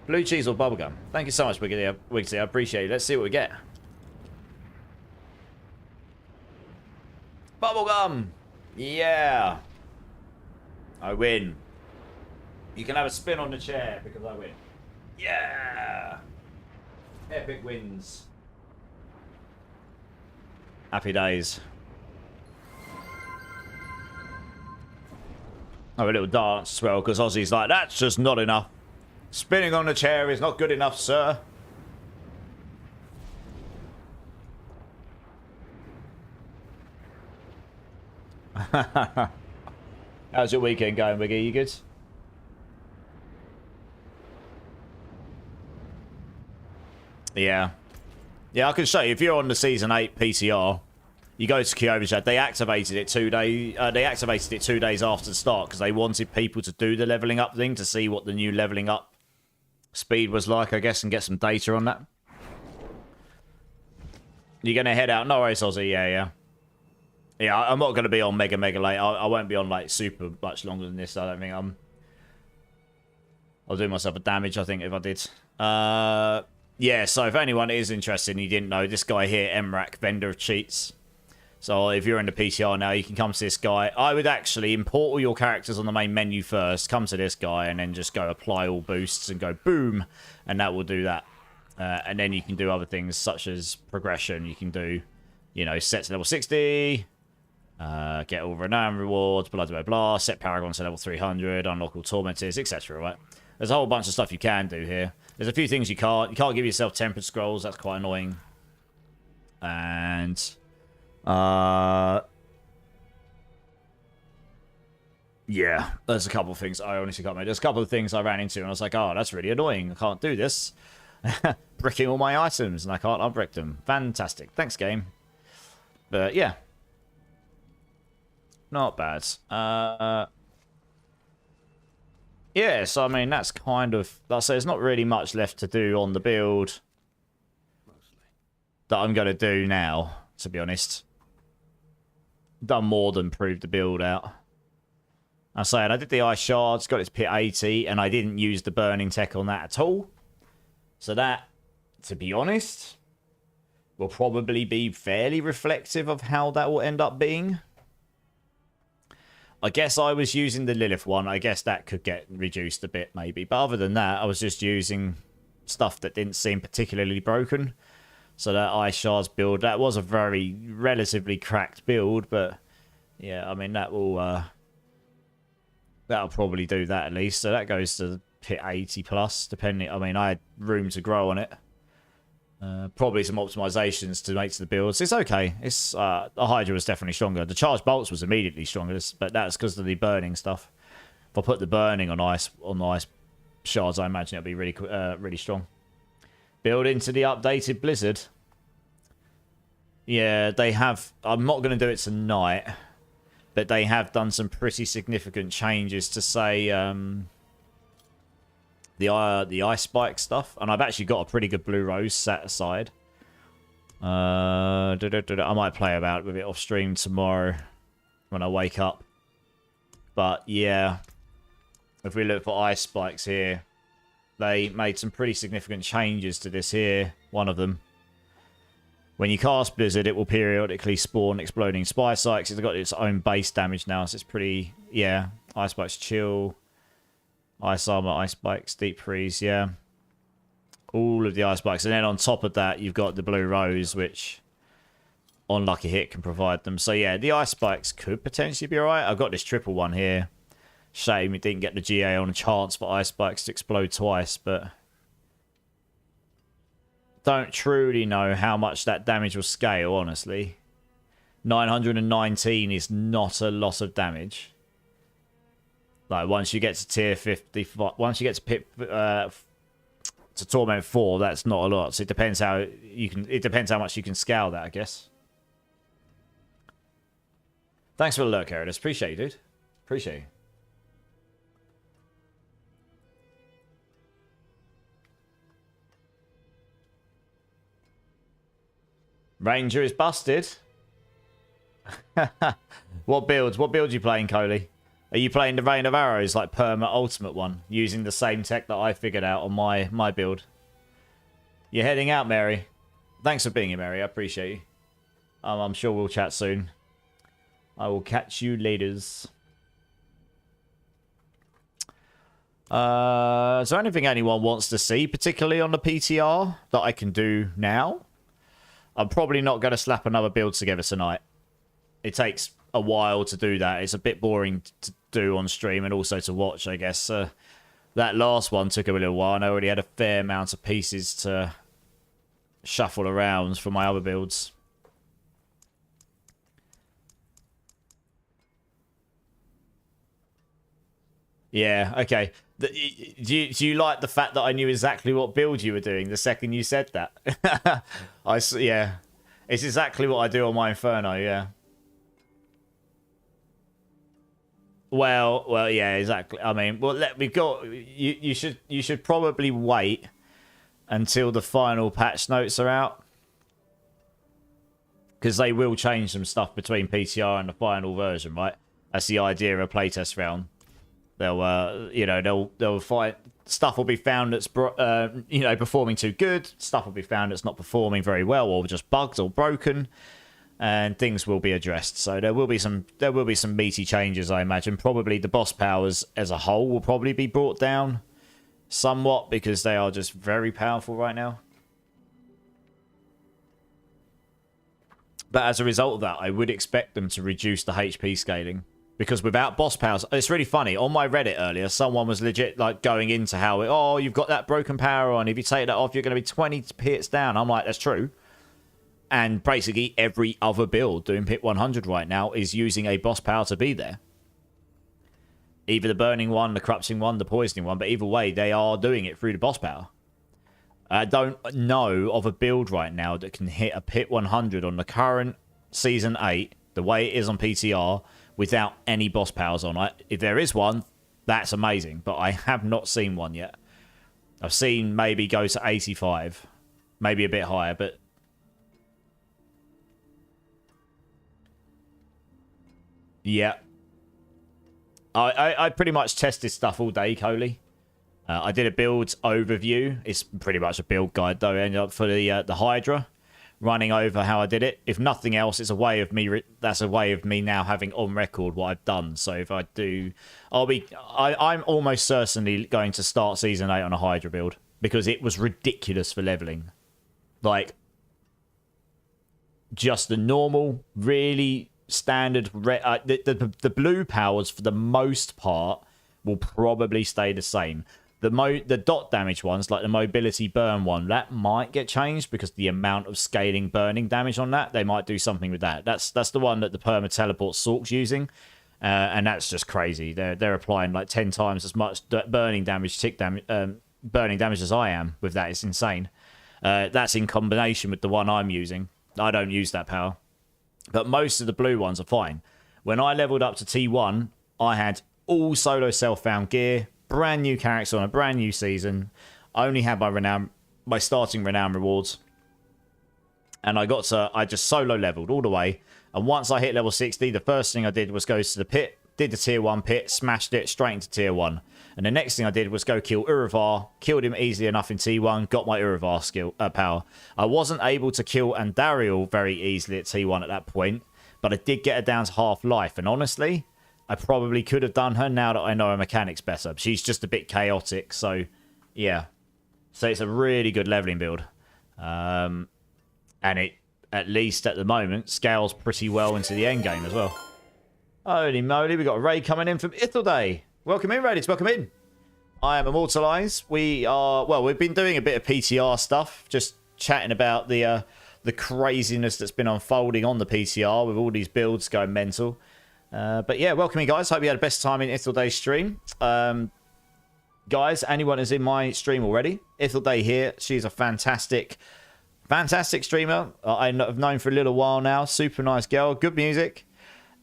Speaker 1: Blue cheese or bubblegum. Thank you so much, Wiggity. I appreciate it. Let's see what we get. Bubblegum! Yeah! I win. You can have a spin on the chair because I win. Yeah! Epic wins. Happy days. Have a little dance as well, because Ozzy's like, that's just not enough. Spinning on the chair is not good enough, sir. How's your weekend going, Wiggy? You good? Yeah. Yeah, I can show you. If you're on the Season 8 PTR, you go to Kyova's chat. They activated it 2 days. They activated it 2 days after the start because they wanted people to do the leveling up thing to see what the new leveling up speed was like, I guess, and get some data on that. You're gonna head out? No worries, Ozzy. Yeah. I'm not gonna be on mega late. I won't be on like super much longer than this. I don't think I'll do myself a damage, I think, if I did. Yeah. So if anyone is interested and you didn't know, this guy here, Emrak, vendor of cheats. So if you're in the PTR now, you can come to this guy. I would actually import all your characters on the main menu first, come to this guy, and then just go apply all boosts and go boom, and that will do that. And then you can do other things such as progression. You can do, you know, set to level 60, get all renown rewards, blah, blah, blah, set Paragon to level 300, unlock all Tormentors, etc. Right? There's a whole bunch of stuff you can do here. There's a few things you can't. You can't give yourself Tempered Scrolls. That's quite annoying. And... yeah, there's a couple of things I honestly can't make. There's a couple of things I ran into and I was like, oh, that's really annoying. I can't do this. Bricking all my items and I can't unbrick them. Fantastic. Thanks, game. But yeah. Not bad. Yeah, so I mean, that's kind of... Like I say, there's not really much left to do on the build that I'm going to do now, to be honest. Done more than prove the build out. I said I did the ice shards, got its pit 80, and I didn't use the burning tech on that at all. So that, to be honest, will probably be fairly reflective of how that will end up being. I guess I was using the Lilith one. I guess that could get reduced a bit, maybe. But other than that, I was just using stuff that didn't seem particularly broken. So that ice shards build, that was a very relatively cracked build, but yeah, I mean that will that'll probably do that at least. So that goes to hit 80 plus, depending. I mean, I had room to grow on it. Probably some optimizations to make to the builds. It's okay. It's the Hydra was definitely stronger. The charged bolts was immediately stronger, but that's because of the burning stuff. If I put the burning on the ice shards, I imagine it'll be really really strong. Build into the updated Blizzard. Yeah, they have... I'm not going to do it tonight, but they have done some pretty significant changes to say... the ice spike stuff, and I've actually got a pretty good blue rose set aside. I might play about with it off stream tomorrow when I wake up. But yeah, if we look for ice spikes here, they made some pretty significant changes to this here. One of them. When you cast Blizzard, it will periodically spawn exploding spy spikes. It's got its own base damage now, so it's pretty... Yeah, ice spikes chill. Ice armor, ice spikes, deep freeze, yeah. All of the ice spikes. And then on top of that, you've got the blue rose, which on lucky hit can provide them. So yeah, the ice spikes could potentially be alright. I've got this triple one here. Shame it didn't get the GA on a chance for ice spikes to explode twice, but... Don't truly know how much that damage will scale, honestly. 919 is not a lot of damage. Like, once you get to tier 50... Once you get to to Torment 4, that's not a lot. So it depends how you can... It depends how much you can scale that, I guess. Thanks for the lurk, Herodus. Appreciate you, dude. Appreciate you. Ranger is busted. What builds? What build you playing, Coley? Are you playing the Rain of Arrows, like Perma Ultimate one, using the same tech that I figured out on my build? You're heading out, Mary. Thanks for being here, Mary. I appreciate you. I'm sure we'll chat soon. I will catch you laters. Is there anything anyone wants to see, particularly on the PTR, that I can do now? I'm probably not going to slap another build together tonight. It takes a while to do that. It's a bit boring to do on stream and also to watch, I guess. That last one took a little while, and I already had a fair amount of pieces to shuffle around for my other builds. Yeah, okay. Do you like the fact that I knew exactly what build you were doing the second you said that? Yeah. It's exactly what I do on my Inferno, yeah. Well, yeah, exactly. I mean, well, we've got... You should probably wait until the final patch notes are out. Because they will change some stuff between PTR and the final version, right? That's the idea of a playtest round. They'll, you know, they'll fight. Stuff will be found that's, you know, performing too good. Stuff will be found that's not performing very well, or just bugged or broken, and things will be addressed. So there will be some meaty changes, I imagine. Probably the boss powers as a whole will probably be brought down somewhat because they are just very powerful right now. But as a result of that, I would expect them to reduce the HP scaling. Because without boss powers, it's really funny. On my Reddit earlier, someone was legit like going into how, oh, you've got that broken power on. If you take that off, you're going to be 20 hits down. I'm like, that's true. And basically every other build doing pit 100 right now is using a boss power to be there. Either the burning one, the corrupting one, the poisoning one. But either way, they are doing it through the boss power. I don't know of a build right now that can hit a pit 100 on the current Season 8, the way it is on PTR, without any boss powers on. If there is one, that's amazing. But I have not seen one yet. I've seen maybe go to 85. Maybe a bit higher, but... Yeah. I pretty much tested stuff all day, Coley. I did a build overview. It's pretty much a build guide, though. I ended up for the Hydra. Running over how I did it. If nothing else, it's a way of me. That's a way of me now having on record what I've done. So if I do, I'm almost certainly going to start Season 8 on a Hydra build because it was ridiculous for leveling. Like, just the normal, really standard. The blue powers for the most part will probably stay the same. The dot damage ones, like the mobility burn one, that might get changed because the amount of scaling burning damage on that, they might do something with that. That's the one that the perma teleport Sork's using, and that's just crazy. They're applying like 10 times as much burning damage, burning damage as I am with that. It's insane. That's in combination with the one I'm using. I don't use that power, but most of the blue ones are fine. When I leveled up to T1, I had all solo self-found gear, brand new character on a brand new season. I only had my starting renown rewards. And I just solo leveled all the way. And once I hit level 60, the first thing I did was go to the pit, did the tier 1 pit, smashed it straight into tier 1. And the next thing I did was go kill Uravar, killed him easily enough in T1, got my Uravar skill power. I wasn't able to kill Andariel very easily at T1 at that point, but I did get her down to half life. And honestly, I probably could have done her now that I know her mechanics better. She's just a bit chaotic, so yeah. So it's a really good leveling build. And it, at least at the moment, scales pretty well into the end game as well. Holy moly, we got a raid coming in from Ithilday. Welcome in, raiders, welcome in. I am Immortalized. We've been doing a bit of PTR stuff, just chatting about the craziness that's been unfolding on the PTR with all these builds going mental. But yeah, welcome in, guys. Hope you had the best time in Ithilday's stream. Guys, anyone is in my stream already? Ithilday here. She's a fantastic streamer. I've known for a little while now. Super nice girl. Good music.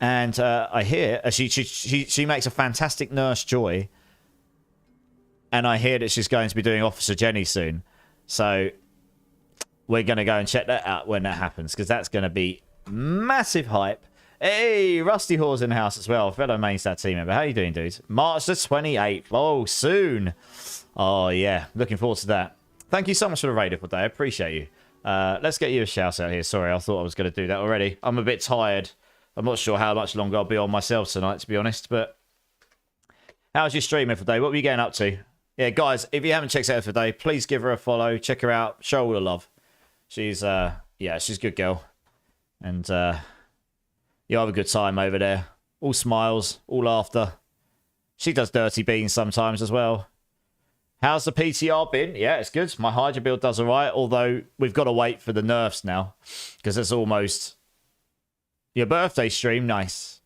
Speaker 1: And I hear she makes a fantastic Nurse Joy. And I hear that she's going to be doing Officer Jenny soon. So we're going to go and check that out when that happens, because that's going to be massive hype. Hey, Rusty Hawes in the house as well. Fellow Mainstat team member. How you doing, dude? March the 28th. Oh, soon. Oh, yeah. Looking forward to that. Thank you so much for the raid for day. I appreciate you. Let's get you a shout out here. Sorry, I thought I was going to do that already. I'm a bit tired. I'm not sure how much longer I'll be on myself tonight, to be honest. But how's your stream for day? What were you getting up to? Yeah, guys, if you haven't checked out for day, please give her a follow. Check her out. Show her all the love. She's she's a good girl. And you have a good time over there. All smiles, all laughter. She does dirty beans sometimes as well. How's the PTR been? Yeah, it's good. My Hydra build does alright, although we've got to wait for the nerfs now, because it's almost your birthday stream. Nice.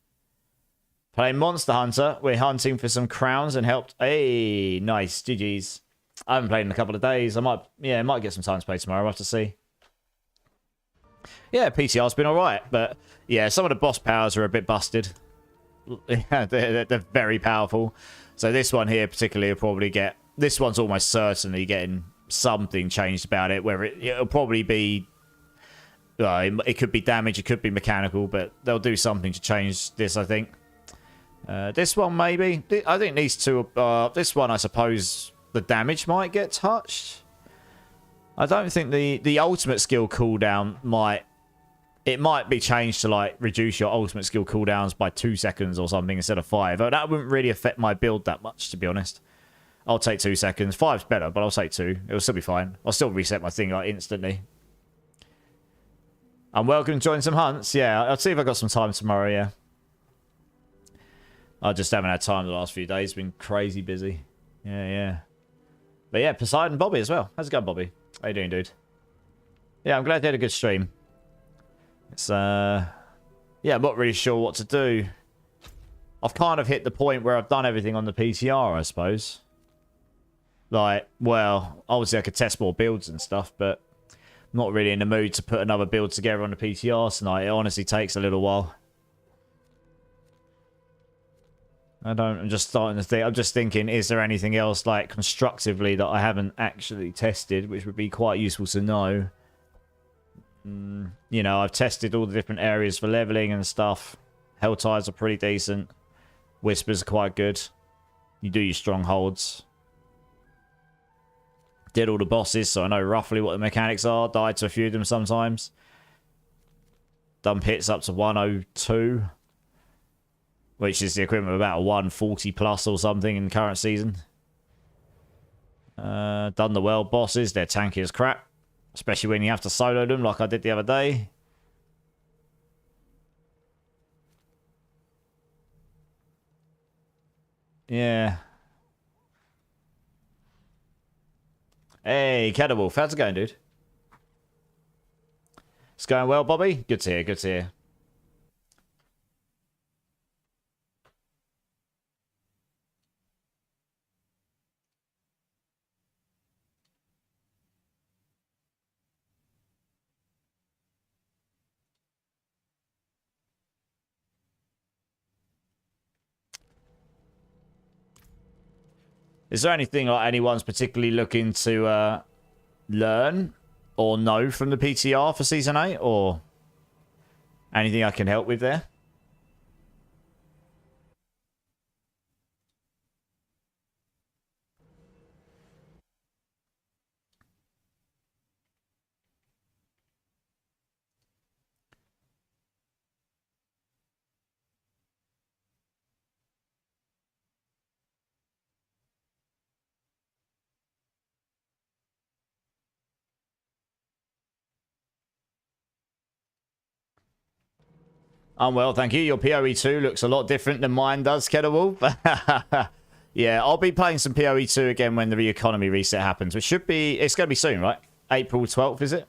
Speaker 1: Playing Monster Hunter. We're hunting for some crowns and helped. Hey, nice. GG's. I haven't played in a couple of days. I might get some time to play tomorrow. I'll have to see. Yeah, PTR's been alright, but yeah, some of the boss powers are a bit busted. they're very powerful. So this one here particularly will probably get... This one's almost certainly getting something changed about it, where it'll probably be... it could be damage, it could be mechanical, but they'll do something to change this, I think. This one, maybe. I think these two... this one, I suppose, the damage might get touched. I don't think the ultimate skill cooldown might... It might be changed to, like, reduce your ultimate skill cooldowns by 2 seconds or something instead of 5. That wouldn't really affect my build that much, to be honest. I'll take 2 seconds. 5's better, but I'll take 2. It'll still be fine. I'll still reset my thing, like, instantly. I'm welcome to join some hunts. Yeah, I'll see if I've got some time tomorrow, yeah. I just haven't had time the last few days. Been crazy busy. Yeah. But yeah, Poseidon Bobby as well. How's it going, Bobby? How you doing, dude? Yeah, I'm glad you had a good stream. It's, yeah, I'm not really sure what to do. I've kind of hit the point where I've done everything on the PTR, I suppose. Like, well, obviously I could test more builds and stuff, but I'm not really in the mood to put another build together on the PTR tonight. It honestly takes a little while. I'm just starting to think. I'm just thinking, is there anything else, like, constructively that I haven't actually tested, which would be quite useful to know? You know, I've tested all the different areas for leveling and stuff. Helltides are pretty decent. Whispers are quite good. You do your strongholds. Did all the bosses, so I know roughly what the mechanics are. Died to a few of them sometimes. Done pits up to 102. Which is the equivalent of about a 140 plus or something in the current season. Done the world bosses. They're tanky as crap. Especially when you have to solo them like I did the other day. Yeah. Hey, Kettlewolf. How's it going, dude? It's going well, Bobby? Good to hear, good to hear. Is there anything like anyone's particularly looking to learn or know from the PTR for Season 8? Or anything I can help with there? I'm well, thank you. Your PoE2 looks a lot different than mine does, Kettlewolf. Yeah, I'll be playing some PoE2 again when the economy reset happens, which should be... It's going to be soon, right? April 12th, is it?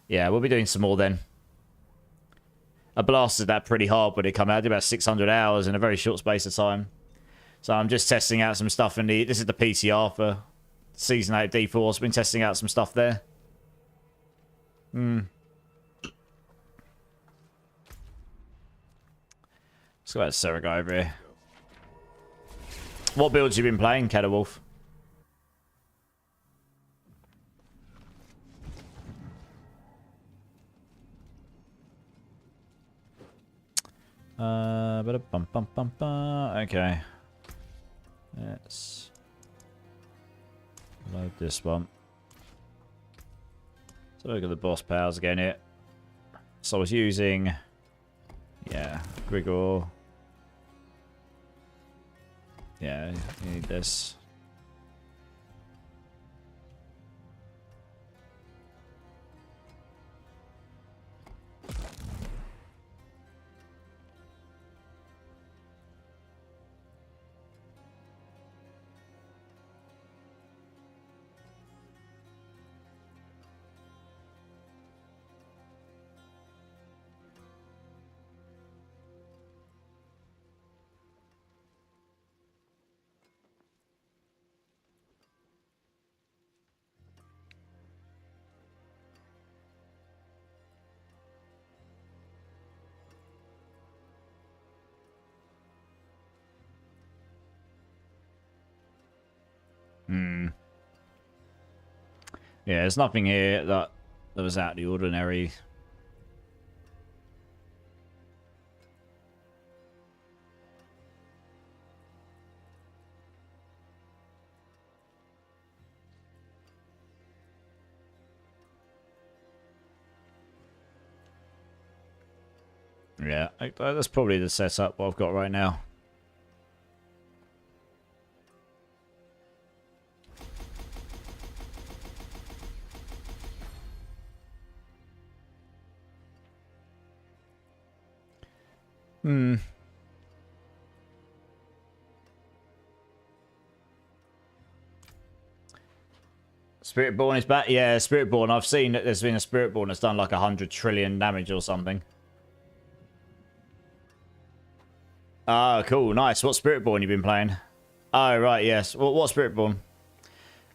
Speaker 1: Yeah, we'll be doing some more then. I blasted that pretty hard when it came out. I did about 600 hours in a very short space of time. So I'm just testing out some stuff in the... This is the PTR for Season 8 of D4. I've been testing out some stuff there. Let's go ahead, Sorcerer guy over here. What builds you been playing, Kettlewolf? Okay. Let's load this one. So look at the boss powers again here. So I was using, yeah, Grigor. Yeah, you need this. Yeah, there's nothing here that was out of the ordinary. Yeah, that's probably the setup what I've got right now. Spiritborn is back. Yeah, Spiritborn. I've seen that there's been a Spiritborn that's done like 100 trillion damage or something. Ah, cool. Nice. What Spiritborn you been playing? Oh, right. Yes. What Spiritborn?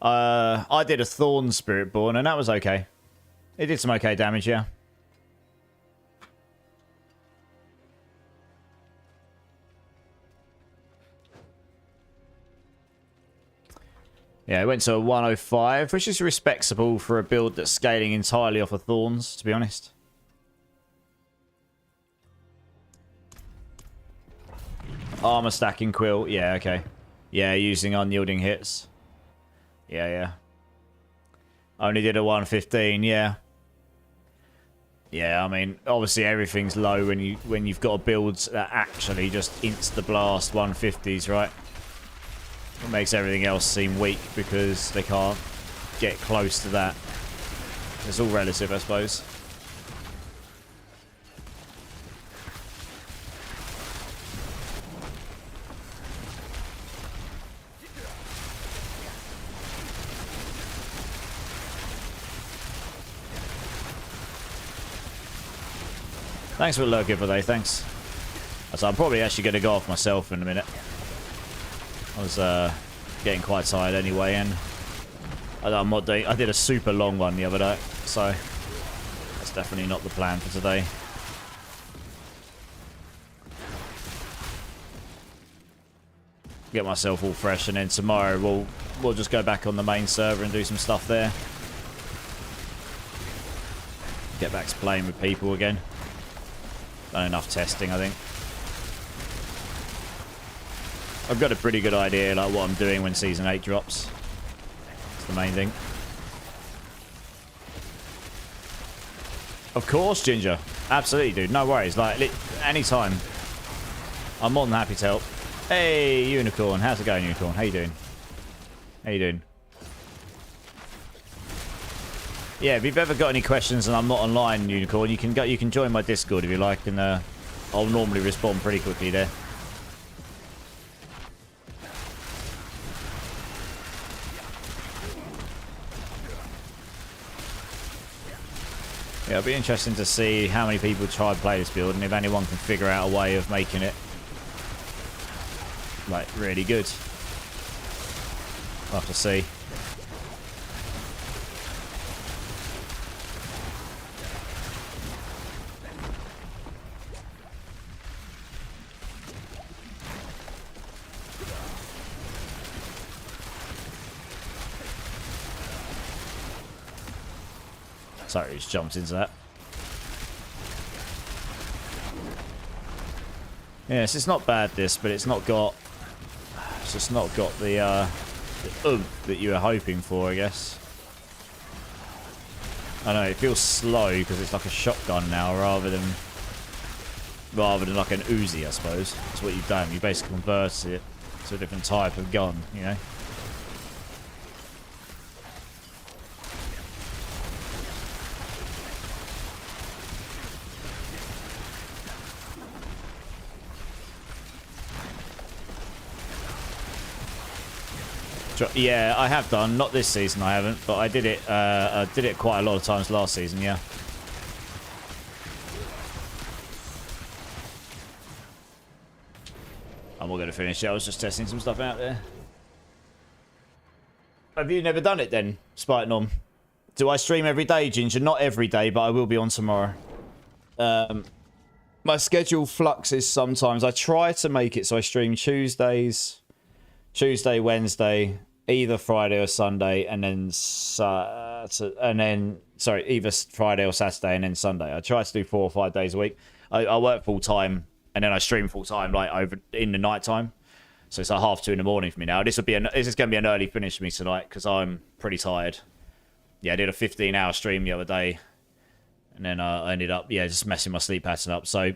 Speaker 1: I did a Thorn Spiritborn and that was okay. It did some okay damage, yeah. Yeah, it went to a 105, which is respectable for a build that's scaling entirely off of Thorns, to be honest. Armor stacking quill. Yeah, okay. Yeah, using unyielding hits. Yeah, yeah. Only did a 115, yeah. Yeah, I mean, obviously everything's low when you've got builds that actually just insta-blast 150s, right? It makes everything else seem weak because they can't get close to that. It's all relative, I suppose. Thanks for the lurk for day, thanks. So I'm probably actually going to go off myself in a minute. I was getting quite tired anyway, and I did a super long one the other day, so that's definitely not the plan for today. get myself all fresh, and then tomorrow we'll just go back on the main server and do some stuff there. Get back to playing with people again. Done enough testing, I think. I've got a pretty good idea like what I'm doing when Season 8 drops. That's the main thing. Of course, Ginger. Absolutely, dude. No worries. Like, anytime. I'm more than happy to help. Hey, Unicorn. How's it going, Unicorn? How you doing? How you doing? Yeah, if you've ever got any questions and I'm not online, Unicorn, you can join my Discord if you like, and I'll normally respond pretty quickly there. Yeah, it'll be interesting to see how many people try and play this build, and if anyone can figure out a way of making it like really good. We'll have to see. Sorry, just jumped into that. Yes, it's not bad this, but it's just not got the oomph that you were hoping for, I guess. I know, it feels slow because it's like a shotgun now rather than like an Uzi, I suppose. That's what you've done. You basically converted it to a different type of gun, you know? Yeah, I have done. Not this season, I haven't, but I did it quite a lot of times last season, yeah. I'm all going to finish it. I was just testing some stuff out there. Have you never done it then, Spitenom? Do I stream every day, Ginger? Not every day, but I will be on tomorrow. My schedule fluxes sometimes. I try to make it so I stream Tuesday, Wednesday, either Friday or Sunday, and then either Friday or Saturday and then Sunday. I try to do 4 or 5 days a week. I work full time and then I stream full time like over in the night time. So it's like 2:30 in the morning for me now. This is going to be an early finish for me tonight because I'm pretty tired. Yeah, I did a 15-hour stream the other day, and then I ended up just messing my sleep pattern up. So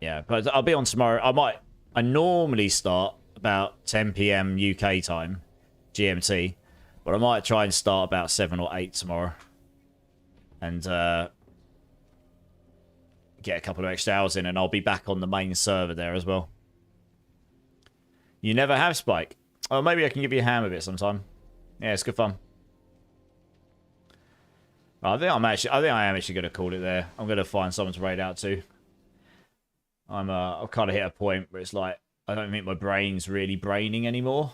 Speaker 1: yeah, but I'll be on tomorrow. I normally start about 10 p.m. UK time, GMT, but I might try and start about 7 or 8 tomorrow, and get a couple of extra hours in, and I'll be back on the main server there as well. You never have, Spike? Oh, maybe I can give you a hand with it sometime. Yeah, it's good fun. I think I am actually going to call it there. I'm going to find someone to raid out to. I've kind of hit a point where it's like I don't think my brain's really braining anymore.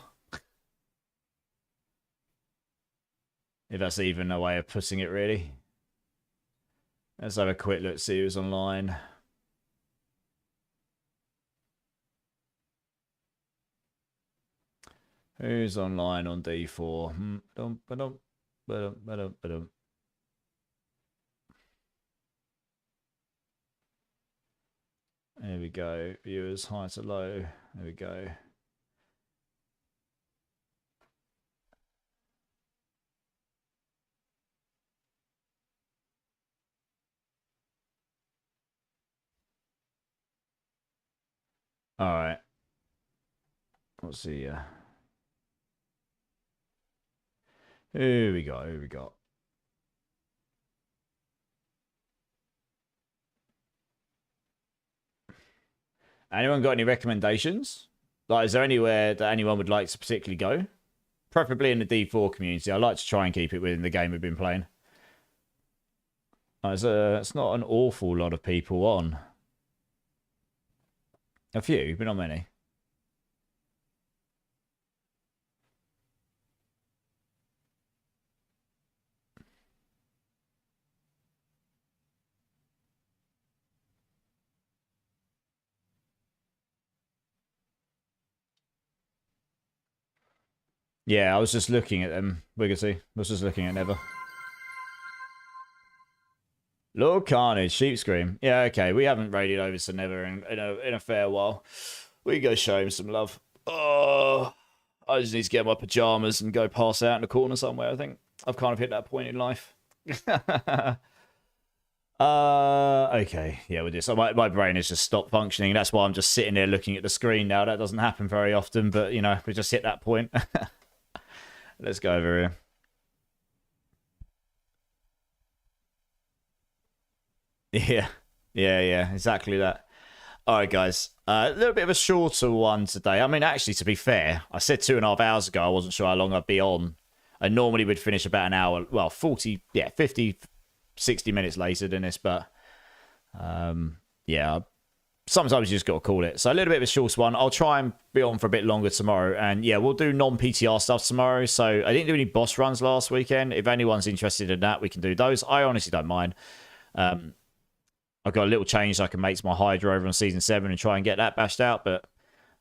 Speaker 1: If that's even a way of putting it, really. Let's have a quick look, see who's online. Who's online on D4? There we go. Viewers, high to low. There we go. All right. Let's see. Here we go. Here we go. Anyone got any recommendations? Like, is there anywhere that anyone would like to particularly go? Preferably in the D4 community. I like to try and keep it within the game we've been playing. It's not an awful lot of people on. A few, but not many. Yeah, I was just looking at them. Wiggity. I was just looking at Never. Lord Carnage, Sheep Scream. Yeah, okay. We haven't raided over to Never in a fair while. We can go show him some love. Oh, I just need to get my pajamas and go pass out in the corner somewhere, I think. I've kind of hit that point in life. Okay. Yeah, with this. So my brain has just stopped functioning. That's why I'm just sitting there looking at the screen now. That doesn't happen very often, but, you know, we just hit that point. Let's go over here. Yeah, exactly that. All right, guys. A little bit of a shorter one today. I mean, actually, to be fair, I said 2.5 hours ago I wasn't sure how long I'd be on. I normally would finish about an hour, well, 50, 60 minutes later than this, but yeah, sometimes you just got to call it. So a little bit of a short one. I'll try and be on for a bit longer tomorrow, and yeah, we'll do non-PTR stuff tomorrow. So I didn't do any boss runs last weekend. If anyone's interested in that, we can do those. I honestly don't mind. I've got a little change I can make to my Hydra over on Season 7 and try and get that bashed out, but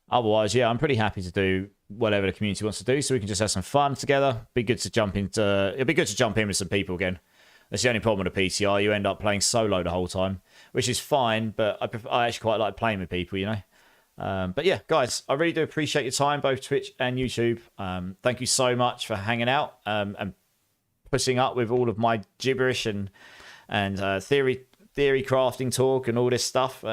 Speaker 1: otherwise, yeah, I'm pretty happy to do whatever the community wants to do, so we can just have some fun together. It'd be good to jump in with some people again. That's the only problem with a PTR. You end up playing solo the whole time, which is fine, but I actually quite like playing with people, you know. But yeah, guys, I really do appreciate your time, both Twitch and YouTube. Thank you so much for hanging out and putting up with all of my gibberish and theory crafting talk and all this stuff.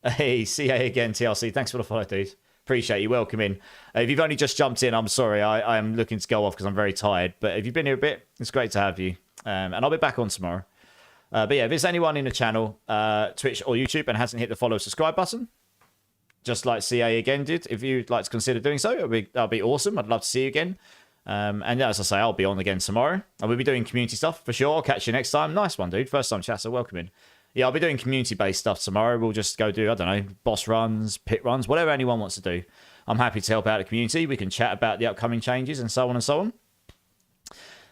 Speaker 1: Hey, CA again, TLC. Thanks for the follow, dude. Appreciate you. Welcome in. If you've only just jumped in, I'm sorry. I am looking to go off because I'm very tired. But if you've been here a bit, it's great to have you. And I'll be back on tomorrow. But yeah, if there's anyone in the channel, Twitch or YouTube, and hasn't hit the follow subscribe button, just like CA again did, if you'd like to consider doing so, that'll be awesome. I'd love to see you again. And as I say, I'll be on again tomorrow. And we'll be doing community stuff for sure. I'll catch you next time. Nice one, dude. First time chatter. Welcome in. Yeah, I'll be doing community-based stuff tomorrow. We'll just go do, I don't know, boss runs, pit runs, whatever anyone wants to do. I'm happy to help out the community. We can chat about the upcoming changes and so on and so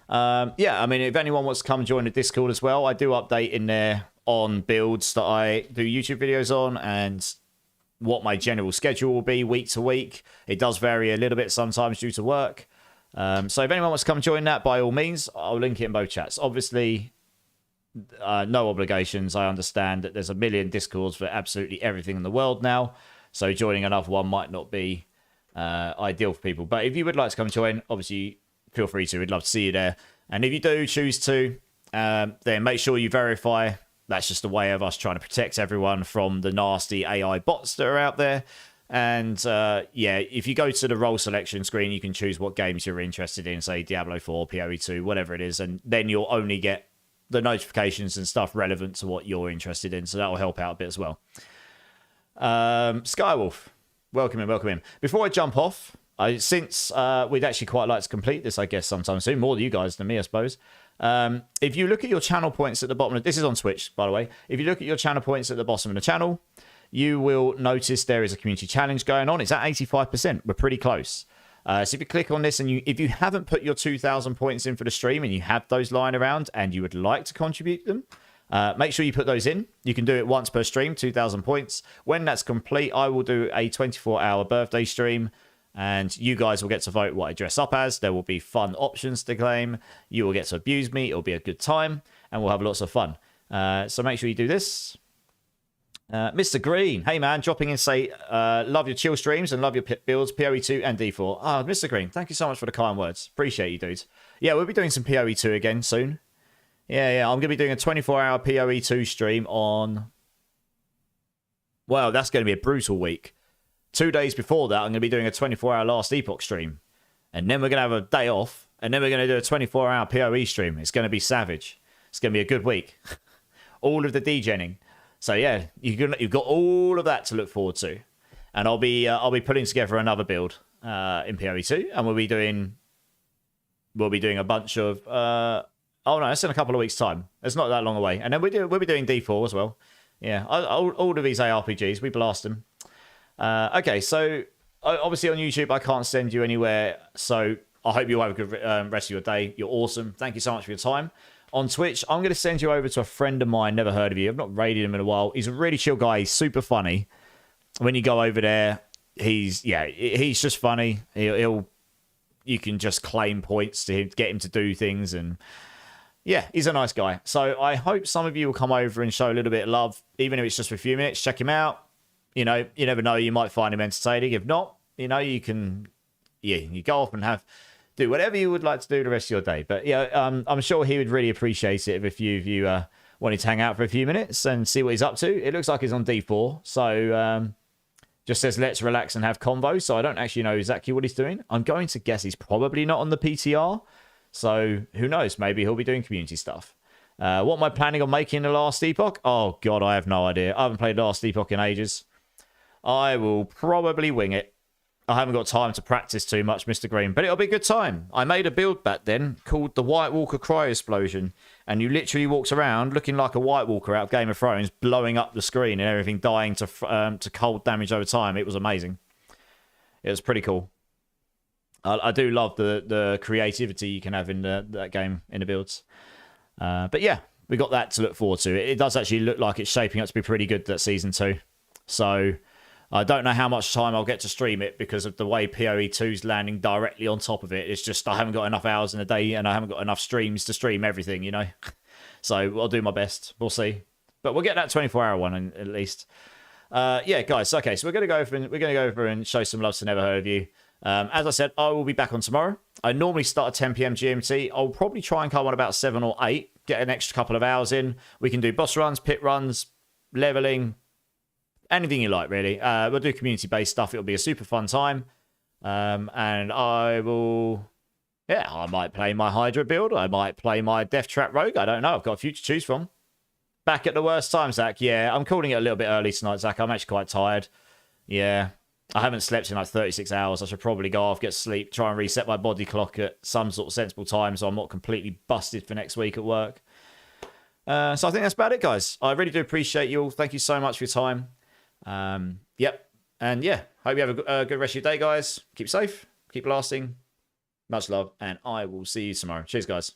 Speaker 1: on. Yeah, I mean, if anyone wants to come join the Discord as well, I do update in there on builds that I do YouTube videos on and what my general schedule will be week to week. It does vary a little bit sometimes due to work. So if anyone wants to come join that, by all means, I'll link it in both chats. Obviously, no obligations. I understand that there's a million Discords for absolutely everything in the world now. So joining another one might not be ideal for people. But if you would like to come join, obviously, feel free to. We'd love to see you there. And if you do choose to, then make sure you verify. That's just a way of us trying to protect everyone from the nasty AI bots that are out there. And yeah, if you go to the role selection screen, you can choose what games you're interested in, say Diablo 4, PoE 2, whatever it is. And then you'll only get the notifications and stuff relevant to what you're interested in. So that will help out a bit as well. Skywolf, welcome in. Before I jump off, since we'd actually quite like to complete this, I guess, sometime soon, more you guys than me, I suppose. If you look at your channel points at the bottom, this is on Twitch, by the way. If you look at your channel points at the bottom of the channel, you will notice there is a community challenge going on. It's at 85%. We're pretty close. So if you click on this and if you haven't put your 2,000 points in for the stream and you have those lying around and you would like to contribute them, make sure you put those in. You can do it once per stream, 2,000 points. When that's complete, I will do a 24-hour birthday stream and you guys will get to vote what I dress up as. There will be fun options to claim. You will get to abuse me. It'll be a good time and we'll have lots of fun. So make sure you do this. Mr. Green, hey man, dropping in say, love your chill streams and love your builds, PoE2 and D4. Ah, Mr. Green, thank you so much for the kind words. Appreciate you, dudes. Yeah, we'll be doing some PoE2 again soon. Yeah, I'm going to be doing a 24-hour PoE2 stream on... Well, that's going to be a brutal week. 2 days before that, I'm going to be doing a 24-hour Last Epoch stream. And then we're going to have a day off, and then we're going to do a 24-hour PoE stream. It's going to be savage. It's going to be a good week. All of the degenning. So yeah, you've got all of that to look forward to, and I'll be putting together another build in PoE2, and we'll be doing a bunch of oh no, it's in a couple of weeks' time. It's not that long away, and then we'll be doing D4 as well. Yeah, all of these ARPGs we blast them. Okay, so obviously on YouTube I can't send you anywhere, so I hope you have a good rest of your day. You're awesome. Thank you so much for your time. On Twitch, I'm going to send you over to a friend of mine, never heard of you. I've not raided him in a while. He's a really chill guy. He's super funny. When you go over there, he's just funny. He'll you can just claim points to get him to do things. And yeah, he's a nice guy. So I hope some of you will come over and show a little bit of love, even if it's just for a few minutes. Check him out. You know, you never know, you might find him entertaining. If not, you know, you can, yeah, you go off and do whatever you would like to do the rest of your day. But yeah, I'm sure he would really appreciate it if a few of you wanted to hang out for a few minutes and see what he's up to. It looks like he's on D4, so just says let's relax and have convo. So I don't actually know exactly what he's doing. I'm going to guess he's probably not on the PTR. So who knows? Maybe he'll be doing community stuff. What am I planning on making the Last Epoch? Oh god, I have no idea. I haven't played Last Epoch in ages. I will probably wing it. I haven't got time to practice too much, Mr. Green, but it'll be a good time. I made a build back then called the White Walker Cryo Explosion, and you literally walked around looking like a White Walker out of Game of Thrones, blowing up the screen and everything, dying to cold damage over time. It was amazing. It was pretty cool. I do love the creativity you can have in that game, in the builds. But yeah, we got that to look forward to. It does actually look like it's shaping up to be pretty good, that season 2. So I don't know how much time I'll get to stream it because of the way PoE 2's landing directly on top of it. It's just I haven't got enough hours in a day and I haven't got enough streams to stream everything, you know. So I'll do my best. We'll see. But we'll get that 24-hour one at least. Yeah, guys. Okay, so we're gonna go over and show some love to Never Heard of You. As I said, I will be back on tomorrow. I normally start at 10 p.m. GMT. I'll probably try and come on about 7 or 8. Get an extra couple of hours in. We can do boss runs, pit runs, leveling. Anything you like, really. We'll do community-based stuff. It'll be a super fun time. And I will... Yeah, I might play my Hydra build. I might play my Death Trap Rogue. I don't know. I've got a few to choose from. Back at the worst time, Zach. Yeah, I'm calling it a little bit early tonight, Zach. I'm actually quite tired. Yeah. I haven't slept in like 36 hours. I should probably go off, get sleep, try and reset my body clock at some sort of sensible time so I'm not completely busted for next week at work. So I think that's about it, guys. I really do appreciate you all. Thank you so much for your time. Yep. And yeah, hope you have a good rest of your day, guys. Keep safe, keep lasting. Much love, and I will see you tomorrow. Cheers, guys.